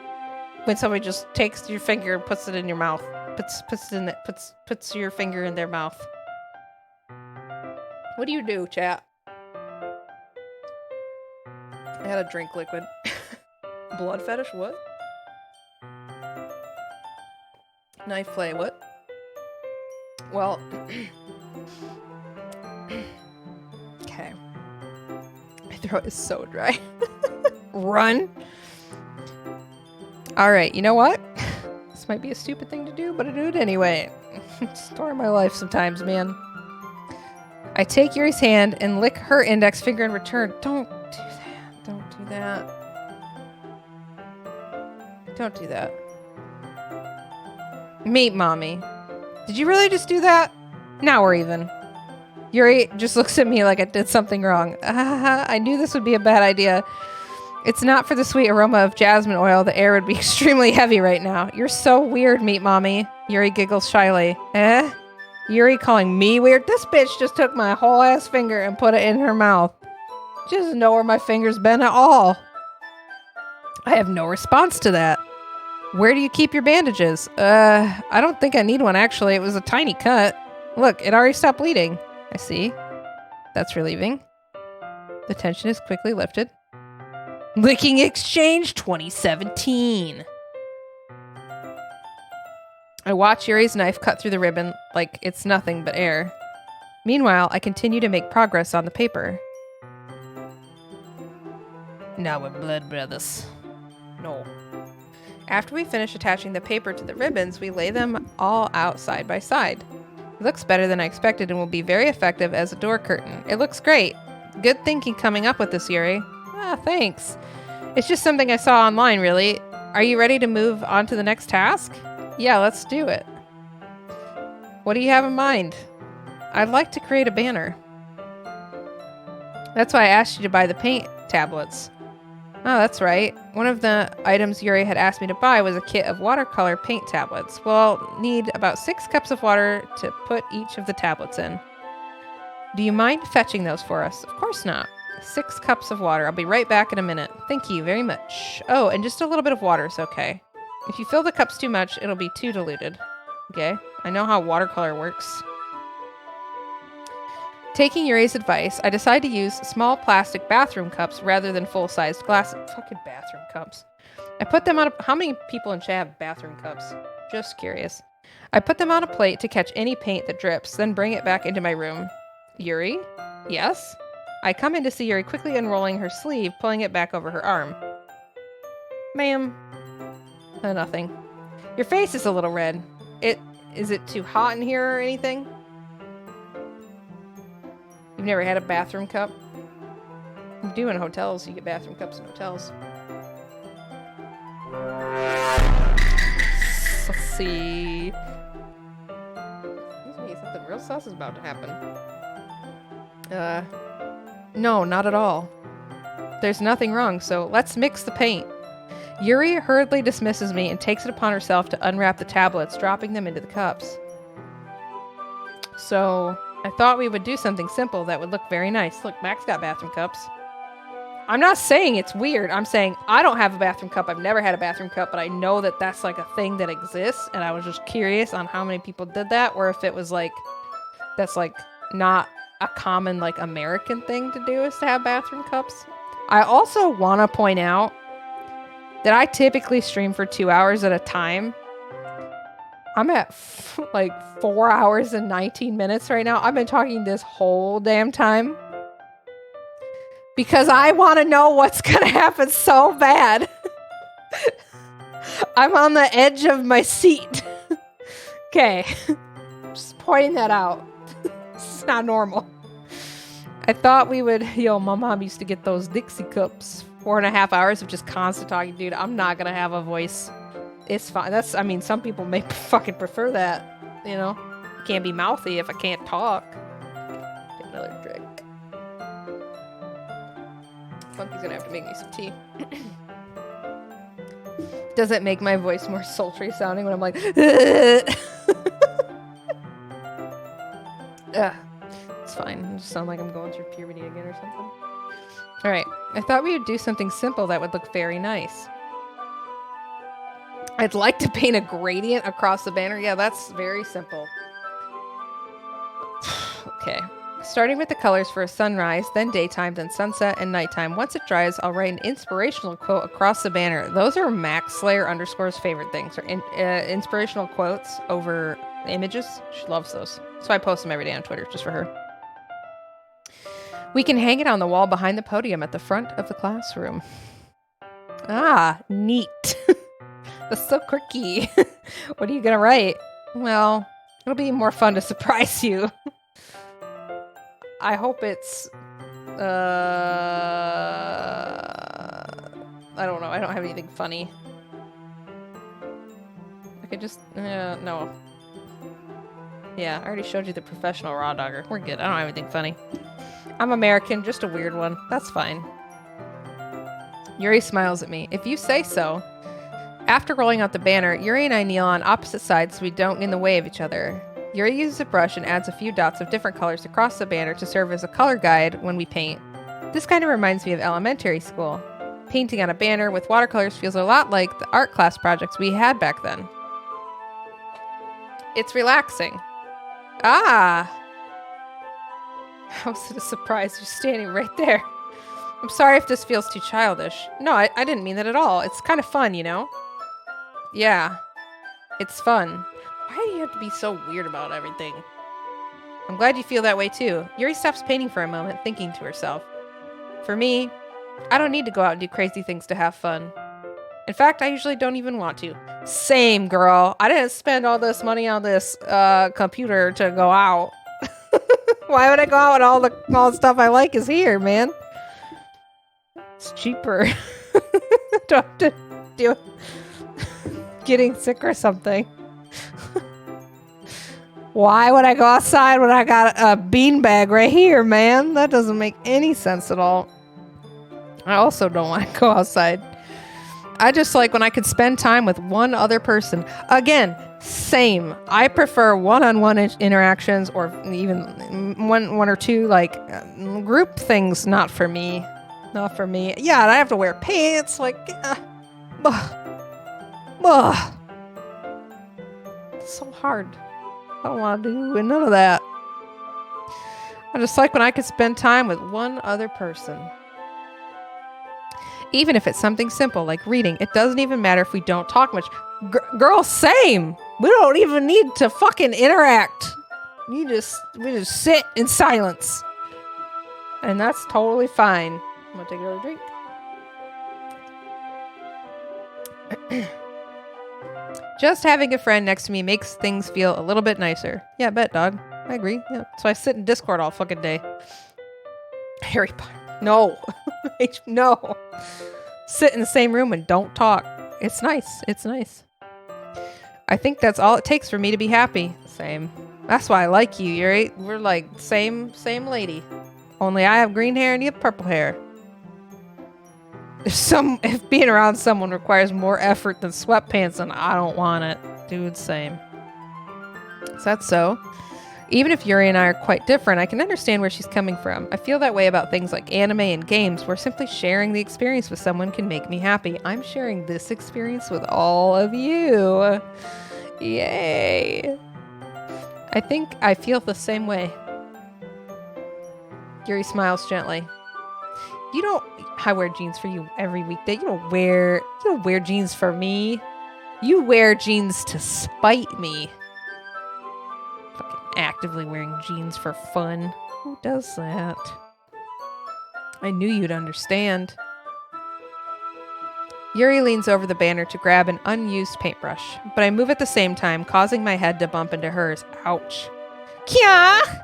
when somebody just takes your finger and puts it in your mouth? Puts your finger in their mouth. What do you do, chat? I gotta drink liquid. Blood fetish? What? Knife play, what? Well, okay. My throat is so dry. Run. All right, you know what? This might be a stupid thing to do, but I do it anyway. Story of my life sometimes, man. I take Yuri's hand and lick her index finger in return. Don't do that. Don't do that. Don't do that. Meet mommy. Did you really just do that? Now we're even. Yuri just looks at me like I did something wrong. I knew this would be a bad idea. It's not for the sweet aroma of jasmine oil. The air would be extremely heavy right now. You're so weird, meat mommy. Yuri giggles shyly. Eh? Yuri calling me weird? This bitch just took my whole ass finger and put it in her mouth. She doesn't know where my finger's been at all. I have no response to that. Where do you keep your bandages? I don't think I need one, actually. It was a tiny cut. Look, it already stopped bleeding. I see. That's relieving. The tension is quickly lifted. Licking Exchange 2017. I watch Yuri's knife cut through the ribbon like it's nothing but air. Meanwhile, I continue to make progress on the paper. Now we're blood brothers. No. After we finish attaching the paper to the ribbons, we lay them all out side by side. It looks better than I expected and will be very effective as a door curtain. It looks great. Good thinking coming up with this, Yuri. Ah, thanks. It's just something I saw online, really. Are you ready to move on to the next task? Yeah, let's do it. What do you have in mind? I'd like to create a banner. That's why I asked you to buy the paint tablets. Oh, that's right. One of the items Yuri had asked me to buy was a kit of watercolor paint tablets. Well, need about 6 cups of water to put each of the tablets in. Do you mind fetching those for us? Of course not. 6 cups of water. I'll be right back in a minute. Thank you very much. Oh, and just a little bit of water is okay. If you fill the cups too much, it'll be too diluted. Okay, I know how watercolor works. Taking Yuri's advice, I decide to use small plastic bathroom cups rather than full-sized glass. Fucking bathroom cups. I put them on a... How many people in chat have bathroom cups? Just curious. I put them on a plate to catch any paint that drips, then bring it back into my room. Yuri? Yes? I come in to see Yuri quickly unrolling her sleeve, pulling it back over her arm. Ma'am. Nothing. Your face is a little red. Is it too hot in here or anything? You've never had a bathroom cup? You do in hotels. You get bathroom cups in hotels. Let's see. Excuse me, something real sus is about to happen. No, not at all. There's nothing wrong, so let's mix the paint. Yuri hurriedly dismisses me and takes it upon herself to unwrap the tablets, dropping them into the cups. So, I thought we would do something simple that would look very nice. Look, Max got bathroom cups. I'm not saying it's weird. I'm saying I don't have a bathroom cup. I've never had a bathroom cup, but I know that that's like a thing that exists, and I was just curious on how many people did that, or if it was like, that's like not a common like American thing to do is to have bathroom cups. I also want to point out that I typically stream for 2 hours at a time. I'm at like 4 hours and 19 minutes right now. I've been talking this whole damn time because I want to know what's going to happen so bad. I'm on the edge of my seat. Okay. Just pointing that out. It's not normal. I thought we would, my mom used to get those Dixie cups. 4.5 hours of just constant talking. Dude, I'm not gonna have a voice. It's fine. I mean, some people may fucking prefer that. You know? Can't be mouthy if I can't talk. Take another drink. Funky's gonna have to make me some tea. Does it make my voice more sultry sounding when I'm like, it's fine. I just sound like I'm going through puberty again or something. Alright, I thought we would do something simple that would look very nice. I'd like to paint a gradient across the banner. Yeah, that's very simple. Okay. Starting with the colors for a sunrise, then daytime, then sunset, and nighttime. Once it dries, I'll write an inspirational quote across the banner. Those are Max Slayer _'s favorite things. Or inspirational quotes over images. She loves those. So I post them every day on Twitter just for her. We can hang it on the wall behind the podium at the front of the classroom. Ah, neat. That's so quirky. What are you going to write? Well, it'll be more fun to surprise you. I hope it's, I don't know. I don't have anything funny. I could just, no. Yeah, I already showed you the professional raw dogger. We're good. I don't have anything funny. I'm American, just a weird one. That's fine. Yuri smiles at me. If you say so. After rolling out the banner, Yuri and I kneel on opposite sides so we don't get in the way of each other. Yuri uses a brush and adds a few dots of different colors across the banner to serve as a color guide when we paint. This kind of reminds me of elementary school. Painting on a banner with watercolors feels a lot like the art class projects we had back then. It's relaxing. Ah! How is it a surprise you're standing right there? I'm sorry if this feels too childish. No, I didn't mean that at all. It's kind of fun, you know? Yeah. It's fun. Why do you have to be so weird about everything? I'm glad you feel that way too. Yuri stops painting for a moment, thinking to herself. For me, I don't need to go out and do crazy things to have fun. In fact, I usually don't even want to. Same, girl. I didn't spend all this money on this computer to go out. Why would I go out when all the stuff I like is here, man? It's cheaper. Don't have to deal with getting sick or something. Why would I go outside when I got a beanbag right here, man? That doesn't make any sense at all. I also don't want to go outside. I just like when I could spend time with one other person. Again, same. I prefer one-on-one interactions or even one or two, like, group things. Not for me. Not for me. Yeah, and I have to wear pants. Like, it's so hard. I don't want to do none of that. I just like when I could spend time with one other person. Even if it's something simple like reading, it doesn't even matter if we don't talk much. Girl, same. We don't even need to fucking interact. We just sit in silence. And that's totally fine. I'm gonna take another drink. Just having a friend next to me makes things feel a little bit nicer. Yeah, I bet, dog. I agree. Yeah. So I sit in Discord all fucking day. Harry Potter. No. No. Sit in the same room and don't talk. It's nice. It's nice. I think that's all it takes for me to be happy. Same. That's why I like you, Yuri. We're like same lady. Only I have green hair and you have purple hair. If being around someone requires more effort than sweatpants, then I don't want it. Dude, same. Is that so? Even if Yuri and I are quite different, I can understand where she's coming from. I feel that way about things like anime and games, where simply sharing the experience with someone can make me happy. I'm sharing this experience with all of you. Yay. I think I feel the same way. Yuri smiles gently. I wear jeans for you every weekday. You don't wear jeans for me. You wear jeans to spite me. Fucking actively wearing jeans for fun. Who does that? I knew you'd understand. Yuri leans over the banner to grab an unused paintbrush, but I move at the same time, causing my head to bump into hers. Ouch. Kya!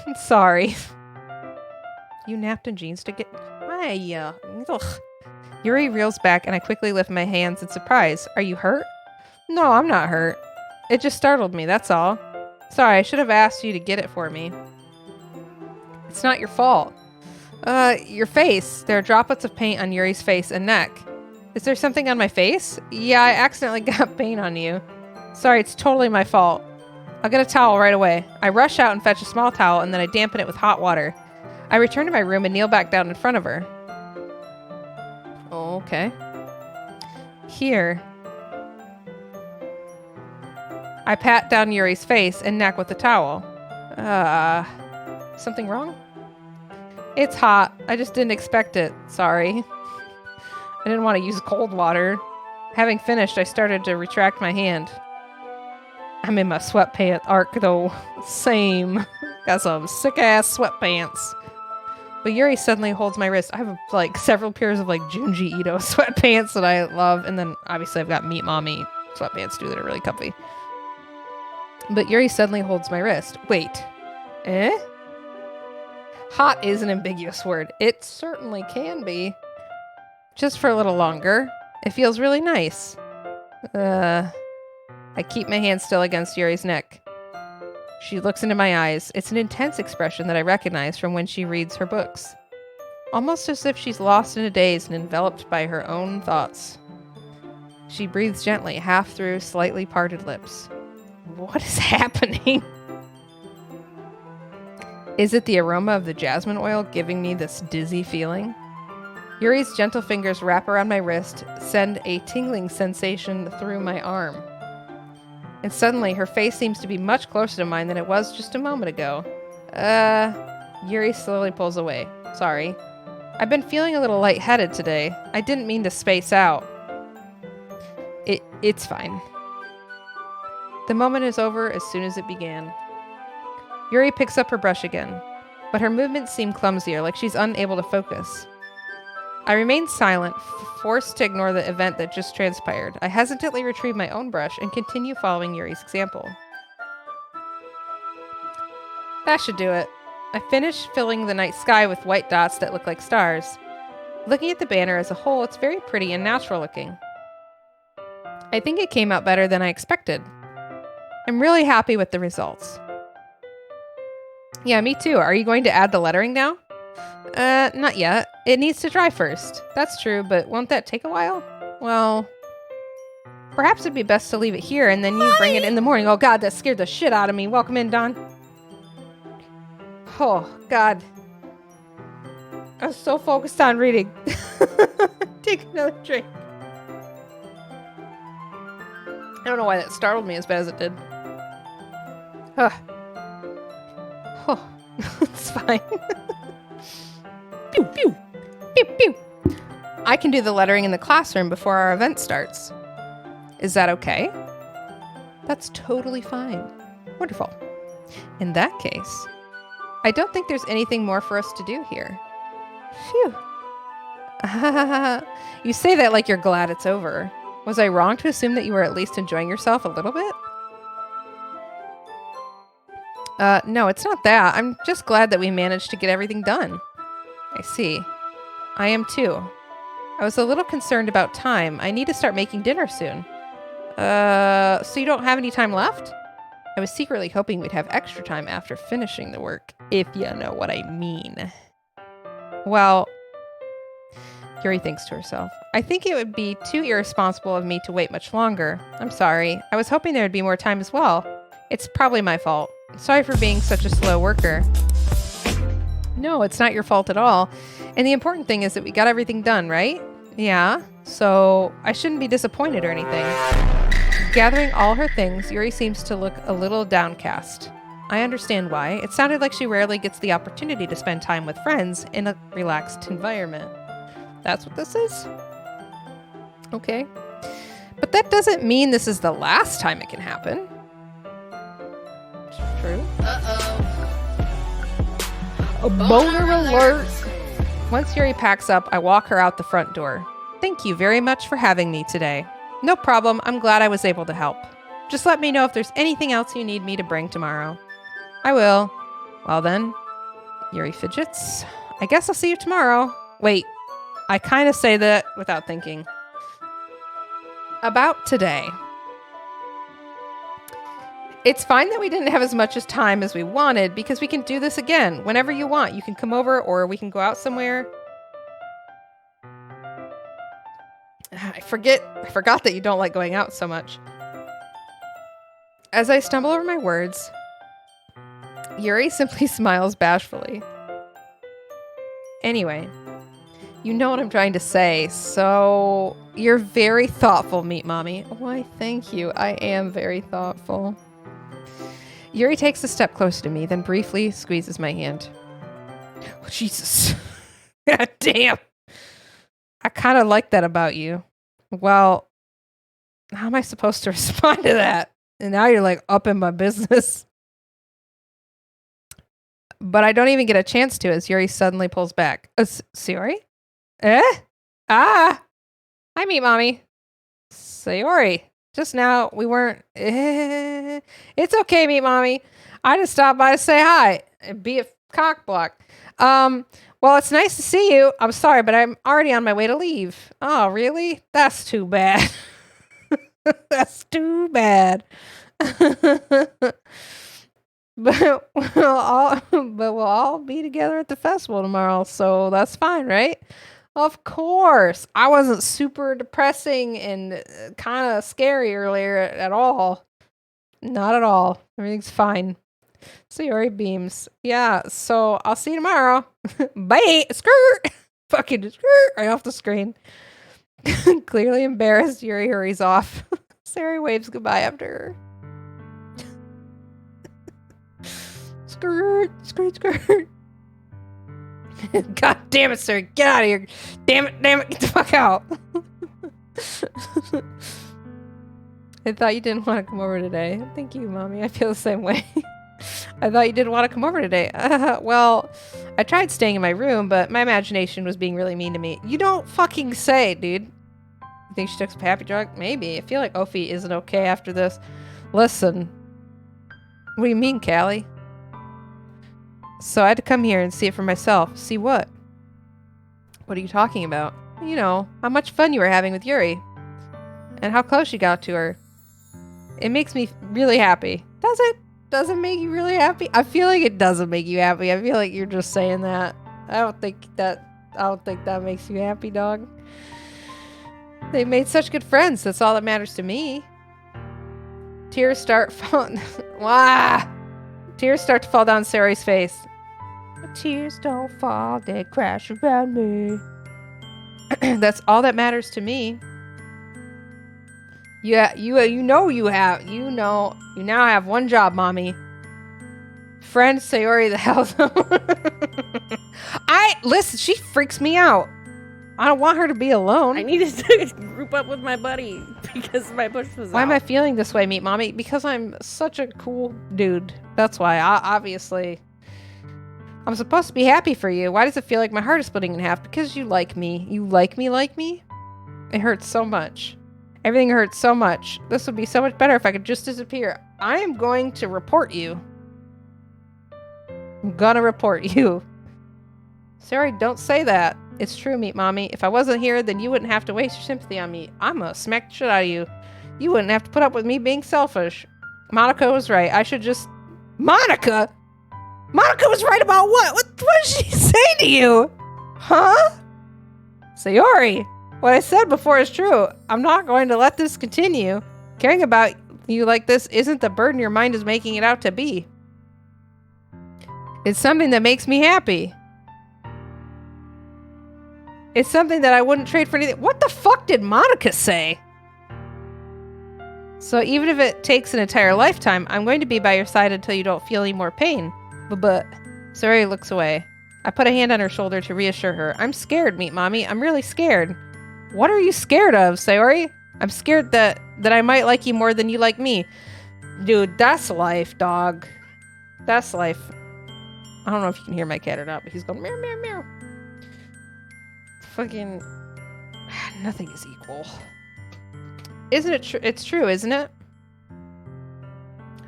I'm sorry. You napped in jeans to get... Ugh. Yuri reels back and I quickly lift my hands in surprise. Are you hurt? No, I'm not hurt. It just startled me, that's all. Sorry, I should have asked you to get it for me. It's not your fault. Your face. There are droplets of paint on Yuri's face and neck. Is there something on my face? Yeah, I accidentally got paint on you. Sorry, it's totally my fault. I'll get a towel right away. I rush out and fetch a small towel and then I dampen it with hot water. I return to my room and kneel back down in front of her. Oh, okay. Here. I pat down Yuri's face and neck with the towel. Something wrong? It's hot. I just didn't expect it. Sorry. I didn't want to use cold water. Having finished, I started to retract my hand. I'm in my sweatpants arc though. Same. Got some sick-ass sweatpants. But Yuri suddenly holds my wrist. I have like several pairs of like Junji Ito sweatpants that I love. And then obviously I've got Meat Mommy sweatpants too that are really comfy. But Yuri suddenly holds my wrist. Wait. Eh? Hot is an ambiguous word. It certainly can be. Just for a little longer. It feels really nice. I keep my hand still against Yuri's neck. She looks into my eyes. It's an intense expression that I recognize from when she reads her books. Almost as if she's lost in a daze and enveloped by her own thoughts. She breathes gently, half through slightly parted lips. What is happening? Is it the aroma of the jasmine oil giving me this dizzy feeling? Yuri's gentle fingers wrap around my wrist, send a tingling sensation through my arm. And suddenly, her face seems to be much closer to mine than it was just a moment ago. Yuri slowly pulls away. Sorry. I've been feeling a little lightheaded today. I didn't mean to space out. It's fine. The moment is over as soon as it began. Yuri picks up her brush again, but her movements seem clumsier, like she's unable to focus. I remain silent, forced to ignore the event that just transpired. I hesitantly retrieve my own brush and continue following Yuri's example. That should do it. I finish filling the night sky with white dots that look like stars. Looking at the banner as a whole, it's very pretty and natural looking. I think it came out better than I expected. I'm really happy with the results. Yeah, me too. Are you going to add the lettering now? Not yet. It needs to dry first. That's true, but won't that take a while? Well, perhaps it'd be best to leave it here and then you bring it in the morning. Oh god, that scared the shit out of me. Welcome in, Don. Oh, god. I was so focused on reading. Take another drink. I don't know why that startled me as bad as it did. Oh, it's fine. Pew, pew. Pew, pew. I can do the lettering in the classroom before our event starts. Is that okay? That's totally fine. Wonderful. In that case, I don't think there's anything more for us to do here. Phew. You say that like you're glad it's over. Was I wrong to assume that you were at least enjoying yourself a little bit? No, it's not that. I'm just glad that we managed to get everything done. I see. I am too. I was a little concerned about time. I need to start making dinner soon. So you don't have any time left? I was secretly hoping we'd have extra time after finishing the work, if you know what I mean. Well, Yuri thinks to herself, I think it would be too irresponsible of me to wait much longer. I'm sorry. I was hoping there would be more time as well. It's probably my fault. Sorry for being such a slow worker. No, it's not your fault at all. And the important thing is that we got everything done, right? Yeah. So I shouldn't be disappointed or anything. Gathering all her things, Yuri seems to look a little downcast. I understand why. It sounded like she rarely gets the opportunity to spend time with friends in a relaxed environment. That's what this is? Okay. But that doesn't mean this is the last time it can happen. True. A boner alert! Once Yuri packs up, I walk her out the front door. Thank you very much for having me today. No problem, I'm glad I was able to help. Just let me know if there's anything else you need me to bring tomorrow. I will. Well then, Yuri fidgets. I guess I'll see you tomorrow. Wait, I kind of say that without thinking. About today. It's fine that we didn't have as much as time as we wanted because we can do this again. Whenever you want, you can come over or we can go out somewhere. I forgot that you don't like going out so much. As I stumble over my words, Yuri simply smiles bashfully. Anyway, you know what I'm trying to say, so you're very thoughtful, Meat Mommy. Why, thank you. I am very thoughtful. Yuri takes a step closer to me, then briefly squeezes my hand. Oh, Jesus. God damn. I kind of like that about you. Well, how am I supposed to respond to that? And now you're like up in my business. But I don't even get a chance to as Yuri suddenly pulls back. Sayori? Ah! Hi, Meat Mommy. Sayori. Just now, we weren't... It's okay, Meat Mommy. I just stopped by to say hi and be a cock block. Well, it's nice to see you. I'm sorry, but I'm already on my way to leave. Oh, really? That's too bad. That's too bad. But we'll all be together at the festival tomorrow, so that's fine, right? Of course. I wasn't super depressing and kind of scary earlier at all. Not at all. Everything's fine. Sayori beams. Yeah, so I'll see you tomorrow. Bye. Skirt. Fucking skirt right off the screen. Clearly embarrassed, Yuri hurries off. Sayori waves goodbye after her. Skirt, skirt, skirt. God damn it, sir. Get out of here. Damn it, get the fuck out. I thought you didn't want to come over today. Thank you, Mommy. I feel the same way. I thought you didn't want to come over today. Well, I tried staying in my room, but my imagination was being really mean to me. You don't fucking say, dude. You think she took some happy drug? Maybe. I feel like Ophi isn't okay after this. Listen. What do you mean, Callie? So I had to come here and see it for myself. See what? What are you talking about? You know, how much fun you were having with Yuri. And how close you got to her. It makes me really happy. Does it? Does it make you really happy? I feel like it doesn't make you happy. I feel like you're just saying that. I don't think that makes you happy, dog. They made such good friends. That's all that matters to me. Tears start falling. Wah! Tears start to fall down Sayori's face. Tears don't fall, they crash around me. That's all that matters to me. Yeah, you now have one job, Mommy. Friend Sayori the hell. Listen, she freaks me out. I don't want her to be alone. I needed to group up with my buddy because my bush was Why out. am I feeling this way, Meat Mommy? Because I'm such a cool dude. That's why. Obviously. I'm supposed to be happy for you. Why does it feel like my heart is splitting in half? Because you like me. You like me? It hurts so much. Everything hurts so much. This would be so much better if I could just disappear. I am going to report you. I'm gonna report you. Sorry, don't say that. It's true, Meat Mommy. If I wasn't here, then you wouldn't have to waste your sympathy on me. I'm gonna smack the shit out of you. You wouldn't have to put up with me being selfish. Monica was right. I should just... Monica? Monica was right about what? What did she say to you? Huh? Sayori, what I said before is true. I'm not going to let this continue. Caring about you like this isn't the burden your mind is making it out to be. It's something that makes me happy. It's something that I wouldn't trade for anything. What the fuck did Monica say? So even if it takes an entire lifetime, I'm going to be by your side until you don't feel any more pain. But Sayori looks away. I put a hand on her shoulder to reassure her. I'm scared, Meat Mommy. I'm really scared. What are you scared of, Sayori? I'm scared that I might like you more than you like me. Dude, that's life, dog. That's life. I don't know if you can hear my cat or not, but he's going meow, meow, meow. Fucking... Nothing is equal. Isn't it true? It's true, isn't it?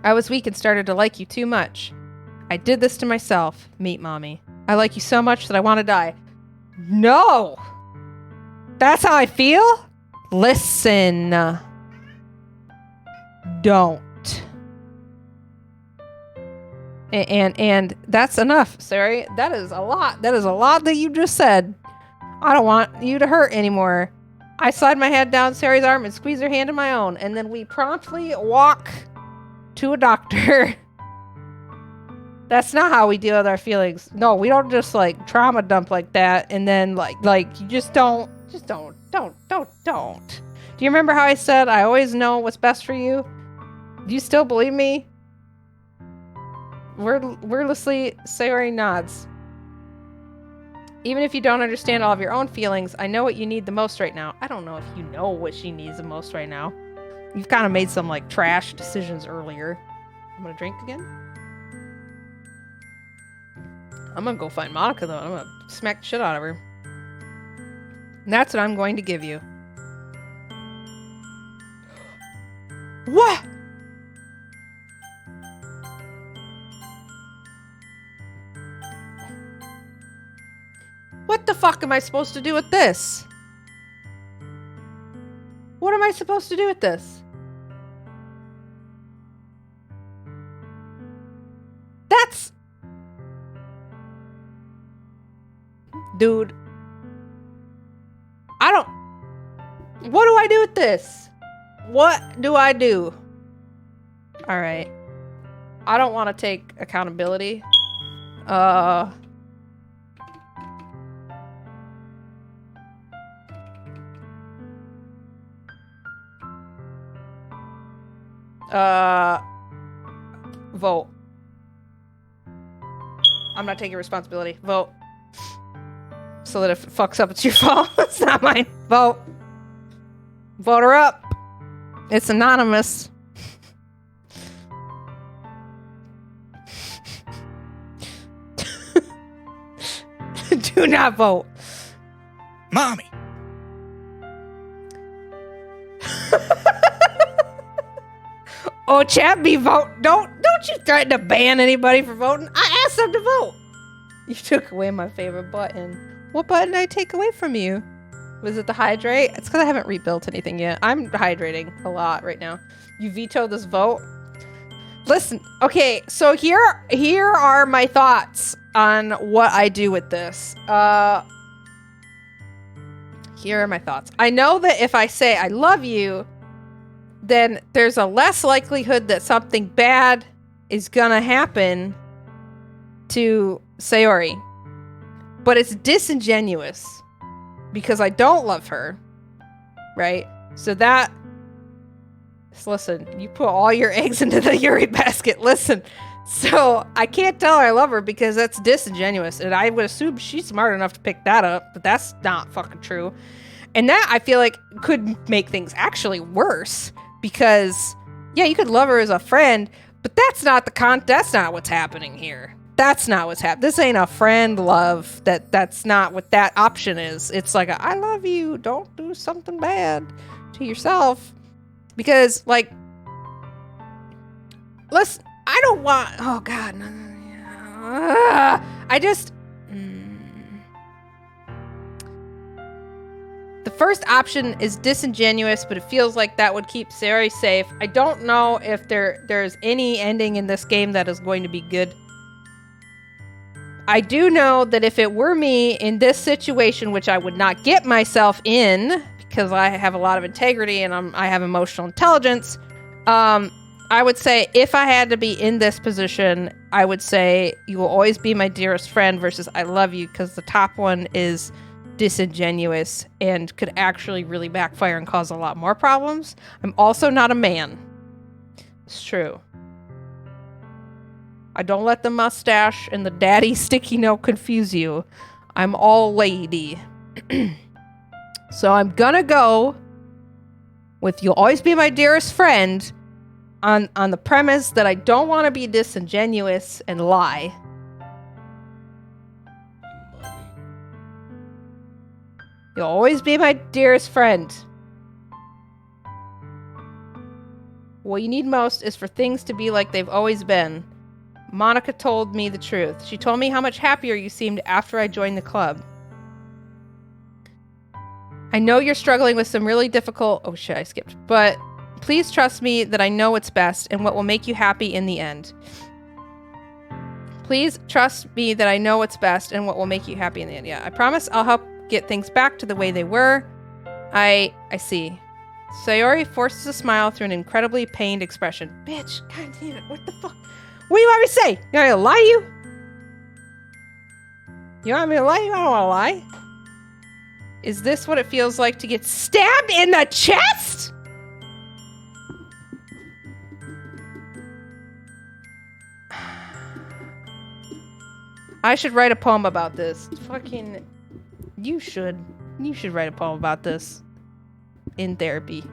I was weak and started to like you too much. I did this to myself, Meat Mommy. I like you so much that I want to die. No! That's how I feel? Listen. Don't. And that's enough, Sari. That is a lot. That is a lot that you just said. I don't want you to hurt anymore. I slide my head down Sari's arm and squeeze her hand in my own, and then we promptly walk to a doctor. That's not how we deal with our feelings. No, we don't just like trauma dump like that, and then like you just don't. Do you remember how I said I always know what's best for you? Do you still believe me? Wordlessly, Sayori nods. Even if you don't understand all of your own feelings, I know what you need the most right now. I don't know if you know what she needs the most right now. You've kind of made some, like, trash decisions earlier. I'm gonna drink again. I'm gonna go find Monica, though. I'm gonna smack the shit out of her. And that's what I'm going to give you. What? What the fuck am I supposed to do with this? What am I supposed to do with this? That's... Dude. I don't... What do I do with this? What do I do? Alright. I don't want to take accountability. Vote. I'm not taking responsibility. Vote. So that if it fucks up, it's your fault. It's not mine. Vote. Vote her up. It's anonymous. Do not vote. Mommy. Oh, chat be vote. Don't you threaten to ban anybody for voting. I asked them to vote. You took away my favorite button. What button did I take away from you? Was it the hydrate? It's because I haven't rebuilt anything yet. I'm hydrating a lot right now. You vetoed this vote. Listen, okay, so here are my thoughts on what I do with this. Here are my thoughts. I know that if I say I love you, then there's a less likelihood that something bad is gonna happen to Sayori. But it's disingenuous because I don't love her, right? So that... Listen, you put all your eggs into the Yuri basket. Listen, so I can't tell her I love her because that's disingenuous. And I would assume she's smart enough to pick that up, but that's not fucking true. And that, I feel like, could make things actually worse. Because, yeah, you could love her as a friend, but that's not that's not what's happening here. That's not what's happening. This ain't a friend love. That's not what that option is. It's like, I love you. Don't do something bad to yourself. Because, like, listen, I don't want... Oh, God. No, I just... The first option is disingenuous, but it feels like that would keep Sayori safe. I don't know if there's any ending in this game that is going to be good. I do know that if it were me in this situation, which I would not get myself in, because I have a lot of integrity and I have emotional intelligence, I would say if I had to be in this position, I would say you will always be my dearest friend versus I love you, because the top one is disingenuous and could actually really backfire and cause a lot more problems. I'm also not a man. It's true. I don't let the mustache and the daddy sticky note confuse you. I'm all lady. So I'm gonna go with you'll always be my dearest friend on the premise that I don't want to be disingenuous and lie. You'll always be my dearest friend. What you need most is for things to be like they've always been. Monica told me the truth. She told me how much happier you seemed after I joined the club. I know you're struggling with some really difficult... Oh shit, I skipped. But please trust me that I know what's best and what will make you happy in the end. Please trust me that I know what's best and what will make you happy in the end. Yeah, I promise I'll help get things back to the way they were. I see. Sayori forces a smile through an incredibly pained expression. Bitch, god damn it, what the fuck? What do you want me to say? You want me to lie to you? You want me to lie to you? I don't want to lie. Is this what it feels like to get stabbed in the chest? I should write a poem about this. Fucking, you should write a poem about this in therapy.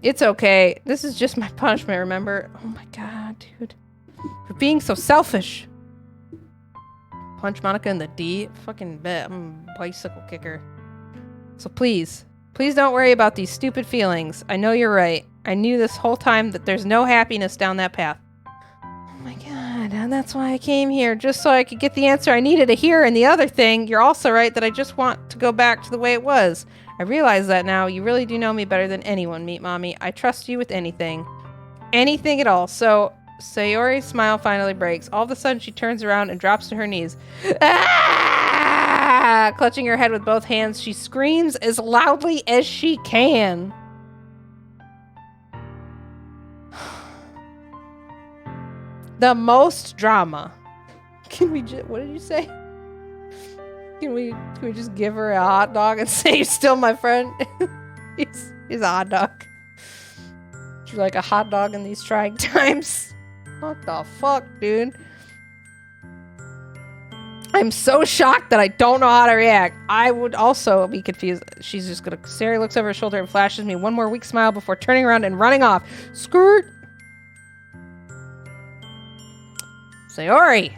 It's okay. This is just my punishment, remember? Oh my god, dude. For being so selfish. Punch Monica in the D. Fucking bet. I'm a bicycle kicker. So please don't worry about these stupid feelings. I know you're right. I knew this whole time that there's no happiness down that path. Oh my god, and that's why I came here, just so I could get the answer I needed to hear. And the other thing, you're also right that I just want to go back to the way it was. I realize that now. You really do know me better than anyone, Meat Mommy. I trust you with anything. Anything at all. So, Sayori's smile finally breaks. All of a sudden, she turns around and drops to her knees. Ah! Clutching her head with both hands, she screams as loudly as she can. The most drama. Can we just... What did you say? Can we just give her a hot dog and say, you're still my friend? he's a hot dog. She's like a hot dog in these trying times. What the fuck, dude? I'm so shocked that I don't know how to react. I would also be confused. She's just gonna... Sari looks over her shoulder and flashes me one more weak smile before turning around and running off. Skirt! Sayori!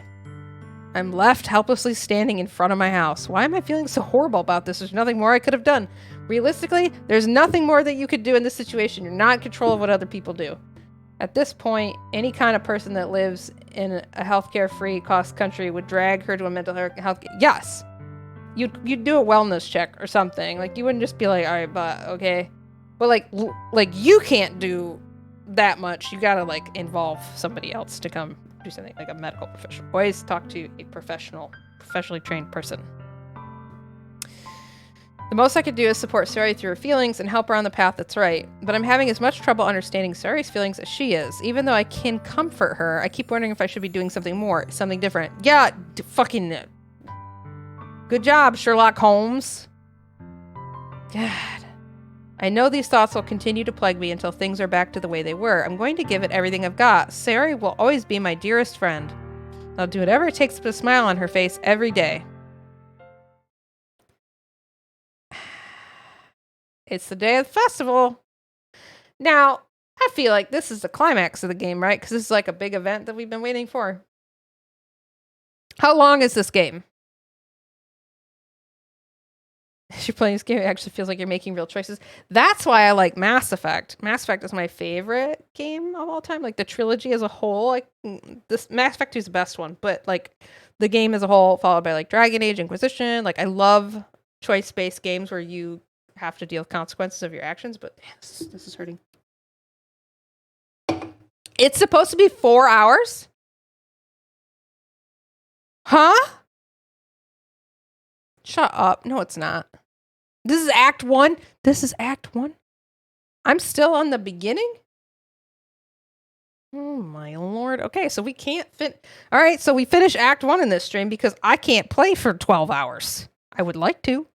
I'm left helplessly standing in front of my house. Why am I feeling so horrible about this? There's nothing more I could have done. Realistically, there's nothing more that you could do in this situation. You're not in control of what other people do. At this point, any kind of person that lives in a healthcare-free cost country would drag her to a mental health... Yes! You'd do a wellness check or something. Like, you wouldn't just be like, alright, but, okay. But, like, you can't do that much. You gotta, like, involve somebody else to come do something, like a medical professional. Always talk to a professionally trained person. The most I could do is support Sari through her feelings and help her on the path that's right. But I'm having as much trouble understanding Sari's feelings as she is. Even though I can comfort her, I keep wondering if I should be doing something more, something different. Yeah, fucking... Good job, Sherlock Holmes. God. I know these thoughts will continue to plague me until things are back to the way they were. I'm going to give it everything I've got. Sari will always be my dearest friend. I'll do whatever it takes to put a smile on her face every day. It's the day of the festival. Now, I feel like this is the climax of the game, right? Because this is like a big event that we've been waiting for. How long is this game? If you're playing this game, it actually feels like you're making real choices. That's why I like Mass Effect. Mass Effect is my favorite game of all time. Like the trilogy as a whole, like this Mass Effect 2 is the best one, but like the game as a whole, followed by like Dragon Age, Inquisition. Like I love choice-based games where you have to deal with consequences of your actions, but this is hurting. It's supposed to be 4 hours? Huh? Shut up. No, it's not. This is Act 1. This is Act 1. I'm still on the beginning? Oh my lord. Okay, so we can't fit... Alright, so we finish Act 1 in this stream because I can't play for 12 hours. I would like to,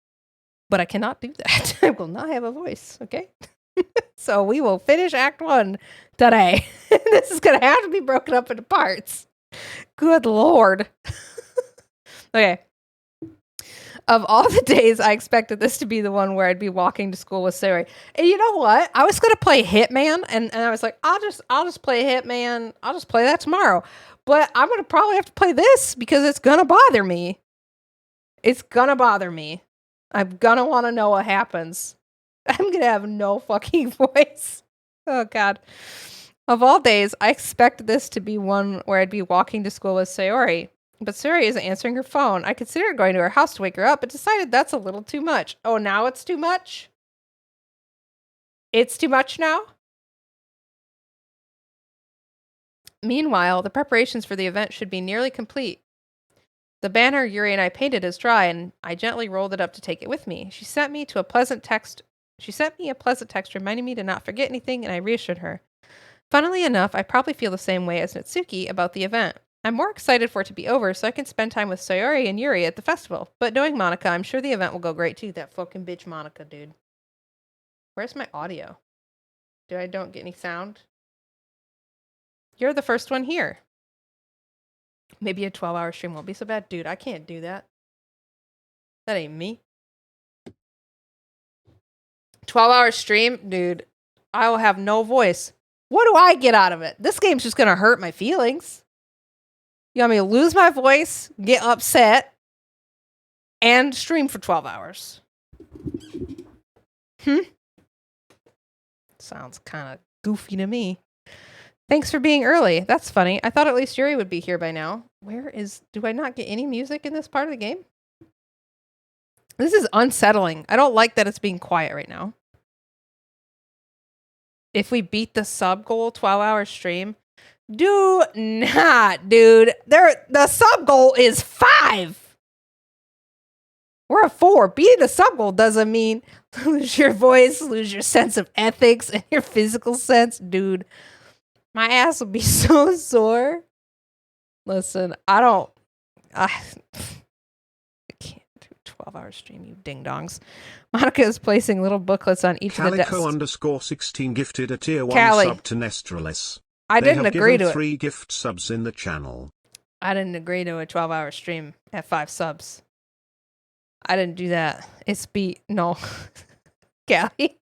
but I cannot do that. I will not have a voice, okay? So we will finish Act 1 today. This is going to have to be broken up into parts. Good lord. Okay. Of all the days, I expected this to be the one where I'd be walking to school with Sari. And you know what? I was gonna play Hitman, and I was like, I'll just play Hitman. I'll just play that tomorrow. But I'm gonna probably have to play this because it's gonna bother me. It's gonna bother me. I'm gonna want to know what happens. I'm gonna have no fucking voice. Oh god. Of all days, I expected this to be one where I'd be walking to school with Sayori. But Sari isn't answering her phone. I considered going to her house to wake her up, but decided that's a little too much. Oh, now it's too much? It's too much now? Meanwhile, the preparations for the event should be nearly complete. The banner Yuri and I painted is dry, and I gently rolled it up to take it with me. She sent me a pleasant text reminding me to not forget anything, and I reassured her. Funnily enough, I probably feel the same way as Natsuki about the event. I'm more excited for it to be over so I can spend time with Sayori and Yuri at the festival. But knowing Monica, I'm sure the event will go great too. That fucking bitch Monica, dude. Where's my audio? Don't get any sound? You're the first one here. Maybe a 12-hour stream won't be so bad. Dude, I can't do that. That ain't me. 12-hour stream, dude, I will have no voice. What do I get out of it? This game's just going to hurt my feelings. You want me to lose my voice, get upset, and stream for 12 hours? Sounds kind of goofy to me. Thanks for being early. That's funny. I thought at least Yuri would be here by now. Do I not get any music in this part of the game? This is unsettling. I don't like that it's being quiet right now. If we beat the sub goal, 12-hour stream, do not, dude. The sub goal is 5. We're at 4. Beating the sub goal doesn't mean lose your voice, lose your sense of ethics and your physical sense. Dude, my ass will be so sore. Listen, I can't do a 12-hour stream, you ding-dongs. Monica is placing little booklets on each of the desks. Calico_16 gifted a tier 1 Callie. sub to Nestralis. I They didn't have agree given to it. 3 gift subs in the channel. I didn't agree to a 12-hour stream at 5 subs. I didn't do that. It's no. Callie.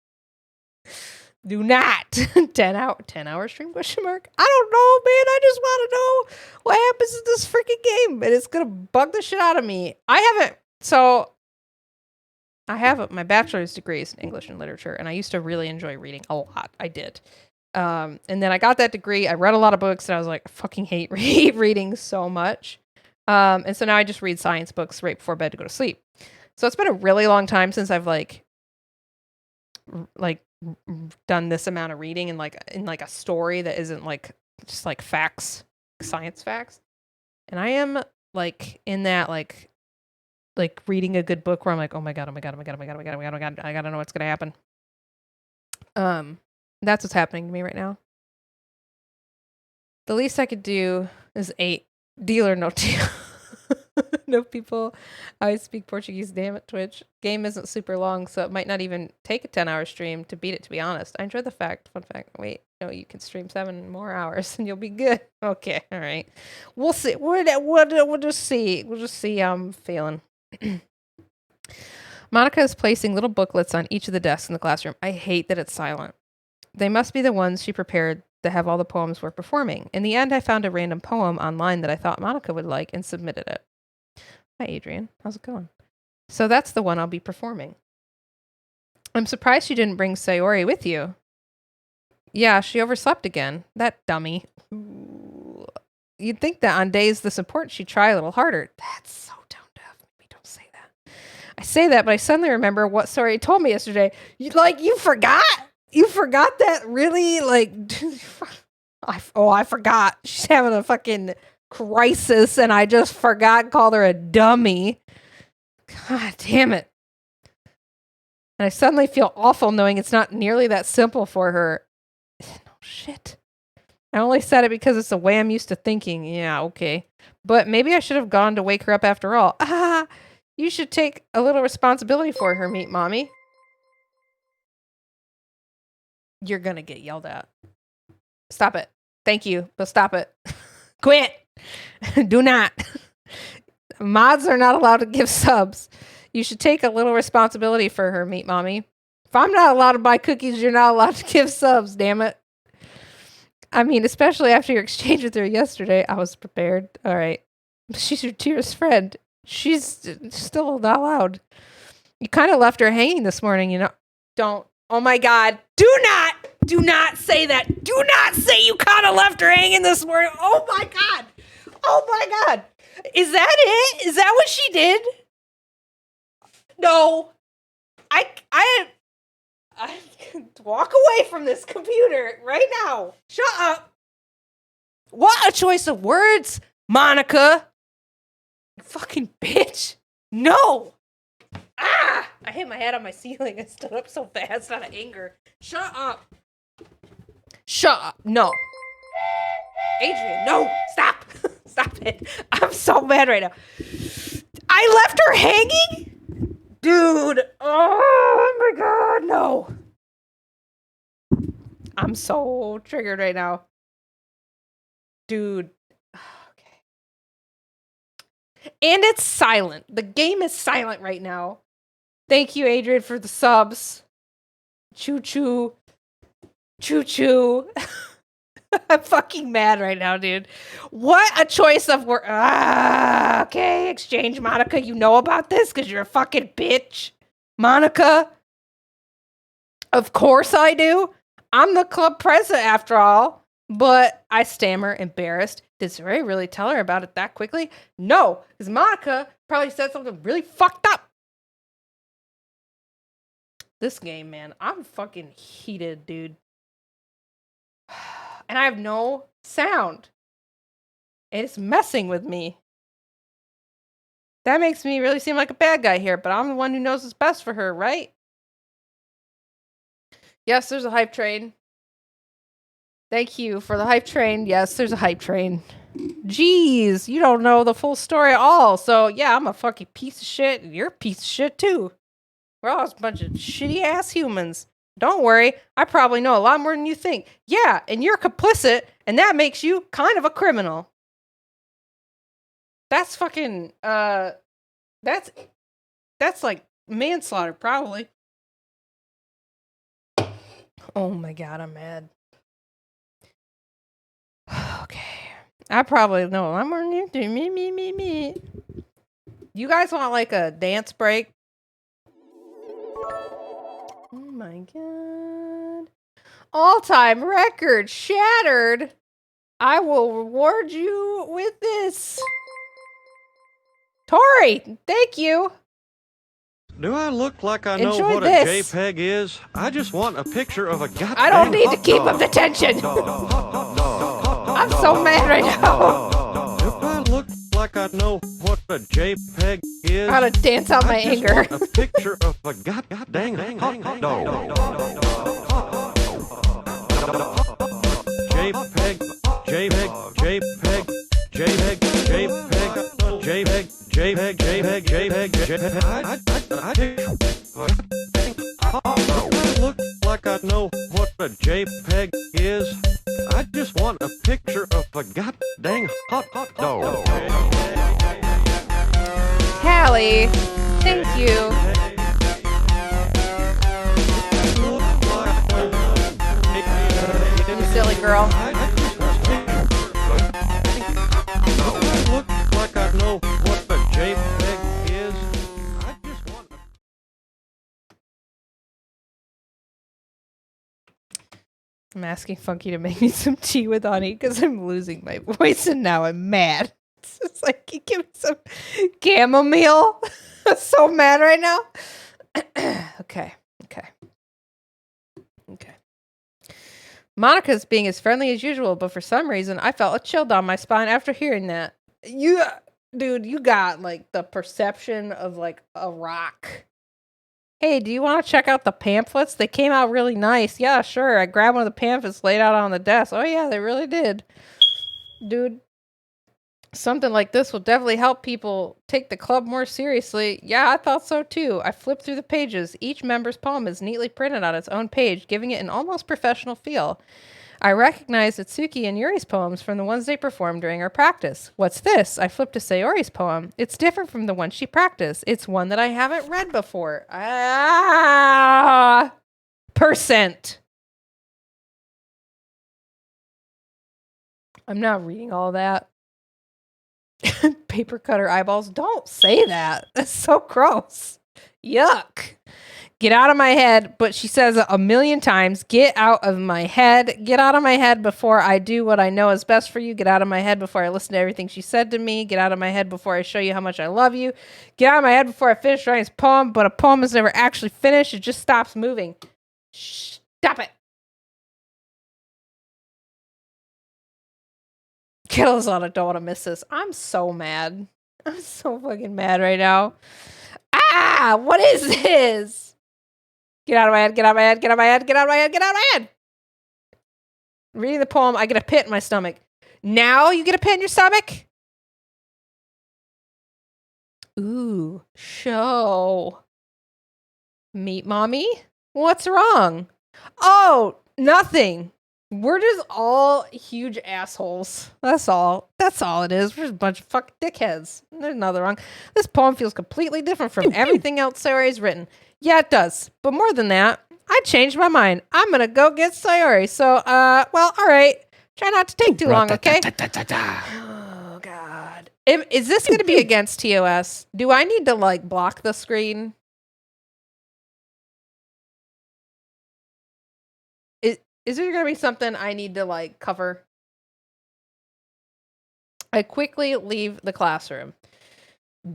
Do not. 10-hour stream question mark? I don't know, man. I just want to know what happens in this freaking game. And it's going to bug the shit out of me. I have my bachelor's degree in English and literature, and I used to really enjoy reading a lot. I did. And then I got that degree. I read a lot of books, and I was like, I fucking hate reading so much. And so now I just read science books right before bed to go to sleep. So it's been a really long time since I've like done this amount of reading in a story that isn't like just like facts, science facts. And I am like in that like reading a good book where I'm like, oh my god, I gotta know what's gonna happen. That's what's happening to me right now. The least I could do is 8. Deal or no deal. No people. I speak Portuguese, damn it, Twitch. Game isn't super long, so it might not even take a 10-hour stream to beat it, to be honest. I enjoy the fun fact. Wait, no, you can stream 7 more hours and you'll be good. Okay, all right. We'll see. We'll just see. We'll just see how I'm feeling. Monica is placing little booklets on each of the desks in the classroom. I hate that it's silent. They must be the ones she prepared that have all the poems we're performing. In the end, I found a random poem online that I thought Monica would like and submitted it. Hi, Adrian. How's it going? So that's the one I'll be performing. I'm surprised you didn't bring Sayori with you. Yeah, she overslept again. That dummy. Ooh. You'd think that on days the support she'd try a little harder. That's so tone deaf. Maybe don't say that. I say that, but I suddenly remember what Sayori told me yesterday. You forgot? You forgot that? Really? I forgot. She's having a fucking crisis, and I just forgot, called her a dummy. God damn it. And I suddenly feel awful knowing it's not nearly that simple for her. No shit. I only said it because it's the way I'm used to thinking. Yeah, okay. But maybe I should have gone to wake her up after all. You should take a little responsibility for her, meat mommy. You're gonna get yelled at. Stop it. Thank you, but stop it. Quit. Do not. Mods are not allowed to give subs. You should take a little responsibility for her, meat mommy. If I'm not allowed to buy cookies, you're not allowed to give subs, damn it. I mean, especially after your exchange with her yesterday, I was prepared. All right. She's your dearest friend. She's still not allowed. You kind of left her hanging this morning, you know. Don't. Oh my God. Do not say that. Do not say you kind of left her hanging this morning. Oh my God. Oh my God. Is that it? Is that what she did? No. I walk away from this computer right now. Shut up. What a choice of words, Monica. You fucking bitch. No. Ah! I hit my head on my ceiling and stood up so fast out of anger. Shut up. Shut up. No. Adrian, no. Stop. Stop it. I'm so mad right now. I left her hanging? Dude. Oh my God. No. I'm so triggered right now. Dude. Okay. And it's silent. The game is silent right now. Thank you, Adrian, for the subs. Choo choo. Choo choo. I'm fucking mad right now, dude. What a choice of word. Okay, Exchange Monica, you know about this because you're a fucking bitch. Monica. Of course I do. I'm the club president after all. But I stammer, embarrassed. Did Saray really tell her about it that quickly? No, because Monica probably said something really fucked up. This game, man, I'm fucking heated, dude. And I have no sound. It's messing with me. That makes me really seem like a bad guy here, but I'm the one who knows what's best for her, right? Yes, there's a hype train. Thank you for the hype train. Yes, there's a hype train. Jeez, you don't know the full story at all. So, yeah, I'm a fucking piece of shit, and you're a piece of shit, too. We're all a bunch of shitty-ass humans. Don't worry, I probably know a lot more than you think. Yeah, and you're complicit, and that makes you kind of a criminal. That's fucking, that's like manslaughter, probably. Oh my god, I'm mad. Okay. I probably know. I'm more than you do. Me. You guys want like a dance break? Oh my god. All-time record shattered. I will reward you with this. Tori, thank you. Do I look like I know Enjoy what this. a JPEG is? I just want a picture of a goddamn I don't need to hot keep dog. up the tension. I'm so mad right now. If I look like I know what a JPEG is, I gotta dance out my I just anger. want a picture of a goddamn hot dog. JPEG, JPEG, JPEG, JPEG, JPEG, JPEG, JPEG. I look like I know what a JPEG is. I just want a picture of a goddamn hot dog. Callie, thank you. You silly girl. I look like I know what a JPEG is. I just want a I'm asking Funky to make me some tea with honey because I'm losing my voice and now I'm mad. It's just like, you give me some chamomile. I'm so mad right now. Okay. Monica's being as friendly as usual, but for some reason, I felt a chill down my spine after hearing that. Dude, you got like the perception of like a rock. Hey, do you want to check out the pamphlets? They came out really nice. Yeah, sure. I grabbed one of the pamphlets laid out on the desk. Oh yeah, they really did. Dude, something like this will definitely help people take the club more seriously. Yeah, I thought so too. I flipped through the pages. Each member's poem is neatly printed on its own page, giving it an almost professional feel. I recognized Atsuki and Yuri's poems from the ones they performed during our practice. What's this? I flipped to Sayori's poem. It's different from the one she practiced. It's one that I haven't read before. Percent. I'm not reading all that. Paper cutter eyeballs. Don't say that. That's so gross. Yuck. Get out of my head. But she says it a million times. Get out of my head. Get out of my head before I do what I know is best for you. Get out of my head before I listen to everything she said to me. Get out of my head before I show you how much I love you. Get out of my head before I finish writing this poem. But a poem is never actually finished. It just stops moving. Stop it. Kills on it. Don't want to miss this. I'm so mad. I'm so fucking mad right now. What is this? Get out of my head, get out of my head, get out of my head, get out of my head, get out of my head. Reading the poem, I get a pit in my stomach. Now you get a pit in your stomach? Ooh, show. Meet mommy? What's wrong? Oh, nothing. We're just all huge assholes. That's all. That's all it is. We're just a bunch of fucking dickheads. There's nothing wrong. This poem feels completely different from everything else Sayori's written. Yeah, it does. But more than that, I changed my mind. I'm gonna go get Sayori. So, well, all right. Try not to take too long, okay? Oh, God. Is this gonna be against TOS? Do I need to, like, block the screen? Is there going to be something I need to, like, cover? I quickly leave the classroom.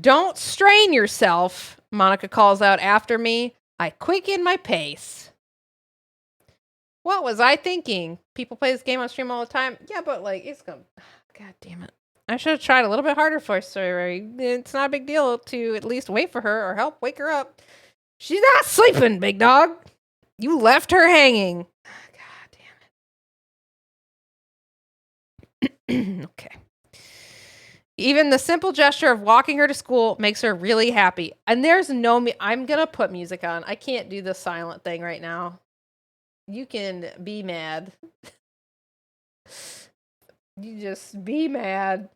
Don't strain yourself, Monica calls out after me. I quicken my pace. What was I thinking? People play this game on stream all the time? Yeah, but, like, it's going to... God damn it. I should have tried a little bit harder for Sayori. It's not a big deal to at least wait for her or help wake her up. She's not sleeping, big dog. You left her hanging. Okay. Even the simple gesture of walking her to school makes her really happy. And there's no I'm gonna put music on. I can't do the silent thing right now. You can be mad. You just be mad.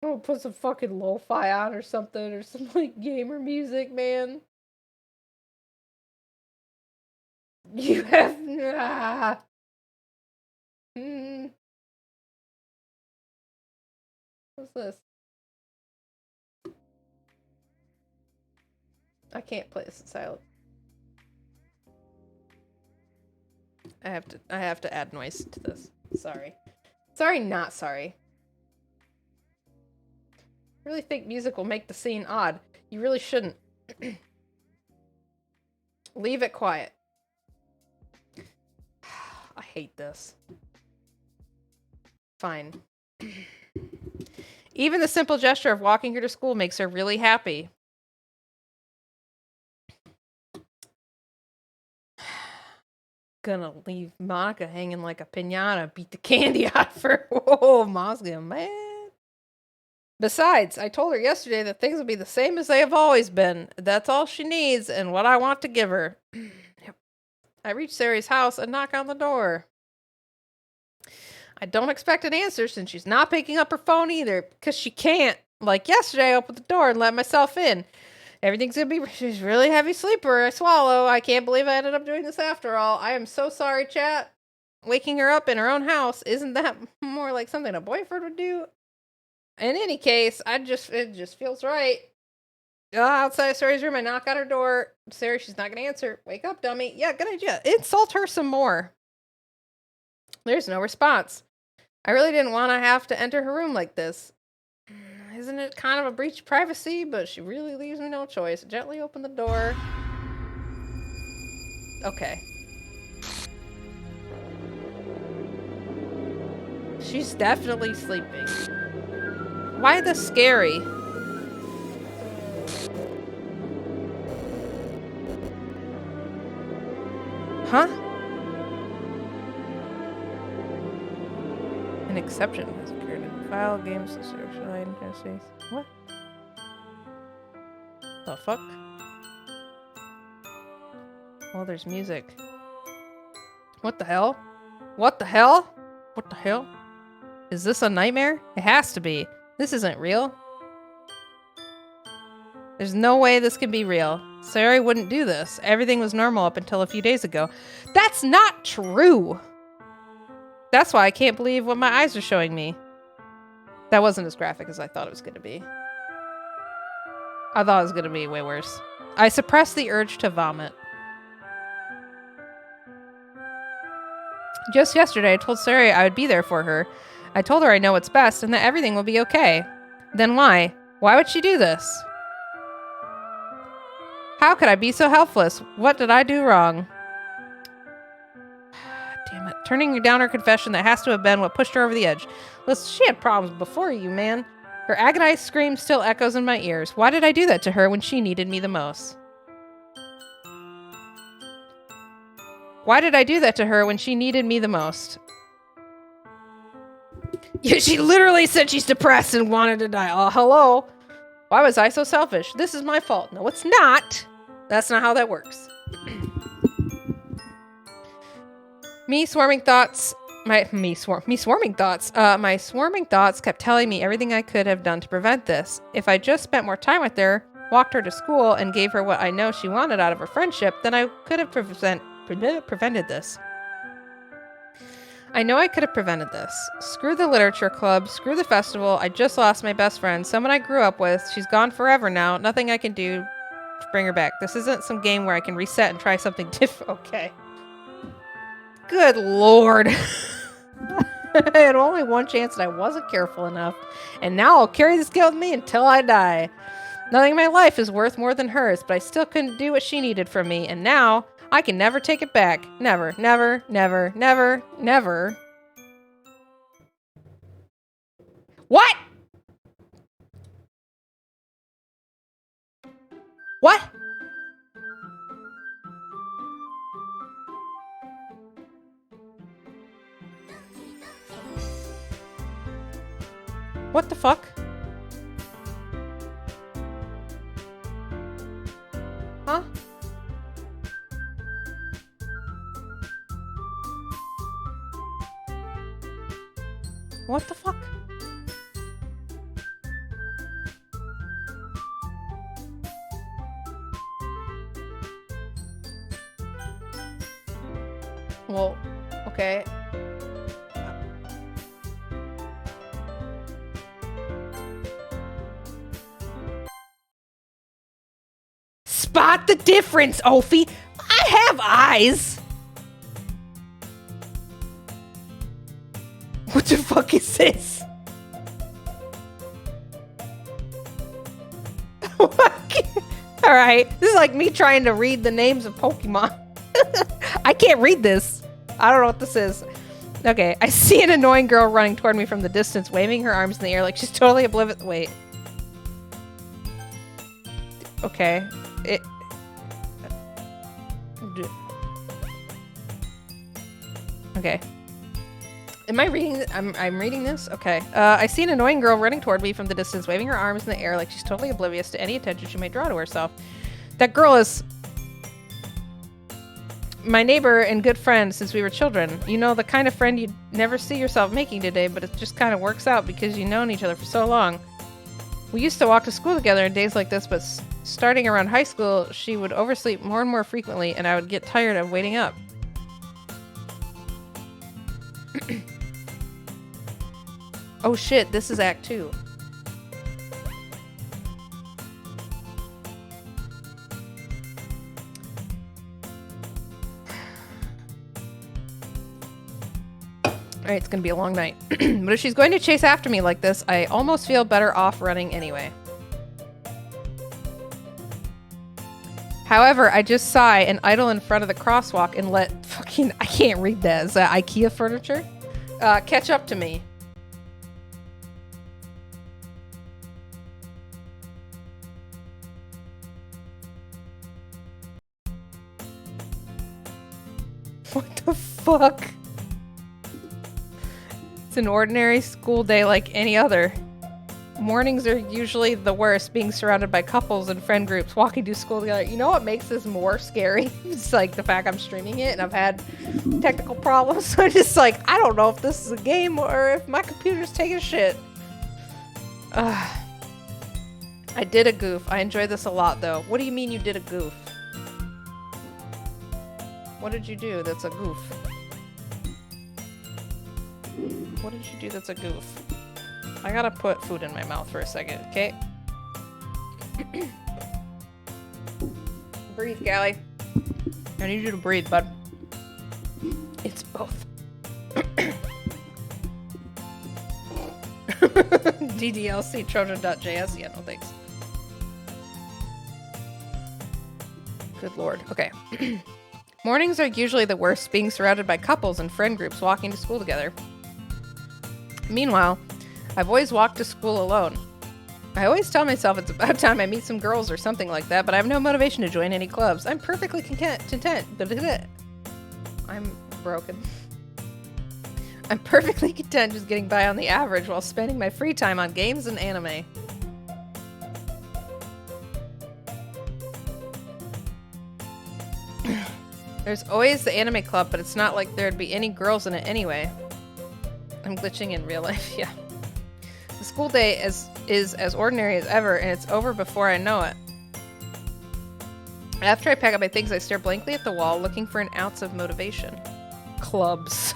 I'm gonna put some fucking lo-fi on or something, or some like gamer music, man. You have What's this? I can't play this in silence. I have to add noise to this. Sorry. Sorry, not sorry. I really think music will make the scene odd. You really shouldn't. Leave it quiet. I hate this. Fine. Even the simple gesture of walking her to school makes her really happy. Gonna leave Monica hanging like a piñata, beat the candy out of her. Whoa, Mom's getting mad. Besides, I told her yesterday that things will be the same as they have always been. That's all she needs and what I want to give her. Yep. I reach Sayori's house and knock on the door. I don't expect an answer since she's not picking up her phone either, because she can't. Like yesterday, I opened the door and let myself in. Everything's gonna be... She's really heavy sleeper. I swallow. I can't believe I ended up doing this after all. I am so sorry, chat. Waking her up in her own house, isn't that more like something a boyfriend would do? In any case, it just feels right. Outside Sayori's room, I knock on her door. Sayori, she's not gonna answer. Wake up, dummy. Yeah, good idea. Insult her some more. There's no response. I really didn't want to have to enter her room like this. Isn't it kind of a breach of privacy? But she really leaves me no choice. Gently open the door. Okay. She's definitely sleeping. Why the scary? Huh? An exception has occurred in file games to social interface. What? The fuck? Oh, there's music. What the hell? What the hell? What the hell? Is this a nightmare? It has to be. This isn't real. There's no way this can be real. Sayori wouldn't do this. Everything was normal up until a few days ago. That's not true! That's why I can't believe what my eyes are showing me. That wasn't as graphic as I thought it was going to be. I thought it was going to be way worse. I suppressed the urge to vomit. Just yesterday, I told Sayori I would be there for her. I told her I know what's best and that everything will be okay. Then why? Why would she do this? How could I be so helpless? What did I do wrong? Damn it. Turning down her confession, that has to have been what pushed her over the edge. Listen, she had problems before you, man. Her agonized scream still echoes in my ears. Why did I do that to her when she needed me the most? Why did I do that to her when she needed me the most? Yeah, she literally said she's depressed and wanted to die. Oh, hello. Why was I so selfish? This is my fault. No, it's not. That's not how that works. Me swarming thoughts. My swarming thoughts kept telling me everything I could have done to prevent this. If I just spent more time with her, walked her to school, and gave her what I know she wanted out of her friendship, then I could have prevented this. I know I could have prevented this. Screw the literature club, screw the festival, I just lost my best friend, someone I grew up with, she's gone forever now, nothing I can do to bring her back. This isn't some game where I can reset and try something different. Okay. Good lord. I had only one chance and I wasn't careful enough, and now I'll carry this guilt with me until I die. Nothing in my life is worth more than hers, but I still couldn't do what she needed from me, and now I can never take it back. Never, never, never, never, never. What? What? What the fuck? Huh? What the fuck? Well, okay. Spot the difference, Ophi! I have eyes! What the fuck is this? Alright, this is like me trying to read the names of Pokemon. I can't read this. I don't know what this is. Okay, I see an annoying girl running toward me from the distance, waving her arms in the air like she's totally oblivious. Wait. Okay. Okay. Am I reading? I'm reading this? Okay. I see an annoying girl running toward me from the distance, waving her arms in the air like she's totally oblivious to any attention she might draw to herself. That girl is my neighbor and good friend since we were children. You know, the kind of friend you'd never see yourself making today, but it just kind of works out because you've known each other for so long. We used to walk to school together on days like this, but starting around high school, she would oversleep more and more frequently, and I would get tired of waiting up. Oh shit, this is Act 2. Alright, it's gonna be a long night. But if she's going to chase after me like this, I almost feel better off running anyway. However, I just sigh and idle in front of the crosswalk and let fucking... I can't read that. Is that IKEA furniture? Catch up to me. What the fuck? It's an ordinary school day like any other. Mornings are usually the worst, being surrounded by couples and friend groups walking to school together. You know what makes this more scary? It's like the fact I'm streaming it and I've had technical problems. So I'm just like, I don't know if this is a game or if my computer's taking a shit. I did a goof. I enjoyed this a lot though. What do you mean you did a goof? What did you do that's a goof? What did you do that's a goof? I gotta put food in my mouth for a second, okay? Breathe, Callie. I need you to breathe, bud. It's both. DDLC Trojan.js? Yeah, no thanks. Good lord. Okay. Mornings are usually the worst, being surrounded by couples and friend groups walking to school together. Meanwhile, I've always walked to school alone. I always tell myself it's about time I meet some girls or something like that, but I have no motivation to join any clubs. I'm perfectly content, but I'm broken. I'm perfectly content just getting by on the average while spending my free time on games and anime. There's always the anime club, but it's not like there'd be any girls in it anyway. I'm glitching in real life, yeah. The school day is as ordinary as ever, and it's over before I know it. After I pack up my things, I stare blankly at the wall, looking for an ounce of motivation. Clubs.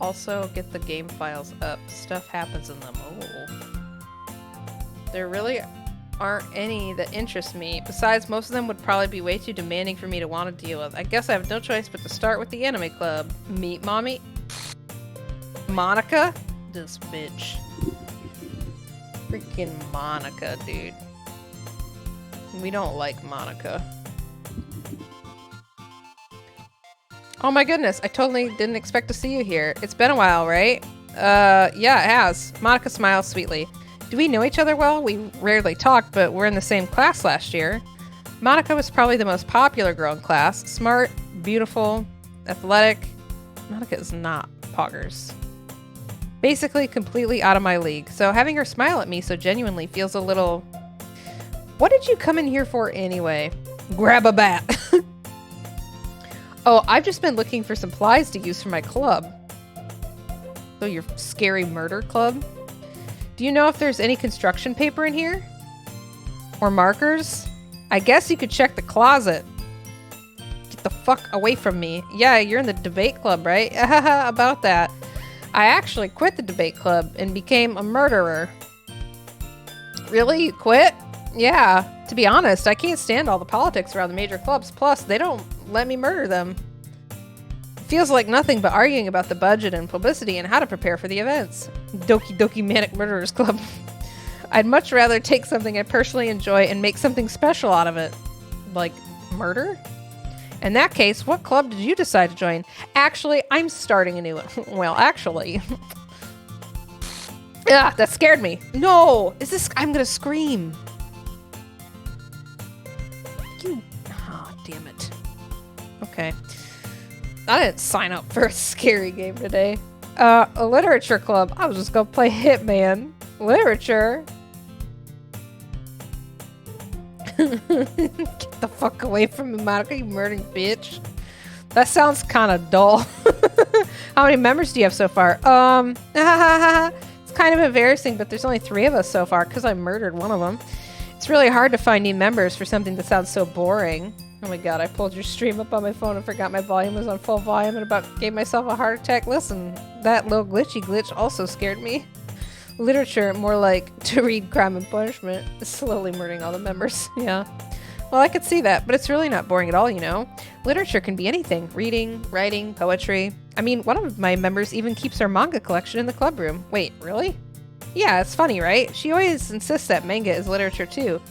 Also, get the game files up. Stuff happens in them. Oh. There really aren't any that interest me. Besides, most of them would probably be way too demanding for me to want to deal with. I guess I have no choice but to start with the anime club. Meet mommy. Monica? This bitch. Freaking Monica, dude. We don't like Monica. Oh my goodness, I totally didn't expect to see you here. It's been a while, right? Yeah, it has. Monica smiles sweetly. Do we know each other well? We rarely talked, but we're in the same class last year. Monica was probably the most popular girl in class. Smart, beautiful, athletic. Monica is not poggers. Basically, completely out of my league. So having her smile at me so genuinely feels a little... What did you come in here for anyway? Grab a bat. Oh, I've just been looking for supplies to use for my club. So your scary murder club? Do you know if there's any construction paper in here? Or markers? I guess you could check the closet. Get the fuck away from me. Yeah, you're in the debate club, right? About that. I actually quit the debate club and became a murderer. Really? You quit? Yeah. To be honest, I can't stand all the politics around the major clubs. Plus, they don't let me murder them. It feels like nothing but arguing about the budget and publicity and how to prepare for the events. Doki Doki Manic Murderers Club. I'd much rather take something I personally enjoy and make something special out of it. Like murder? In that case, what club did you decide to join? Actually, I'm starting a new one. Well, actually. Ah, that scared me. No! Is this... I'm gonna scream. You... Oh, damn it. Okay. I didn't sign up for a scary game today. A literature club. I was just gonna play Hitman. Literature? Get the fuck away from me, Monica, you murdering bitch. That sounds kind of dull. How many members do you have so far? It's kind of embarrassing, but there's only 3 of us so far because I murdered one of them. It's really hard to find new members for something that sounds so boring. Oh my god, I pulled your stream up on my phone and forgot my volume was on full volume and about gave myself a heart attack. Listen, that little glitchy glitch also scared me. Literature, more like to read Crime and Punishment, is slowly murdering all the members. Yeah. Well, I could see that, but it's really not boring at all, you know? Literature can be anything. Reading, writing, poetry. I mean, one of my members even keeps her manga collection in the club room. Wait, really? Yeah, it's funny, right? She always insists that manga is literature too.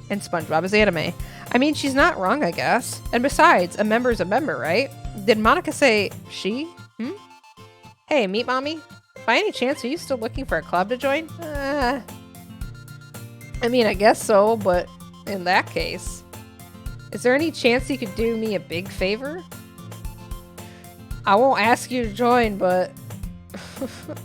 And SpongeBob is anime. I mean, she's not wrong, I guess. And besides, a member is a member, right? Did Monica say she? Hey, meet mommy? By any chance, are you still looking for a club to join? I mean, I guess so, but in that case, is there any chance you could do me a big favor? I won't ask you to join, but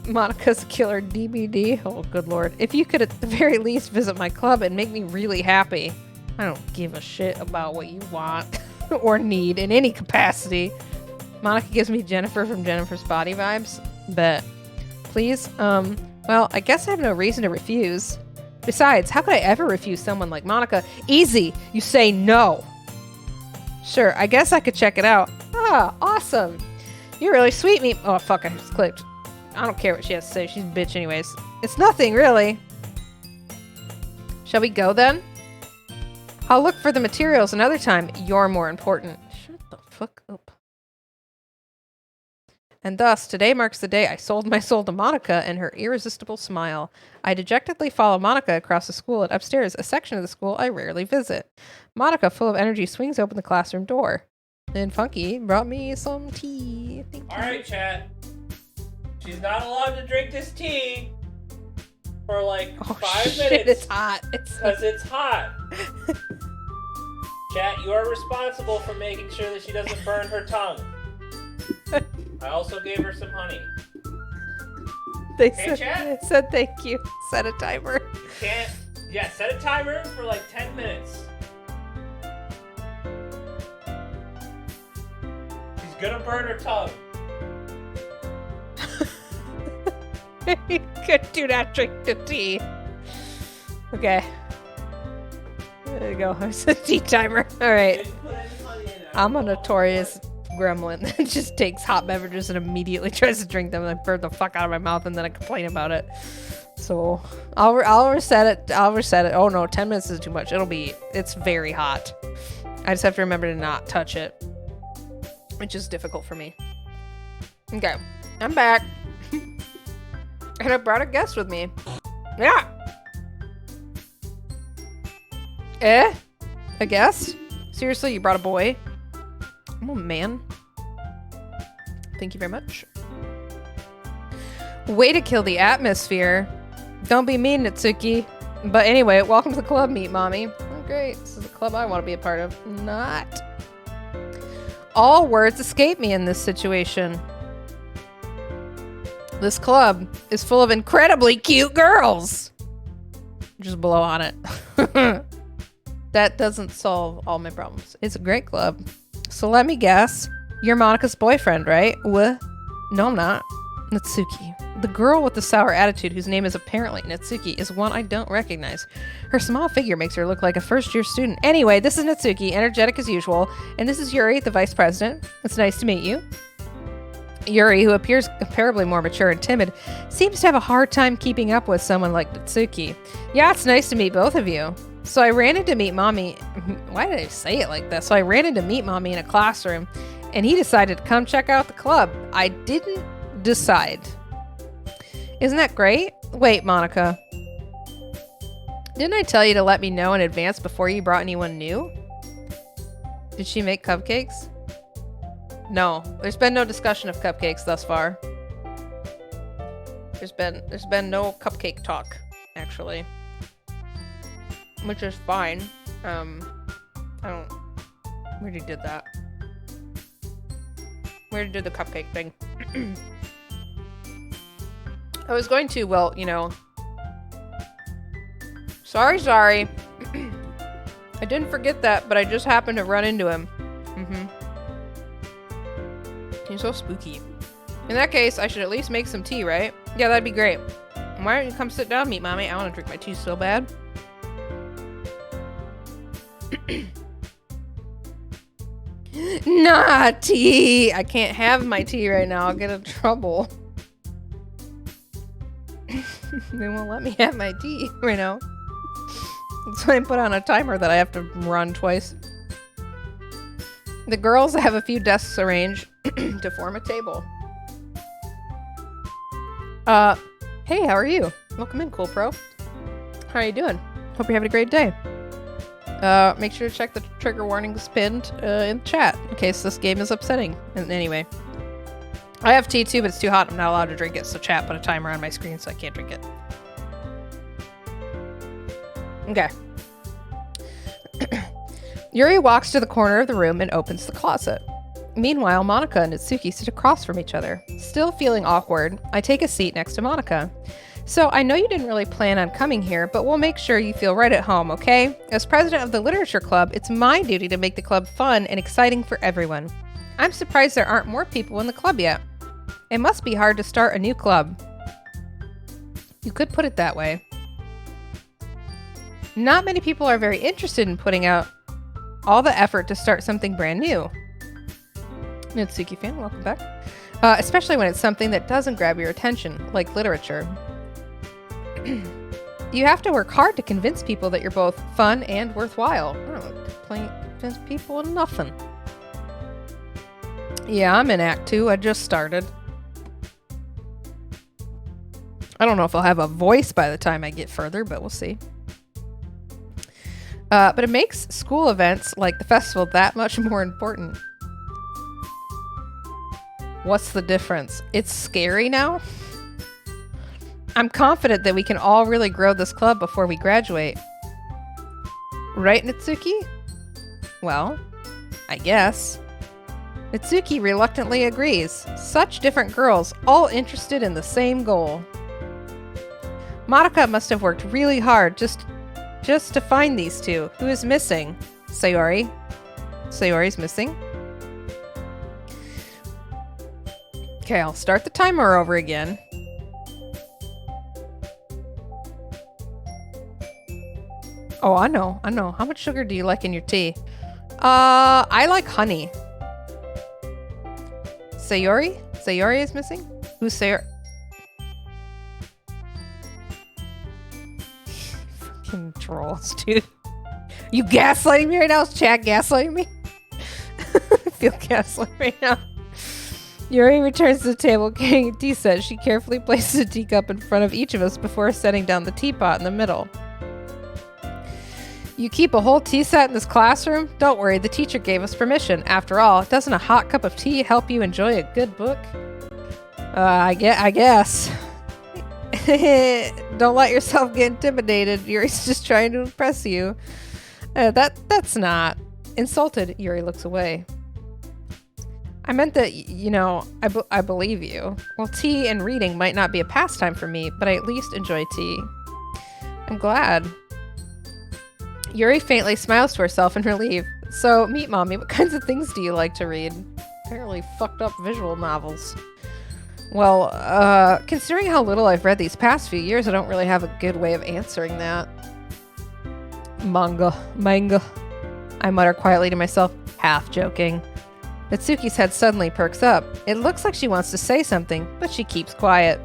Monica's a killer DBD. Oh, good lord. If you could at the very least visit my club and make me really happy. I don't give a shit about what you want or need in any capacity. Monica gives me Jennifer from Jennifer's Body vibes. Bet. Please? Well, I guess I have no reason to refuse. Besides, how could I ever refuse someone like Monica? Easy! You say no! Sure, I guess I could check it out. Ah, awesome! You're really sweet, me- Oh, fuck, I just clicked. I don't care what she has to say, she's a bitch anyways. It's nothing, really. Shall we go, then? I'll look for the materials another time. You're more important. Shut the fuck up. And thus, today marks the day I sold my soul to Monica and her irresistible smile. I dejectedly follow Monica across the school and upstairs, a section of the school I rarely visit. Monica, full of energy, swings open the classroom door. And Funky brought me some tea. Thank you. Alright, chat. She's not allowed to drink this tea for like 5 minutes. It's hot. Because it's hot. Chat, you are responsible for making sure that she doesn't burn her tongue. I also gave her some honey. They Chat? said thank you. Set a timer. Yeah, set a timer for like 10 minutes. gonna burn her tongue. Do not drink the tea. Okay. There you go. It's a tea timer. All right. Didn't put any honey in it. I'm a notorious gremlin that just takes hot beverages and immediately tries to drink them, and I burn the fuck out of my mouth, and then I complain about it. So I'll reset it. I'll reset it. Oh no, 10 minutes is too much. It's very hot. I just have to remember to not touch it, which is difficult for me. Okay, I'm back. And I brought a guest with me. Yeah. A guest? Seriously, you brought a boy? I'm a man. Thank you very much. Way to kill the atmosphere. Don't be mean, Natsuki. But anyway, welcome to the club, Meet Mommy. Oh, great. This is a club I want to be a part of. Not. All words escape me in this situation. This club is full of incredibly cute girls. Just blow on it. That doesn't solve all my problems. It's a great club. So let me guess. You're Monika's boyfriend, right? What? No, I'm not. Natsuki. The girl with the sour attitude, whose name is apparently Natsuki, is one I don't recognize. Her small figure makes her look like a first-year student. Anyway, this is Natsuki, energetic as usual, and this is Yuri, the vice president. It's nice to meet you. Yuri, who appears comparably more mature and timid, seems to have a hard time keeping up with someone like Natsuki. Yeah, it's nice to meet both of you. So I ran into Meet Mommy. Why did I say it like that? So I ran into Meet Mommy in a classroom, and he decided to come check out the club. I didn't decide. Isn't that great? Wait, Monika. Didn't I tell you to let me know in advance before you brought anyone new? Did she make cupcakes? No, there's been no discussion of cupcakes thus far. There's been no cupcake talk, actually. Which is fine. We already did that. We already did the cupcake thing. I was going to, well, you know. Sorry. I didn't forget that, but I just happened to run into him. He's so spooky. In that case, I should at least make some tea, right? Yeah, that'd be great. Why don't you come sit down, Meet Mommy? I want to drink my tea so bad. Nah, tea! I can't have my tea right now. I'll get in trouble. They won't let me have my tea right now. So I put on a timer that I have to run twice. The girls have a few desks arranged to form a table. Hey, how are you? Welcome in, Cool Pro. How are you doing? Hope you're having a great day. Make sure to check the trigger warnings pinned in chat in case this game is upsetting. And anyway, I have tea too, but it's too hot. I'm not allowed to drink it, so chat put a timer on my screen so I can't drink it. Okay. Yuri walks to the corner of the room and opens the closet. Meanwhile, Monika and Natsuki sit across from each other. Still feeling awkward, I take a seat next to Monika. So, I know you didn't really plan on coming here, but we'll make sure you feel right at home, okay? As president of the Literature Club, it's my duty to make the club fun and exciting for everyone. I'm surprised there aren't more people in the club yet. It must be hard to start a new club. You could put it that way. Not many people are very interested in putting out all the effort to start something brand new. Natsuki fan, welcome back. Especially when it's something that doesn't grab your attention, like literature. You have to work hard to convince people that you're both fun and worthwhile. I don't convince people in nothing. Yeah, I'm in Act 2. I just started. I don't know if I'll have a voice by the time I get further, but we'll see. But it makes school events like the festival that much more important. What's the difference? It's scary now? I'm confident that we can all really grow this club before we graduate. Right, Natsuki? Well, I guess. Natsuki reluctantly agrees. Such different girls, all interested in the same goal. Monika must have worked really hard just to find these two. Who is missing? Sayori. Sayori's missing. Okay, I'll start the timer over again. Oh, I know. How much sugar do you like in your tea? I like honey. Sayori? Sayori is missing? Who's Sayori? Fucking trolls, dude. You gaslighting me right now? Is chat gaslighting me? I feel gaslit right now. Yuri returns to the table carrying a tea set. She carefully places a teacup in front of each of us before setting down the teapot in the middle. You keep a whole tea set in this classroom? Don't worry, the teacher gave us permission. After all, doesn't a hot cup of tea help you enjoy a good book? I guess. Don't let yourself get intimidated. Yuri's just trying to impress you. That's not. Insulted, Yuri looks away. I meant that, you know, I believe you. Well, tea and reading might not be a pastime for me, but I at least enjoy tea. I'm glad. Yuri faintly smiles to herself in relief. So, meet mommy, what kinds of things do you like to read? Apparently fucked up visual novels. Well, considering how little I've read these past few years, I don't really have a good way of answering that. Manga. I mutter quietly to myself, half joking. Natsuki's head suddenly perks up. It looks like she wants to say something, but she keeps quiet.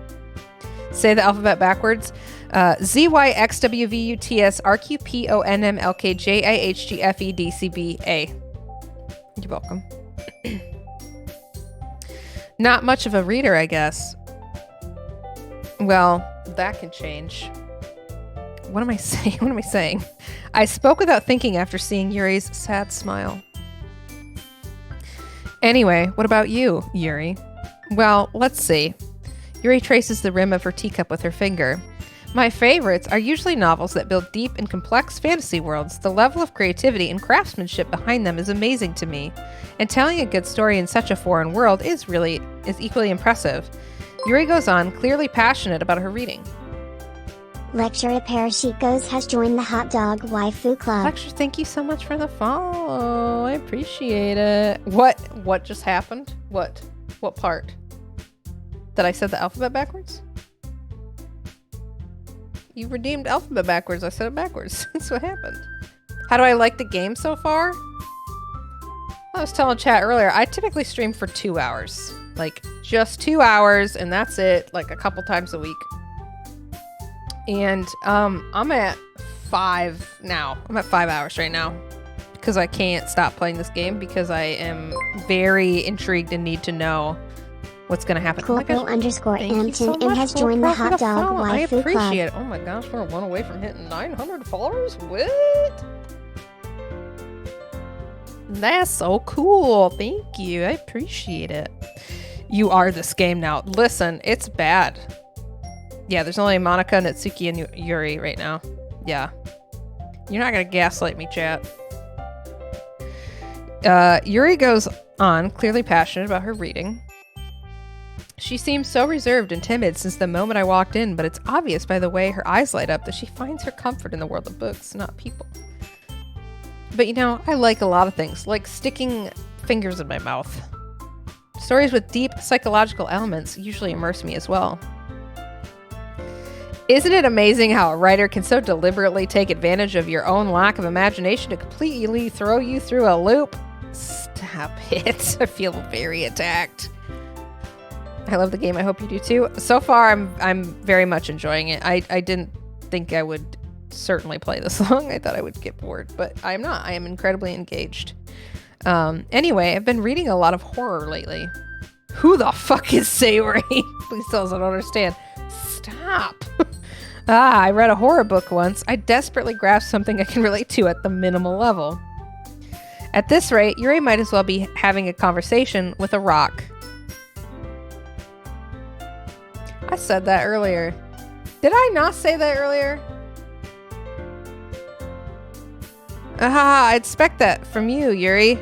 Say the alphabet backwards. ZYXWVUTSRQPONMLKJIHGFEDCBA. You're welcome. Not much of a reader, I guess. Well, that can change. What am I saying? I spoke without thinking after seeing Yuri's sad smile. Anyway, what about you, Yuri? Well, let's see. Yuri traces the rim of her teacup with her finger. My favorites are usually novels that build deep and complex fantasy worlds. The level of creativity and craftsmanship behind them is amazing to me. And telling a good story in such a foreign world is equally impressive. Yuri goes on, clearly passionate about her reading. Lecturer Parashikos has joined the Hot Dog Waifu Club. Lecturer, thank you so much for the follow. I appreciate it. What just happened? What part? That I said the alphabet backwards? You redeemed alphabet backwards. I said it backwards. That's what happened. How do I like the game so far? I was telling chat earlier, I typically stream for 2 hours. Like, just 2 hours, and that's it. Like, a couple times a week. And I'm at 5 now. I'm at 5 hours right now. Because I can't stop playing this game because I am very intrigued and need to know what's going to happen. Corporal_Ampton has joined the Hot Dog Waifu Club. I appreciate it. Oh my gosh, we're 1 away from hitting 900 followers? What? That's so cool. Thank you. I appreciate it. You are this game now. Listen, it's bad. Yeah, there's only Monica, Natsuki, and Yuri right now. Yeah. You're not going to gaslight me, chat. Yuri goes on, clearly passionate about her reading. She seems so reserved and timid since the moment I walked in, but it's obvious by the way her eyes light up that she finds her comfort in the world of books, not people. But you know, I like a lot of things, like sticking fingers in my mouth. Stories with deep psychological elements usually immerse me as well. Isn't it amazing how a writer can so deliberately take advantage of your own lack of imagination to completely throw you through a loop? Stop it. I feel very attacked. I love the game. I hope you do too. So far, I'm very much enjoying it. I didn't think I would certainly play this long. I thought I would get bored, but I'm not. I am incredibly engaged. Anyway, I've been reading a lot of horror lately. Who the fuck is Sayori? Please tell us, I don't understand. Stop. I read a horror book once. I desperately grasped something I can relate to at the minimal level. At this rate, Yuri might as well be having a conversation with a rock. I said that earlier. Did I not say that earlier? I expect that from you, Yuri.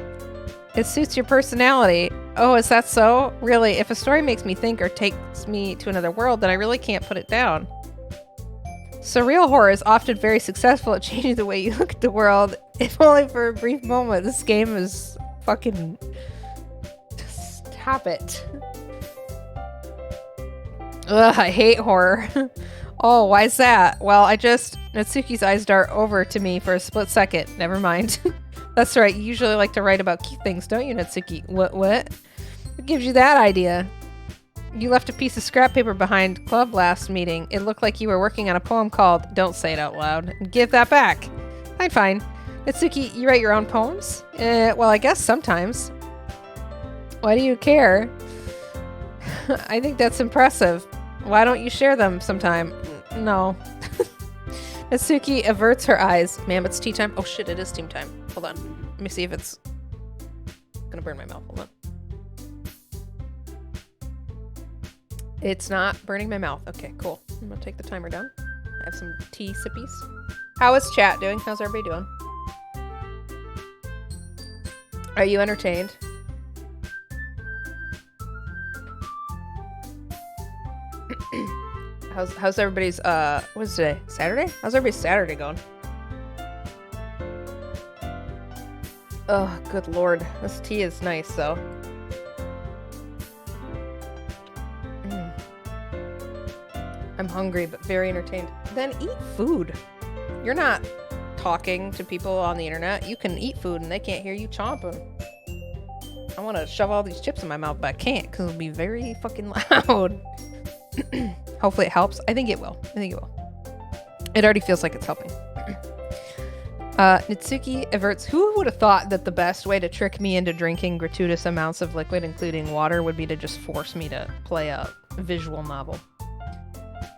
It suits your personality. Oh, is that so? Really, if a story makes me think or takes me to another world, then I really can't put it down. Surreal horror is often very successful at changing the way you look at the world, if only for a brief moment. This game is fucking... Stop it. Ugh, I hate horror. Oh, why is that? Well, Natsuki's eyes dart over to me for a split second. Never mind. That's right. You usually like to write about cute things, don't you, Natsuki? What? What gives you that idea? You left a piece of scrap paper behind club last meeting. It looked like you were working on a poem called Don't Say It Out Loud. Give that back. Fine. Natsuki, you write your own poems? Well, I guess sometimes. Why do you care? I think that's impressive. Why don't you share them sometime? No. Natsuki averts her eyes. Ma'am, it's tea time. Oh shit, it is tea time. Hold on. Let me see if it's gonna burn my mouth. Hold on. It's not burning my mouth. Okay, cool. I'm gonna take the timer down. I have some tea sippies. How is chat doing? How's everybody doing? Are you entertained? How's everybody's what is today? Saturday? How's everybody's Saturday going? Oh, good lord. This tea is nice though. I'm hungry but very entertained. Then eat food. You're not talking to people on the internet. You can eat food and they can't hear you chomping. I want to shove all these chips in my mouth, but I can't because it'll be very fucking loud. Hopefully it helps. I think it will. It already feels like it's helping. Natsuki averts. Who would have thought that the best way to trick me into drinking gratuitous amounts of liquid, including water, would be to just force me to play a visual novel?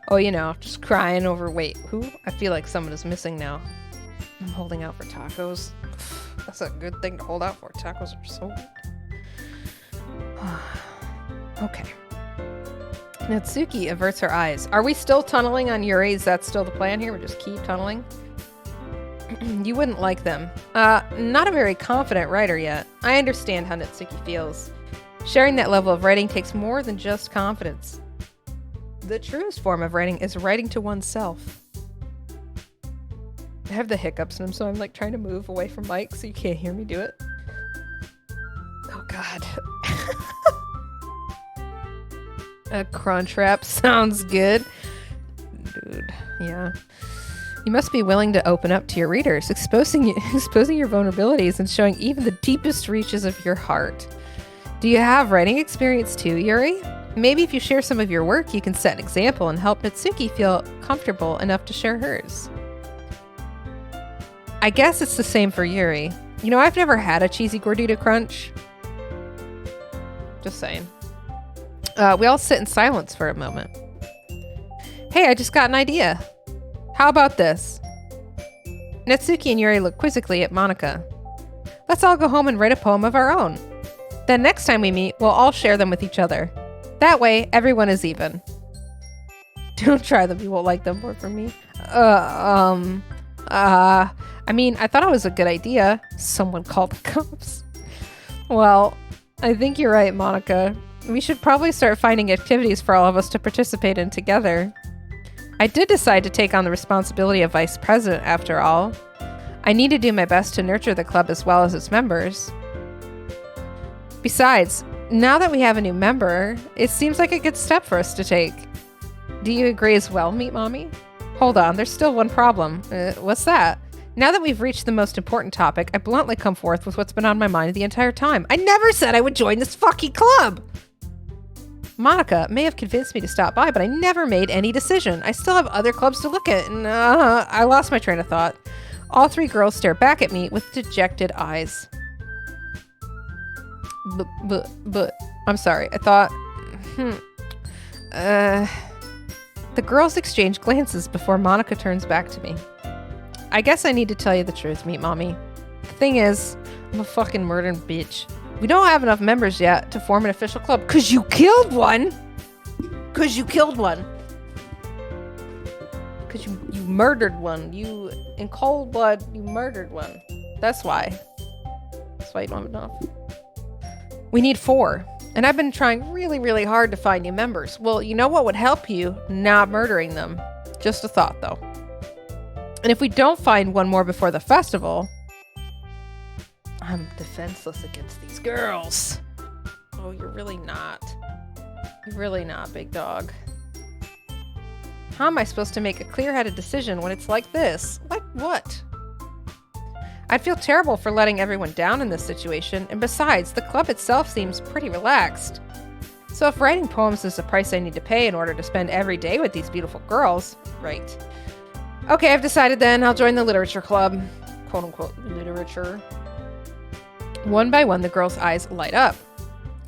Oh, you know, just crying over, wait, who? I feel like someone is missing now. I'm holding out for tacos. That's a good thing to hold out for. Tacos are so good. Okay. Natsuki averts her eyes. Are we still tunneling on Yuri? Is that still the plan here? We just keep tunneling? You wouldn't like them. Not a very confident writer yet. I understand how Natsuki feels. Sharing that level of writing takes more than just confidence. The truest form of writing is writing to oneself. I have the hiccups, and so I'm like trying to move away from Mike so you can't hear me do it. Oh god. A crunch wrap sounds good. Dude, yeah. You must be willing to open up to your readers, exposing your vulnerabilities and showing even the deepest reaches of your heart. Do you have writing experience too, Yuri? Maybe if you share some of your work, you can set an example and help Natsuki feel comfortable enough to share hers. I guess it's the same for Yuri. You know, I've never had a cheesy gordita crunch. Just saying. We all sit in silence for a moment. Hey, I just got an idea. How about this? Natsuki and Yuri look quizzically at Monika. Let's all go home and write a poem of our own. Then next time we meet, we'll all share them with each other. That way, everyone is even. Don't try them. You won't like them more from me. I mean, I thought it was a good idea. Someone called the cops. Well, I think you're right, Monika. We should probably start finding activities for all of us to participate in together. I did decide to take on the responsibility of vice president, after all. I need to do my best to nurture the club as well as its members. Besides, now that we have a new member, it seems like a good step for us to take. Do you agree as well, Meat Mommy? Hold on, there's still one problem. What's that? Now that we've reached the most important topic, I bluntly come forth with what's been on my mind the entire time. I never said I would join this fucking club! Monika may have convinced me to stop by, but I never made any decision. I still have other clubs to look at, and I lost my train of thought. All three girls stare back at me with dejected eyes. But, I'm sorry, I thought... The girls exchange glances before Monika turns back to me. I guess I need to tell you the truth, Meat Mommy. The thing is, I'm a fucking murdering bitch. We don't have enough members yet to form an official club. Cause you killed one! Cause you murdered one. You, in cold blood, you murdered one. That's why. That's why you don't have enough. We need 4. And I've been trying really, really hard to find new members. Well, you know what would help you? Not murdering them. Just a thought, though. And if we don't find one more before the festival, I'm defenseless against these girls. Oh, you're really not. You're really not, big dog. How am I supposed to make a clear-headed decision when it's like this? Like what? I'd feel terrible for letting everyone down in this situation, and besides, the club itself seems pretty relaxed. So if writing poems is the price I need to pay in order to spend every day with these beautiful girls, right. Okay, I've decided then. I'll join the literature club. Quote-unquote literature. One by one, the girls' eyes light up.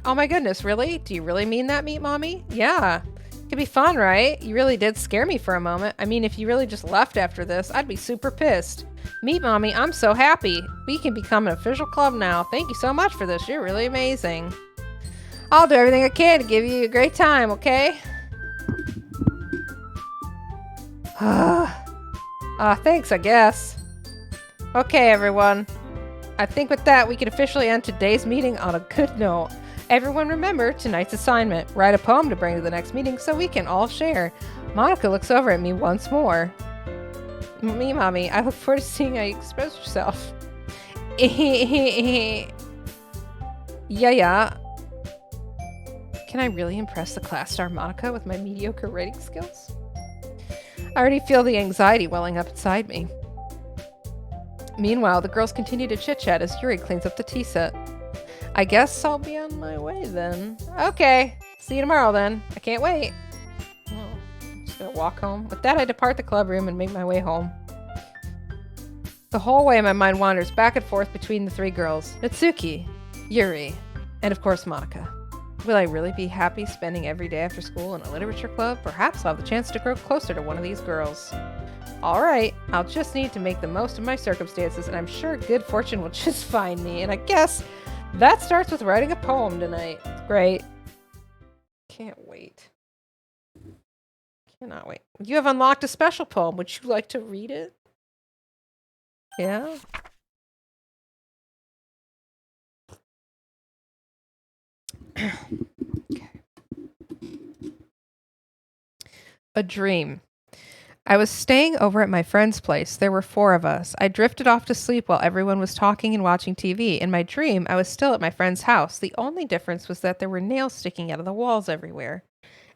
Oh my goodness, really? Do you really mean that, Meat Mommy? Yeah. Could be fun, right? You really did scare me for a moment. I mean, if you really just left after this, I'd be super pissed. Meat Mommy, I'm so happy. We can become an official club now. Thank you so much for this. You're really amazing. I'll do everything I can to give you a great time, okay? Thanks, I guess. Okay, everyone. I think with that, we can officially end today's meeting on a good note. Everyone remember tonight's assignment. Write a poem to bring to the next meeting so we can all share. Monica looks over at me once more. Me, Mommy, I look forward to seeing how you express yourself. Yeah. Can I really impress the class star Monica with my mediocre writing skills? I already feel the anxiety welling up inside me. Meanwhile, the girls continue to chit-chat as Yuri cleans up the tea set. I guess I'll be on my way then. Okay, see you tomorrow then. I can't wait. I'm just gonna walk home. With that, I depart the club room and make my way home. The whole way, my mind wanders back and forth between the three girls, Natsuki, Yuri, and of course Monica. Will I really be happy spending every day after school in a literature club? Perhaps I'll have the chance to grow closer to one of these girls. Alright, I'll just need to make the most of my circumstances, and I'm sure good fortune will just find me, and I guess that starts with writing a poem tonight. Great. Can't wait. Cannot wait. You have unlocked a special poem. Would you like to read it? Yeah? Okay. A dream. I was staying over at my friend's place. There were 4 of us. I drifted off to sleep while everyone was talking and watching TV. In my dream, I was still at my friend's house. The only difference was that there were nails sticking out of the walls everywhere.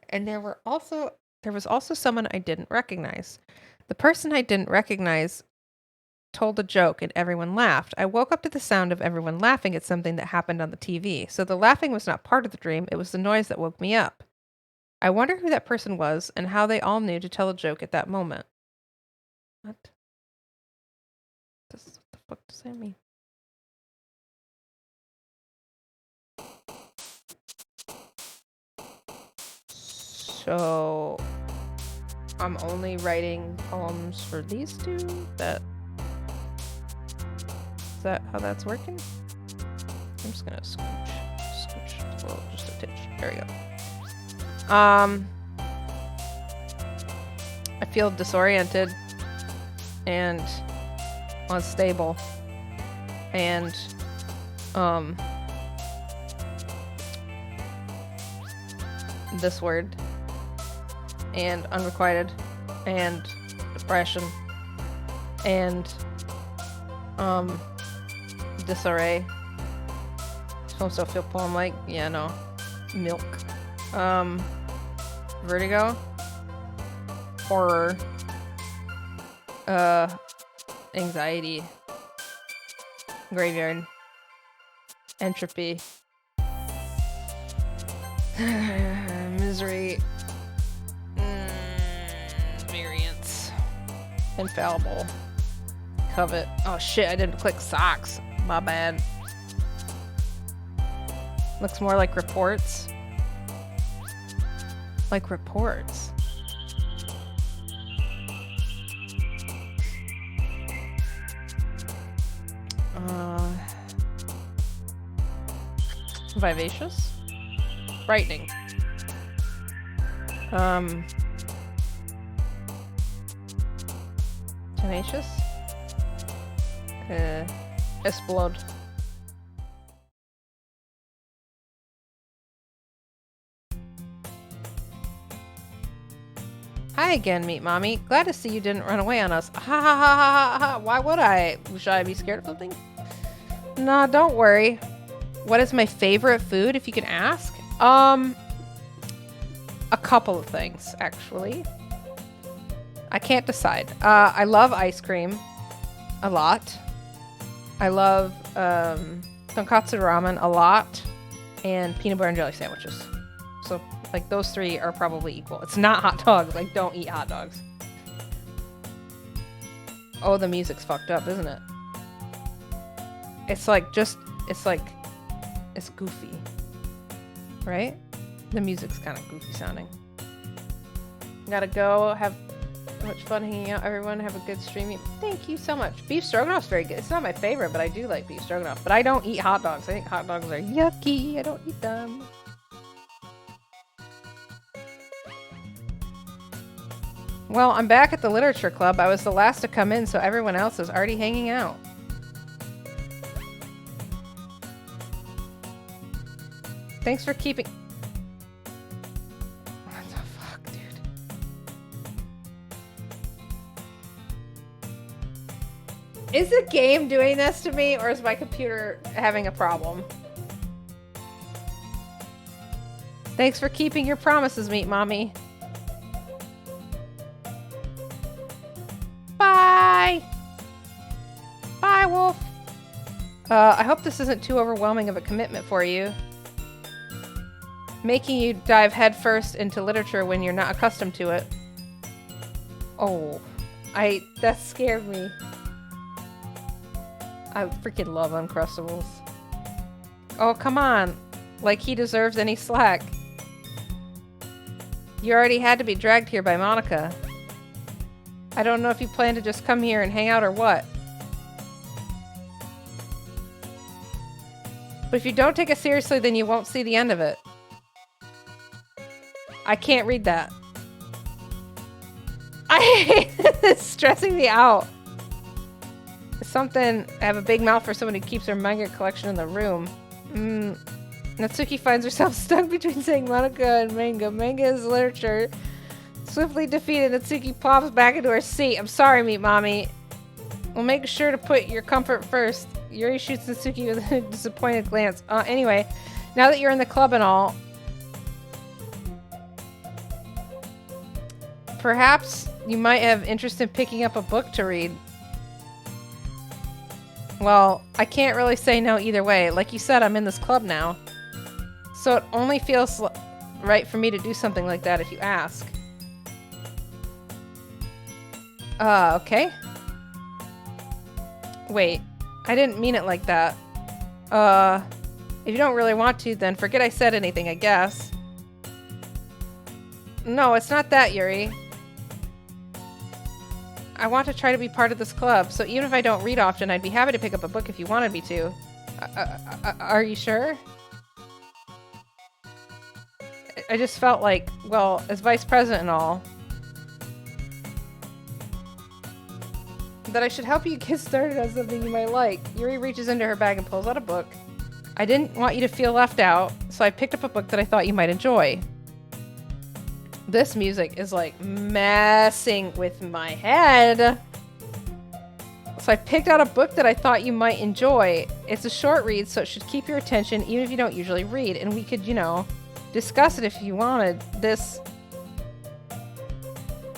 And there was also someone I didn't recognize. The person I didn't recognize told a joke and everyone laughed. I woke up to the sound of everyone laughing at something that happened on the TV. So the laughing was not part of the dream. It was the noise that woke me up. I wonder who that person was and how they all knew to tell a joke at that moment. What? What the fuck does that mean? So I'm only writing poems for these 2? Is that how that's working? I'm just gonna scooch a little, just a titch. There we go. I feel disoriented and unstable and this word and unrequited and depression and disarray. Supposed to feel poem like, yeah, no, milk. Vertigo, horror, anxiety, graveyard, entropy, misery, variance, infallible, covet. Oh shit, I didn't click socks. My bad. Looks more like reports. Like reports. Vivacious? Frightening. Tenacious? Explode. Hi again, Meat Mommy. Glad to see you didn't run away on us. Ha ha ha ha ha ha. Why would I? Should I be scared of something? Nah, don't worry. What is my favorite food, if you can ask? A couple of things, actually. I can't decide. I love ice cream a lot. I love tonkatsu ramen a lot, and peanut butter and jelly sandwiches. So, like, those three are probably equal. It's not hot dogs. Like, don't eat hot dogs. Oh, the music's fucked up, isn't it? It's like, it's goofy. Right? The music's kind of goofy sounding. Gotta go. Have much fun hanging out, everyone. Have a good streaming. Thank you so much. Beef stroganoff's very good. It's not my favorite, but I do like beef stroganoff. But I don't eat hot dogs. I think hot dogs are yucky. I don't eat them. Well, I'm back at the literature club. I was the last to come in, so everyone else is already hanging out. Thanks for keeping... What the fuck, dude? Is the game doing this to me, or is my computer having a problem? Thanks for keeping your promises, Meat Mommy. Bye! Bye, Wolf! I hope this isn't too overwhelming of a commitment for you. Making you dive headfirst into literature when you're not accustomed to it. Oh, that scared me. I freaking love Uncrustables. Oh, come on. Like he deserves any slack. You already had to be dragged here by Monica. I don't know if you plan to just come here and hang out or what. But if you don't take it seriously, then you won't see the end of it. I can't read that. I hate it's stressing me out. Something, I have a big mouth for someone who keeps her manga collection in the room. Natsuki finds herself stuck between saying Monica and manga. Manga is literature. Swiftly defeated, Natsuki plops back into her seat. I'm sorry, Meat Mommy. We'll make sure to put your comfort first. Yuri shoots Natsuki with a disappointed glance. Anyway, now that you're in the club and all, perhaps you might have interest in picking up a book to read. Well, I can't really say no either way. Like you said, I'm in this club now. So it only feels right for me to do something like that if you ask. Okay. Wait, I didn't mean it like that. If you don't really want to, then forget I said anything, I guess. No, it's not that, Yuri. I want to try to be part of this club, so even if I don't read often, I'd be happy to pick up a book if you wanted me to. Are you sure? I just felt like, well, as vice president and all, that I should help you get started on something you might like. Yuri reaches into her bag and pulls out a book. I didn't want you to feel left out, so I picked up a book that I thought you might enjoy. This music is like messing with my head. So I picked out a book that I thought you might enjoy. It's a short read, so it should keep your attention even if you don't usually read. And we could, you know, discuss it if you wanted.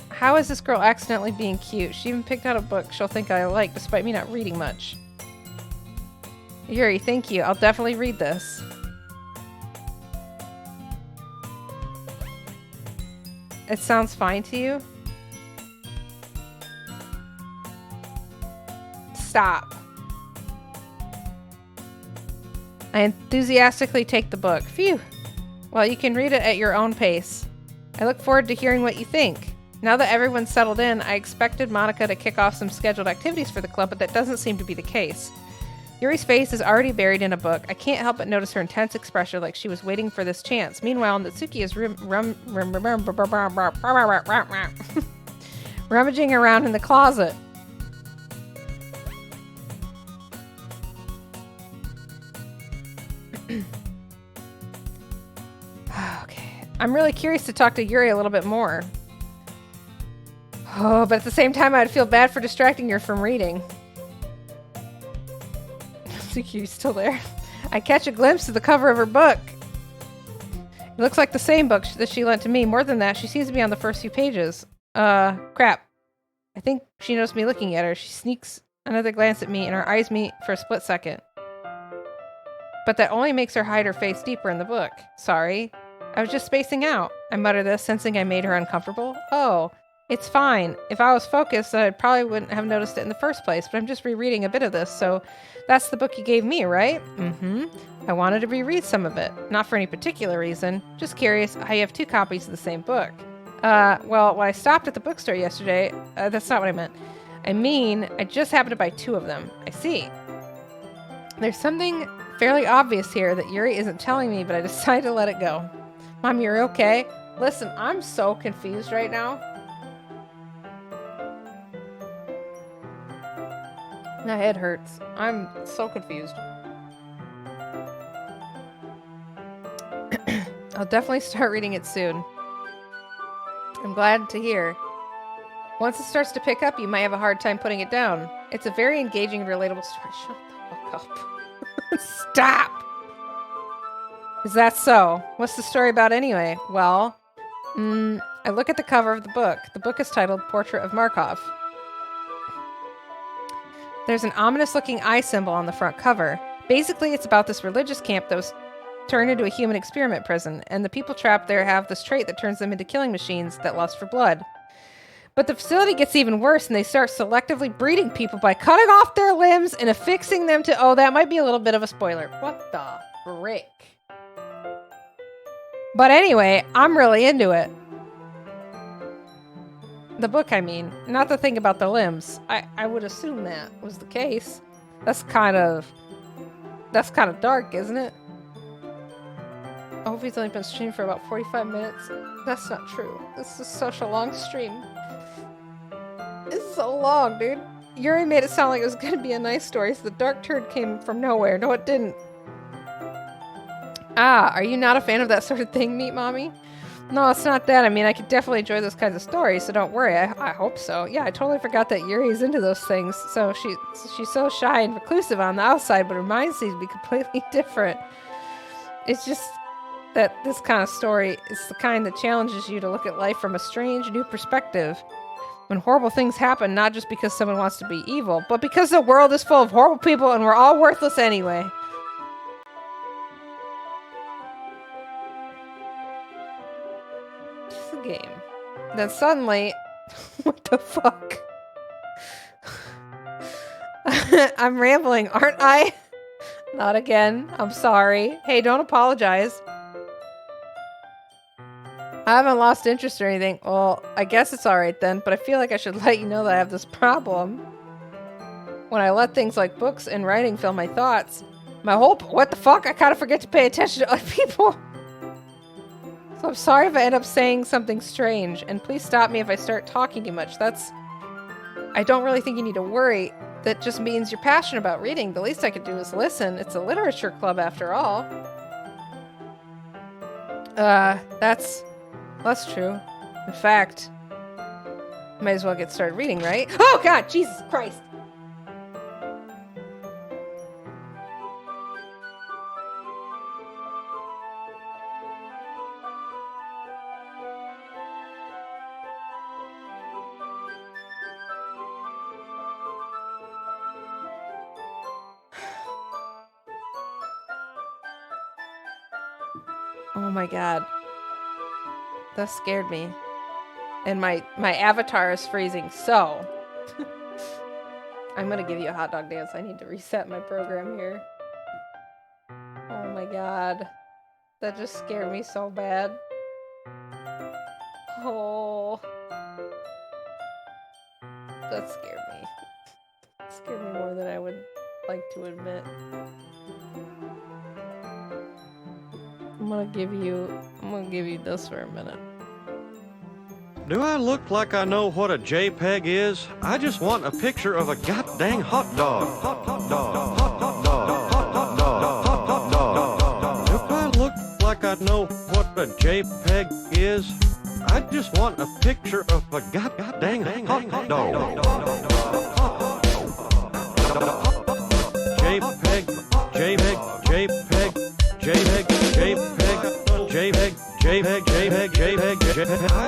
How is this girl accidentally being cute? She even picked out a book she'll think I like, despite me not reading much. Yuri, thank you. I'll definitely read this. It sounds fine to you? Stop. I enthusiastically take the book. Phew. Well, you can read it at your own pace. I look forward to hearing what you think. Now that everyone's settled in, I expected Monica to kick off some scheduled activities for the club, but that doesn't seem to be the case. Yuri's face is already buried in a book. I can't help but notice her intense expression like she was waiting for this chance. Meanwhile, Natsuki is rummaging around in the closet. Okay. I'm really curious to talk to Yuri a little bit more. Oh, but at the same time, I'd feel bad for distracting her from reading. You're still there. I catch a glimpse of the cover of her book. It looks like the same book that she lent to me. More than that, she seems to be on the first few pages. Crap. I think she noticed me looking at her. She sneaks another glance at me, and our eyes meet for a split second. But that only makes her hide her face deeper in the book. Sorry. I was just spacing out. I mutter this, sensing I made her uncomfortable. Oh, it's fine. If I was focused, I probably wouldn't have noticed it in the first place, but I'm just rereading a bit of this, so that's the book you gave me, right? Mm-hmm. I wanted to reread some of it. Not for any particular reason. Just curious how you have 2 copies of the same book. Well, when I stopped at the bookstore yesterday, that's not what I meant. I mean, I just happened to buy 2 of them. I see. There's something fairly obvious here that Yuri isn't telling me, but I decided to let it go. Mom, you're okay? Listen, I'm so confused right now. My head hurts. I'm so confused. I'll definitely start reading it soon. I'm glad to hear. Once it starts to pick up, you might have a hard time putting it down. It's a very engaging and relatable story. Shut the fuck up. Stop! Is that so? What's the story about anyway? Well, I look at the cover of the book. The book is titled Portrait of Markov. There's an ominous-looking eye symbol on the front cover. Basically, it's about this religious camp that was turned into a human experiment prison, and the people trapped there have this trait that turns them into killing machines that lust for blood. But the facility gets even worse, and they start selectively breeding people by cutting off their limbs and affixing them to... Oh, that might be a little bit of a spoiler. What the frick? But anyway, I'm really into it. The book, I mean. Not the thing about the limbs. I would assume that was the case. That's kind of dark, isn't it? I hope he's only been streaming for about 45 minutes. That's not true. This is such a long stream. It's so long, dude. Yuri made it sound like it was going to be a nice story, so the dark turd came from nowhere. No, it didn't. Ah, are you not a fan of that sort of thing, Meat Mommy? No, it's not that. I mean, I could definitely enjoy those kinds of stories, so don't worry. I hope so. Yeah, I totally forgot that Yuri's into those things. So she's so shy and reclusive on the outside, but her mind seems to be completely different. It's just that this kind of story is the kind that challenges you to look at life from a strange, new perspective. When horrible things happen, not just because someone wants to be evil, but because the world is full of horrible people and we're all worthless anyway. Just a game. Then suddenly... what the fuck? I'm rambling, aren't I? Not again. I'm sorry. Hey, don't apologize. I haven't lost interest or anything. Well, I guess it's alright then, but I feel like I should let you know that I have this problem. When I let things like books and writing fill my thoughts, what the fuck? I kind of forget to pay attention to other people. So I'm sorry if I end up saying something strange, and please stop me if I start talking too much. I don't really think you need to worry. That just means you're passionate about reading. The least I could do is listen. It's a literature club after all. That's true. In fact, might as well get started reading, right? Oh god, Jesus Christ! Oh my god. That scared me. And my avatar is freezing, so... I'm gonna give you a hot dog dance. I need to reset my program here. Oh my god. That just scared me so bad. Oh. That scared me. It scared me more than I would like to admit. I'm gonna give you this for a minute. Do I look like I know what a JPEG is? I just want a picture of a goddamn hot dog. If I look like I know what a JPEG is, I just want a picture of a goddamn hot dog. JPEG, JPEG, JPEG, JPEG, JPEG, JPEG, JPEG, JPEG, JPEG, JPEG.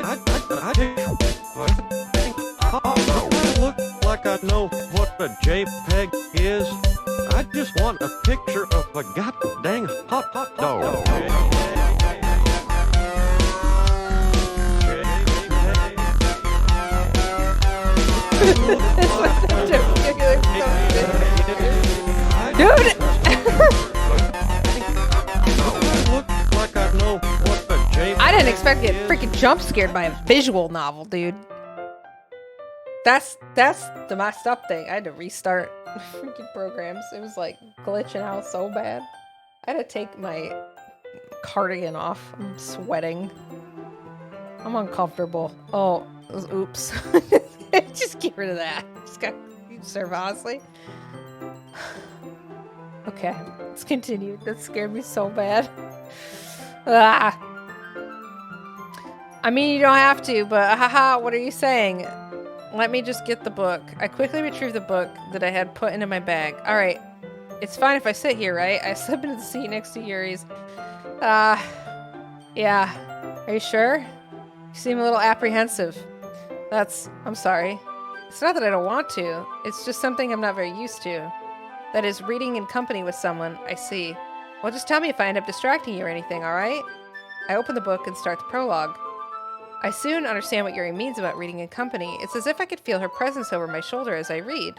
JPEG is. I just want a picture of a goddamn hot dog. Dude! I didn't expect to get freaking jump scared by a visual novel, dude. That's the messed up thing. I had to restart freaking programs. It was like glitching out so bad. I had to take my cardigan off. I'm sweating. I'm uncomfortable. Oh, oops. Just get rid of that. Just got serve honestly. Okay, let's continue. That scared me so bad. Ah. I mean, you don't have to, but haha, what are you saying? Let me just get the book. I quickly retrieved the book that I had put into my bag. All right, it's fine if I sit here, right? I slip into the seat next to Yuri's. Yeah. Are you sure? You seem a little apprehensive. I'm sorry. It's not that I don't want to. It's just something I'm not very used to. That is, reading in company with someone. I see. Well, just tell me if I end up distracting you or anything, all right? I open the book and start the prologue. I soon understand what Yuri means about reading in company. It's as if I could feel her presence over my shoulder as I read.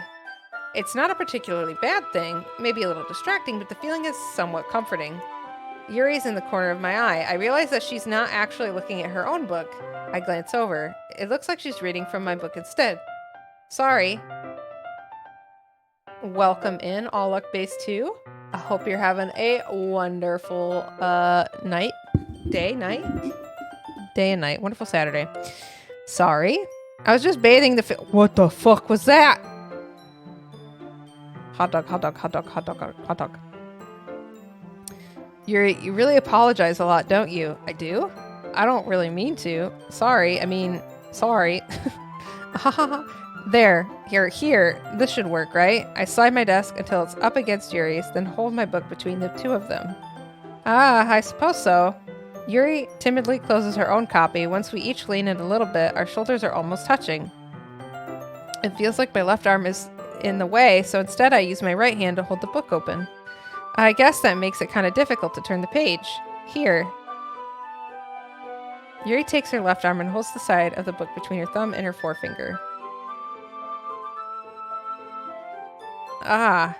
It's not a particularly bad thing, maybe a little distracting, but the feeling is somewhat comforting. Yuri's in the corner of my eye. I realize that she's not actually looking at her own book. I glance over. It looks like she's reading from my book instead. Sorry. Welcome in, All Luck Base 2. I hope you're having a wonderful day and night. Wonderful Saturday. Sorry. I was just bathing the what the fuck was that? Hot dog. You really apologize a lot, don't you? I do? I don't really mean to. Sorry. Sorry. There. Here. This should work, right? I slide my desk until it's up against Yuri's, then hold my book between the two of them. Ah, I suppose so. Yuri timidly closes her own copy. Once we each lean in a little bit, our shoulders are almost touching. It feels like my left arm is in the way, so instead I use my right hand to hold the book open. I guess that makes it kind of difficult to turn the page. Here. Yuri takes her left arm and holds the side of the book between her thumb and her forefinger. Ah.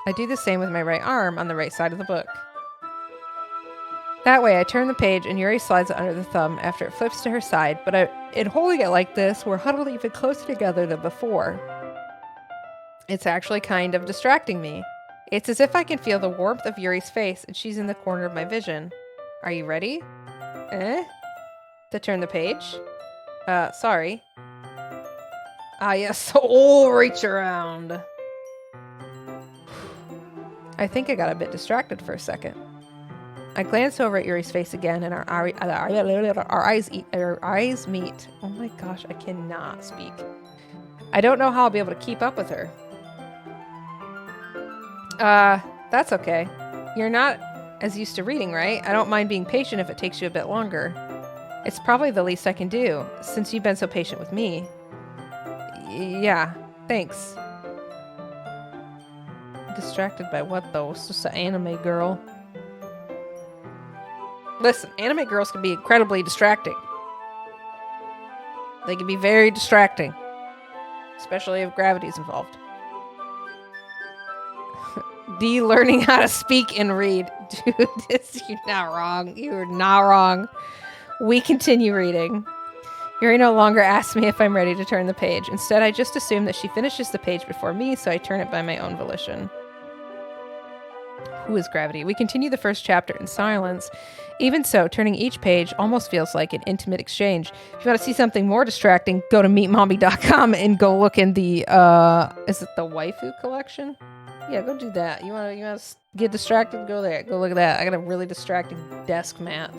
I do the same with my right arm on the right side of the book. That way, I turn the page and Yuri slides it under the thumb after it flips to her side, but in holding it like this, we're huddled even closer together than before. It's actually kind of distracting me. It's as if I can feel the warmth of Yuri's face and she's in the corner of my vision. Are you ready? To turn the page? Sorry. Ah, yes. Oh, reach around. I think I got a bit distracted for a second. I glance over at Yuri's face again, and our eyes meet. Oh my gosh, I cannot speak. I don't know how I'll be able to keep up with her. That's okay. You're not as used to reading, right? I don't mind being patient if it takes you a bit longer. It's probably the least I can do, since you've been so patient with me. Yeah, thanks. Distracted by what, though? It's just an anime girl. Listen, anime girls can be incredibly distracting. They can be very distracting. Especially if gravity's involved. D learning how to speak and read. Dude, you're not wrong. You're not wrong. We continue reading. Yuri no longer asks me if I'm ready to turn the page. Instead, I just assume that she finishes the page before me, so I turn it by my own volition. Who is gravity? We continue the first chapter in silence. Even so, turning each page almost feels like an intimate exchange. If you want to see something more distracting, go to meetmommy.com and go look in the, is it the Waifu collection? Yeah, go do that. You want to get distracted? Go there. Go look at that. I got a really distracting desk mat.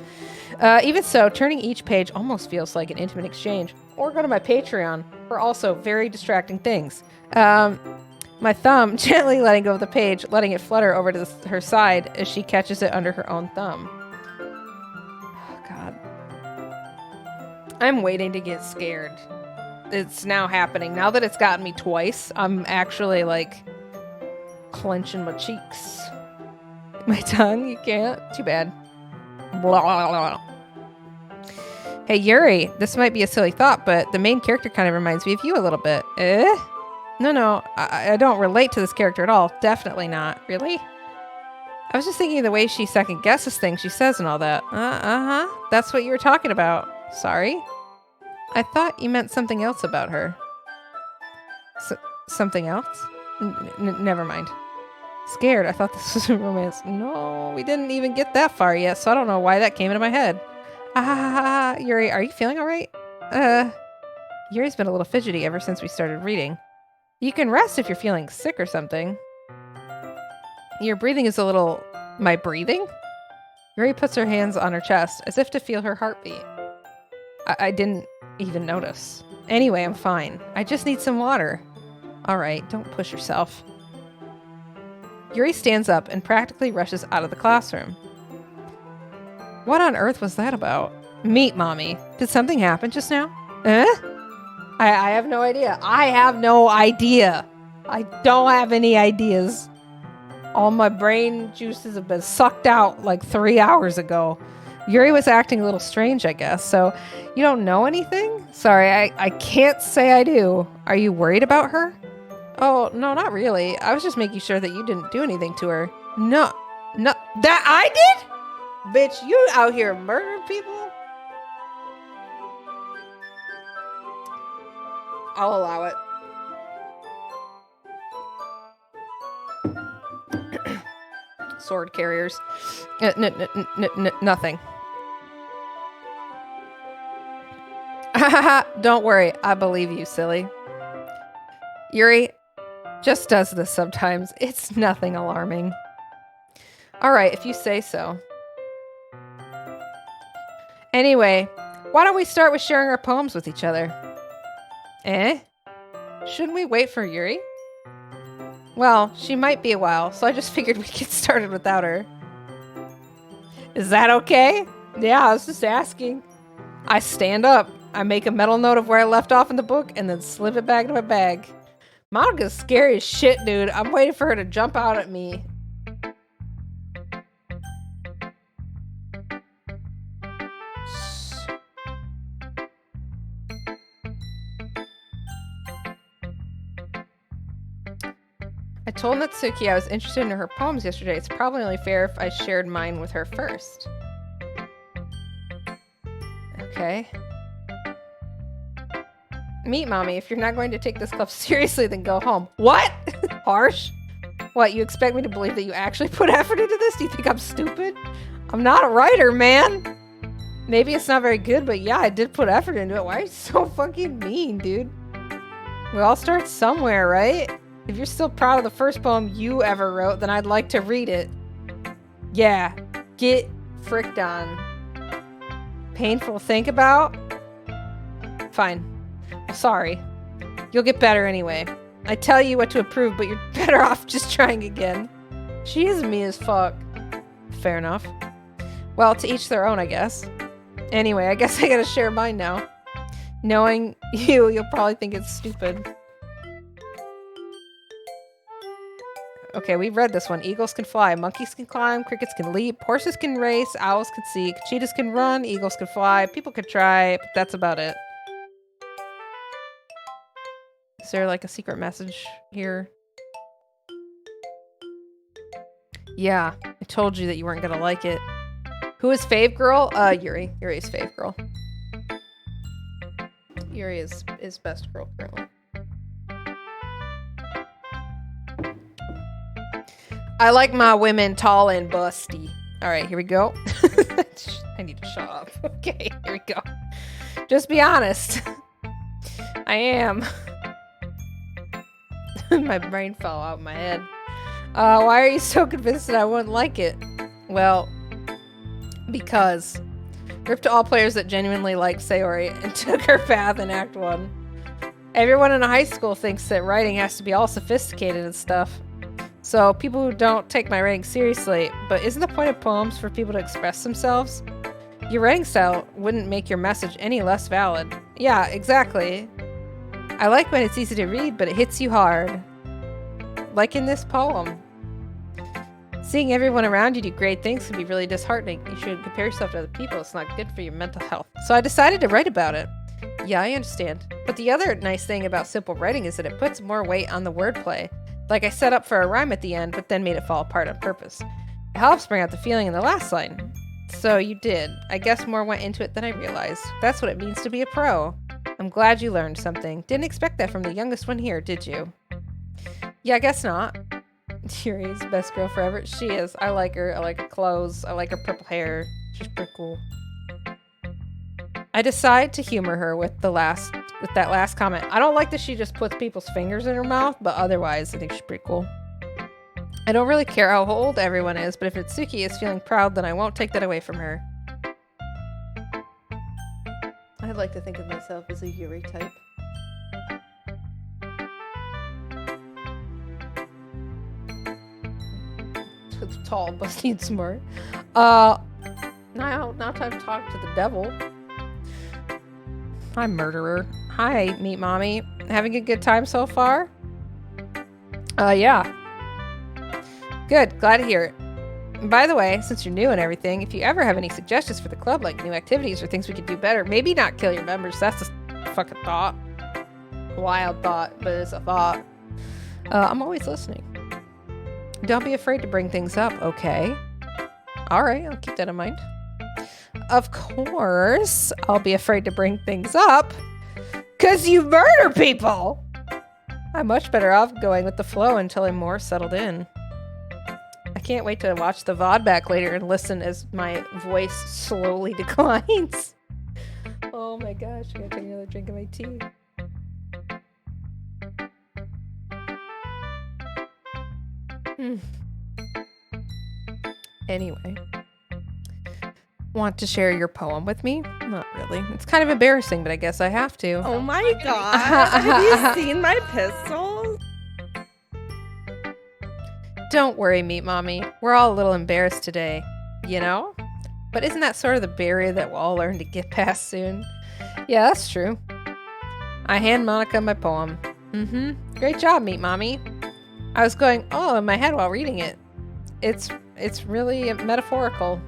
Even so, turning each page almost feels like an intimate exchange. Or go to my Patreon for also very distracting things. My thumb gently letting go of the page, letting it flutter over to her side as she catches it under her own thumb. Oh, God. I'm waiting to get scared. it's now happening. Now that it's gotten me twice, I'm actually like clenching my cheeks. My tongue, you can't. Too bad. Blah, blah, blah. Hey, Yuri, this might be a silly thought, but the main character kind of reminds me of you a little bit. No, I don't relate to this character at all. Definitely not. Really? I was just thinking of the way she second guesses things she says and all that. Uh-huh. That's what you were talking about. Sorry. I thought you meant something else about her. Something else? Never mind. Scared. I thought this was a romance. No, we didn't even get that far yet, so I don't know why that came into my head. Yuri, are you feeling all right? Yuri's been a little fidgety ever since we started reading. You can rest if you're feeling sick or something. Your breathing is a little... My breathing? Yuri puts her hands on her chest, as if to feel her heartbeat. I didn't even notice. Anyway, I'm fine. I just need some water. Alright, don't push yourself. Yuri stands up and practically rushes out of the classroom. What on earth was that about? Meet Mommy. Did something happen just now? I have no idea. I have no idea. I don't have any ideas. All my brain juices have been sucked out like 3 hours ago. Yuri was acting a little strange, I guess. So, you don't know anything? Sorry, I can't say I do. Are you worried about her? Oh, no, not really. I was just making sure that you didn't do anything to her. No, that I did? Bitch, you out here murdering people? I'll allow it. Sword carriers. Nothing. Don't worry, I believe you, silly. Yuri just does this sometimes. It's nothing alarming. Alright, if you say so. Anyway, why don't we start with sharing our poems with each other? Shouldn't we wait for Yuri? Well, she might be a while, so I just figured we'd get started without her. Is that okay? Yeah, I was just asking. I stand up. I make a mental note of where I left off in the book and then slip it back into my bag. Monica's scary as shit, dude. I'm waiting for her to jump out at me. I told Natsuki I was interested in her poems yesterday. It's probably only fair if I shared mine with her first. Okay. Meet Mommy. If you're not going to take this club seriously, then go home. What? Harsh? What, you expect me to believe that you actually put effort into this? Do you think I'm stupid? I'm not a writer, man. Maybe it's not very good, but yeah, I did put effort into it. Why are you so fucking mean, dude? We all start somewhere, right? If you're still proud of the first poem you ever wrote, then I'd like to read it. Yeah, get fricked on. Painful to think about? Fine. Sorry. You'll get better anyway. I tell you what to approve, but you're better off just trying again. She is mean as fuck. Fair enough. Well, to each their own, I guess. Anyway, I guess I gotta share mine now. Knowing you, you'll probably think it's stupid. Okay, we've read this one. Eagles can fly, monkeys can climb, crickets can leap, horses can race, owls can seek, cheetahs can run, eagles can fly, people could try, but that's about it. Is there like a secret message here? Yeah, I told you that you weren't gonna like it. Who is fave girl? Yuri. Yuri is fave girl. Yuri is best girl currently. I like my women tall and busty. Alright, here we go. I need to shut up. Okay, here we go. Just be honest. I am. My brain fell out of my head. Why are you so convinced that I wouldn't like it? Well, because. Rip to all players that genuinely liked Sayori and took her path in Act 1. Everyone in high school thinks that writing has to be all sophisticated and stuff. So, people who don't take my writing seriously, but isn't the point of poems for people to express themselves? Your writing style wouldn't make your message any less valid. Yeah, exactly. I like when it's easy to read, but it hits you hard. Like in this poem. Seeing everyone around you do great things can be really disheartening. You shouldn't compare yourself to other people. It's not good for your mental health. So I decided to write about it. Yeah, I understand. But the other nice thing about simple writing is that it puts more weight on the wordplay. Like I set up for a rhyme at the end, but then made it fall apart on purpose. It helps bring out the feeling in the last line. So you did. I guess more went into it than I realized. That's what it means to be a pro. I'm glad you learned something. Didn't expect that from the youngest one here, did you? Yeah, I guess not. Yuri's best girl forever. She is. I like her. I like her clothes. I like her purple hair. She's pretty cool. I decide to humor her with that last comment. I don't like that she just puts people's fingers in her mouth, but otherwise I think she's pretty cool. I don't really care how old everyone is, but if Itsuki is feeling proud, then I won't take that away from her. I'd like to think of myself as a Yuri type. Tall, busty, and smart. Now time to talk to the devil. Hi, murderer. Hi, meat mommy. Having a good time so far? Yeah. Good, glad to hear it. And by the way, since you're new and everything, if you ever have any suggestions for the club, like new activities or things we could do better, maybe not kill your members. That's just a fucking thought. Wild thought, but it's a thought. I'm always listening. Don't be afraid to bring things up, okay? Alright, I'll keep that in mind. Of course, I'll be afraid to bring things up. 'Cause you murder people! I'm much better off going with the flow until I'm more settled in. I can't wait to watch the VOD back later and listen as my voice slowly declines. Oh my gosh, I gotta take another drink of my tea. Anyway. Want to share your poem with me? Not really. It's kind of embarrassing, but I guess I have to. Oh my god. Have you seen my pistols? Don't worry, meat mommy. We're all a little embarrassed today, you know? But isn't that sort of the barrier that we'll all learn to get past soon? Yeah, that's true. I hand Monica my poem. Great job, meat mommy. I was going, oh, in my head while reading it. It's really metaphorical.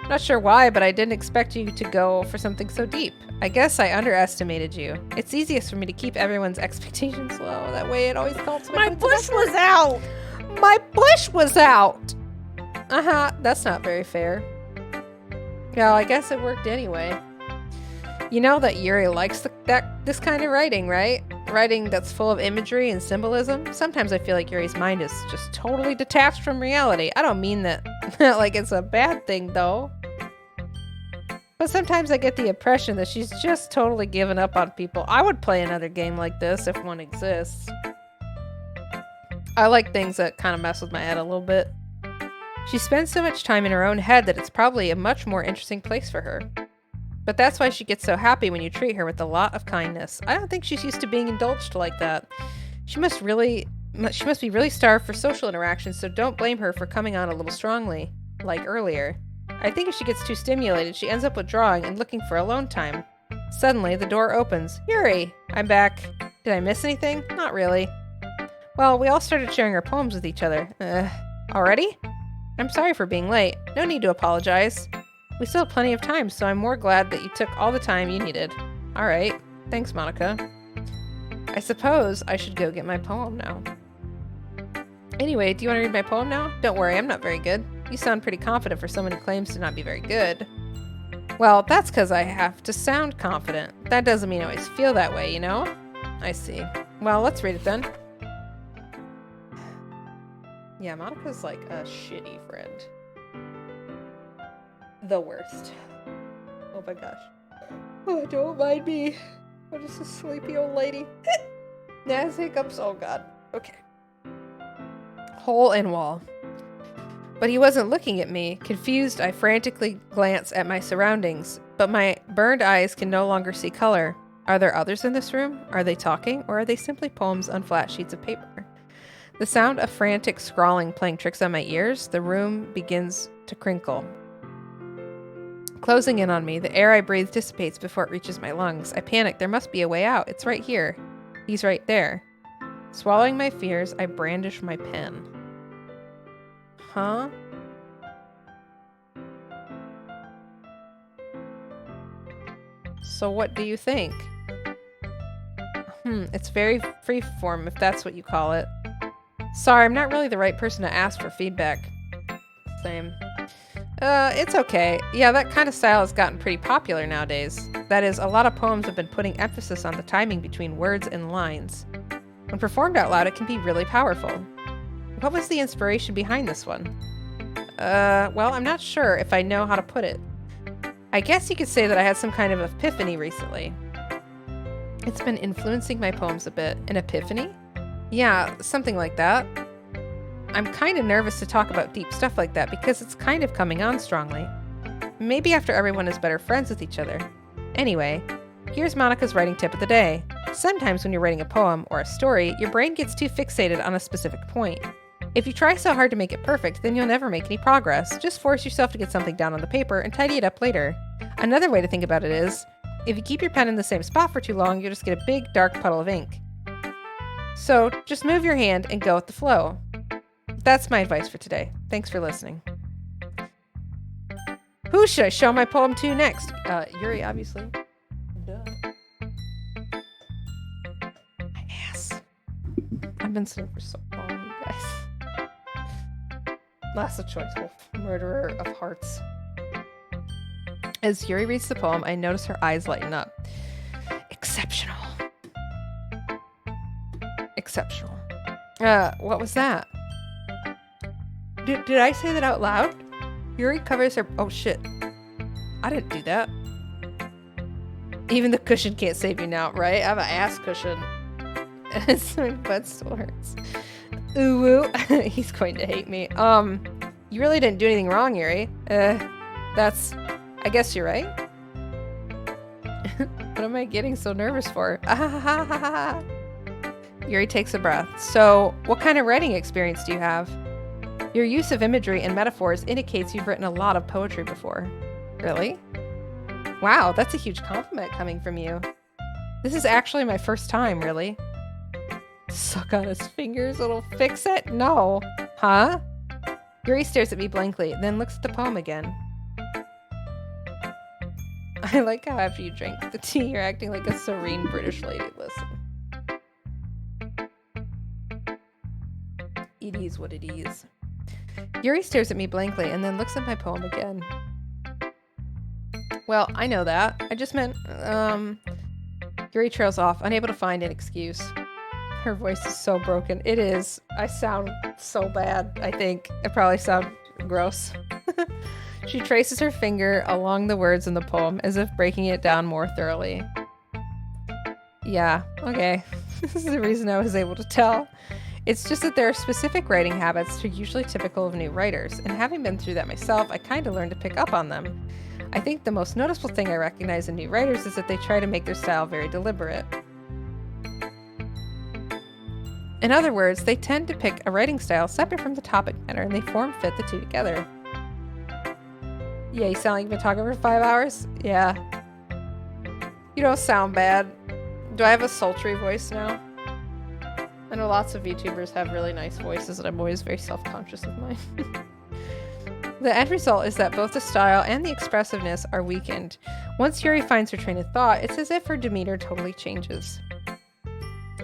Not sure why, but I didn't expect you to go for something so deep. I guess I underestimated you. It's easiest for me to keep everyone's expectations low. That way it always helps. My bush was out! My bush was out! That's not very fair. Yeah, I guess it worked anyway. You know that Yuri likes this kind of writing, right? Writing that's full of imagery and symbolism. Sometimes I feel like Yuri's mind is just totally detached from reality. I don't mean that like it's a bad thing, though. But sometimes I get the impression that she's just totally given up on people. I would play another game like this if one exists. I like things that kind of mess with my head a little bit. She spends so much time in her own head that it's probably a much more interesting place for her. But that's why she gets so happy when you treat her with a lot of kindness. I don't think she's used to being indulged like that. She must be really starved for social interactions, so don't blame her for coming on a little strongly, like earlier. I think if she gets too stimulated, she ends up withdrawing and looking for alone time. Suddenly, the door opens. Yuri! I'm back. Did I miss anything? Not really. Well, we all started sharing our poems with each other. Already? I'm sorry for being late. No need to apologize. We still have plenty of time, so I'm more glad that you took all the time you needed. Alright. Thanks, Monica. I suppose I should go get my poem now. Anyway, do you want to read my poem now? Don't worry, I'm not very good. You sound pretty confident for someone who claims to not be very good. Well, that's because I have to sound confident. That doesn't mean I always feel that way, you know? I see. Well, let's read it then. Yeah, Monica's like a shitty friend. The worst. Oh my gosh. Oh, don't mind me. I'm just a sleepy old lady. Nas hiccups. Oh god. Okay. Hole in wall. But he wasn't looking at me. Confused, I frantically glance at my surroundings, but my burned eyes can no longer see color. Are there others in this room? Are they talking, or are they simply poems on flat sheets of paper? The sound of frantic scrawling playing tricks on my ears. The room begins to crinkle. Closing in on me, the air I breathe dissipates before it reaches my lungs. I panic. There must be a way out. It's right here. He's right there. Swallowing my fears, I brandish my pen. Huh? So what do you think? It's very freeform, if that's what you call it. Sorry, I'm not really the right person to ask for feedback. Same. It's okay. Yeah, that kind of style has gotten pretty popular nowadays. That is, a lot of poems have been putting emphasis on the timing between words and lines. When performed out loud, it can be really powerful. What was the inspiration behind this one? Well, I'm not sure if I know how to put it. I guess you could say that I had some kind of epiphany recently. It's been influencing my poems a bit. An epiphany? Yeah, something like that. I'm kind of nervous to talk about deep stuff like that because it's kind of coming on strongly. Maybe after everyone is better friends with each other. Anyway, here's Monica's writing tip of the day. Sometimes when you're writing a poem or a story, your brain gets too fixated on a specific point. If you try so hard to make it perfect, then you'll never make any progress. Just force yourself to get something down on the paper and tidy it up later. Another way to think about it is, if you keep your pen in the same spot for too long, you'll just get a big, dark puddle of ink. So, just move your hand and go with the flow. That's my advice for today. Thanks for listening. Who should I show my poem to next? Yuri, obviously. Duh. My ass. I've been sitting for so long, you guys. Last choice, Murderer of Hearts. As Yuri reads the poem, I notice her eyes lighten up. Exceptional. Exceptional. What was that? Did I say that out loud? Yuri covers her... Oh, shit. I didn't do that. Even the cushion can't save you now, right? I have an ass cushion. My butt still hurts. Ooh, woo. He's going to hate me. You really didn't do anything wrong, Yuri. That's... I guess you're right. What am I getting so nervous for? Yuri takes a breath. So, what kind of writing experience do you have? Your use of imagery and metaphors indicates you've written a lot of poetry before. Really? Wow, that's a huge compliment coming from you. This is actually my first time, really. Suck on his fingers, it'll fix it? No. Huh? Yuri stares at me blankly, then looks at the poem again. I like how after you drink the tea, you're acting like a serene British lady. Listen. It is what it is. Yuri stares at me blankly and then looks at my poem again. Well, I know that. I just meant, Yuri trails off, unable to find an excuse. Her voice is so broken. It is. I sound so bad, I think. I probably sound gross. She traces her finger along the words in the poem as if breaking it down more thoroughly. Yeah, okay. This is the reason I was able to tell. It's just that there are specific writing habits that are usually typical of new writers, and having been through that myself, I kind of learned to pick up on them. I think the most noticeable thing I recognize in new writers is that they try to make their style very deliberate. In other words, they tend to pick a writing style separate from the topic matter, and they form-fit the two together. Yeah, you sound like you've been talking for 5 hours? Yeah. You don't sound bad. Do I have a sultry voice now? I know lots of VTubers have really nice voices, and I'm always very self-conscious of mine. The end result is that both the style and the expressiveness are weakened. Once Yuri finds her train of thought, it's as if her demeanor totally changes.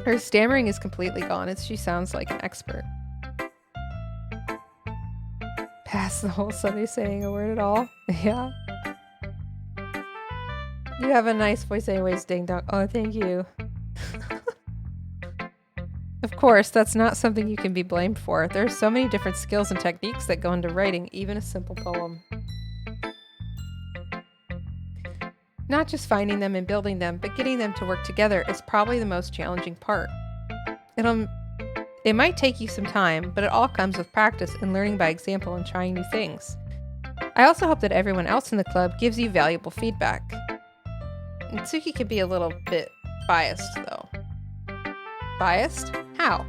Her stammering is completely gone, as she sounds like an expert. Pass the whole Sunday saying a word at all? Yeah. You have a nice voice anyways, ding dong. Oh, thank you. Of course, that's not something you can be blamed for. There are so many different skills and techniques that go into writing even a simple poem. Not just finding them and building them, but getting them to work together is probably the most challenging part. It might take you some time, but it all comes with practice and learning by example and trying new things. I also hope that everyone else in the club gives you valuable feedback. Tsuki can be a little bit biased, though. Biased? How?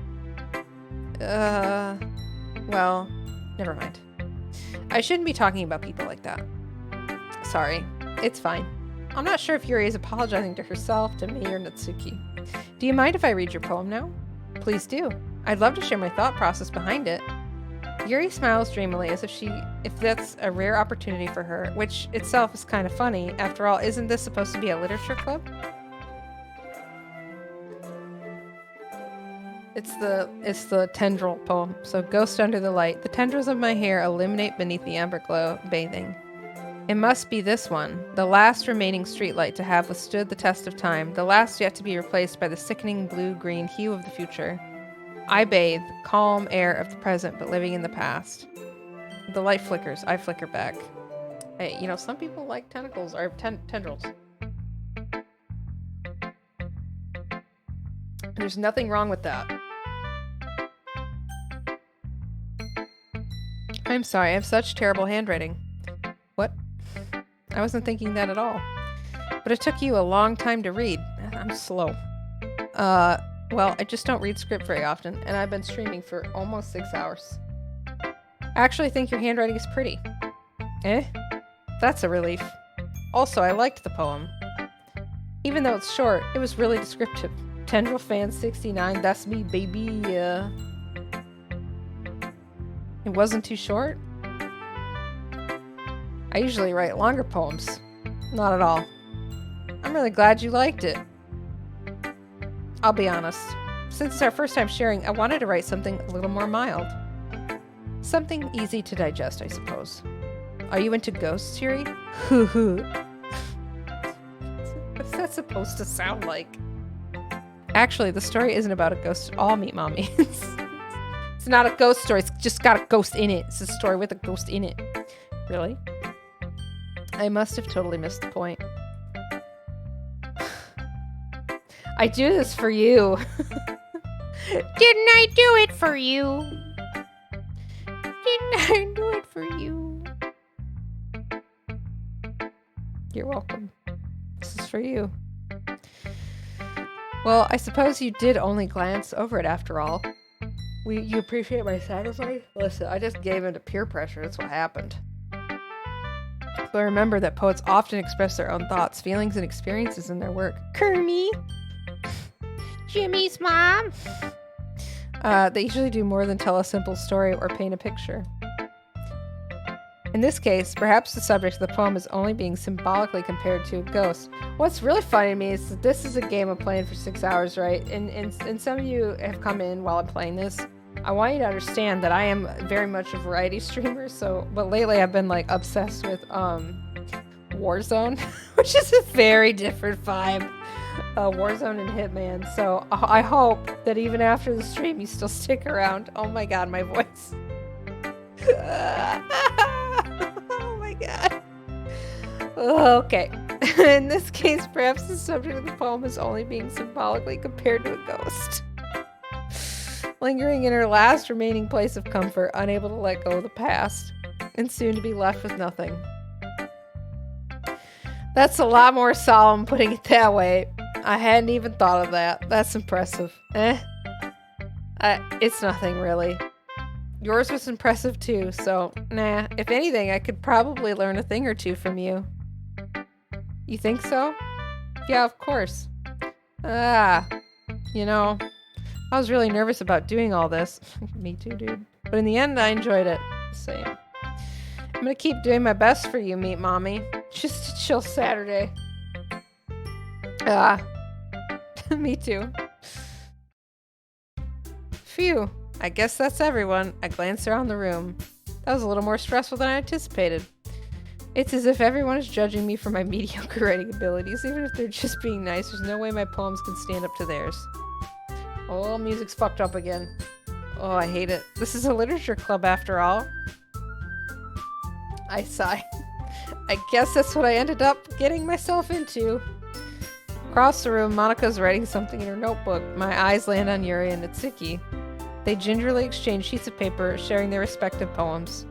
Well, never mind. I shouldn't be talking about people like that. Sorry. It's fine. I'm not sure if Yuri is apologizing to herself, to me, or Natsuki. Do you mind if I read your poem now? Please do. I'd love to share my thought process behind it. Yuri smiles dreamily as if that's a rare opportunity for her, which itself is kind of funny. After all, isn't this supposed to be a literature club? It's the tendril poem. So, ghost under the light. The tendrils of my hair illuminate beneath the amber glow, bathing. It must be this one, the last remaining streetlight to have withstood the test of time, the last yet to be replaced by the sickening blue-green hue of the future. I bathe, calm air of the present, but living in the past. The light flickers. I flicker back. Hey, you know, some people like tentacles, or tendrils. There's nothing wrong with that. I'm sorry, I have such terrible handwriting. What? I wasn't thinking that at all. But it took you a long time to read. I'm slow. Well, I just don't read script very often, and I've been streaming for almost 6 hours. I actually think your handwriting is pretty. Eh? That's a relief. Also, I liked the poem. Even though it's short, it was really descriptive. Tendril fan 69, that's me, baby. It wasn't too short? I usually write longer poems. Not at all. I'm really glad you liked it. I'll be honest. Since it's our first time sharing, I wanted to write something a little more mild. Something easy to digest, I suppose. Are you into ghosts, Yuri? Hoo hoo. What's that supposed to sound like? Actually, the story isn't about a ghost at all, Meat Mommy. It's not a ghost story. It's just got a ghost in it. It's a story with a ghost in it. Really? I must have totally missed the point. I do this for you. Didn't I do it for you? Didn't I do it for you? You're welcome. This is for you. Well, I suppose you did only glance over it after all. You appreciate my sacrifice? Listen, I just gave in to peer pressure. That's what happened. But remember that poets often express their own thoughts, feelings, and experiences in their work. Kermie! Jimmy's mom. They usually do more than tell a simple story or paint a picture. In this case, perhaps the subject of the poem is only being symbolically compared to a ghost. What's really funny to me is that this is a game I'm playing for 6 hours, right? And some of you have come in while I'm playing this. I want you to understand that I am very much a variety streamer, but lately I've been like obsessed with Warzone, which is a very different vibe. Warzone and Hitman. So I hope that even after the stream you still stick around. Oh my god, my voice. Oh my god. Okay. In this case, perhaps the subject of the poem is only being symbolically compared to a ghost. Lingering in her last remaining place of comfort, unable to let go of the past, and soon to be left with nothing. That's a lot more solemn putting it that way. I hadn't even thought of that. That's impressive. It's nothing really. Yours was impressive too, so nah. If anything, I could probably learn a thing or two from you. You think so? Yeah, of course. You know, I was really nervous about doing all this. Me too, dude. But in the end, I enjoyed it. Same. I'm gonna keep doing my best for you, Meat Mommy. Just a chill Saturday. Me too. Phew. I guess that's everyone. I glanced around the room. That was a little more stressful than I anticipated. It's as if everyone is judging me for my mediocre writing abilities, even if they're just being nice. There's no way my poems can stand up to theirs. Oh, music's fucked up again. Oh, I hate it. This is a literature club after all. I sigh. I guess that's what I ended up getting myself into. Across the room, Monika's writing something in her notebook. My eyes land on Yuri and Natsuki. They gingerly exchange sheets of paper, sharing their respective poems.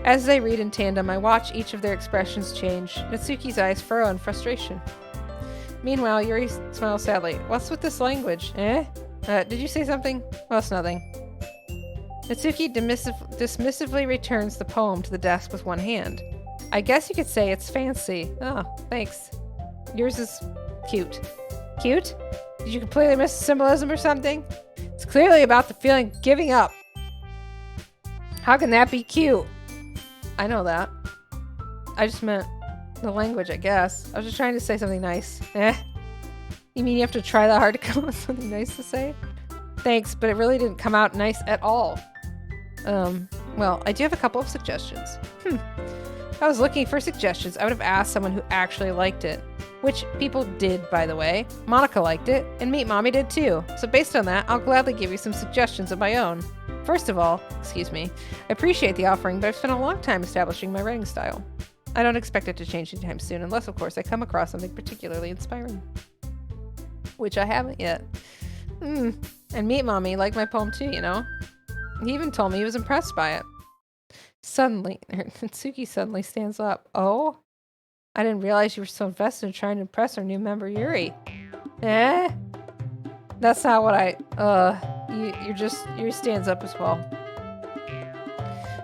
As they read in tandem, I watch each of their expressions change. Natsuki's eyes furrow in frustration. Meanwhile, Yuri smiles sadly. What's with this language? Did you say something? Well, it's nothing. Natsuki dismissively returns the poem to the desk with one hand. I guess you could say it's fancy. Oh, thanks. Yours is cute. Cute? Did you completely miss the symbolism or something? It's clearly about the feeling of giving up. How can that be cute? I know that. I just meant the language, I guess. I was just trying to say something nice. You mean you have to try that hard to come up with something nice to say? Thanks, but it really didn't come out nice at all. Well, I do have a couple of suggestions. If I was looking for suggestions, I would have asked someone who actually liked it. Which people did, by the way. Monica liked it, and Meat Mommy did too. So based on that, I'll gladly give you some suggestions of my own. First of all, excuse me, I appreciate the offering, but I've spent a long time establishing my writing style. I don't expect it to change anytime soon, unless, of course, I come across something particularly inspiring. Which I haven't yet. And Meat Mommy liked my poem too, you know? He even told me he was impressed by it. Suddenly, Natsuki suddenly stands up. Oh? I didn't realize you were so invested in trying to impress our new member, Yuri. Eh? That's not what Yuri stands up as well.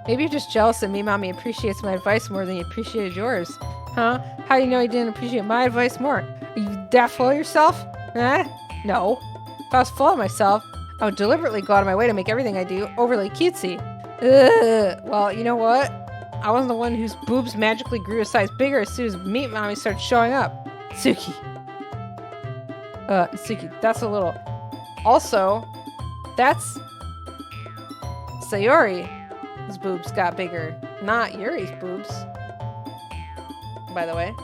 Maybe you're just jealous that Meat Mommy appreciates my advice more than you appreciated yours. Huh? How do you know you didn't appreciate my advice more? Are you that full of yourself? Eh? No. If I was full of myself, I would deliberately go out of my way to make everything I do overly cutesy. Well, you know what? I wasn't the one whose boobs magically grew a size bigger as soon as Meat Mommy started showing up. Suki. Suki, that's a little... Also, that's... Sayori. His boobs got bigger, not Yuri's boobs. By the way.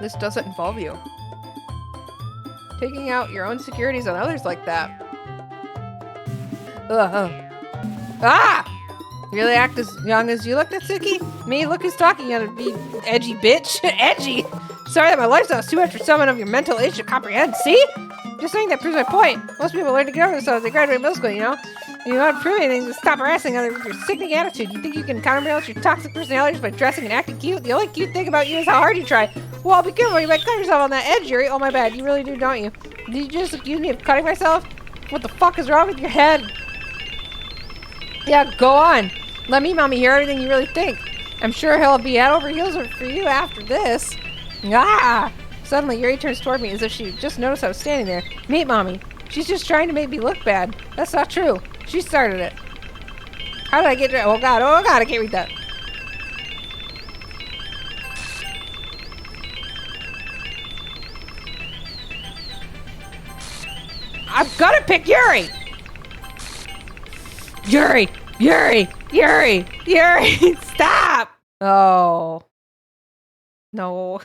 This doesn't involve you. Taking out your own insecurities on others like that. Ah! You really act as young as you look, Natsuki? Me? Look who's talking, you be edgy bitch. Edgy! Sorry that my lifestyle is too much for someone of your mental age to comprehend. See? Just saying that proves my point. Most people learn to get over themselves as they graduate middle school, you know? If you want to prove anything, just stop harassing others with your sickening attitude. You think you can counterbalance your toxic personality just by dressing and acting cute? The only cute thing about you is how hard you try. Well, be careful, you might cut yourself on that edge, Yuri. Oh my bad, you really do, don't you? Did you just accuse me of cutting myself? What the fuck is wrong with your head? Yeah, go on. Let Meat Mommy hear everything you really think. I'm sure he'll be head over heels for you after this. Ah! Suddenly, Yuri turns toward me as if she just noticed I was standing there. Meat Mommy. She's just trying to make me look bad. That's not true. She started it. How did I get there? Oh god, I can't read that. I'm gonna pick Yuri! Yuri! Stop! Oh. No.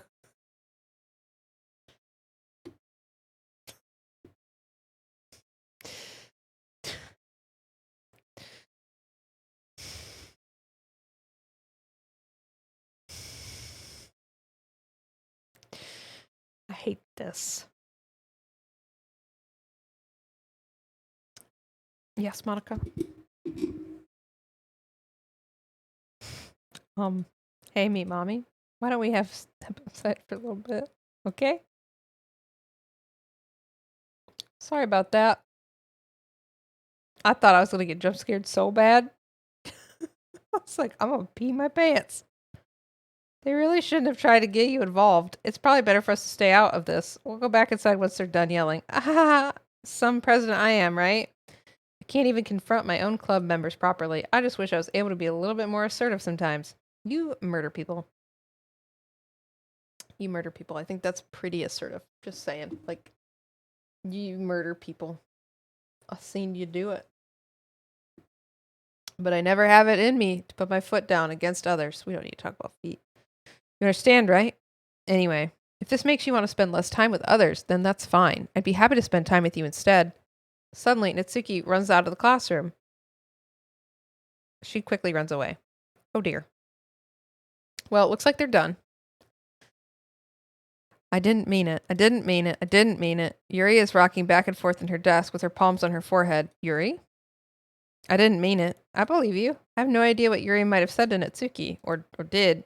I hate this. Yes, Monica? Hey, Meat Mommy. Why don't we have step aside for a little bit? Okay? Sorry about that. I thought I was gonna get jump scared so bad. I was like, I'm gonna pee my pants. They really shouldn't have tried to get you involved. It's probably better for us to stay out of this. We'll go back inside once they're done yelling. Ah, some president I am, right? I can't even confront my own club members properly. I just wish I was able to be a little bit more assertive sometimes. You murder people. You murder people. I think that's pretty assertive. Just saying. Like, you murder people. I've seen you do it. But I never have it in me to put my foot down against others. We don't need to talk about feet. You understand, right? Anyway, if this makes you want to spend less time with others, then that's fine. I'd be happy to spend time with you instead. Suddenly, Natsuki runs out of the classroom. She quickly runs away. Oh dear. Well, it looks like they're done. I didn't mean it. I didn't mean it. I didn't mean it. Yuri is rocking back and forth in her desk with her palms on her forehead. Yuri? I didn't mean it. I believe you. I have no idea what Yuri might have said to Natsuki, or did.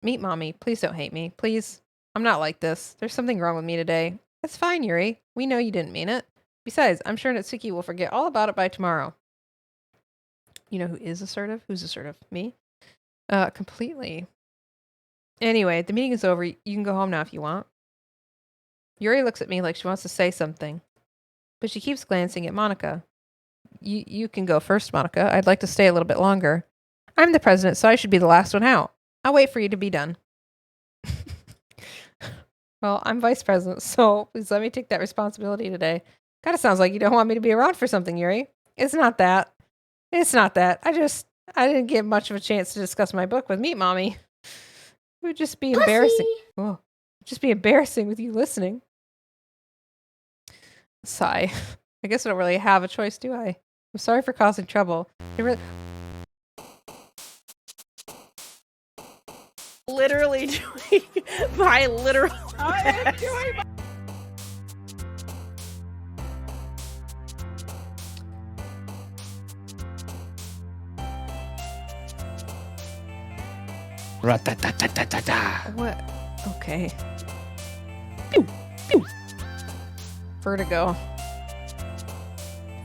Meat Mommy, please don't hate me. Please. I'm not like this. There's something wrong with me today. It's fine, Yuri. We know you didn't mean it. Besides, I'm sure Natsuki will forget all about it by tomorrow. You know who is assertive? Who's assertive? Me? Completely. Anyway, the meeting is over. You can go home now if you want. Yuri looks at me like she wants to say something, but she keeps glancing at Monica. You can go first, Monica. I'd like to stay a little bit longer. I'm the president, so I should be the last one out. I'll wait for you to be done. Well, I'm vice president, so please let me take that responsibility today. Kind of sounds like you don't want me to be around for something, Yuri. It's not that. It's not that. I didn't get much of a chance to discuss my book with Meat Mommy. It would just be embarrassing. Oh, just be embarrassing with you listening. Sigh. I guess I don't really have a choice, do I? I'm sorry for causing trouble. Literally doing my literal best. Ra-ta-ta-ta-ta-ta-ta. What? Okay. Pew, pew. Vertigo.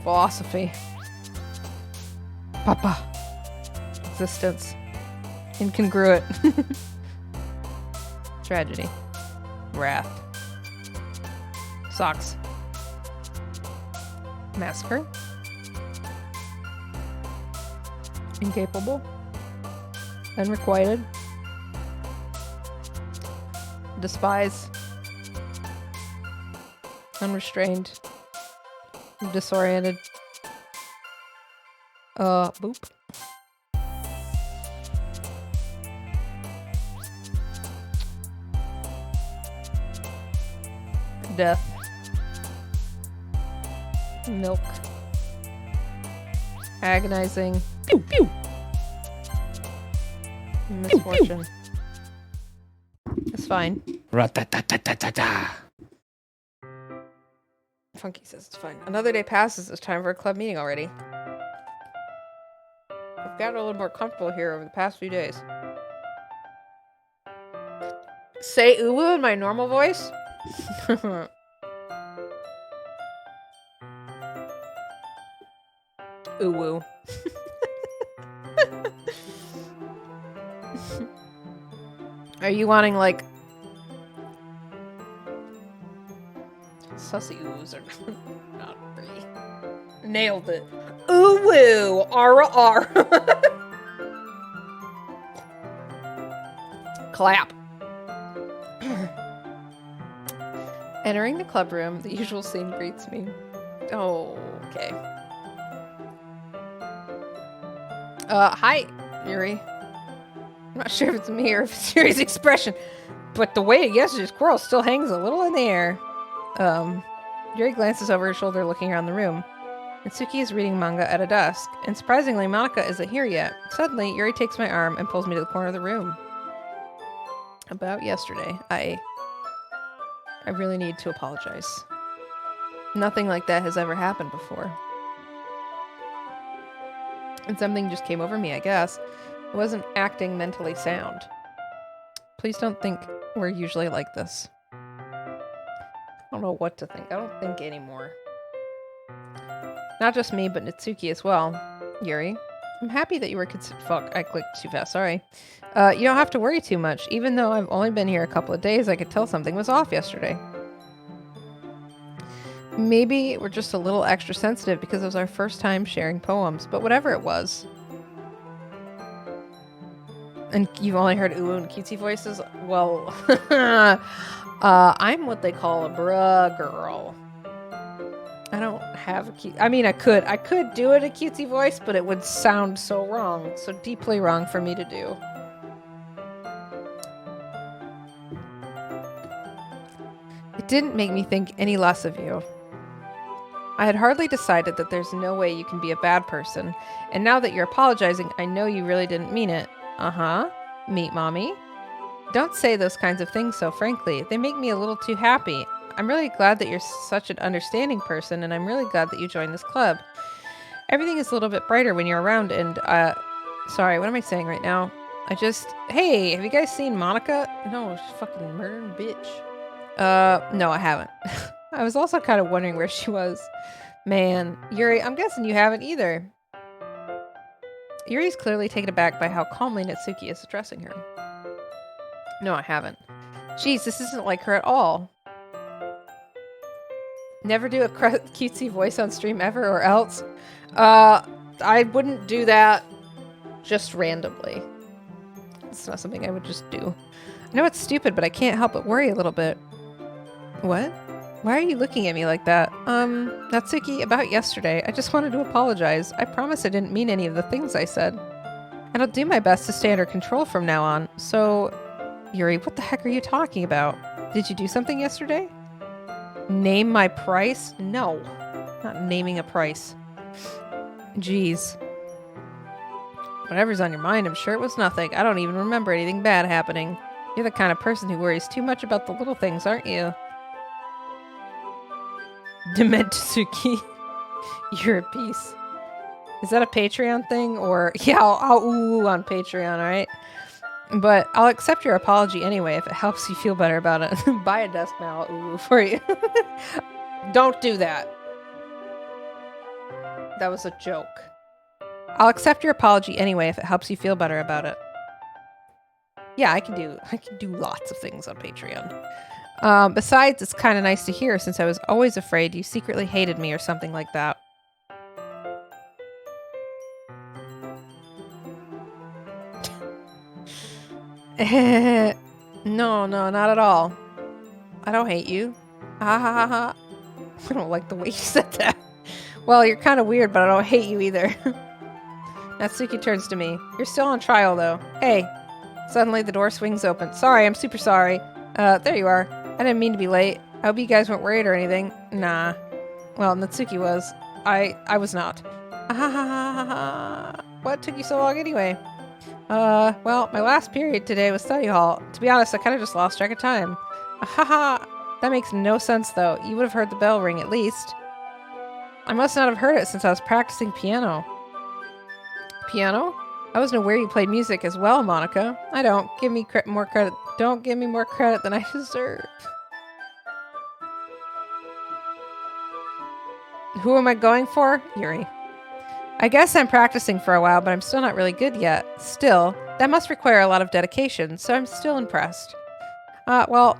Philosophy. Papa. Existence. Incongruent. Tragedy. Wrath. Socks. Massacre. Incapable. Unrequited. Despise. Unrestrained. Disoriented. Boop. Death. Milk. Agonizing. Pew, pew. Misfortune. It's fine. Ra-ta-ta-ta-ta-ta-ta. Funky says it's fine. Another day passes. It's time for a club meeting already. I've gotten a little more comfortable here over the past few days. Say uwu in my normal voice? Uwu. Are you wanting like sussy oohs or not pretty? Nailed it. Uwu. R. Clap. Entering the club room, the usual scene greets me. Oh, okay. Hi, Yuri. I'm not sure if it's me or if it's Yuri's expression, but the weight of yesterday's quarrel still hangs a little in the air. Yuri glances over her shoulder looking around the room. Mitsuki is reading manga at a desk, and surprisingly, Monica isn't here yet. Suddenly, Yuri takes my arm and pulls me to the corner of the room. About yesterday, I really need to apologize. Nothing like that has ever happened before. And something just came over me, I guess. I wasn't acting mentally sound. Please don't think we're usually like this. I don't know what to think. I don't think anymore. Not just me, but Natsuki as well. Yuri, I'm happy that you were fuck, I clicked too fast, sorry. You don't have to worry too much. Even though I've only been here a couple of days, I could tell something was off yesterday. Maybe we're just a little extra sensitive because it was our first time sharing poems, but whatever it was. And you've only heard uwu and cutesy voices? Well, I'm what they call a bruh girl. I don't have a cute... I mean, I could do it a cutesy voice, but it would sound so wrong, so deeply wrong for me to do. It didn't make me think any less of you. I had hardly decided that there's no way you can be a bad person, and now that you're apologizing, I know you really didn't mean it. Uh-huh. Meat Mommy. Don't say those kinds of things so frankly. They make me a little too happy. I'm really glad that you're such an understanding person, and I'm really glad that you joined this club. Everything is a little bit brighter when you're around, and, sorry, what am I saying right now? Hey, have you guys seen Monica? No, she's fucking murdering bitch. No, I haven't. I was also kind of wondering where she was. Man, Yuri, I'm guessing you haven't either. Yuri's clearly taken aback by how calmly Natsuki is addressing her. No, I haven't. Jeez, this isn't like her at all. Never do a cutesy voice on stream ever or else. I wouldn't do that just randomly. It's not something I would just do. I know it's stupid, but I can't help but worry a little bit. What? Why are you looking at me like that? Natsuki, about yesterday, I just wanted to apologize. I promise I didn't mean any of the things I said. And I'll do my best to stay under control from now on. So, Yuri, what the heck are you talking about? Did you do something yesterday? Name my price? No. Not naming a price. Jeez. Whatever's on your mind, I'm sure it was nothing. I don't even remember anything bad happening. You're the kind of person who worries too much about the little things, aren't you? Dementsuki. You're a piece. Is that a Patreon thing? Or, yeah, I'll ooh on Patreon, alright? But I'll accept your apology anyway if it helps you feel better about it. Buy a desk now, I'll ooh for you. Don't do that. That was a joke. I'll accept your apology anyway if it helps you feel better about it. Yeah, I can do lots of things on Patreon. Besides, it's kind of nice to hear since I was always afraid you secretly hated me or something like that. No, not at all. I don't hate you. Ha ha ha ha. I don't like the way you said that. Well, you're kind of weird, but I don't hate you either. Natsuki turns to me. You're still on trial, though. Hey. Suddenly, the door swings open. Sorry, I'm super sorry. There you are. I didn't mean to be late. I hope you guys weren't worried or anything. Nah. Well, Natsuki was. I was not. What took you so long anyway? Well, my last period today was study hall. To be honest, I kind of just lost track of time. That makes no sense, though. You would have heard the bell ring, at least. I must not have heard it since I was practicing piano. Piano? I wasn't aware you played music as well, Monica. I don't. Give me more credit. Don't give me more credit than I deserve. Who am I going for? Yuri. I guess I'm practicing for a while, but I'm still not really good yet. Still, that must require a lot of dedication, so I'm still impressed. Well,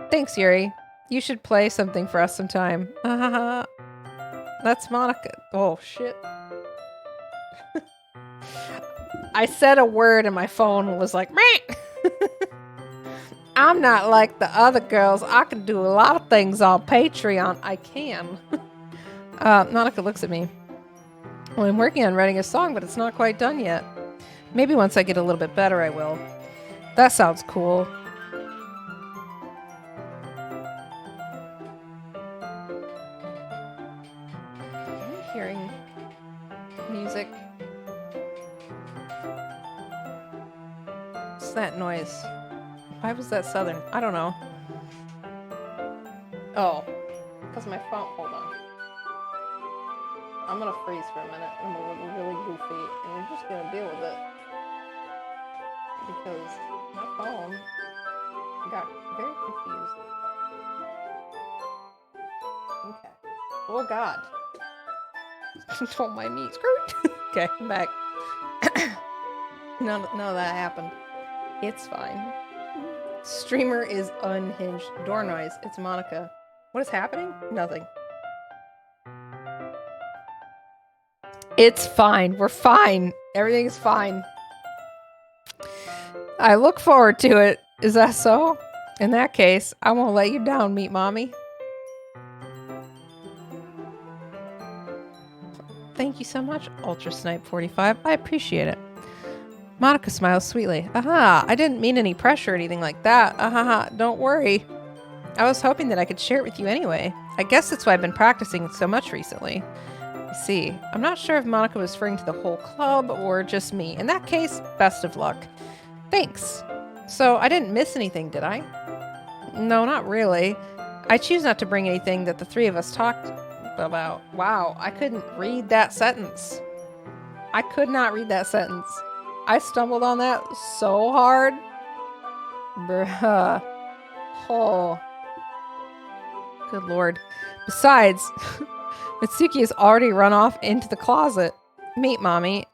thanks, Yuri. You should play something for us sometime. That's Monica. Oh, shit. I said a word and my phone was like, meh. I'm not like the other girls. I can do a lot of things on Patreon. I can. Monica looks at me. Well, I'm working on writing a song, but it's not quite done yet. Maybe once I get a little bit better, I will. That sounds cool. I'm hearing music. What's that noise? Why was that southern? I don't know. Oh, because my phone. Hold on. I'm gonna freeze for a minute. I'm gonna look really goofy, and you're just gonna deal with it. Because my phone got very confused. Okay. Oh god. Don't mind me. Skirt. Okay, I'm back. None of that happened. It's fine. Streamer is unhinged. Door noise. It's Monica. What is happening? Nothing. It's fine. We're fine. Everything's fine. I look forward to it. Is that so? In that case, I won't let you down, Meat Mommy. Thank you so much, Ultra Snipe 45. I appreciate it. Monica smiles sweetly. Aha, I didn't mean any pressure or anything like that. Don't worry. I was hoping that I could share it with you anyway. I guess that's why I've been practicing so much recently. I see. I'm not sure if Monica was referring to the whole club or just me. In that case, best of luck. Thanks. So, I didn't miss anything, did I? No, not really. I choose not to bring anything that the three of us talked about. Wow, I couldn't read that sentence. I could not read that sentence. I stumbled on that so hard. Bruh. Oh. Good lord. Besides, Mitsuki has already run off into the closet. Meet Mommy.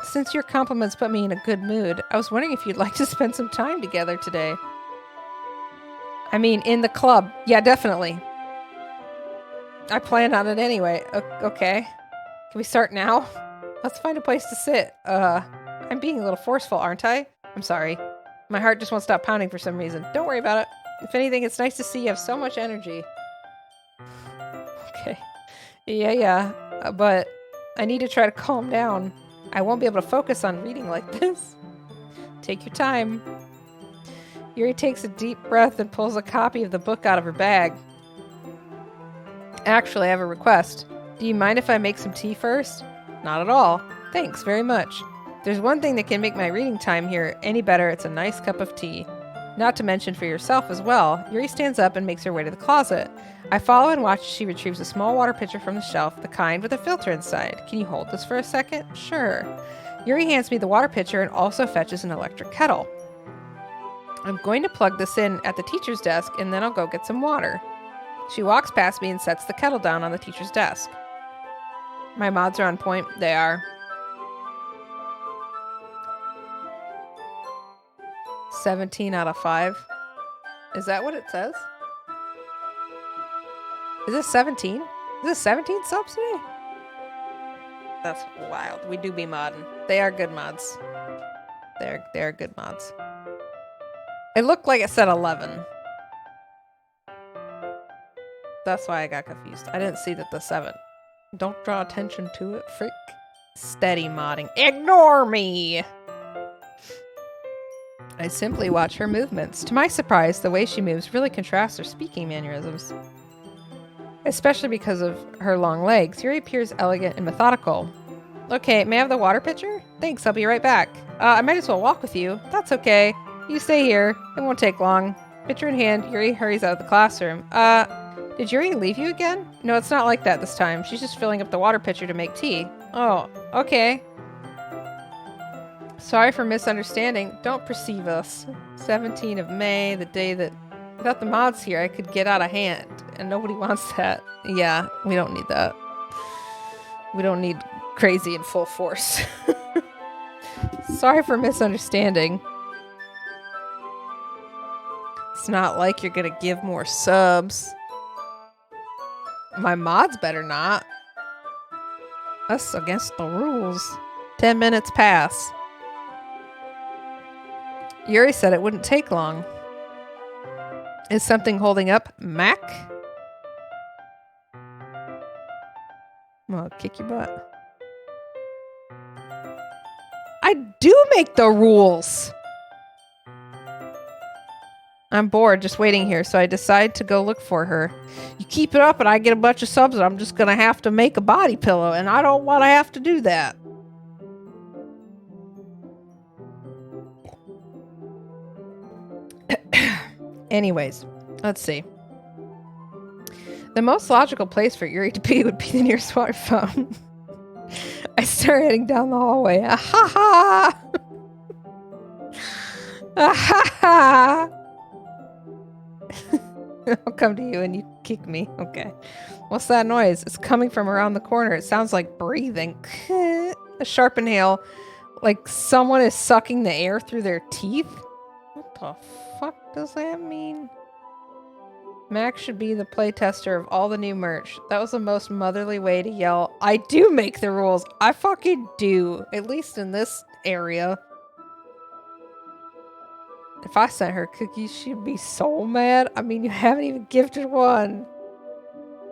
Since your compliments put me in a good mood, I was wondering if you'd like to spend some time together today. I mean, in the club. Yeah, definitely. I planned on it anyway. Okay. Can we start now? Let's find a place to sit. I'm being a little forceful, aren't I? I'm sorry. My heart just won't stop pounding for some reason. Don't worry about it. If anything, it's nice to see you have so much energy. Okay. Yeah. But I need to try to calm down. I won't be able to focus on reading like this. Take your time. Yuri takes a deep breath and pulls a copy of the book out of her bag. Actually, I have a request. Do you mind if I make some tea first? Not at all. Thanks very much. There's one thing that can make my reading time here any better. It's a nice cup of tea. Not to mention for yourself as well. Yuri stands up and makes her way to the closet. I follow and watch as she retrieves a small water pitcher from the shelf, the kind with a filter inside. Can you hold this for a second? Sure. Yuri hands me the water pitcher and also fetches an electric kettle. I'm going to plug this in at the teacher's desk and then I'll go get some water. She walks past me and sets the kettle down on the teacher's desk. My mods are on point. They are. 17 out of 5. Is that what it says? Is this 17? Is this 17 subs today? That's wild. We do be modding. They are good mods. They're good mods. It looked like it said 11. That's why I got confused. I didn't see that the 7. Don't draw attention to it, frick. Steady modding. Ignore me! I simply watch her movements. To my surprise, the way she moves really contrasts her speaking mannerisms. Especially because of her long legs. Yuri appears elegant and methodical. Okay, may I have the water pitcher? Thanks, I'll be right back. I might as well walk with you. That's okay. You stay here. It won't take long. Pitcher in hand, Yuri hurries out of the classroom. Did Yuri leave you again? No, it's not like that this time. She's just filling up the water pitcher to make tea. Oh, okay. Sorry for misunderstanding. Don't perceive us. 17th of May, the day that without the mods here, I could get out of hand. And nobody wants that. Yeah, we don't need that. We don't need crazy in full force. Sorry for misunderstanding. It's not like you're gonna give more subs. My mods better not. That's against the rules. 10 minutes pass. Yuri said it wouldn't take long. Is something holding up Mac? I'll kick your butt. I do make the rules! I'm bored just waiting here, so I decide to go look for her. You keep it up and I get a bunch of subs and I'm just gonna have to make a body pillow, and I don't want to have to do that. Anyways, let's see. The most logical place for Yuri to be would be the nearest smartphone. I start heading down the hallway. Ah ha ha! Ah ha ha! I'll come to you and you kick me. Okay. What's that noise? It's coming from around the corner. It sounds like breathing. A sharp inhale. Like someone is sucking the air through their teeth? What the fuck does that mean? Max should be the playtester of all the new merch. That was the most motherly way to yell, I do make the rules. I fucking do. At least in this area. If I sent her cookies, she'd be so mad. I mean, you haven't even gifted one.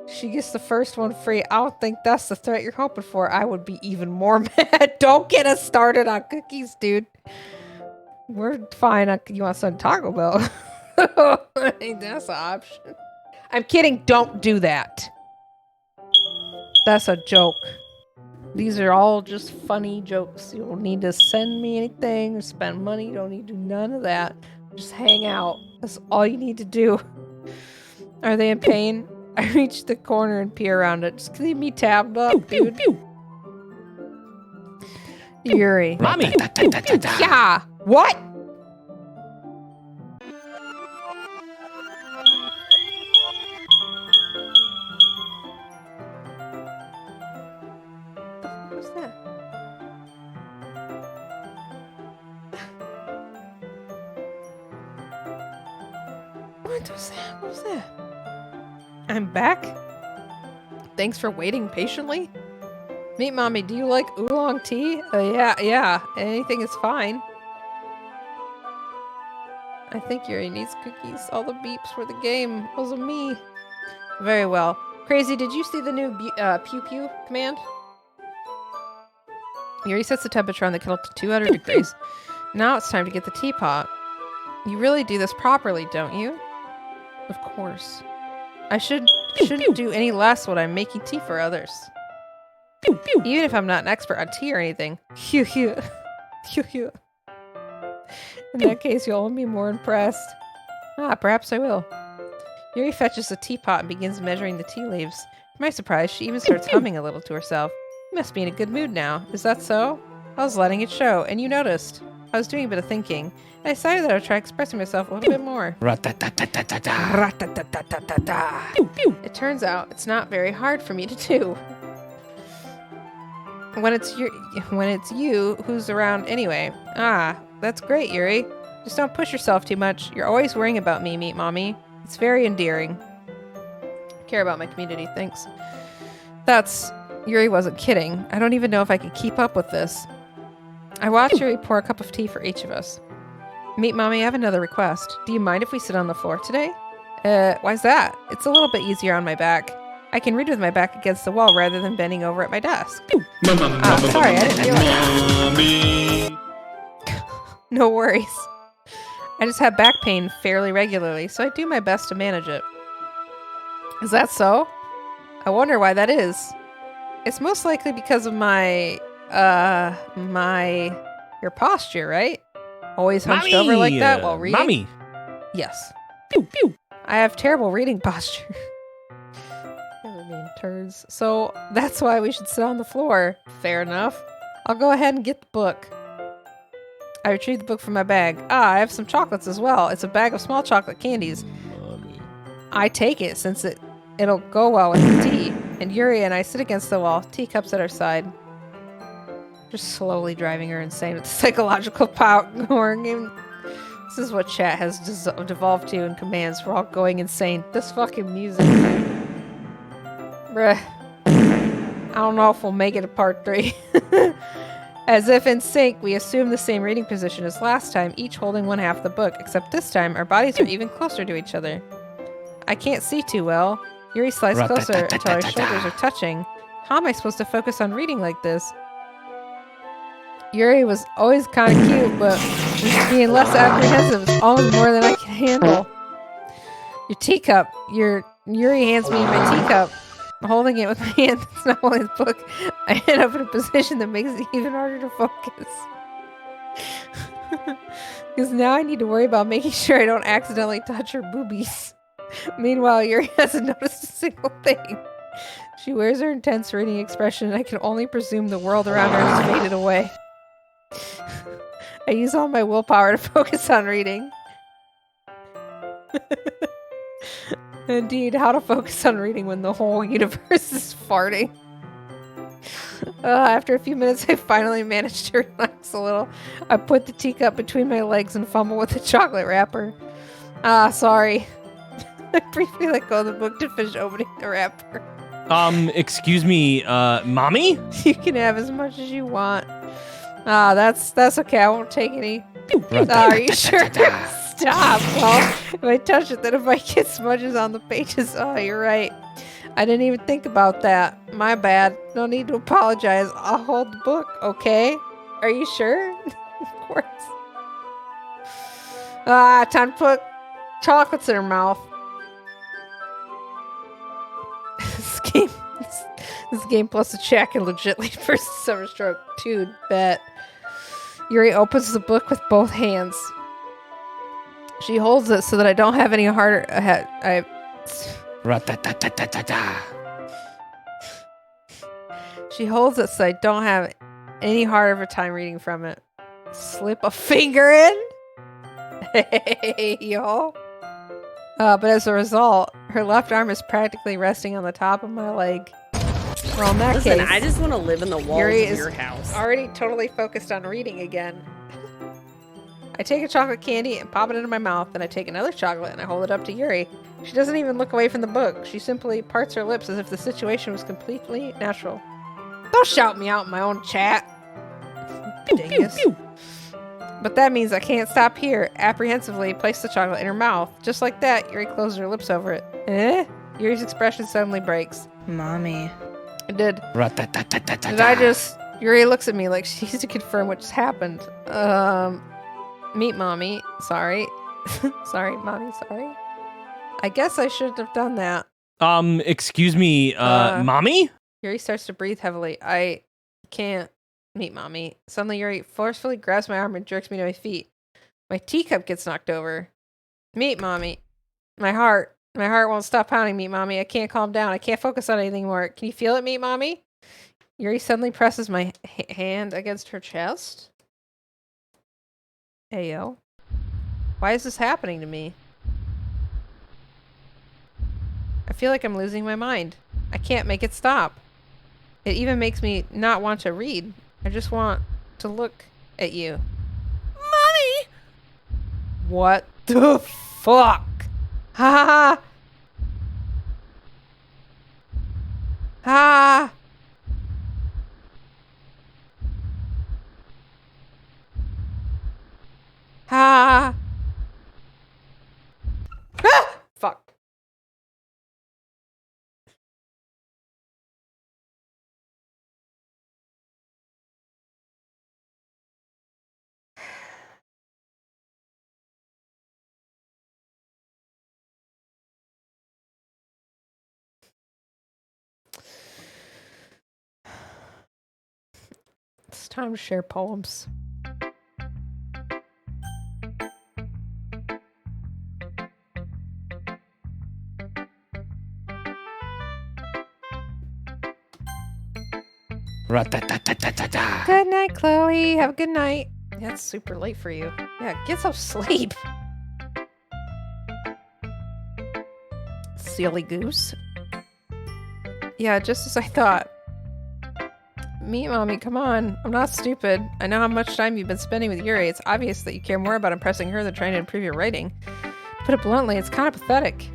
She gets the first one free. I don't think that's the threat you're hoping for. I would be even more mad. Don't get us started on cookies, dude. We're fine. You want some Taco Bell? I think that's an option. I'm kidding. Don't do that. That's a joke. These are all just funny jokes. You don't need to send me anything or spend money. You don't need to do none of that. Just hang out. That's all you need to do. Are they in pain? I reach the corner and peer around it. Just leave me tabbed up, dude. Yuri. Mommy. Yeah. What? What was that? What was that? I'm back. Thanks for waiting patiently. Meet Mommy, do you like oolong tea? Yeah. Anything is fine. I think Yuri needs cookies. All the beeps were the game. Wasn't me. Very well. Crazy, did you see the new pew pew command? Yuri sets the temperature on the kettle to 200 degrees. Now it's time to get the teapot. You really do this properly, don't you? Of course. I shouldn't do any less when I'm making tea for others. Even if I'm not an expert on tea or anything. In that case, you'll be more impressed. Perhaps I will. Yuri fetches a teapot and begins measuring the tea leaves. To my surprise, she even starts humming a little to herself. You must be in a good mood now. Is that so? I was letting it show, and you noticed. I was doing a bit of thinking. I decided that I would try expressing myself a little bit more. It turns out it's not very hard for me to do. When it's you who's around anyway. That's great, Yuri. Just don't push yourself too much. You're always worrying about me, Meet Mommy. It's very endearing. I care about my community, thanks. Yuri wasn't kidding. I don't even know if I could keep up with this. I watched Yuri pour a cup of tea for each of us. Meet Mommy, I have another request. Do you mind if we sit on the floor today? Why's that? It's a little bit easier on my back. I can read with my back against the wall rather than bending over at my desk. Sorry, I didn't realize. No worries. I just have back pain fairly regularly, so I do my best to manage it. Is that so? I wonder why that is. It's most likely because of your posture, right? Always hunched over like that while reading? Mommy! Yes. I have terrible reading posture. Turds. So that's why we should sit on the floor. Fair enough. I'll go ahead and get the book. I retrieved the book from my bag. I have some chocolates as well. It's a bag of small chocolate candies. Mommy. I take it since it'll go well with the tea. And Yuri and I sit against the wall, teacups at our side. Just slowly driving her insane with the psychological power. This is what chat has devolved to in commands. We're all going insane. This fucking music. Bruh. I don't know if we'll make it to part 3. As if in sync, we assume the same reading position as last time, each holding one half the book, except this time our bodies are even closer to each other. I can't see too well. Yuri slides closer until our shoulders are touching. How am I supposed to focus on reading like this? Yuri was always kind of cute, but being less apprehensive is always more than I can handle. Your teacup. Yuri hands me my teacup. Holding it with my hand that's not holding the book, I end up in a position that makes it even harder to focus. Because now I need to worry about making sure I don't accidentally touch her boobies. Meanwhile, Yuri hasn't noticed a single thing. She wears her intense reading expression, and I can only presume the world around her has faded away. I use all my willpower to focus on reading. Indeed, how to focus on reading when the whole universe is farting. After a few minutes, I finally managed to relax a little. I put the teacup between my legs and fumble with the chocolate wrapper. Sorry. I briefly let go of the book to finish opening the wrapper. Excuse me, Mommy? You can have as much as you want. That's okay. I won't take any. Are you sure? Stop. Well, if I touch it, then it might get smudges on the pages. Oh, you're right. I didn't even think about that. My bad. No need to apologize. I'll hold the book, okay? Are you sure? Of course. Time to put chocolates in her mouth. This game plus a check and legit lead first summer stroke. Dude, bet. Yuri opens the book with both hands. She holds it so that I don't have any harder. She holds it so I don't have any harder of a time reading from it. Slip a finger in? Hey, y'all. But as a result, her left arm is practically resting on the top of my leg. Well, in that case, I just want to live in the walls Yuri of your house. Already totally focused on reading again. I take a chocolate candy and pop it into my mouth. Then I take another chocolate and I hold it up to Yuri. She doesn't even look away from the book. She simply parts her lips as if the situation was completely natural. Don't shout me out in my own chat. Dingus. But that means I can't stop here. Apprehensively place the chocolate in her mouth. Just like that, Yuri closes her lips over it. Yuri's expression suddenly breaks. Mommy. It did. Did I just... Yuri looks at me like she needs to confirm what just happened. Meet mommy. Sorry. Sorry, mommy. Sorry. I guess I shouldn't have done that. Excuse me, mommy? Yuri starts to breathe heavily. I can't meet mommy. Suddenly, Yuri forcefully grabs my arm and jerks me to my feet. My teacup gets knocked over. Meet mommy. My heart won't stop pounding. Meet mommy. I can't calm down. I can't focus on anything more. Can you feel it, meet mommy? Yuri suddenly presses my hand against her chest. Ayo. Why is this happening to me? I feel like I'm losing my mind. I can't make it stop. It even makes me not want to read. I just want to look at you. Mommy! What the fuck? Ha ha ha! Ha! Ah! Fuck. It's time to share poems. Good night, Chloe. Have a good night. Yeah, it's super late for you. Yeah, get some sleep. Silly goose. Yeah, just as I thought. Meet mommy, come on. I'm not stupid. I know how much time you've been spending with Yuri. It's obvious that you care more about impressing her than trying to improve your writing. To put it bluntly, it's kind of pathetic.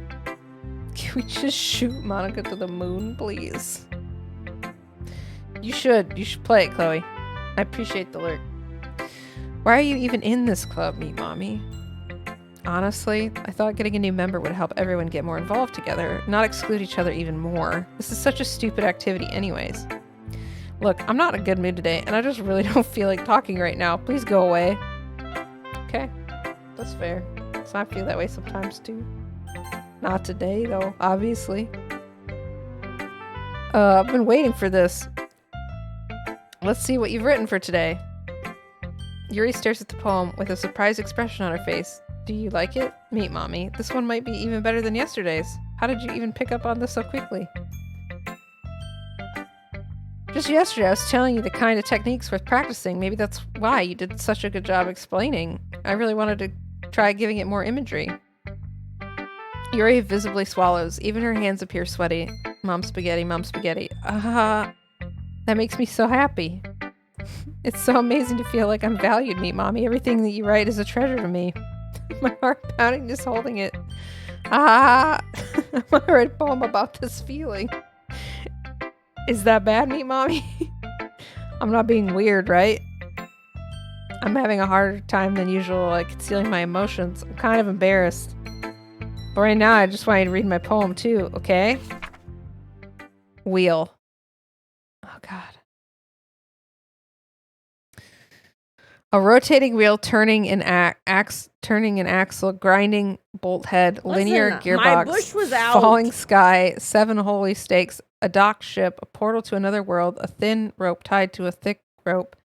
Can we just shoot Monica to the moon, please? You should play it, Chloe. I appreciate the lurk. Why are you even in this club, Meet Mommy? Honestly, I thought getting a new member would help everyone get more involved together, not exclude each other even more. This is such a stupid activity anyways. Look, I'm not in a good mood today, and I just really don't feel like talking right now. Please go away. Okay, that's fair. So I feel that way sometimes too. Not today, though, obviously. I've been waiting for this. Let's see what you've written for today. Yuri stares at the poem with a surprised expression on her face. Do you like it? Meet Mommy. This one might be even better than yesterday's. How did you even pick up on this so quickly? Just yesterday, I was telling you the kind of techniques worth practicing. Maybe that's why you did such a good job explaining. I really wanted to try giving it more imagery. Yuri visibly swallows. Even her hands appear sweaty. Mom spaghetti, mom spaghetti. That makes me so happy. It's so amazing to feel like I'm valued, Meet Mommy. Everything that you write is a treasure to me. My heart pounding just holding it. I want to write a poem about this feeling. Is that bad, Meet Mommy? I'm not being weird, right? I'm having a harder time than usual, like concealing my emotions. I'm kind of embarrassed. But right now, I just want you to read my poem too, okay? Wheel. Oh, God. A rotating wheel turning an axle, grinding bolt head, linear gearbox, falling sky, 7 holy stakes, a dock ship, a portal to another world, a thin rope tied to a thick rope,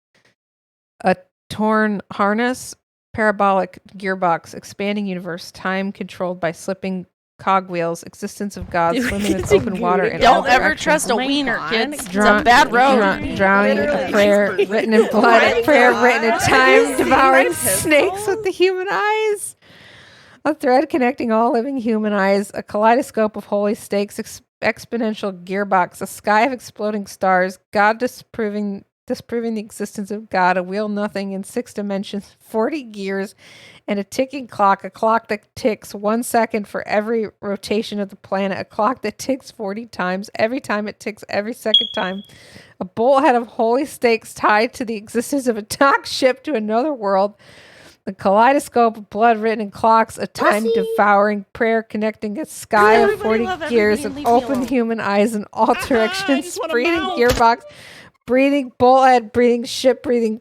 a torn harness, parabolic gearbox, expanding universe, time controlled by slipping cogwheels, existence of gods swimming in open water in all Don't ever directions. trust a wiener, kids. It's a Drown- bad road. Drowning, a prayer written in blood, a prayer written in time, devouring snakes with the human eyes. A thread connecting all living human eyes, a kaleidoscope of holy stakes, exponential gearbox, a sky of exploding stars, God disproving disproving the existence of God, a wheel nothing in 6 dimensions, 40 gears, and a ticking clock, a clock that ticks 1 second for every rotation of the planet, a clock that ticks 40 times, every time it ticks every second time, a bolthead of holy stakes tied to the existence of a docked ship to another world, a kaleidoscope of blood written in clocks, a time-devouring prayer connecting a sky of 40 gears, and open human eyes in all directions, breathing gearbox, breathing bolthead, breathing ship, breathing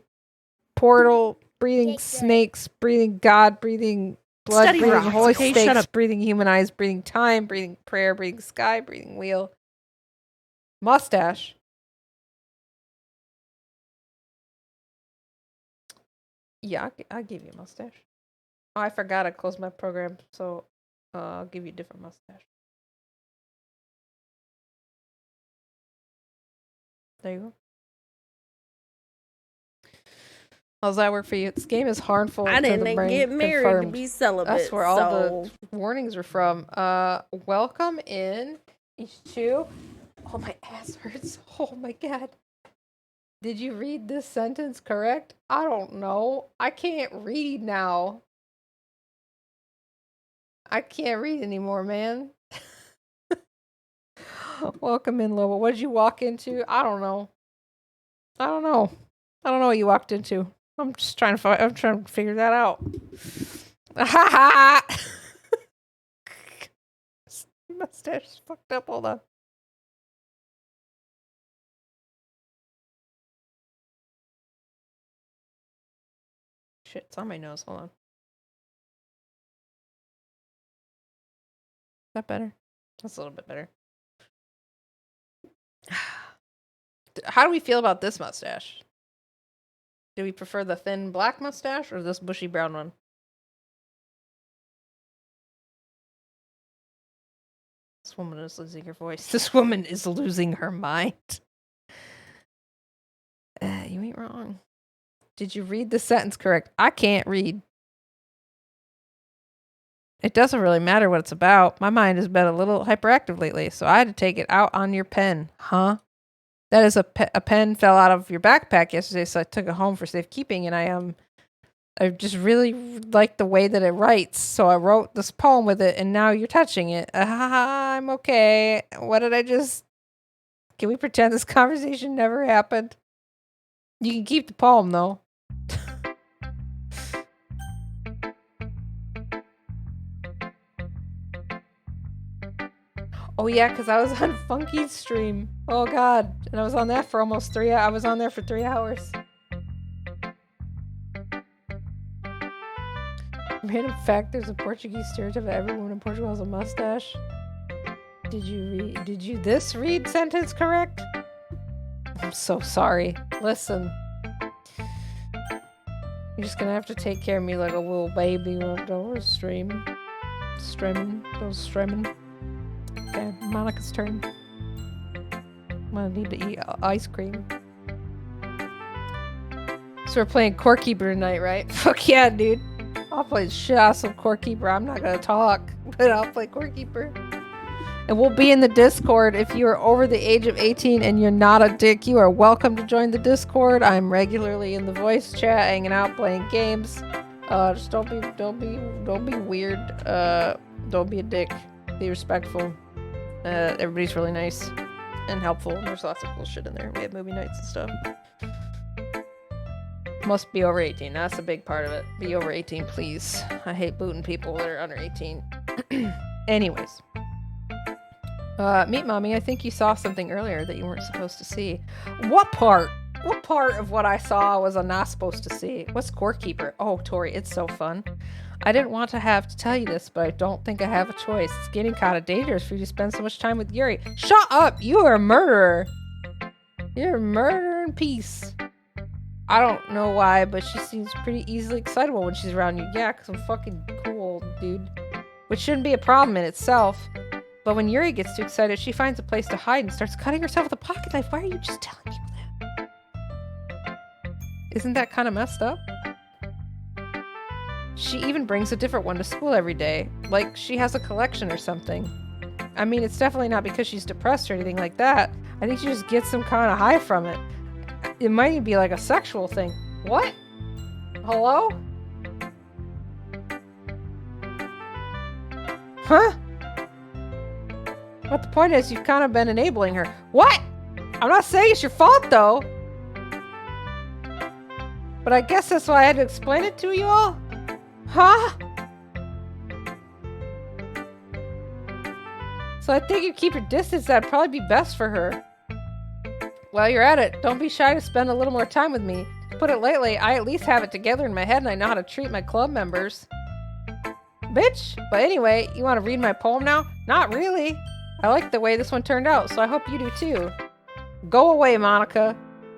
portal, breathing snakes, breathing God, breathing blood, Study breathing rocks, holy okay? Shut stakes, up. breathing human eyes, breathing time, breathing prayer, breathing sky, breathing wheel. Mustache. Yeah, I'll give you a mustache. Oh, I forgot I closed my program, so I'll give you a different mustache. There you go. How's that work for you? This game is harmful I to the didn't brain. get married Confirmed. to be celibate. That's where all the warnings are from. Welcome in, each two. Oh, my ass hurts. Oh my god. Did you read this sentence correct? I don't know. I can't read now. I can't read anymore, man. Welcome in, Lobo. What did you walk into? I don't know. I don't know what you walked into. I'm just trying to I'm trying to figure that out. Ha ha! Mustache is fucked up. Hold on. Shit, it's on my nose. Hold on. Is that better? That's a little bit better. How do we feel about this mustache? Do we prefer the thin black mustache or this bushy brown one? This woman is losing her voice. This woman is losing her mind. You ain't wrong. Did you read the sentence correct? I can't read. It doesn't really matter what it's about. My mind has been a little hyperactive lately, so I had to take it out on your pen. Huh? That is a pen fell out of your backpack yesterday, so I took it home for safekeeping, and I just really like the way that it writes, so I wrote this poem with it, and now you're touching it. I'm okay. What did I just... Can we pretend this conversation never happened? You can keep the poem, though. Oh yeah, because I was on Funky's stream. Oh god. And I was on that for almost 3 hours. I was on there for 3 hours. Random fact, there's a Portuguese stereotype of every woman in Portugal has a mustache. Did you read sentence correct? I'm so sorry. Listen. You're just gonna have to take care of me like a little baby when I go to stream. Streaming. Okay, Monica's turn. I'm gonna need to eat ice cream. So we're playing Core Keeper tonight, right? Fuck yeah, dude. I'll play the shit out of some Core Keeper. I'm not gonna talk, but I'll play Core Keeper. And we'll be in the Discord. If you are over the age of 18 and you're not a dick, you are welcome to join the Discord. I'm regularly in the voice chat, hanging out, playing games. Just don't be weird. Don't be a dick. Be respectful. Everybody's really nice and helpful. And there's lots of cool shit in there. We have movie nights and stuff. Must be over 18. That's a big part of it. Be over 18, please. I hate booting people that are under 18. Anyways. Meet Mommy, I think you saw something earlier that you weren't supposed to see. What part? What part of what I saw was I not supposed to see? What's Core Keeper? Oh, Tori, it's so fun. I didn't want to have to tell you this, but I don't think I have a choice. It's getting kind of dangerous for you to spend so much time with Yuri. Shut up! You are a murderer! You're a murderer in peace. I don't know why, but she seems pretty easily excitable when she's around you. Yeah, because I'm fucking cool, dude. Which shouldn't be a problem in itself. But when Yuri gets too excited, she finds a place to hide and starts cutting herself with a pocket knife. Why are you just telling people that? Isn't that kind of messed up? She even brings a different one to school every day. Like, she has a collection or something. I mean, it's definitely not because she's depressed or anything like that. I think she just gets some kind of high from it. It might even be like a sexual thing. What? Hello? Huh? But the point is, you've kind of been enabling her. What? I'm not saying it's your fault, though. But I guess that's why I had to explain it to you all? Huh? So I think you keep your distance. That'd probably be best for her. While you're at it, don't be shy to spend a little more time with me. To put it lightly, I at least have it together in my head and I know how to treat my club members. Bitch! But anyway, you want to read my poem now? Not really. I like the way this one turned out, so I hope you do too. Go away, Monica.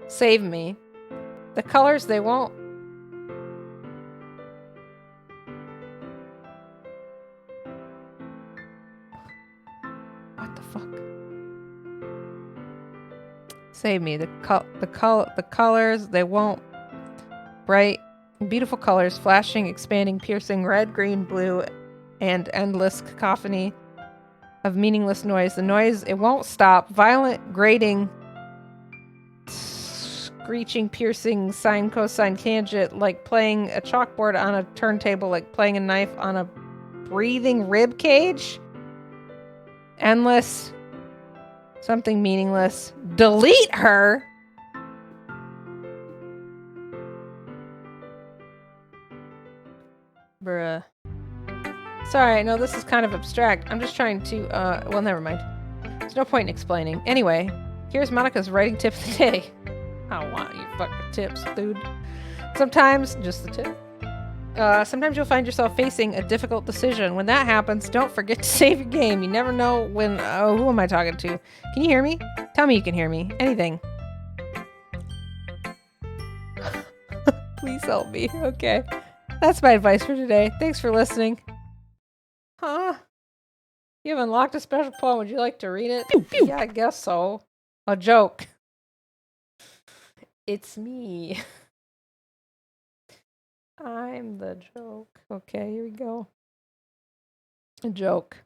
Save me. The colors, they won't. What the fuck? Save me. The colors, they won't. Bright, beautiful colors, flashing, expanding, piercing, red, green, blue, and endless cacophony of meaningless noise. The noise, it won't stop. Violent, grating, screeching, piercing, sine, cosine, tangent, like playing a chalkboard on a turntable, like playing a knife on a breathing rib cage. Endless, something meaningless. Delete her. Bruh. Sorry, I know this is kind of abstract. I'm just trying to, well, never mind. There's no point in explaining. Anyway, here's Monica's writing tip of the day. I don't want your fucking tips, dude. Sometimes, just the tip. Sometimes you'll find yourself facing a difficult decision. When that happens, don't forget to save your game. You never know when, oh, who am I talking to? Can you hear me? Tell me you can hear me. Anything. Please help me. Okay. That's my advice for today. Thanks for listening. Huh? You've unlocked a special poem. Would you like to read it? Pew, pew. Yeah, I guess so. A joke. It's me. I'm the joke. Okay, here we go. A joke.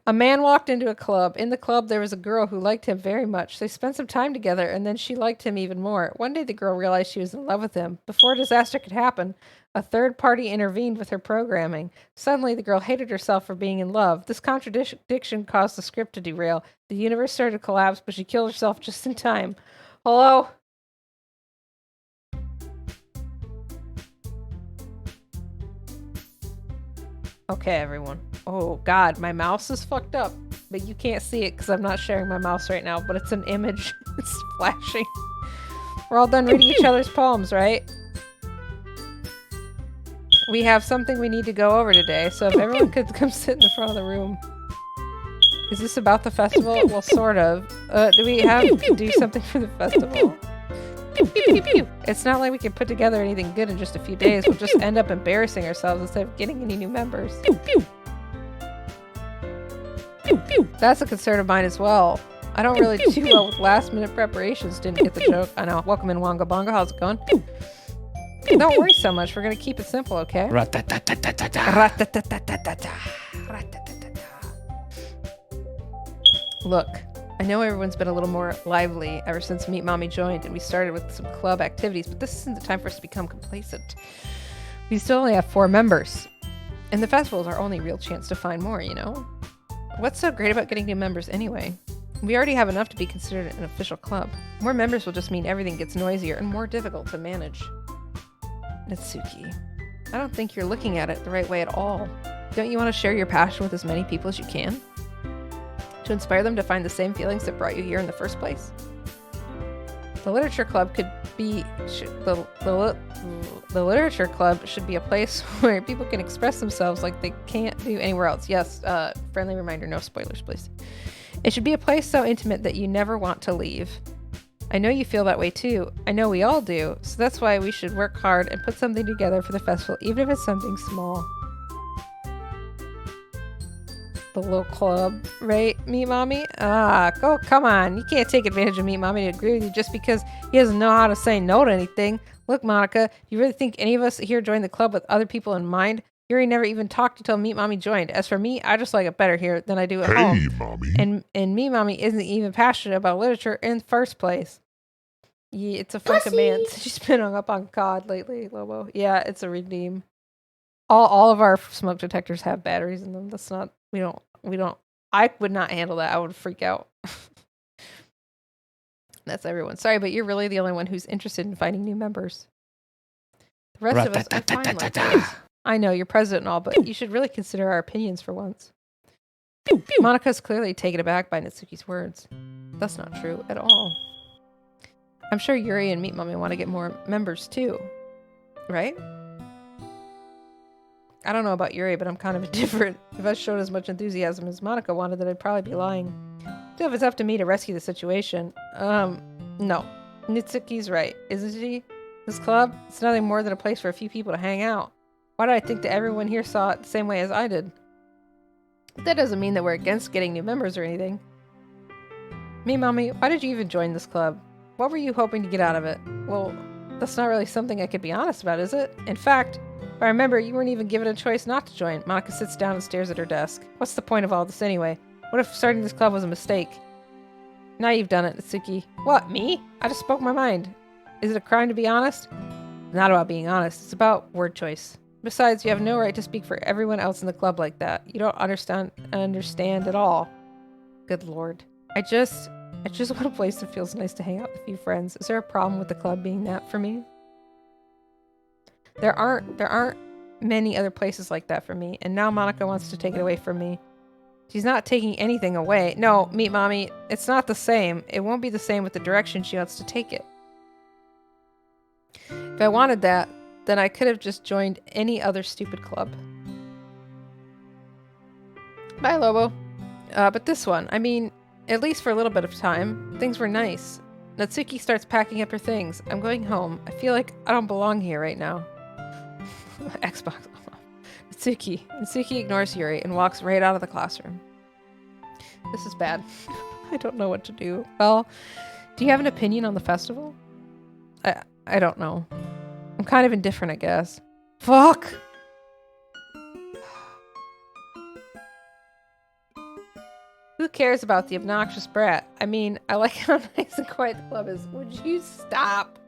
A man walked into a club. In the club, there was a girl who liked him very much. They spent some time together, and then she liked him even more. One day, the girl realized she was in love with him. Before disaster could happen, a third party intervened with her programming. Suddenly, the girl hated herself for being in love. This contradiction caused the script to derail. The universe started to collapse, but she killed herself just in time. Hello? Okay, everyone. Oh, God, my mouse is fucked up. But you can't see it because I'm not sharing my mouse right now, but it's an image. It's flashing. We're all done reading each other's poems, right? We have something we need to go over today, so if everyone could come sit in the front of the room. Is this about the festival? Well, sort of. Do we have to do something for the festival? It's not like we can put together anything good in just a few days. We'll just end up embarrassing ourselves instead of getting any new members. That's a concern of mine as well. I don't really do well with last-minute preparations. Didn't get the joke. I know. Welcome in, Wonga Bonga. How's it going? Don't worry so much. We're going to keep it simple, okay? Look, I know everyone's been a little more lively ever since Meet Mommy joined and we started with some club activities, but this isn't the time for us to become complacent. We still only have 4 members, and the festival is our only real chance to find more, you know? What's so great about getting new members anyway? We already have enough to be considered an official club. More members will just mean everything gets noisier and more difficult to manage. Natsuki, I don't think you're looking at it the right way at all. Don't you want to share your passion with as many people as you can? To inspire them to find the same feelings that brought you here in the first place? The literature club could be the literature club should be a place where people can express themselves like they can't do anywhere else. Yes, friendly reminder, no spoilers, please. It should be a place so intimate that you never want to leave. I know you feel that way too. I know we all do. So that's why we should work hard and put something together for the festival, even if it's something small. The little club, right, Meet Mommy? Come on. You can't take advantage of Meet Mommy to agree with you just because he doesn't know how to say no to anything. Look, Monica, you really think any of us here joined the club with other people in mind? Yuri never even talked until Meet Mommy joined. As for me, I just like it better here than I do at home. Mommy. And Meet Mommy isn't even passionate about literature in the first place. Yeah, it's a fun command. She's been hung up on COD lately, Lobo. Yeah, it's a redeem. All of our smoke detectors have batteries in them. That's not, we don't, I would not handle that. I would freak out. That's everyone. Sorry, but you're really the only one who's interested in finding new members. The rest of us are fine like this. I know, you're president and all, but you should really consider our opinions for once. Monika's clearly taken aback by Natsuki's words. That's not true at all. I'm sure Yuri and Meat Mommy want to get more members too. Right? I don't know about Yuri, but I'm kind of indifferent. If I showed as much enthusiasm as Monika wanted, then I'd probably be lying. So if it's up to me to rescue the situation, no. Natsuki's right, isn't she? This club, it's nothing more than a place for a few people to hang out. Why do I think that everyone here saw it the same way as I did? That doesn't mean that we're against getting new members or anything. Me, Mommy, why did you even join this club? What were you hoping to get out of it? Well, that's not really something I could be honest about, is it? In fact, if I remember, you weren't even given a choice not to join. Monika sits down and stares at her desk. What's the point of all this anyway? What if starting this club was a mistake? Now you've done it, Natsuki. What, me? I just spoke my mind. Is it a crime to be honest? It's not about being honest. It's about word choice. Besides, you have no right to speak for everyone else in the club like that. You don't understand at all. Good lord. I just want a place that feels nice to hang out with a few friends. Is there a problem with the club being that for me? There aren't many other places like that for me, and now Monika wants to take it away from me. She's not taking anything away. No, Meat Mommy, it's not the same. It won't be the same with the direction she wants to take it. If I wanted that, then I could have just joined any other stupid club. Bye, Lobo. But this one, I mean, at least for a little bit of time, things were nice. Natsuki starts packing up her things. I'm going home. I feel like I don't belong here right now. Xbox. Natsuki ignores Yuri and walks right out of the classroom. This is bad. I don't know what to do. Well, do you have an opinion on the festival? I don't know. I'm kind of indifferent, I guess. Fuck! Who cares about the obnoxious brat? I mean, I like how nice and quiet the club is. Would you stop?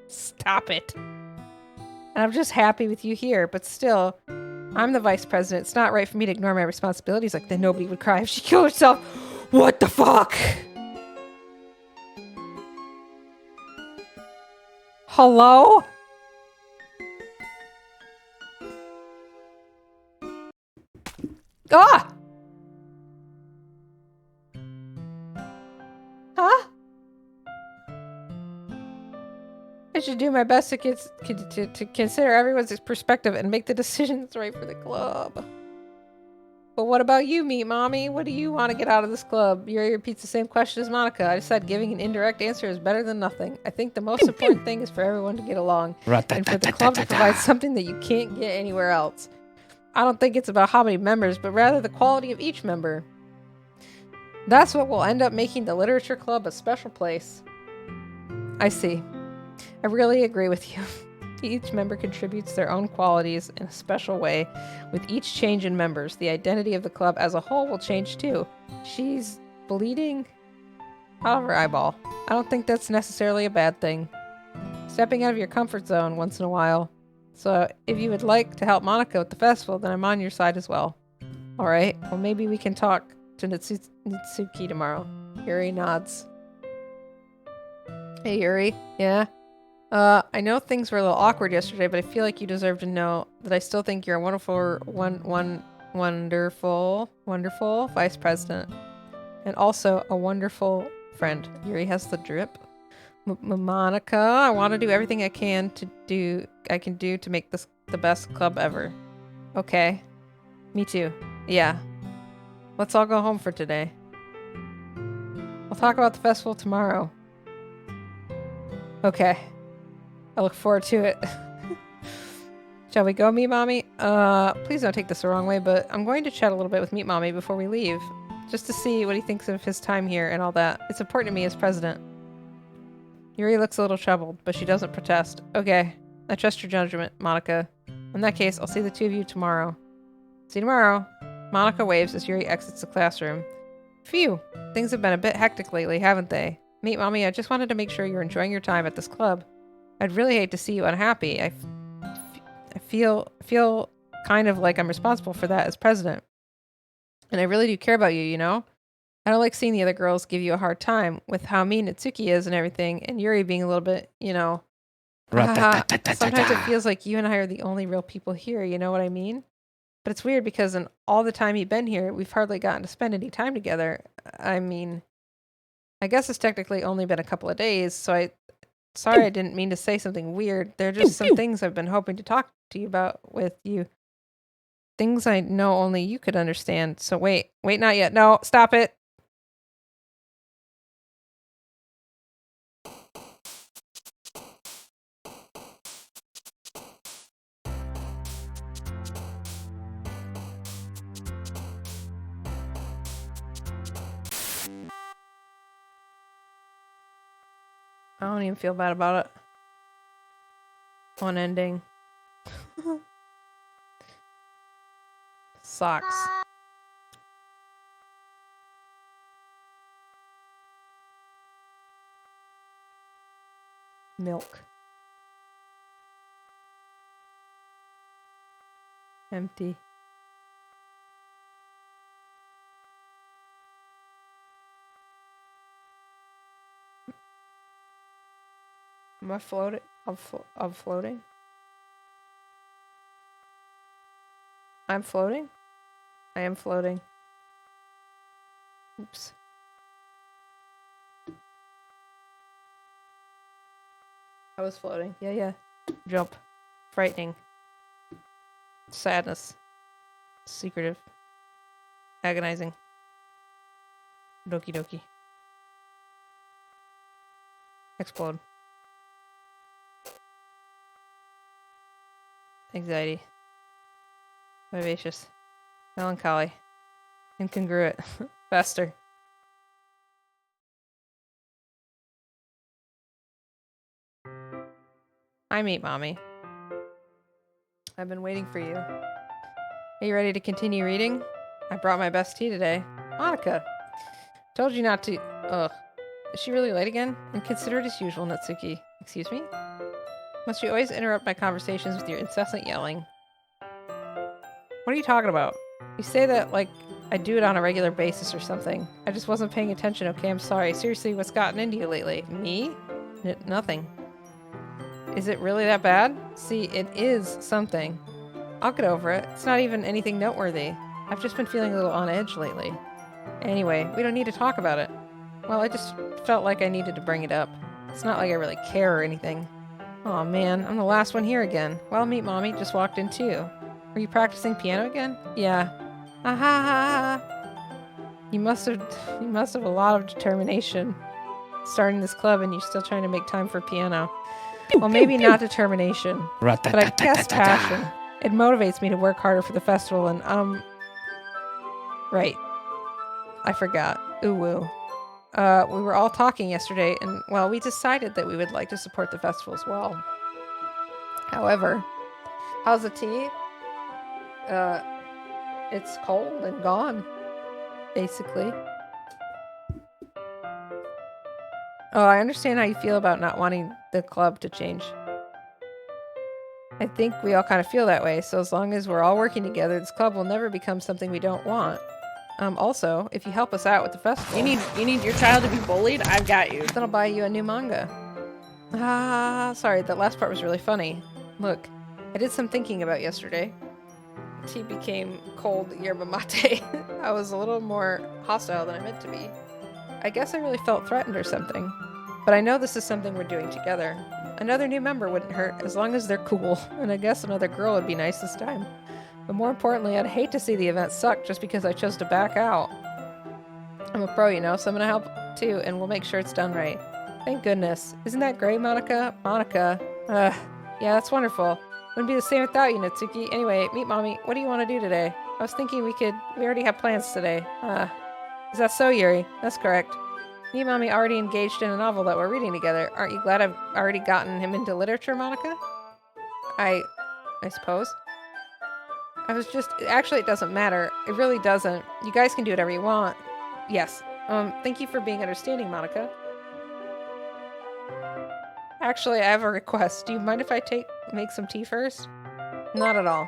Stop it. And I'm just happy with you here, but still, I'm the vice president. It's not right for me to ignore my responsibilities like that. Nobody would cry if she killed herself. What the fuck? Hello? Ah! Huh? I should do my best to consider everyone's perspective and make the decisions right for the club. But what about you, Meat Mommy? What do you want to get out of this club? Yuri repeats the same question as Monika. I decided giving an indirect answer is better than nothing. I think the most important thing is for everyone to get along. And for the club to provide something that you can't get anywhere else. I don't think it's about how many members, but rather the quality of each member. That's what will end up making the literature club a special place. I see. I really agree with you. Each member contributes their own qualities in a special way. With each change in members, the identity of the club as a whole will change too. She's bleeding out of her eyeball. I don't think that's necessarily a bad thing. Stepping out of your comfort zone once in a while. So if you would like to help Monika with the festival, then I'm on your side as well. Alright, well maybe we can talk to Natsuki tomorrow. Yuri nods. Hey Yuri, yeah? I know things were a little awkward yesterday, but I feel like you deserve to know that I still think you're a wonderful vice president. And also a wonderful friend. Yuri has the drip. Monika, I want to do everything I can do to make this the best club ever. Okay. Me too. Yeah. Let's all go home for today. We'll talk about the festival tomorrow. Okay. I look forward to it. Shall we go, Meat Mommy? Please don't take this the wrong way, but I'm going to chat a little bit with Meat Mommy before we leave. Just to see what he thinks of his time here and all that. It's important to me as president. Yuri looks a little troubled, but she doesn't protest. Okay. I trust your judgment, Monika. In that case, I'll see the two of you tomorrow. See you tomorrow. Monika waves as Yuri exits the classroom. Phew. Things have been a bit hectic lately, haven't they? Meet Mommy, I just wanted to make sure you're enjoying your time at this club. I'd really hate to see you unhappy. I feel kind of like I'm responsible for that as president. And I really do care about you, you know? I don't like seeing the other girls give you a hard time with how mean Natsuki is and everything, and Yuri being a little bit, you know... Sometimes it feels like you and I are the only real people here, you know what I mean? But it's weird because in all the time you've been here, we've hardly gotten to spend any time together. I mean, I guess it's technically only been a couple of days, so sorry I didn't mean to say something weird. There are just some things I've been hoping to talk to you about with you. Things I know only you could understand. So wait, not yet. No, stop it. I don't even feel bad about it. One ending. Sucks. Milk. Empty. Am I floating? I'm floating? I'm floating? I am floating. Oops. I was floating. Yeah. Jump. Frightening. Sadness. Secretive. Agonizing. Doki Doki. Explode. Anxiety. Vivacious. Melancholy. Incongruent. Faster. I meet Mommy. I've been waiting for you. Are you ready to continue reading? I brought my best tea today. Monica. Told you not to... Ugh. Is she really late again? Inconsiderate as usual, Natsuki. Excuse me? Must you always interrupt my conversations with your incessant yelling? What are you talking about? You say that like I do it on a regular basis or something. I just wasn't paying attention, okay? I'm sorry. Seriously, what's gotten into you lately? Me? Nothing. Is it really that bad? See, it is something. I'll get over it. It's not even anything noteworthy. I've just been feeling a little on edge lately. Anyway, we don't need to talk about it. Well, I just felt like I needed to bring it up. It's not like I really care or anything. Aw, man, I'm the last one here again. Well, meet Mommy just walked in too. Are you practicing piano again? Yeah. Ah ha ha ha. You must have a lot of determination starting this club and you're still trying to make time for piano. Well, maybe not determination, but I guess passion. It motivates me to work harder for the festival and, right. I forgot. Ooh woo. We were all talking yesterday, and, well, we decided that we would like to support the festival as well. However, how's the tea? It's cold and gone, basically. Oh, I understand how you feel about not wanting the club to change. I think we all kind of feel that way, so as long as we're all working together, this club will never become something we don't want. Also, if you help us out with the festival... You need your child to be bullied? I've got you. Then I'll buy you a new manga. Sorry, that last part was really funny. Look, I did some thinking about yesterday. Tea became cold yerba mate. I was a little more hostile than I meant to be. I guess I really felt threatened or something. But I know this is something we're doing together. Another new member wouldn't hurt, as long as they're cool. And I guess another girl would be nice this time. But more importantly, I'd hate to see the event suck just because I chose to back out. I'm a pro, you know, so I'm gonna help too, and we'll make sure it's done right. Thank goodness. Isn't that great, Monica? Monica. Yeah, that's wonderful. Wouldn't be the same without you, Natsuki. Anyway, meet Mommy. What do you want to do today? I was thinking we already have plans today. Is that so, Yuri? That's correct. Me and Mommy already engaged in a novel that we're reading together. Aren't you glad I've already gotten him into literature, Monica? I suppose. Actually, it doesn't matter. It really doesn't. You guys can do whatever you want. Yes. Thank you for being understanding, Monica. Actually, I have a request. Do you mind if I make some tea first? Not at all.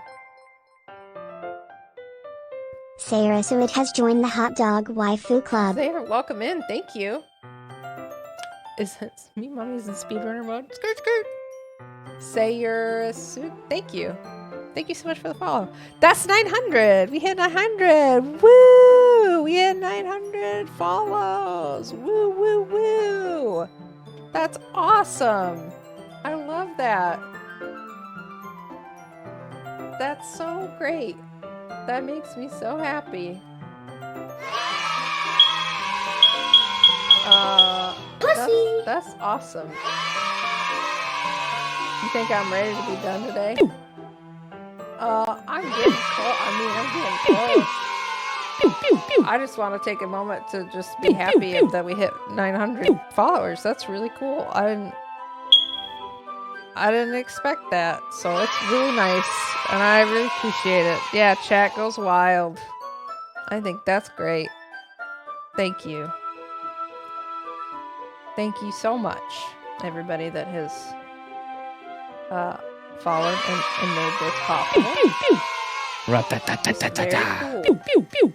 Sarah Suet has joined the Hot Dog Waifu Club. Sarah, welcome in. Thank you. Is it me? Mommy's in speedrunner mode. Skirt, skirt. Sarah Suet. Thank you. Thank you so much for the follow. That's 900. We hit 900. Woo! We hit 900 follows. Woo, woo, woo. That's awesome. I love that. That's so great. That makes me so happy. That's awesome. You think I'm ready to be done today? I'm getting close. I'm getting close. I just want to take a moment to just be happy that we hit 900 followers. That's really cool. I didn't expect that, so it's really nice, and I really appreciate it. Yeah, chat goes wild. I think that's great. Thank you. Thank you so much, everybody that has followed and made this possible. It's very cool.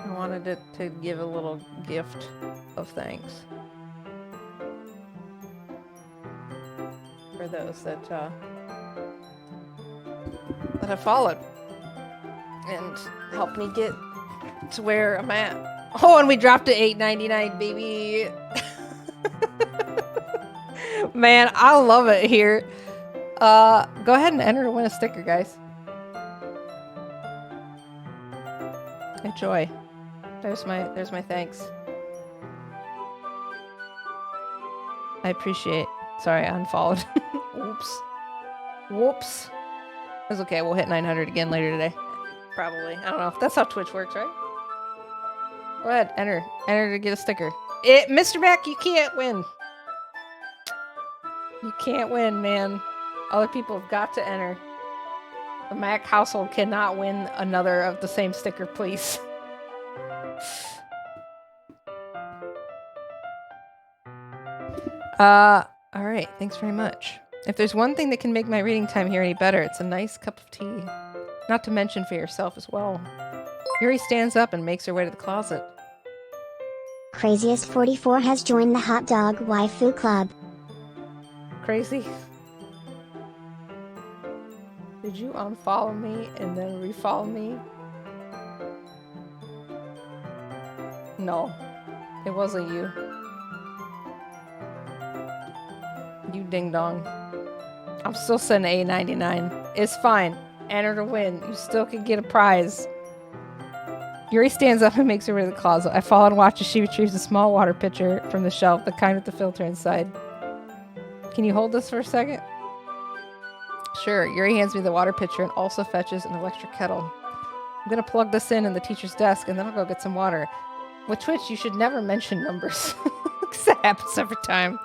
I wanted to give a little gift of thanks for those that have followed and helped me get to where I'm at. Oh, and we dropped to $8.99, baby. Man, I love it here. Go ahead and enter to win a sticker, guys. Enjoy. There's my thanks. I appreciate. Sorry, I unfollowed. Oops. Whoops. It's okay. We'll hit 900 again later today. Probably. I don't know. That's how Twitch works, right? Go ahead. Enter. Enter to get a sticker. Mr. Mac, you can't win. You can't win, man. Other people have got to enter. The Mac household cannot win another of the same sticker, please. Alright, thanks very much. If there's one thing that can make my reading time here any better, it's a nice cup of tea. Not to mention for yourself as well. Yuri stands up and makes her way to the closet. Craziest44 has joined the Hot Dog Waifu Club. Crazy. Did you unfollow me and then refollow me? No, it wasn't you. You ding dong. I'm still sending $8.99. It's fine. Enter to win. You still can get a prize. Yuri stands up and makes her way to the closet. I follow and watch as she retrieves a small water pitcher from the shelf, the kind with the filter inside. Can you hold this for a second? Sure. Yuri hands me the water pitcher and also fetches an electric kettle. I'm gonna plug this in the teacher's desk and then I'll go get some water. With Twitch, you should never mention numbers. Because that happens every time.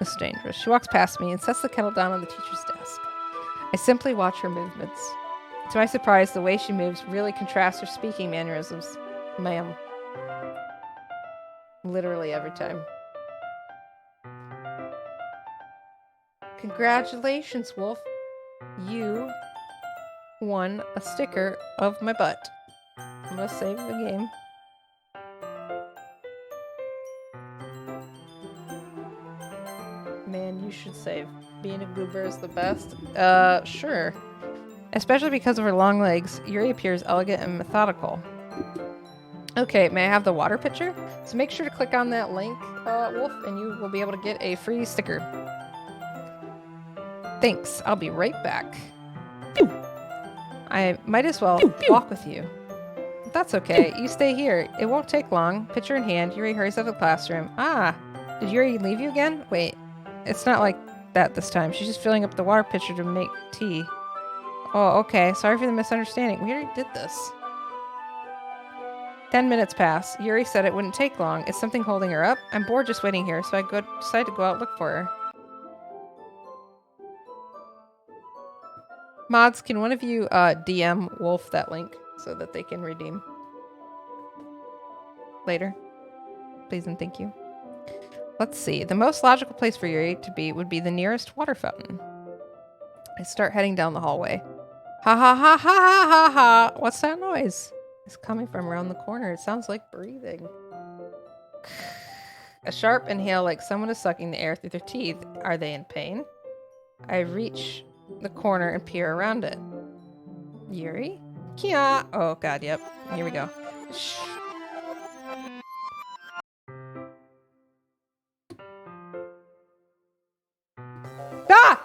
It's dangerous. She walks past me and sets the kettle down on the teacher's desk. I simply watch her movements. To my surprise, the way she moves really contrasts her speaking mannerisms. Ma'am. Literally every time. Congratulations, Wolf. You won a sticker of my butt. I'm gonna save the game. Man, you should save. Being a goober is the best. Sure. Especially because of her long legs, Yuri appears elegant and methodical. Okay, may I have the water pitcher? So make sure to click on that link, Wolf, and you will be able to get a free sticker. Thanks. I'll be right back. I might as well walk with you. That's okay. You stay here. It won't take long. Pitcher in hand, Yuri hurries out of the classroom. Ah! Did Yuri leave you again? Wait. It's not like that this time. She's just filling up the water pitcher to make tea. Oh, okay. Sorry for the misunderstanding. We already did this. 10 minutes pass. Yuri said it wouldn't take long. Is something holding her up? I'm bored just waiting here, so I decide to go out and look for her. Mods, can one of you DM Wolf that link so that they can redeem later? Please and thank you. Let's see. The most logical place for Yuri to be would be the nearest water fountain. I start heading down the hallway. Ha ha ha ha ha ha ha! What's that noise? It's coming from around the corner. It sounds like breathing. A sharp inhale like someone is sucking the air through their teeth. Are they in pain? I reach the corner and peer around it. Yuri? Kia! Oh god, yep. Here we go. Shh. Ah!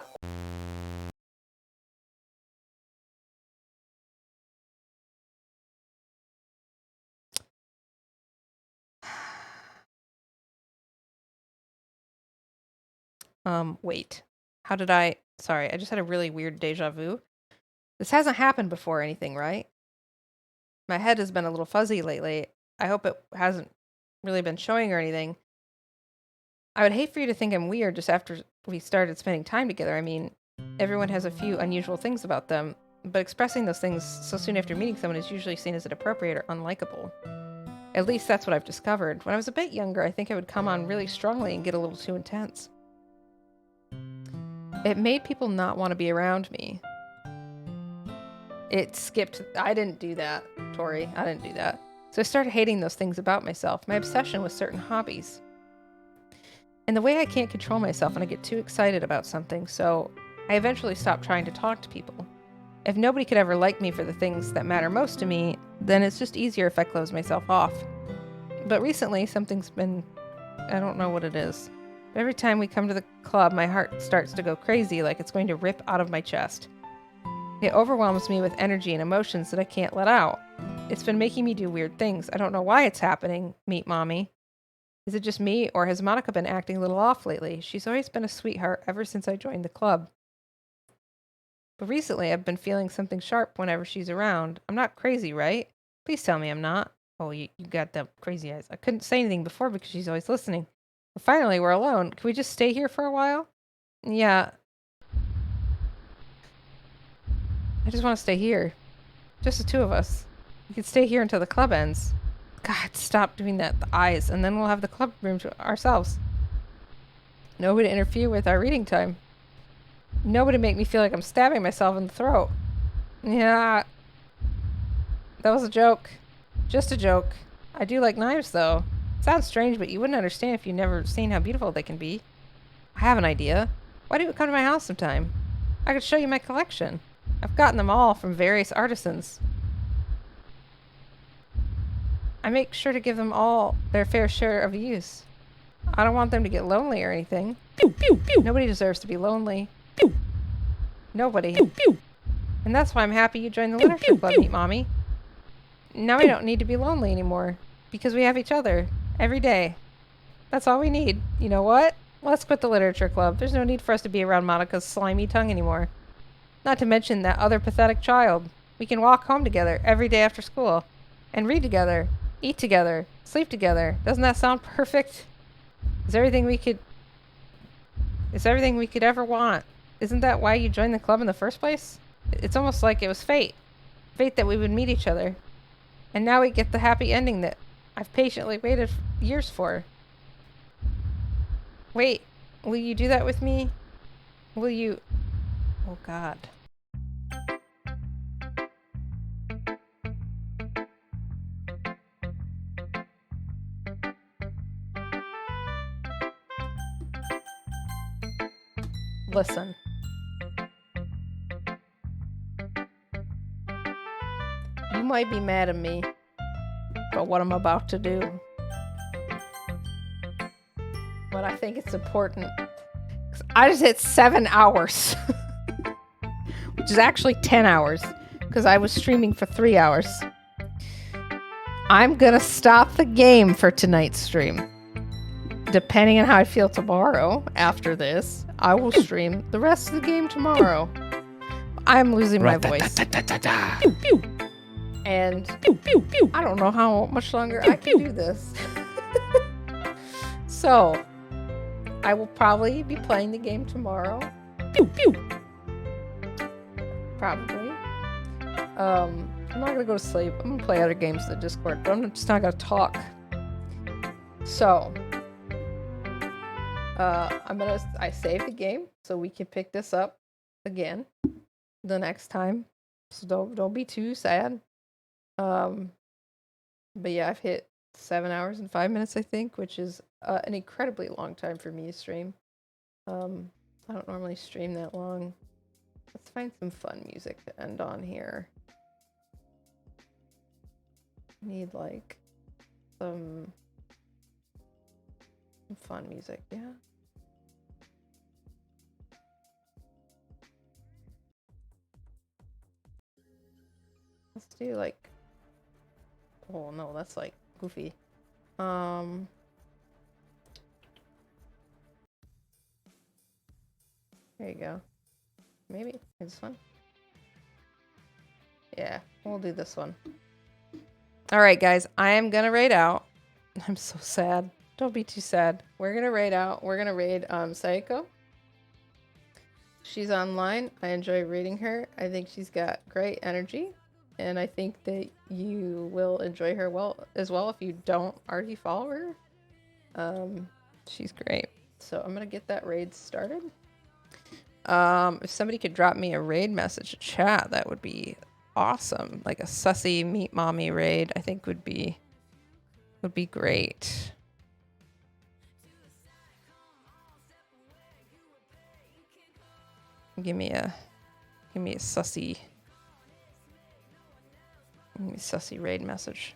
Wait. How did I... Sorry, I just had a really weird deja vu. This hasn't happened before or anything, right? My head has been a little fuzzy lately. I hope it hasn't really been showing or anything. I would hate for you to think I'm weird just after we started spending time together. I mean, everyone has a few unusual things about them, but expressing those things so soon after meeting someone is usually seen as inappropriate or unlikable. At least that's what I've discovered. When I was a bit younger, I think I would come on really strongly and get a little too intense. It made people not want to be around me. It skipped... I didn't do that, Tori. I didn't do that. So I started hating those things about myself, my obsession with certain hobbies. And the way I can't control myself when I get too excited about something, so I eventually stopped trying to talk to people. If nobody could ever like me for the things that matter most to me, then it's just easier if I close myself off. But recently, something's been... I don't know what it is. Every time we come to the club, my heart starts to go crazy, like it's going to rip out of my chest. It overwhelms me with energy and emotions that I can't let out. It's been making me do weird things. I don't know why it's happening, meet mommy. Is it just me, or has Monica been acting a little off lately? She's always been a sweetheart ever since I joined the club. But recently, I've been feeling something sharp whenever she's around. I'm not crazy, right? Please tell me I'm not. Oh, you got the crazy eyes. I couldn't say anything before because she's always listening. But finally, we're alone. Can we just stay here for a while? Yeah. I just want to stay here. Just the two of us. We could stay here until the club ends. God, stop doing that. The eyes. And then we'll have the club room to ourselves. Nobody to interfere with our reading time. Nobody make me feel like I'm stabbing myself in the throat. Yeah. That was a joke. Just a joke. I do like knives, though. Sounds strange, but you wouldn't understand if you'd never seen how beautiful they can be. I have an idea. Why don't you come to my house sometime? I could show you my collection. I've gotten them all from various artisans. I make sure to give them all their fair share of use. I don't want them to get lonely or anything. Pew, pew, pew. Nobody deserves to be lonely. Pew. Nobody. Pew, pew. And that's why I'm happy you joined the literature club, meet mommy. Now we don't need to be lonely anymore, because we have each other every day. That's all we need. You know what? Let's quit the literature club. There's no need for us to be around Monica's slimy tongue anymore. Not to mention that other pathetic child. We can walk home together every day after school, and read together, eat together, sleep together. Doesn't that sound perfect? Is everything we could ever want. Isn't that why you joined the club in the first place? It's almost like it was fate. Fate that we would meet each other. And now we get the happy ending that I've patiently waited years for. Wait, will you do that with me? Will you... Oh, God. Listen. You might be mad at me for what I'm about to do, but I think it's important. I just hit 7 hours, which is actually 10 hours, because I was streaming for 3 hours. I'm gonna stop the game for tonight's stream. Depending on how I feel tomorrow, after this, I will stream the rest of the game tomorrow. I'm losing my voice. And I don't know how much longer I can do this. So, I will probably be playing the game tomorrow. Probably. I'm not gonna go to sleep. I'm gonna play other games in the Discord, but I'm just not gonna talk. So, I saved the game so we can pick this up again the next time. So don't be too sad. But yeah, I've hit 7 hours and 5 minutes, I think, which is an incredibly long time for me to stream. I don't normally stream that long. Let's find some fun music to end on here. Need like some fun music, yeah. Let's do like, oh no, that's like goofy. There you go. Maybe this one. Yeah, we'll do this one. All right, guys, I am gonna raid out. I'm so sad. Don't be too sad. We're gonna raid out. We're gonna raid Saiko. She's online. I enjoy reading her. I think she's got great energy, and I think that you will enjoy her as well if you don't already follow her. She's great. So I'm gonna get that raid started. If somebody could drop me a raid message in chat, that would be awesome. Like a sussy meet mommy raid, I think would be great. Give me a sussy raid message.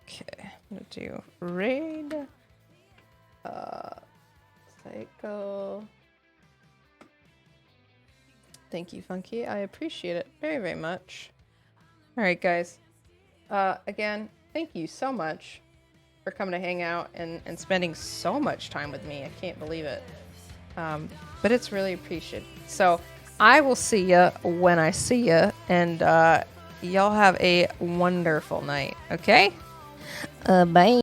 Okay, I'm gonna do raid. Psycho. Thank you, Funky. I appreciate it very, very much. All right, guys. Again, thank you so much for coming to hang out and spending so much time with me. I can't believe it. But it's really appreciated. So I will see ya when I see ya, and y'all have a wonderful night. Okay? Bye.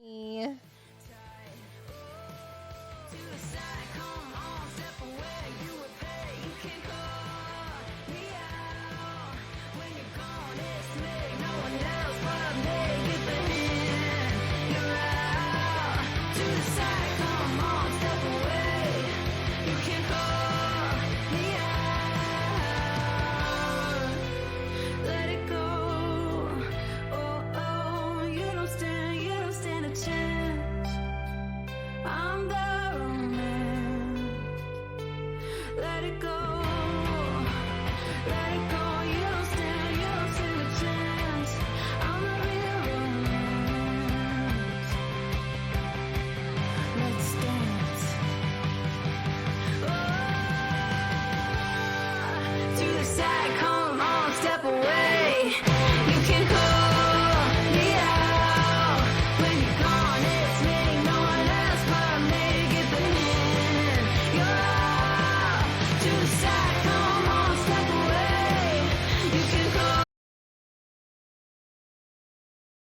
Step away.